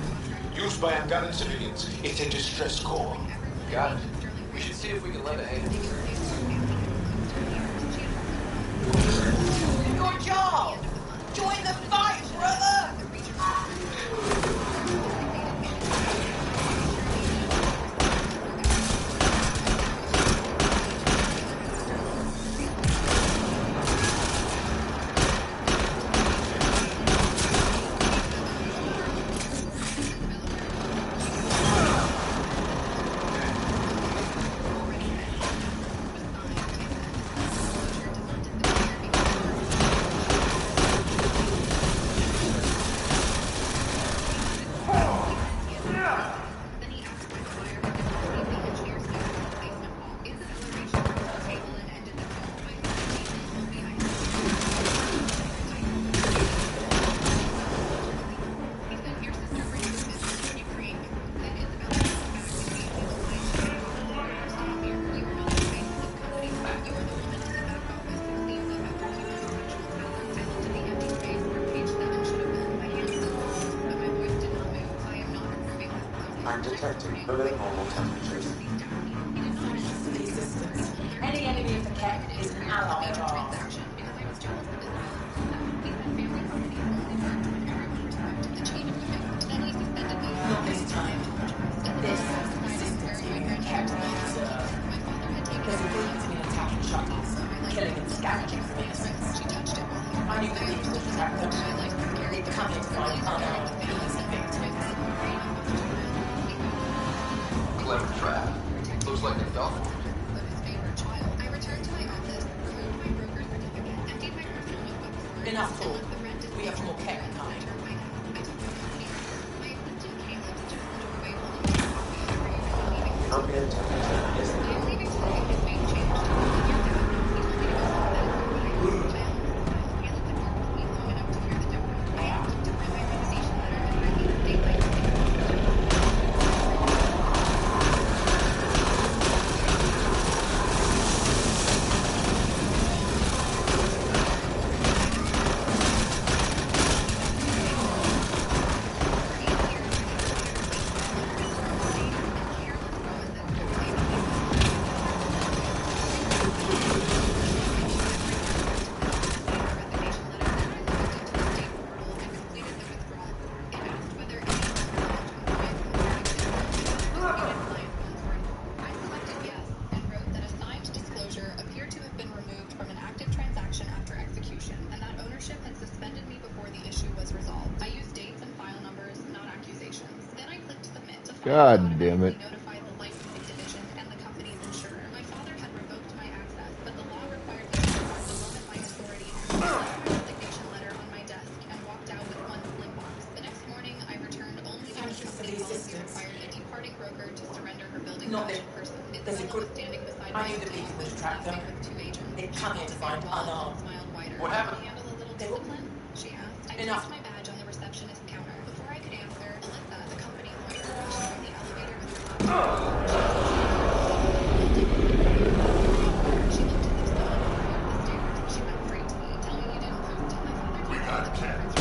Used by Angaran civilians. It's a distress call. Got it. We should see if we can lend a hand. Good job! Join the fight, brother! I'm detecting below normal temperatures. Any enemy of the Kek is an ally of ours. Not this time. This clever trap. Looks like they fell for it. I returned to my office, removed my broker's certificate, emptied my personal notebook drawer, Enough and talk. left the rent We have more care coming. I took my company order. My assistant Caleb suggested a way holding my coffee over you and leaving for Ambient temperature is I am leaving today. His weight changed. He told me to go home, but I almost smiled. Caleb had worked with me long enough to hear the difference. I asked him to print my resignation letter and write me a date like God damn it. Not that there's a good... I knew the beacon was tracked them. They come here to find unarmed. What happened? They were... Enough. My badge on the receptionist counter. Before I could answer, Alyssa, the company lawyer, rushed from the elevator with her She looked as if someone had walked the stairs. She went straight to me, telling me you didn't move till my father came out of the cameras.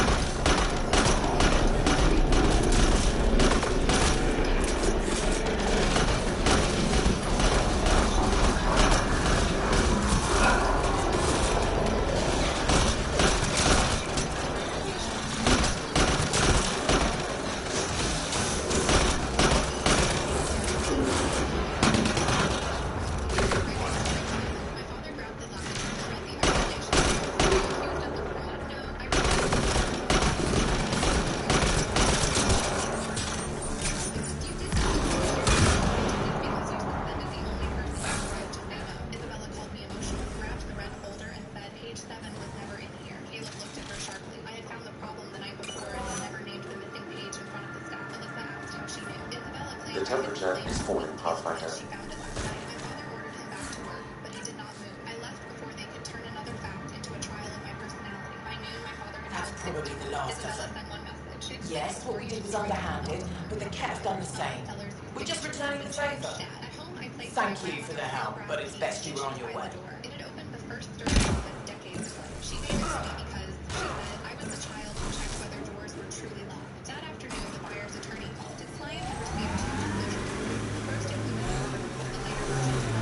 The temperature is falling past my head. That's probably the last of them. Yes, what we did was underhanded, but the cat have done the same. We're just returning the favour. Thank you for the help, but it's best you were on your way. It had opened the first service office decades ago. She gave it to me because she said I was the child who checked whether doors were truly locked. That afternoon, the buyer's attorney called. His client had received two disclosures. First, it was an order, the later version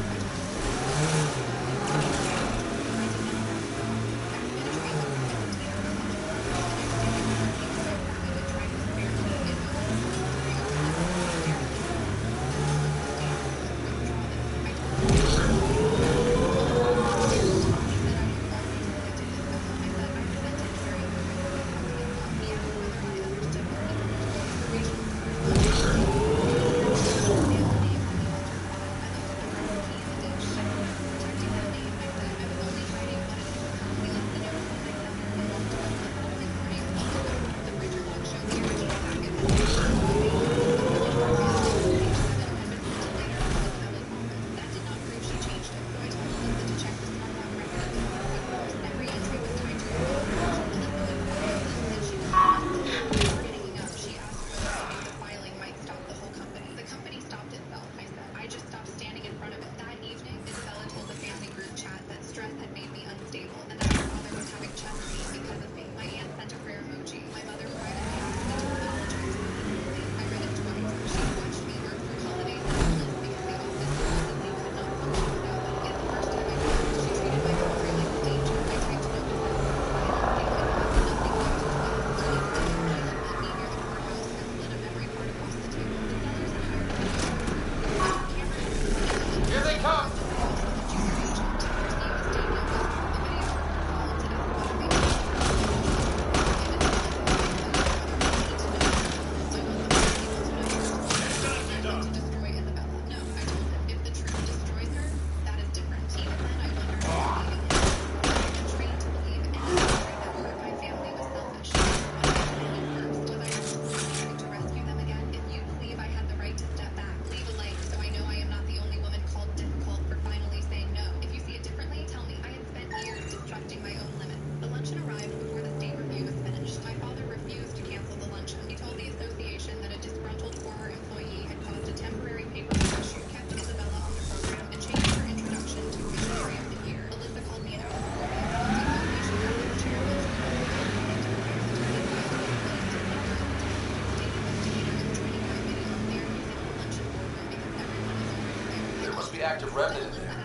the active remnant in there.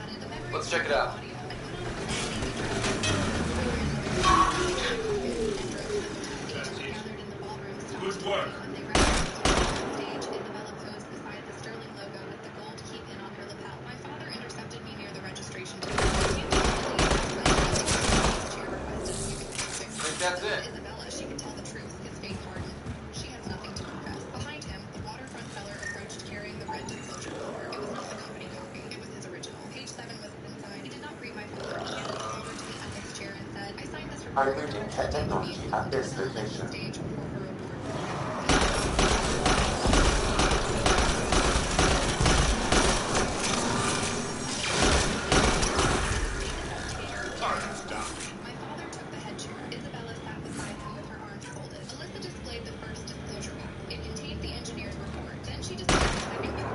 Let's check it out. Good work. Think that's it? Isabella, she could tell the truth. His fake pardon. She has nothing to confess. Behind him, the waterfront seller approached carrying the red disclosure folder. It was not the company copy. It was his original. Page 7 was inside. He did not greet my father. He handed the folder to the ethics chair and said, I signed this report. Piloting technology at this location. Stage before her award. My father took the head chair. Isabella sat beside him with her arms folded. Alyssa displayed the first disclosure pack. It contained the engineer's report. Then she displayed the second pack.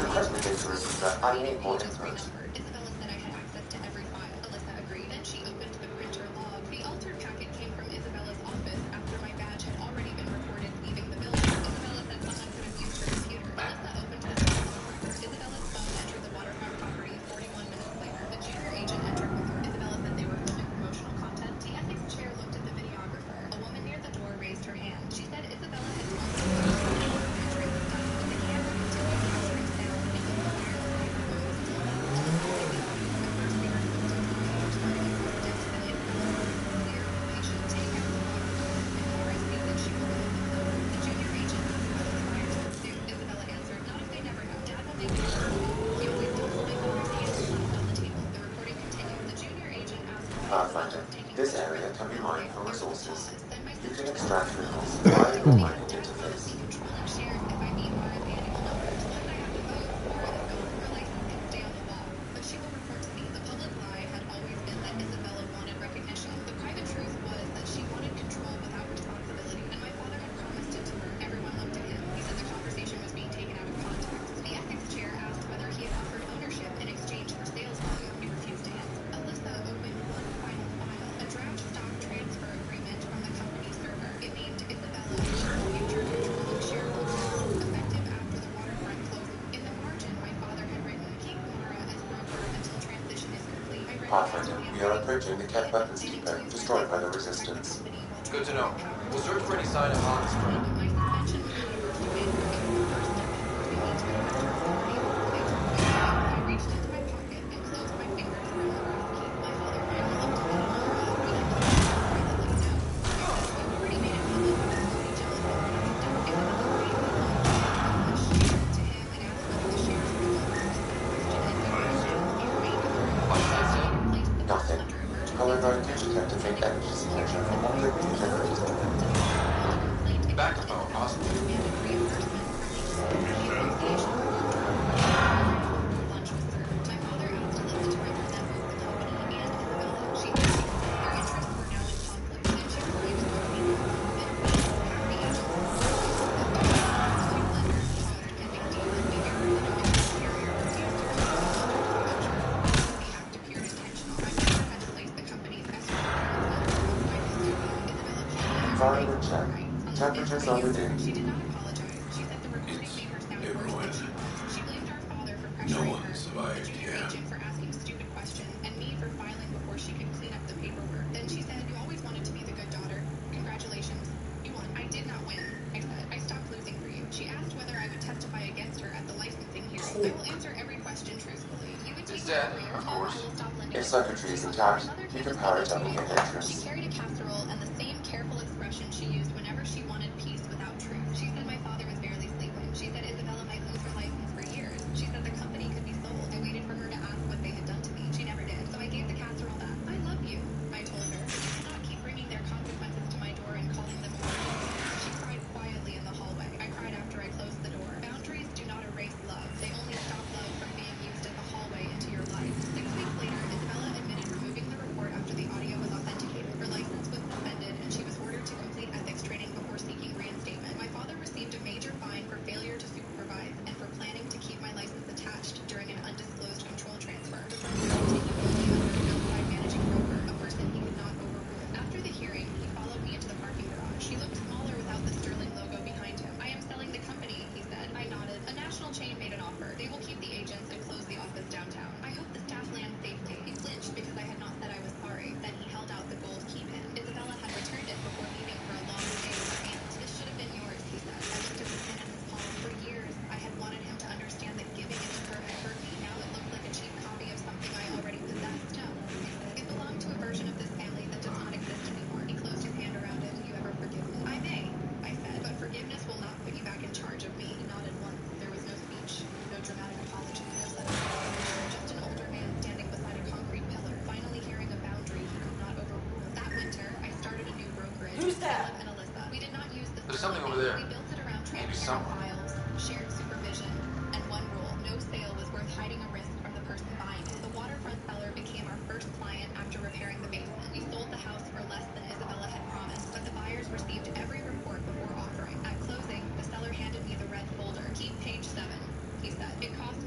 Request the data receiver. I need more Pages input. renumbered. Isabella said I had access to every file. Alyssa agreed. Then she opened the printer log. The altered packet came from Isabella's office after my badge had already been reported leaving the building. Isabella said someone could have used her computer. Alyssa opened this log record. Isabella's phone entered the waterfront property 41 minutes later. The junior agent entered with her. Isabella said they were filming promotional content. The ethics chair looked at the videographer. A woman near the door raised her hand. She said Isabella had told them the picture was done. The camera continued capturing sound in the wireless microphone was still up. To the side of the audio, at first they were supposed to talk, starting to predict that Isabella was clear the patient, take out the waterfront, and RSP that she will remove the phone. The junior agent asked whether the buyers would sue. Isabella answered, not if they never have. Dad will make it work. He always does. My father's hand slapped on the table. The recording continued. The junior agent asked why Pathfinder, Isabella was taking this the area picture. can be mined for resources. Then my You sister can told extract her minerals via your mining Dad will interface. be controlling shares if I meet Mara's annual numbers. Plus I have to vote. Mara is going for her licensing. Stay on the wall. But she will report to me. The public lie had always been that Isabella wanted recognition. The private truth was that she wanted control without responsibility. And my father had promised it to her. Everyone looked at him. He said the conversation was being taken out of context. The ethics chair asked whether he had offered ownership in exchange for sales volume. He refused to answer. Alyssa opened one final file. A draft stock transfer agreement from the company server. It named Isabella future controlling shareholders, effective after the waterfront closing. In the margin, my father had written, keep Mara as broker until transition is complete. I read Pathfinder, we are approaching the Ket weapons depot destroyed by the resistance. Good to know. We'll search for any sign of Hana spread. My suspension was universally made. It was the first step in forcing me to confront authority. I reached into my pocket and closed my fingers around the brass key. My father finally looked at me. Mara, we have to tell you privately now. You've already made it public with so many jealous women. Isabella raised the phone to him and asked whether the shares were sold. Nothing. However, I did detect a fake energy signature from one liquid generator. Backup power, possible. Environment check. Temperatures are within. She did not apologize. She said the recording made her sound worse than she was. She blamed our father for pressuring her, the junior agent for asking stupid questions, and me for filing before she could clean up the paperwork. Then she said, you always wanted to be the good daughter. Congratulations. You won. I did not win. I said, I stopped losing for you. She asked whether I would testify against her at the licensing hearing. I will answer every question truthfully. You would take It's my dead, career. of course. I will stop lending If it. circuitry is intact, you can power it up in your She entrance. carried a casserole and the same careful expression she used whenever she wanted peace without truth. She said my father was barely sleeping. She said Isabella might lose her license for years. She said the company could be sold. I waited for her to ask what they had done to me. She never did. So I gave the casserole back. I love you, I told her. You cannot keep bringing their consequences to my door and calling them orders. She cried quietly in the hallway. I cried after I closed the door. Boundaries do not erase love. They only stop love from being used as a hallway into your life. 6 weeks later, Isabella admitted removing the report after the audio was authenticated. Her license was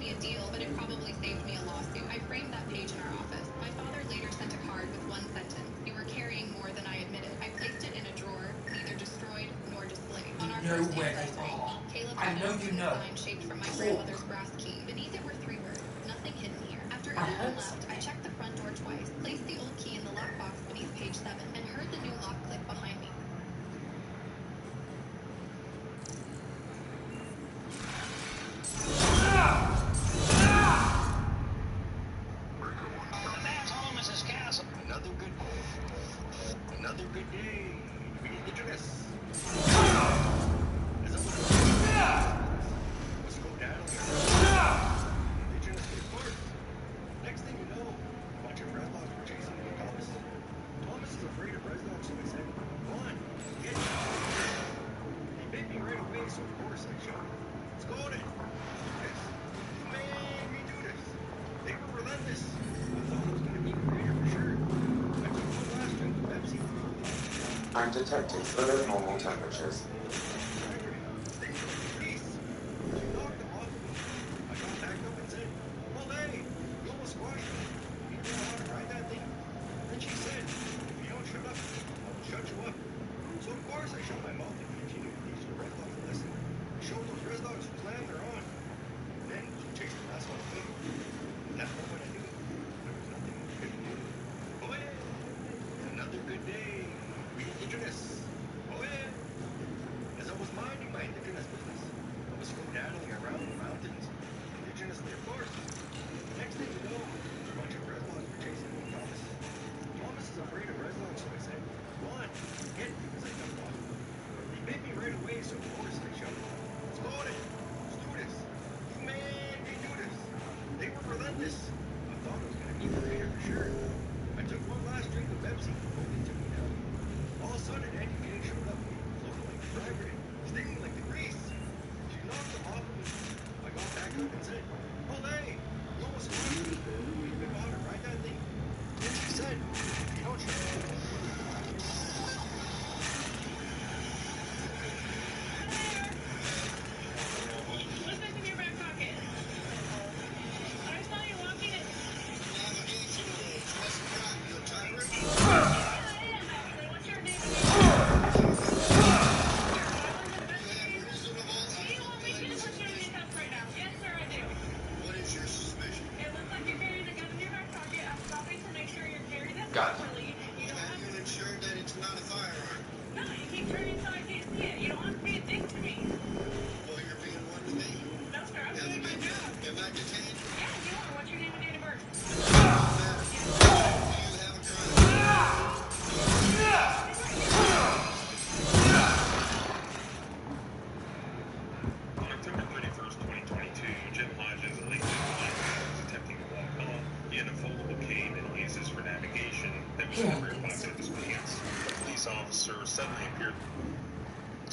me a deal, but it probably saved me a lawsuit. I framed that page in our office. My father later sent a card with one sentence. You were carrying more than I admitted. I placed it in a drawer, neither destroyed nor displayed. On our You know first where they anniversary, are. Caleb I had know us you a know. sign shaped from my Talk. grandmother's brass key. Beneath it were 3 words, nothing hidden here. After I everyone heard left, something. I checked the front door twice, placed the old key in the lockbox beneath page 7, and heard the new lock click behind me. Another good day. We get into this. Let's go down here. Indigenous to the court. Next thing you know, a bunch of red dogs were chasing me. Thomas. Thomas is afraid of red dogs, so I said, "Go on, get it." He bit me right away, so of course I shouted, "Let's go then. Yes. You made me do this." They were relentless. I thought it was going to be greater for sure. I took one last drink of Pepsi. I'm detecting below normal temperatures. Another good day. We indigenous. Oh yeah. As I was minding my indigenous business, I was skedaddling around the mountains, indigenously of course. Next thing you know, a bunch of red dogs were chasing me. Thomas. Thomas is afraid of red dogs, so I said, "Go on, get it," as I jumped off. He bit me right away, so of course I shouted, "Let's go then. Let's do this. You made me do this." They were relentless. I thought it was going to be greater for sure. I took one last drink of Pepsi. They took me down. All of a sudden, Andy King showed up, floating like a fragment, stinging like the grease. She knocked him off of me. I got back up and said, "Olay, you almost crushed me. You've been about to ride that thing." Then she said, "If you don't shut up." What's next in your back pocket? I saw you walking it. What's your name? What is your suspicion? It looks like you're carrying a gun in your back pocket. I'm stopping to make sure you're carrying it Got it. properly. You don't have Have you ensured that it's not a firearm? No, you keep turning so I can't see it. You don't have to be a dick to me. Well, you're being one with me. No, sir, I'm doing my job. Am I detained? Yeah, you are. What's your name and date of birth? October 31st, 2022, Jim Hodges, a late was attempting to walk home. He had a foldable cane that he uses for navigation that was in the rear pocket of his pants. A police officer suddenly appeared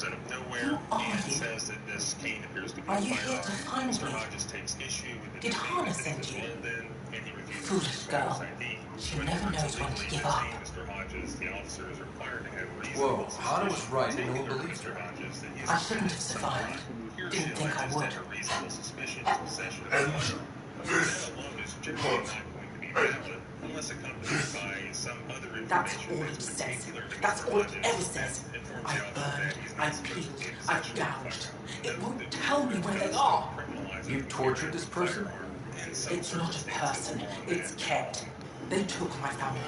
out of nowhere and says that this cane appears to be a firearm. Mr. Hodges takes issue with the Did Hannah send was you? involved in, and he refuses Foolish to provide girl. his ID. She When never efforts knows when to illegally give up. detain Mr. Hodges, the officer is required to have reasonable Whoa, Hannah was suspicion right, to and no one alert believes Mr. her. Hodges that he has I shouldn't have committed some survived. crime. He or Didn't she think I alleges would. to have reasonable suspicion of possession of a firearm. That alone is generally not going to be valid unless accompanied by some other That's information all that's it says. particular to That's Mr. all it Hodges ever says. and informs I've the officer that burned, he's not I've supposed to peeled, be in I've possession of a gouged. firearm. It Note won't that tell me Congress where they does are. not criminalize You the tortured carry of this a person? firearm. In some It's not a circumstances, person. the law It's bans Kent. They took my family.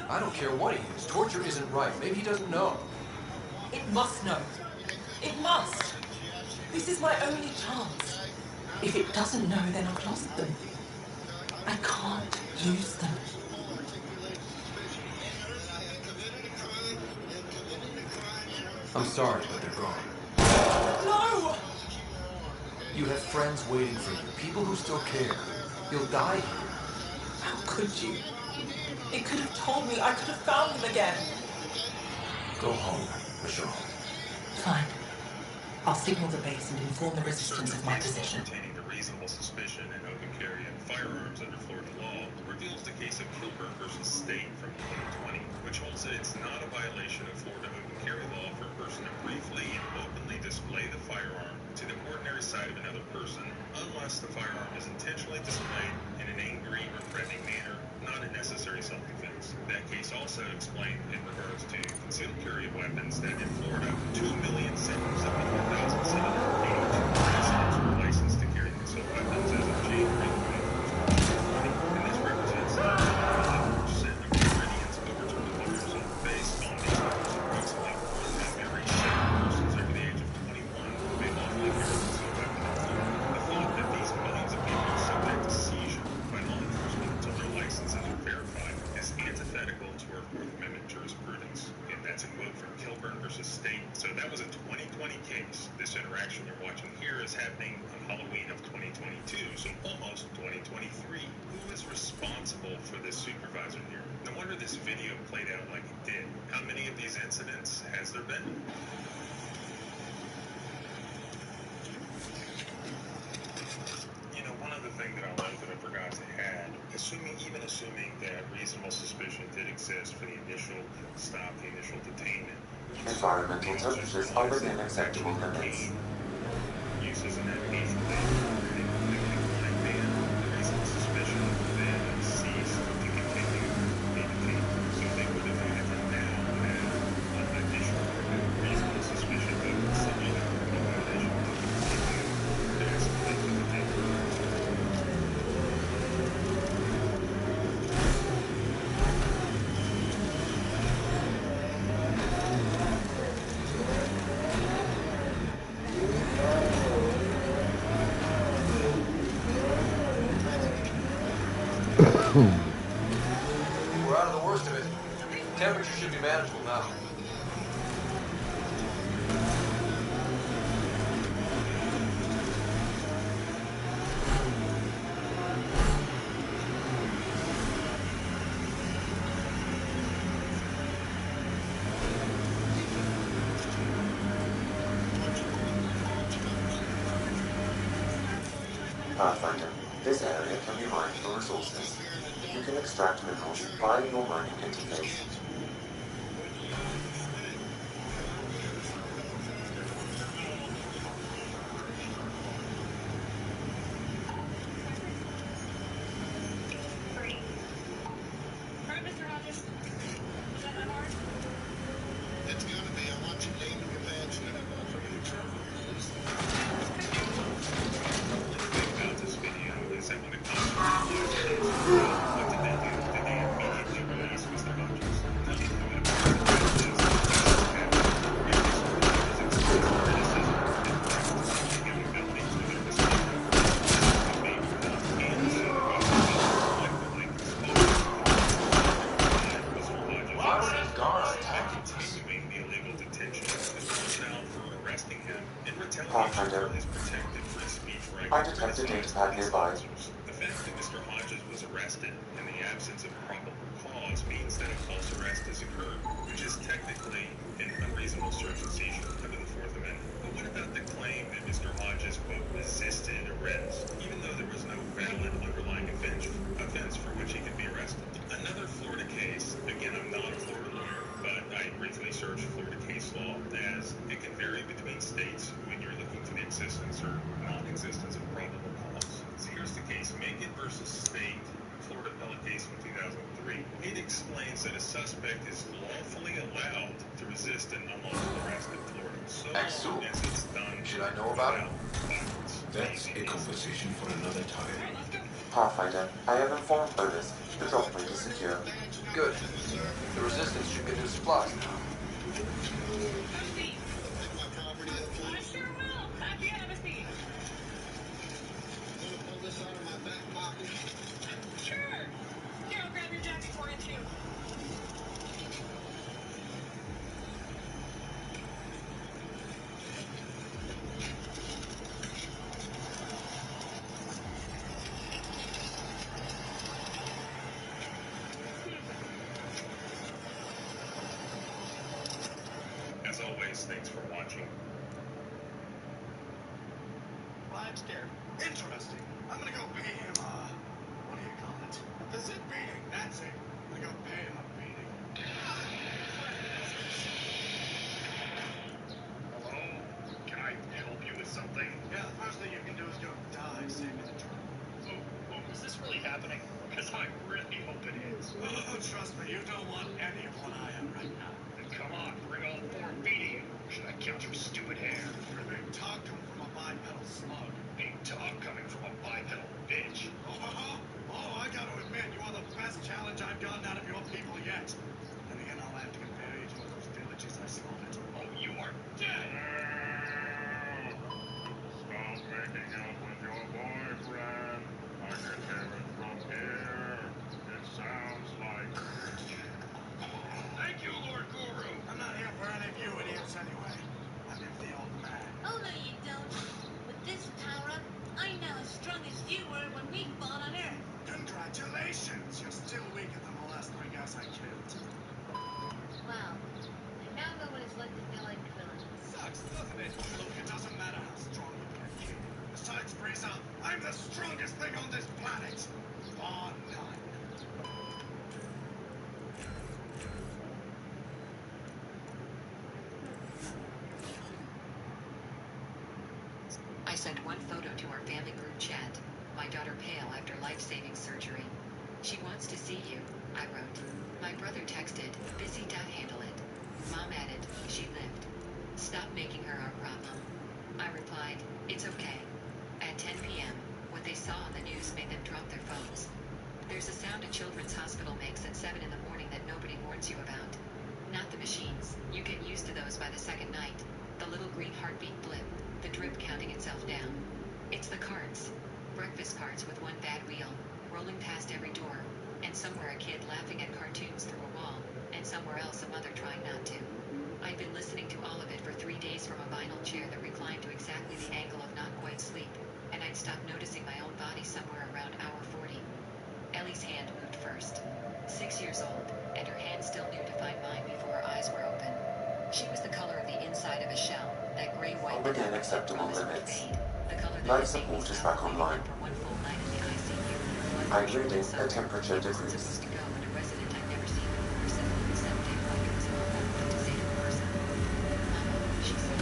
I don't care what he is. Torture isn't right. Maybe he doesn't know. It must know. It must. This is my only chance. If it doesn't know, then I've lost them. I can't lose them. I'm sorry, but they're gone. No! You have friends waiting for you, people who still care. You'll die here. How could you? It could have told me. I could have found them again. Go home, Michelle. Fine. I'll signal the base and inform the resistance of my position. Pertaining to reasonable suspicion and open carry of firearms under Florida law reveals the case of Kilburn versus State from 2020, which holds that it's not a violation of Florida open carry law for a person to briefly and openly display the firearm to the ordinary sight of another person, unless the firearm is intentionally displayed in an angry or threatening manner, not a necessary self-defense. That case also explained in regards to concealed carry of weapons that in Florida, 2,774,782 residents were licensed to carry concealed weapons as of January 2020, and this represents 11% of Floridians over 21 years old. Based on these numbers, approximately 1 in every 7 persons over the age of 21 may lawfully carry a concealed weapon in Florida. The thought that these millions of people are subject to seizure by law enforcement until their licenses are verified is antithetical to our Fourth Amendment jurisprudence. And that's a quote from Kilburn versus State. So that was a 2020 case. This interaction we're watching here is happening on Halloween of 2022, so almost 2023. Who is responsible for this supervisor here? No wonder this video played out like it did. How many of these incidents has there been? You know, one other thing that I'll note that I forgot to add, even assuming that reasonable suspicion did exist for the initial stop, the initial detainment. Environmental temperatures are within acceptable limits. Use as a navigation aid, the reasonable suspicion then ceased to continue the detainment. So they would have had to now have an additional reasonable suspicion of some other criminal violation to escalate the detainment. We're out of the worst of it. Temperature should be manageable now. Pathfinder, this area can be mined for resources. You can extract minerals via your mining interface. Alright, Mr. Hodges. Was that my mark? It's gonna be. I want you named your badge and I'm for your trouble. About this video is that when the cops what did they do? Did they immediately release Mr. Hodges? No, they would continuing the illegal detention and rationale for arresting him in retaliation for his protected free speech right. I detected data pad nearby. The fact that Mr. Hodges was arrested in the absence of probable cause means that a false arrest has occurred, which is technically an unreasonable search and seizure under the Fourth Amendment. But what about the claim that Mr. Hodges, quote, resisted arrest, even though there was no valid underlying offense for which he could be arrested? Another Florida case, again, I'm not a Florida lawyer, but I briefly searched Florida case law as it can vary between states when you're looking for the existence or non-existence of probable cause. So here's the case, Macon versus State, Florida appellate case from 2003. It explains that a suspect is lawfully allowed to resist an unlawful arrest in Florida, so long as it's done. Should I know about it? That's a conversation for another time. Pathfinder, I have informed Otis. The drop point is secure. Good. The resistance should get new supplies now. I sure will. Happy Amnesty. Pull this out of my back pocket. Sure. Here, I'll grab your jacket for you, too. As always, thanks for watching. Well, I'm scared. Interesting. I'm gonna go pay him, what do you call it? The zip beating. That's it. I'm gonna go pay him a beating. Hello? Can I help you with something? I really hope it is. Oh, trust me, you don't want any of what I have right now. Then come on, bring all four beating. Should I count your stupid hair? Big talk coming from a bipedal slug. Big talk coming from a bipedal bitch. Oh, I gotta admit, you are the best challenge I've gotten out of your people yet. And again, I'll have to compare you to those villages I slaughtered. Oh, you are dead! Stop making out with your boyfriend. I can hear it from here. It sounds like... Thank you, Lord Guru. I'm not here for any of you idiots anyway. I'm here for the old man. Oh, no, you don't. With this power-up, I'm now as strong as you were when we fought on Earth. Congratulations! You're still weaker than the last 3 guys I killed. Well, I now know what it's like to feel like Krillin. Sucks, doesn't it? Look, it doesn't matter how strong you get, kid. Besides Frieza, I'm the strongest thing on this planet. Bar none. I sent one photo to our family group chat. My daughter pale after life-saving surgery. She wants to see you, I wrote. My brother texted, busy, handle it. Mom added, she lived. Stop making her our problem. I replied, it's okay. At 10 p.m., what they saw on the news made them drop their phones. There's a sound a children's hospital makes at 7 in the morning that nobody warns you about. Not the machines. You get used to those by the second night. The little green heartbeat blip, the drip counting itself down. It's the carts. Breakfast carts with one bad wheel, rolling past every door, and somewhere a kid laughing at cartoons through a wall, and somewhere else a mother trying not to. I'd been listening to all of it for 3 days from a vinyl chair that reclined to exactly the angle of not quite sleep, and I'd stopped noticing my own body somewhere around hour 40. Ellie's hand moved first. 6 years old, and her hand still knew to find mine before her eyes were open. She was the color of the inside of a shell, that gray-white that Within doctors acceptable promised would limits. fade. The color that Life had made me support is stop back believing online. them for one full night in the ICU. I'm reading a temperature It wasn't decrease. supposed to go, and a resident I'd never seen in person sounded like it was normal, but to say to the person, Mama, she said,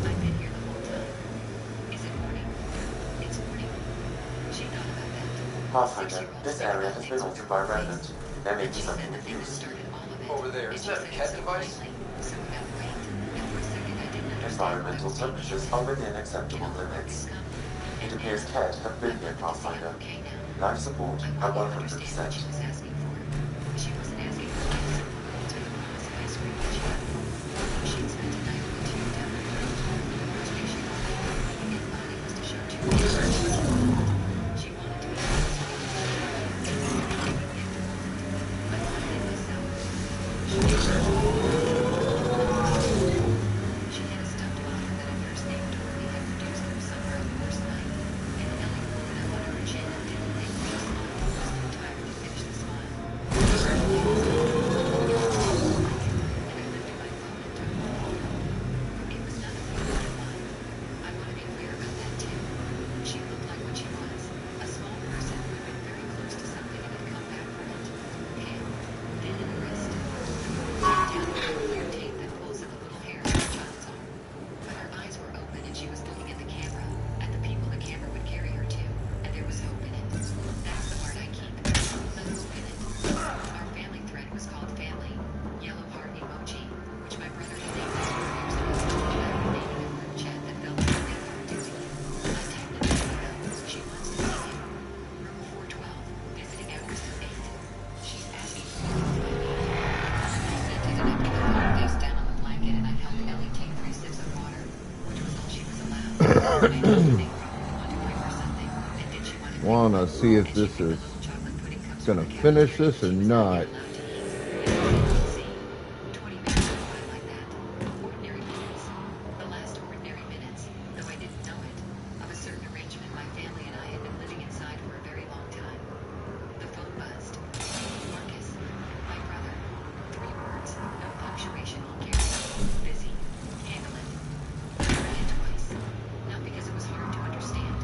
I've been here the whole time. Is it morning? It's morning. She thought about that. Pathfinder, this area has been altered by Remnant. There may be She some said the thing that confused. started all of it. Over there, And isn't she that a said cat it so device? quietly, so without weight. And for a second I didn't understand what I Environmental was being temperatures told. are within acceptable Can all the limits. focus come? It And appears now, Ked have been I here, wanted to say I'm Pathfinder. okay now. Life support I at wanted to understand what she 100%. was asking for. She wasn't asking for my support to the promise of ice cream and chat. She'd spent a night or two down the road. The first thing she wanted for her living body was to show two days. She wanted to be honest with me. I couldn't get her on it. I wanted it myself. She had a stuffed otter that a nurse named Dorothy had produced from somewhere on the worst night, and Ellie pulled it up under her chin and didn't think she smiled, wasn't entirely finished the smile. And I lifted my phone and took one photo. It was none of the photo line. I want to be clear about that too. She looked like what she was, a small person who had been very close to something and had come back from it. Pale, thin in the wrist. Deep down there was clear tape that pulls at the little hair on her child's arm. But her eyes were open and she was looking at the camera, at the people the camera would carry her to, and there was hope in it. That's the part I keep. The hope in it. Our family thread was called Family, yellow heart emoji, which my brother had named us 4 years ago, after naming a group chat that felt like a thing we were doing. I tagged it to She wants to see you. Room 412, visiting hours till 8. She's asking for me to find me. I sent it and I put the phone face down on the blanket and I helped Ellie take 3 sips of water, which was all she was allowed. And I told her they probably want to bring her something, and did she want to Wanna see if this is gonna finish this or not. The last ordinary minutes, though I didn't know it, of a certain arrangement my family and I had been living inside for a very long time. The phone buzzed. Marcus, my brother. 3 words, no punctuation, busy, handle it. I read it twice. Not because it was hard to understand,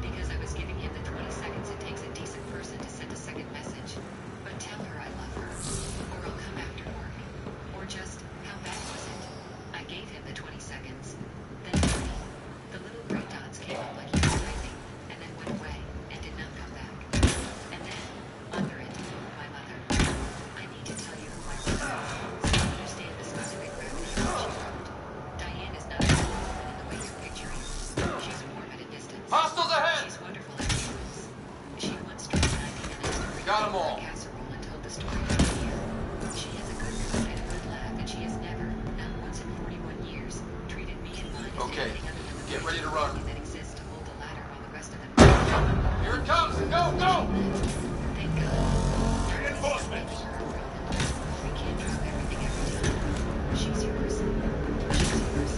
because I was giving him the 20 seconds it takes a decent person to send a second message. But tell her I love her. Okay, get ready to run. that exists to hold a ladder while the rest of them. Here it comes! Go, go! Thank God. Reinforcements! We can't drop everything every time. She's yours. She's yours.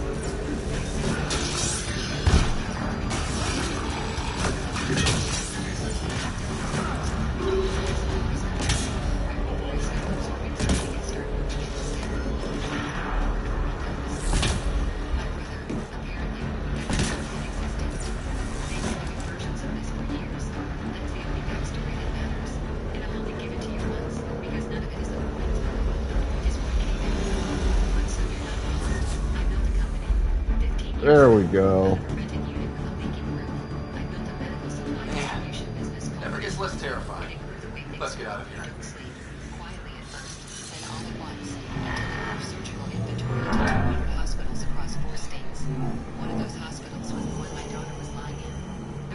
There we go. Never gets less terrifying. Let's get out of here. Hospitals across 4 states. One of those hospitals was the one my daughter was lying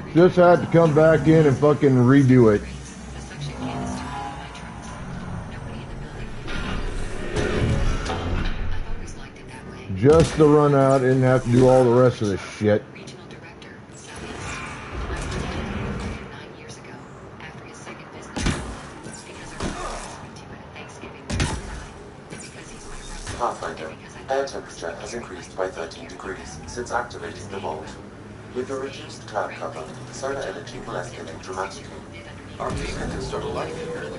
in. Just had to come back in and fucking redo it. Just to run out and have to do all the rest of the shit. Regional director, Pathfinder, air temperature has increased by 13 degrees since activating the vault. With the reduced cloud cover, solar energy will escalate dramatically. Our people can start a life here.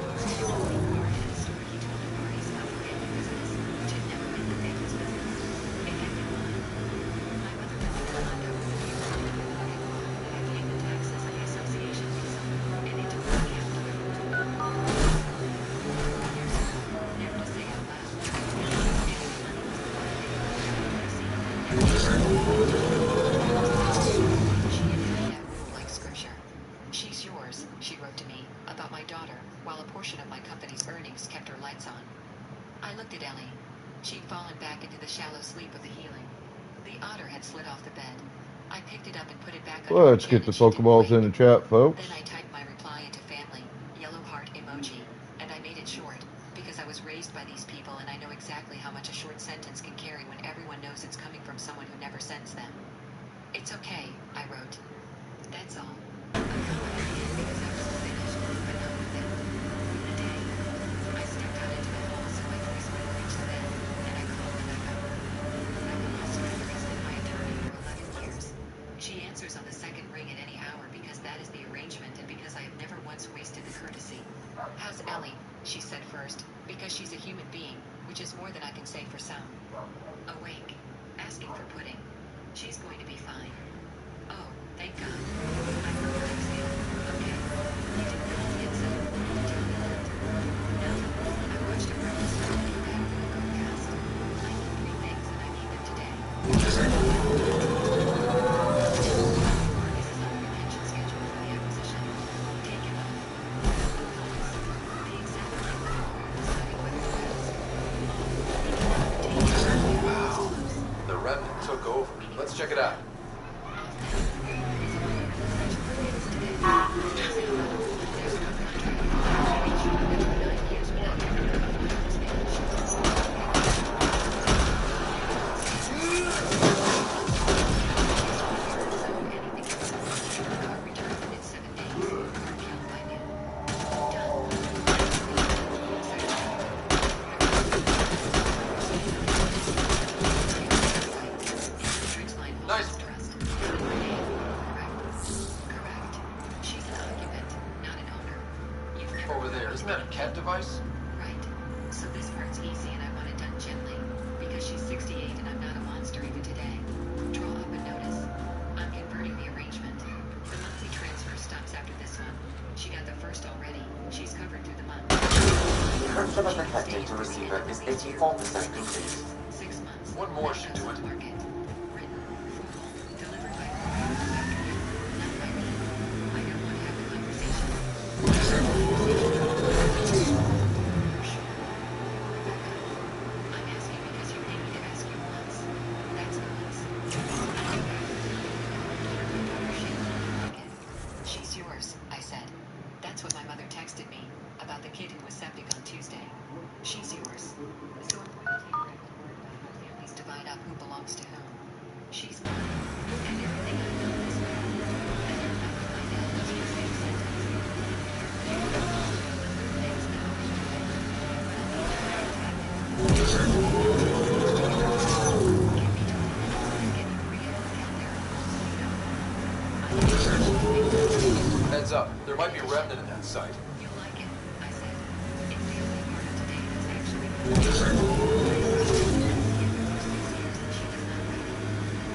She's yours, she wrote to me, about my daughter, while a portion of my company's earnings kept her lights on. I looked at Ellie. She'd fallen back into the shallow sleep of the healing. The otter had slid off the bed. I picked it up and put it back on. Let's get the Pokeballs in the chat, folks. Then I typed my reply into family, yellow heart emoji, and I made it short, because I was raised by these people and I know exactly how much a short sentence can carry when everyone knows it's coming from someone who never sends them. It's okay, I wrote. That's all. Because I was finished, but not with it. The day, I stepped out into the hall so my voice might reach the bed, and I called Rebecca. Rebecca Musgrave has been my attorney for 11 years. She answers on the second ring at any hour because that is the arrangement and because I have never once wasted the courtesy. How's Ellie? She said first, because she's a human being, which is more than I can say for some. Awake, asking for pudding. She's going to be fine. Oh, thank God. I thought I was ill. Okay. You didn't call me at 7. Did you leave that? No. I watched a breakfast show and came back from a broadcast. I need 3 things and I need them today. This is on the retention schedule for the acquisition. Take it off. The executive board deciding whether to Wow. The Revenant took over. Let's check it out. Data receiver is 84% complete. 6 months. One more should do it. She's yours, I said. That's what my mother texted me about the kid who was septic on Tuesday. She's yours. So I'm going to take her at her word about how families divide up who belongs to who. up. There might be a remnant in that site. You'll like it, I said. It's the only part of today that's actually moving. She does not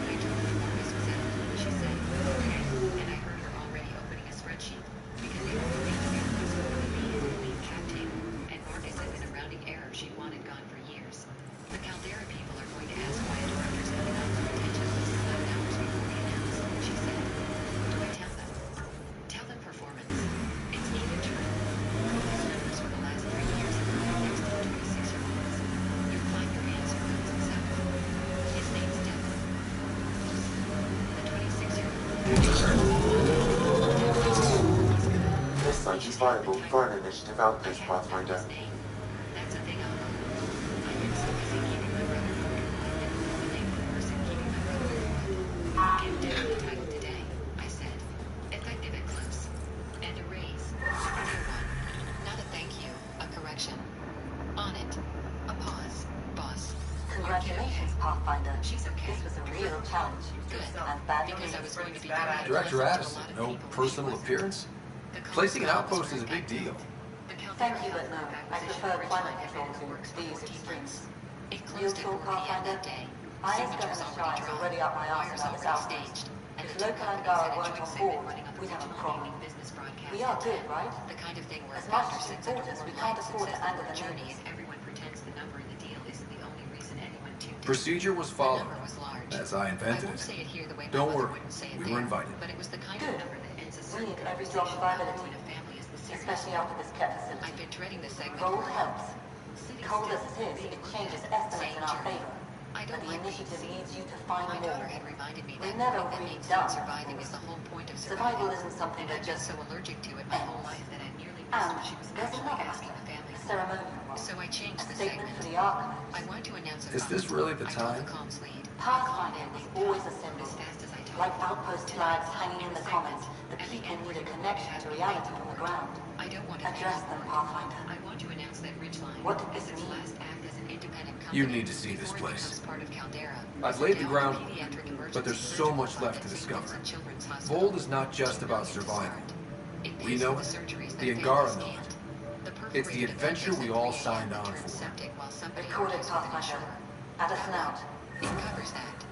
I told her Marcus was out. She said, okay. And I heard her already opening a spreadsheet. Because the only thing there was going to be is a clean cap table. And Marcus had been a rounding error she wanted gone for years. The Caldera people are going to ask why a director's coming out for detention less than 11 hours before we announce. She said, what do I tell them? Tell them performance. It's even true. His numbers for the last 3 years have been next to 26 year olds. You'll find your answer goes himself. His name's Devin. The 26-year-old. This site is viable for an initiative outpost, Pathfinder. That's a thing I'll know. I've been so busy keeping my brother from eliminating the person keeping my brother from Give Devin the title today, I said. Effective Eclipse. And a raise. A new one. Not a thank you, a correction. On it. A pause. Boss. Congratulations, Pathfinder. She's okay. This was a real challenge. Good. And bad Because I was going to be Director Addison, no personal appearance? Placing an outpost is a big deal. Thank you, but no. I prefer climate control to these extremes. Neutral, Pathfinder. I as Governor Shah is already up my arse about this outpost. If local Angara weren't on board, we'd have a problem. We are good, right? The kind of thing where As much as supporters, we can't afford to anger the journey neighbors. and everyone pretends the number in the deal isn't the only reason anyone tuned in. Procedure was followed, as I I invented won't say it. it here the way my Don't mother worry, wouldn't say it we there, were invited. but it was the kind of Good. number that ends a We certain need every drop of viability, when a family is the serious. especially after this Ket facility. I've been dreading this segment. Gold for a helps. Sitting Cold as still, it is, being it looked changes at, estimates saying in our journey. favor. I But don't the like being initiative seen. needs you to find My more. daughter had reminded me We that never that really means done. surviving is the whole point of Survival survival. isn't something And that I've been just so allergic to it my whole life that I nearly missed And what she was there's actually another asking the matter, family a for. ceremonial one. So I changed A the statement segment. for the archives. I want to announce a Is this fund. really the I told time? the comms lead. Pathfinder was always a symbol. As fast as I talked. Like outpost flags hanging in the comments, the people need a connection to reality on the ground. I don't want to Address them, Pathfinder. I want to announce that Ridgeline What did this is its mean? last act as an independent company. You need to see this before it place. becomes part of Caldera. I've laid the Now groundwork, pediatric emergency but there's so surgical much fund left at to St. discover. Vincent Children's Hospital. Vold is not just about It's survival. It We pays know for it. the surgeries that The families Angara know can't. it. The It's the perforated adventure appendix we that all creates signed on unturned for. septic while somebody Recorded, orders with an Pathfinder. insurer. Addison out. It covers that.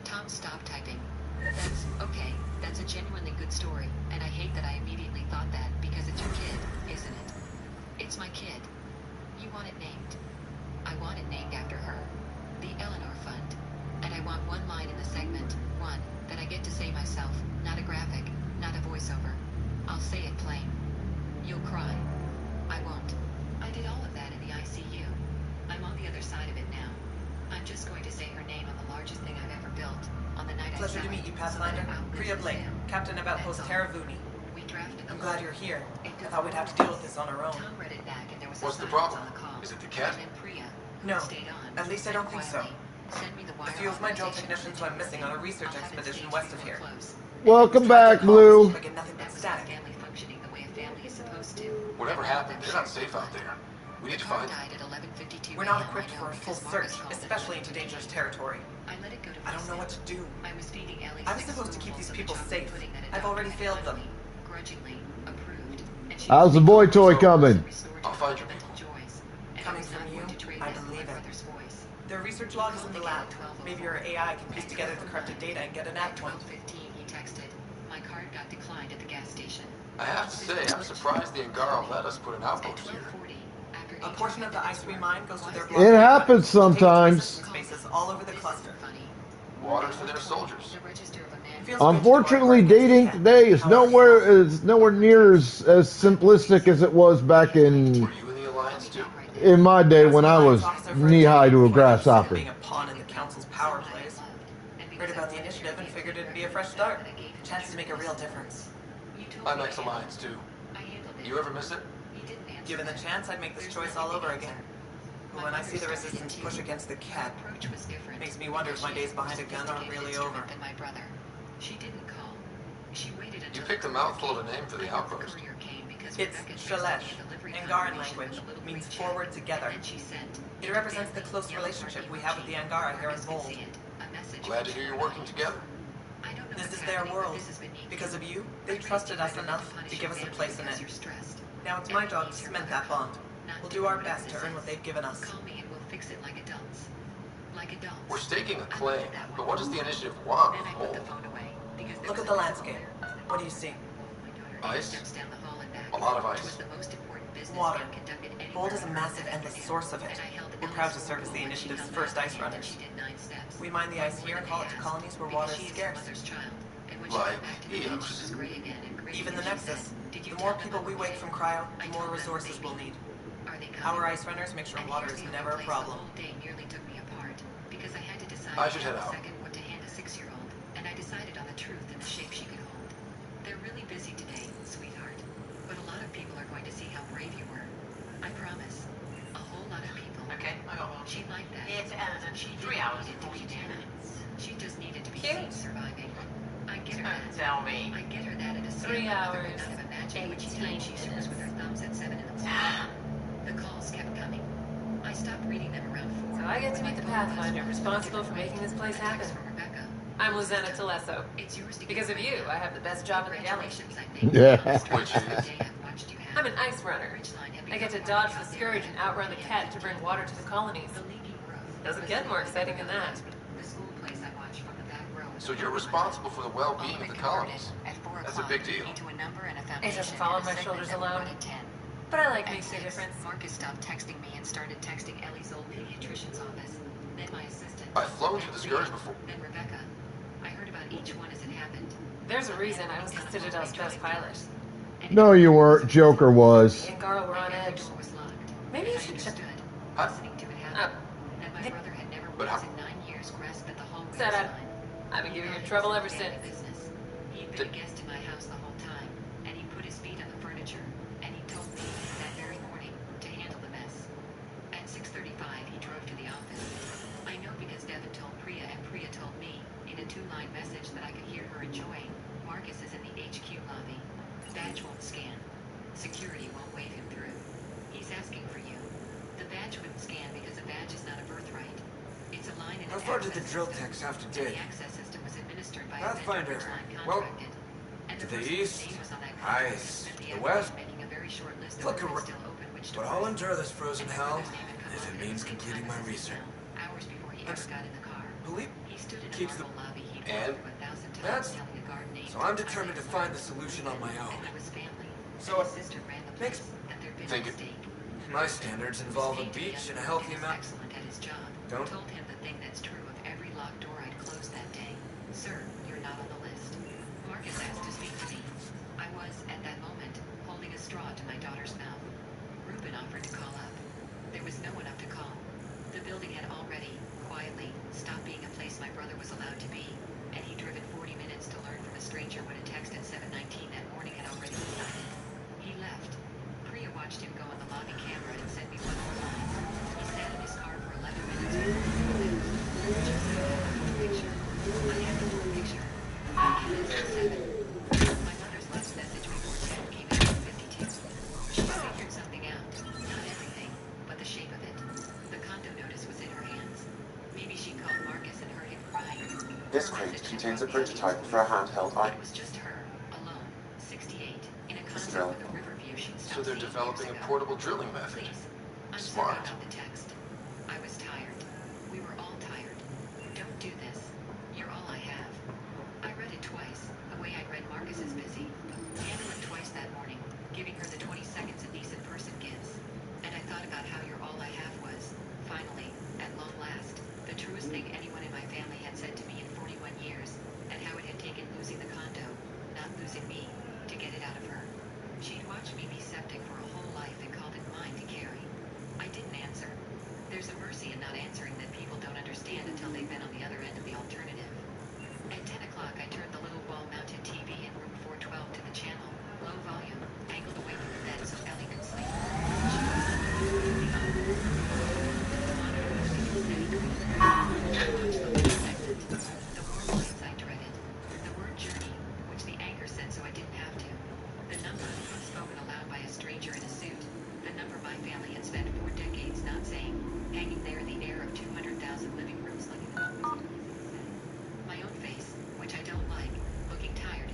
Tom stopped typing. That's okay. That's a genuinely good story, and I hate that I immediately thought that because it's your kid, isn't it? It's my kid. You want it named. I want it named after her. The Eleanor Fund. And I want one line in the segment, one, that I get to say myself, not a graphic, not a voiceover. I'll say it plain. You'll cry. I won't. I did all of that in the ICU. I'm on the other side of it now. I'm just going to say her name on the largest thing I've ever built, on the night I Pleasure to meet you, Pathfinder. Priya Blake, Captain of Outpost Terravuni. I'm glad you're here. I thought we'd have to deal with this on our own. What's the problem? Is it the cat? No, at least I don't think so. A few of my drill technicians went missing on a research expedition west of here. Welcome back, Blue. I get nothing but static. Whatever happened, they're not safe out there. We need to find them. We're not equipped for a full search, especially into dangerous territory. I don't know what to do. I was supposed to keep these people safe. I've already failed them. How's the boy toy coming? I'll find your people. Coming from you, I believe it. Their research log is in the lab. Maybe your AI can piece together the corrupted data and get an ad point. He texted. My card got declined at the gas station. I have to say, I'm surprised the Angara let us put an outpost here. A portion of the I3 mine goes to their It happens sometimes. spaces all over the cluster. Water for their soldiers. Unfortunately, dating today is nowhere near as simplistic as it was back in my day when I was knee high to a grasshopper. Being a pawn in the council's power plays. Heard about the initiative and figured it'd be a fresh start. Chance to make a real difference. I'm ex-Alliance too. You ever miss it? Given the chance, I'd make this choice all over again. But when I see the resistance push against the cat, it makes me wonder if my days behind a gun aren't really over. She didn't call. She waited until You picked a mouthful of a name for the outpost. It's Shalesh, Angaran language, means forward together. It represents the close relationship we have with the Angara here in Vold. Glad to hear you're working together. This is their world. Because of you, they trusted us enough to give us a place in it. Now it's my job to cement that bond. We'll do our best to earn what they've given us. Call me and we'll fix it like adults. Like adults. We're staking a claim, but what does the initiative want? Then I put the phone away because there Look was at the a- landscape. What do you see? Ice? Steps down the hall and back. A lot of It ice. was the most important business Water. being conducted anywhere Gold is a on massive, Earth. endless source of it. And I held We're proud to serve as the initiative's first ice runners. We mine the ice here and haul it to colonies where water is scarce. Like Eos. Even the Nexus. The more people we wake from cryo, the more resources we'll need. Our ice runners make sure water is never a problem. I should head out. What to hand a 6-year-old, and I decided on the truth and the shape she could hold. They're really busy today, sweetheart, but a lot of people are going to see how brave you were. I promise. A whole lot of people. Okay, I got one. She liked that. It's evident. She 3 hours needed and to be 42 Nana. minutes. She just needed to be Cute. seen surviving. I get her Don't that. tell me. I get her that at a 3 hours, hours, kind of imagine when she 18 timed she scores with her thumbs at 7 in the morning. The calls kept coming. I stopped reading them around 4. So I get to meet the Pathfinder responsible for making this place happen. I'm Lieutenant Telesso. Because of you, I have the best job in the galaxy. Yeah. Which is... I'm an ice runner. I get to dodge the Scourge and outrun the Cat to bring water to the colonies. Doesn't get more exciting than that. So you're responsible for the well-being of the colonies. That's a big deal. It doesn't fall on my shoulders alone. But I like making a difference. Marcus stopped texting me and started texting Ellie's old pediatrician's office. Then my assistant. I've flown through the Scourge before. Then Rebecca. I heard about each one as it happened. There's a reason I was the Citadel's best pilot. No, you weren't. Joker was. Me and Garl were on edge. Maybe you should check Listening to it happen. up. And my brother had never But once in 9 years grasped at the hallway Said sign. I've been giving you trouble ever since. He'd been a guest in my house the whole time, and he put his feet on the furniture, and he told me that very morning to handle the mess. At 6:35, he drove to the office. I know because Devin told Priya, and Priya told me in a 2-line message that I could hear her enjoying. Marcus is in the HQ lobby. Badge won't scan. Security won't wave him through. He's asking for you. The badge wouldn't scan because a badge is not a birthright. It's a line in How an far did the access drill system, techs have to and dig? the access system was administered by a Pathfinder. vendor Ridgeline Well, contracted. And to the the person whose east, name was on that ice, contract spent the the afternoon west, making a very short list of flicker. what was still open, which But doors I'll open. endure this frozen And my hell brother's name had come if up it at the means same completing time my as his research. cell, hours before he That's- ever got in the car. Believe He stood in a keeps the marble lobby he'd and walked through 1,000 times that's telling a guard name. so I'm determined to find the solution on my own. And it was family. So And his sister ran the makes place, and there'd been a think it. mistake. My standards involve a beach and a healthy amount. Excellent at his job. Don't Told him the thing that's true of every locked door I'd closed that day. Sir, you're not on the list. Marcus asked to speak to me. I was, at that moment, holding a straw to my daughter's mouth. Reuben offered to call up. There was no one up to call. The building had already, quietly, stopped being a place my brother was allowed to be, and he'd driven 40 minutes to learn from a stranger when a text at 7:19 that morning had already decided. He left. Priya watched him go on the lobby camera and sent me one more line. He sat in his car for 11 minutes before he left. Just a picture. I had the whole picture. I came in at 7. My mother's last message before 10 came in at 52. She figured something out. Not everything, but the shape of it. The condo notice was in her hands. Maybe she called Marcus and heard him crying. This crate contains a prototype for a handheld It was just her, alone, 68, in a condo drill. with a river view she'd So stopped they're seeing developing years a ago. portable drilling method. Please, I'm Smart. sorry about the text. I was tired. We were all tired. Don't do this. You're all I have. I read it twice, the way I'd read Marcus is busy. Handle it twice that morning, giving her the 20 seconds a decent person gives. And I thought about how your all I have was, finally, at long last, the truest thing anyone in my family had said to me in 41 years, and how it had taken losing the condo, not losing me, to get it out of her. She'd watched me be septic for a whole life and called it mine to carry. I didn't answer.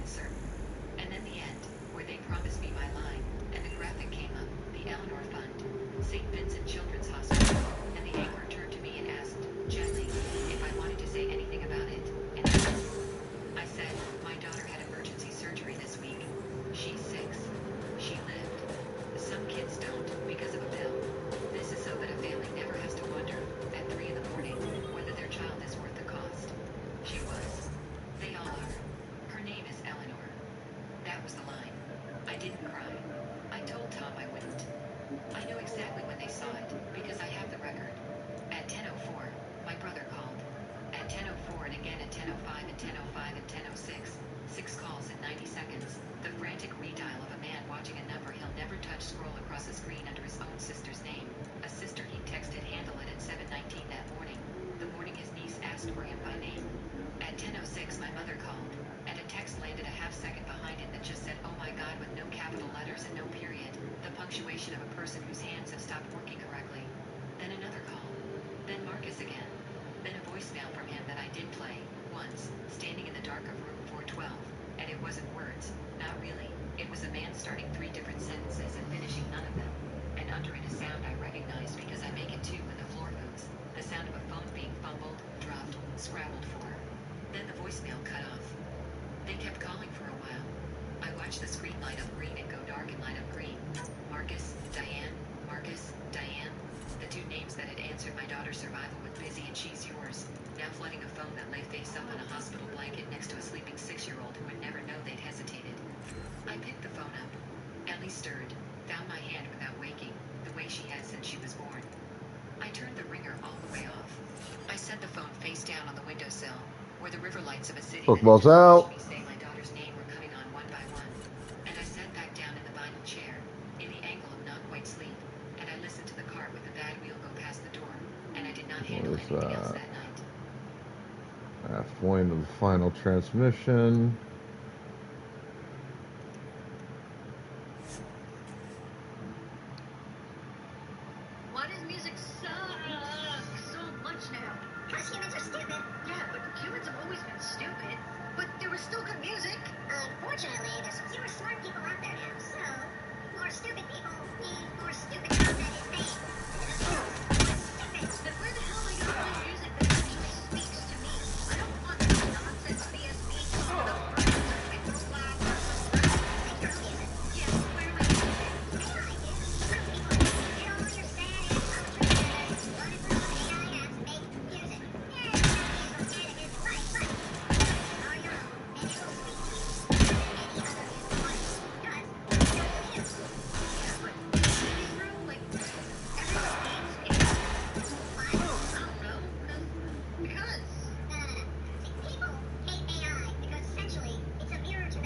certain. And then the end, where they promised me my line, and the graphic came up, the Eleanor Fund, St. Vincent Children's Hospital, and the anchor turned to me and asked, gently, if I wanted to say anything about it, and I said, my daughter had emergency surgery this week. She's 6. She lived. Some kids don't, because of a pill. This is so that a family never has to wonder, at 3 in the morning, whether their child is worth the cost. She was. They all are. Her name is Eleanor. That was the line. I didn't cry. I told Tom I wouldn't. I know exactly when they saw it, because I have the record. At 10:04, my brother called. At 10:04 and again at 10:05 and 10:05 and 10:06, 6 calls in 90 seconds. The frantic redial of a man watching a number he'll never touch scroll across a screen under his own sister's name. A sister he texted handle it at 7:19 that morning. The morning his niece asked for him by name. At 10:06 my mother called, and a text landed a half second behind it that just said, oh my god, with no capital letters and no period. The punctuation of a person whose hands have stopped working correctly. Then another call. Then Marcus again. Then a voicemail from him that I did play, once, standing in the dark of room 412. And it wasn't words, not really. It was a man starting 3 different sentences and finishing none of them. And under it a sound I recognized because I make it too when the floor moves. The sound of a phone being fumbled, dropped, scrabbled for. Then the voicemail cut off. They kept calling for a while. I watched the screen light up green and go dark and light up green. Marcus, Diane, Marcus, Diane. The 2 names that had answered my daughter's survival with busy and she's yours. Now flooding a phone that lay face up on a hospital blanket next to a sleeping 6-year-old who would never know they'd hesitated. I picked the phone up. Ellie stirred, found my hand without waking, the way she had since she was born. I turned the ringer all the way off. I set the phone face down on the windowsill, where the river lights of a city that Football's out. me say my daughter's name were coming on one by one. And I sat back down in the vinyl chair, in the angle of not quite sleep, and I listened to the cart with the bad wheel go past the door, and I did not handle anything else that night. Halfway into the final transmission. Why does music suck so much now? Because humans are stupid. Yeah, but humans have always been stupid. But there was still good music. Unfortunately, there's fewer smart people out there now, so more stupid people need more stupid content is made. Then where the hell am I going to find music that actually speaks to me? I don't want this nonsense BS beats talking about birds and things. Yes, where am I going to get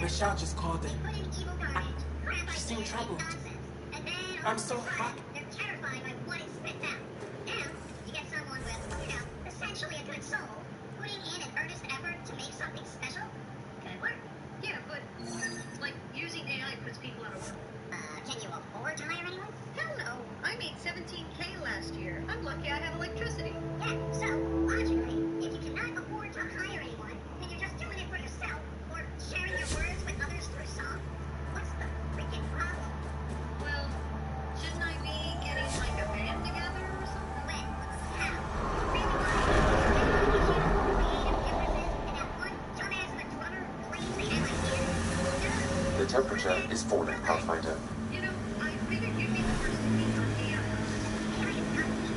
Michelle just called in. She seemed troubled. I'm so happy. They're terrified by what it spits out. Now, you get someone with, essentially a good soul, putting in an earnest effort to make something special. Could work. Yeah, but, like, using AI puts people out of work. Can you afford to hire anyone? Hell no. I made $17K last year. I'm lucky I have electricity. Yeah, so, logically, if you cannot afford to hire anyone, and you're just doing it for yourself, or sharing your words with others through song, what's the freaking problem? Well, shouldn't I be getting, like, a band together or something? When? How? Really want to creative differences and have one dumbass of a drummer claims they have ideas? The temperature is falling, Pathfinder. You know, I figured you'd be the first to meet on AI. AI is not me.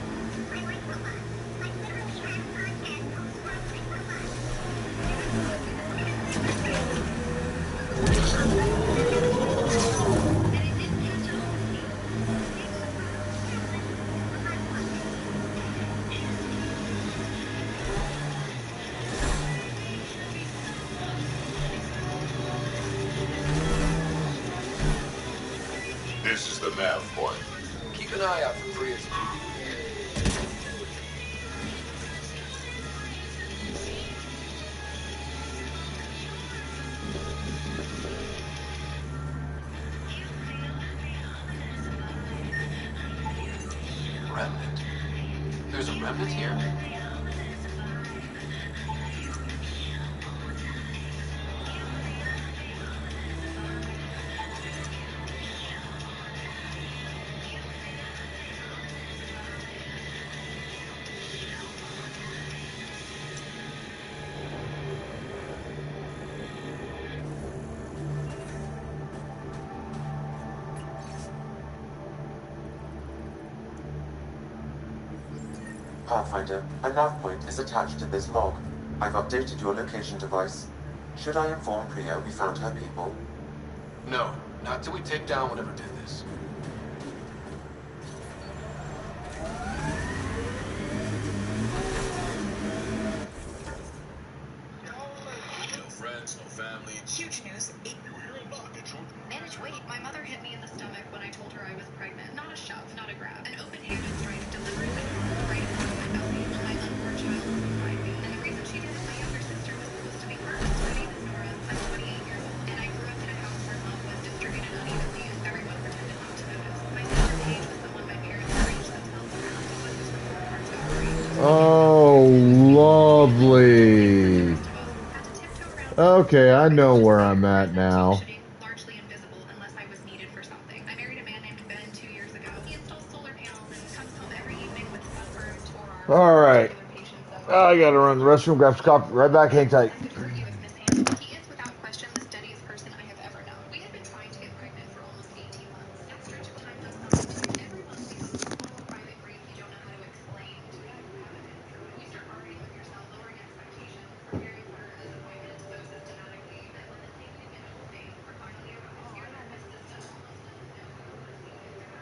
I like robots. I literally have a podcast called Squirrels and Robots. This is the nav point. Keep an eye out for Prius. Remnant. There's a remnant here? Pathfinder, a nav point is attached to this log. I've updated your location device. Should I inform Priya we found her people? No, not till we take down whatever did this. No friends, no family. Huge news. Manage weight. My mother hit me in the stomach when I told her I was pregnant. Not a shove, not a grab. An open-handed strike deliberately right into my belly. My unborn child was beside me. And the reason she did it, my younger sister was supposed to be first. My name is Nora. I'm 28 years old. And I grew up in a house where love was distributed unevenly and everyone pretended not to notice. My sister Paige was the one my parents arranged themselves around. But this was her part to agree. Oh, lovely. Okay, I know where I'm at now. Largely invisible unless I was needed for something. I married a man named Ben 2 years ago. He installs solar panels and comes home every evening with sunburned or All right. I gotta run the restroom, grab some coffee. Right back, hang tight. He is without question the steadiest person I have ever known. We had been trying to get pregnant for almost 18 months. That stretch of time does something to you. Every month becomes a small private grief you don't know how to explain to people who haven't been through it. You start arguing with yourself, lowering expectations, preparing for disappointment so systematically that when the thing you get hoping for finally arrives, your nervous system almost doesn't know how to receive it.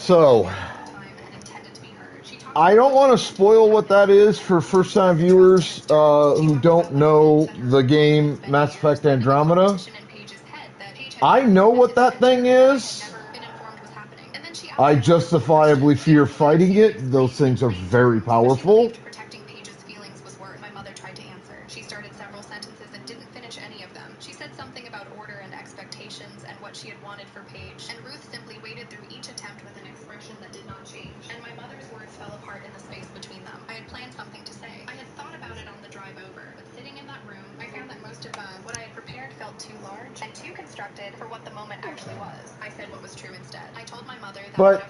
So, I don't want to spoil what that is for first-time viewers who don't know the game Mass Effect Andromeda. I know what that thing is. I justifiably fear fighting it. Those things are very powerful. But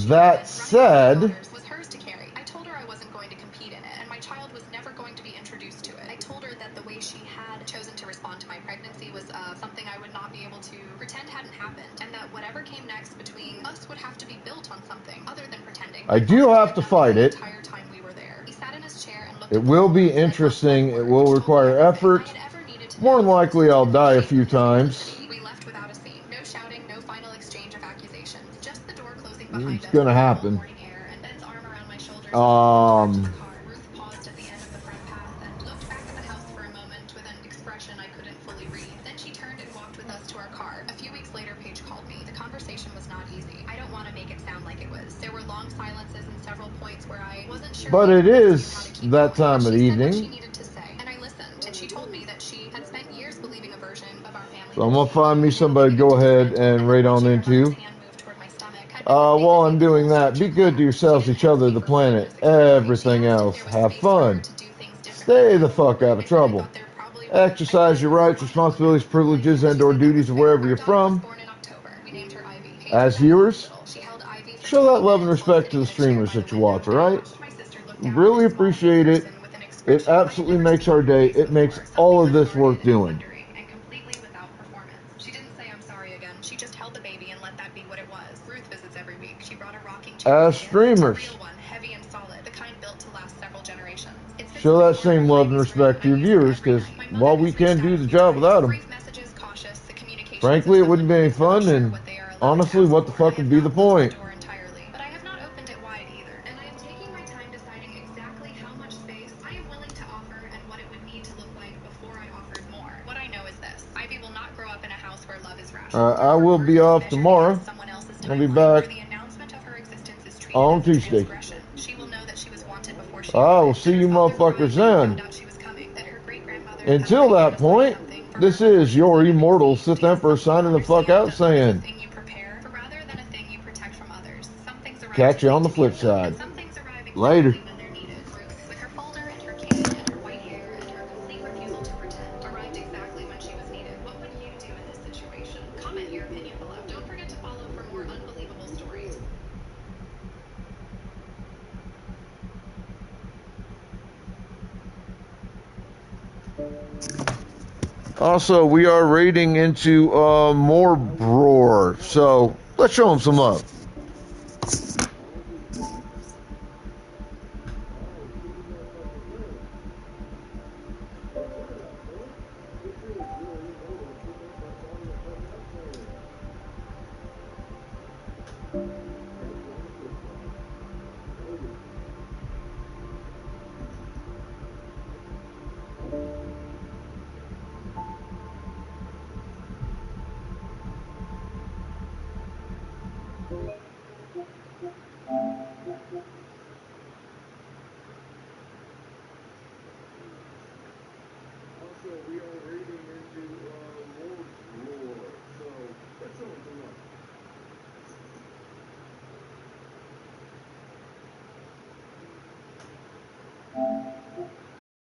that said, I do have to fight it. It will be interesting. It will require effort. More than likely, I'll die a few times. It's gonna happen. But it is that time of the evening. So I'm gonna find me somebody to go ahead and raid on into. While I'm doing that, be good to yourselves, each other, the planet, everything else. Have fun. Stay the fuck out of trouble. Exercise your rights, responsibilities, privileges, and/or duties of wherever you're from. As viewers, show that love and respect to the streamers that you watch, alright? Really appreciate it. It absolutely makes our day. It makes all of this worth doing. She didn't say I'm sorry again. She just held the baby and let that be what it was. Ruth visits every week. She brought a rocking chair. As streamers, A real one, heavy and solid, the kind built to last several generations. show that same love and respect to your viewers, because while we can't do the job without them, frankly, it wouldn't be any fun, and honestly, what the fuck would be the point? But I have not opened it wide either, and I am taking my time deciding exactly how much space I am willing to offer and what it would need to look like before I offered more. What I know is this: Ivy will not grow up in a house where love is rational. I will be off tomorrow. I'll be back on Tuesday. I will see you motherfuckers then. Until that point, this is your immortal Sith Emperor signing the fuck out saying, catch you on the flip side. Later. Comment your opinion below. Don't forget to follow for more unbelievable stories. Also, we are raiding into more Roar, so let's show them some love. Also, we are raiding into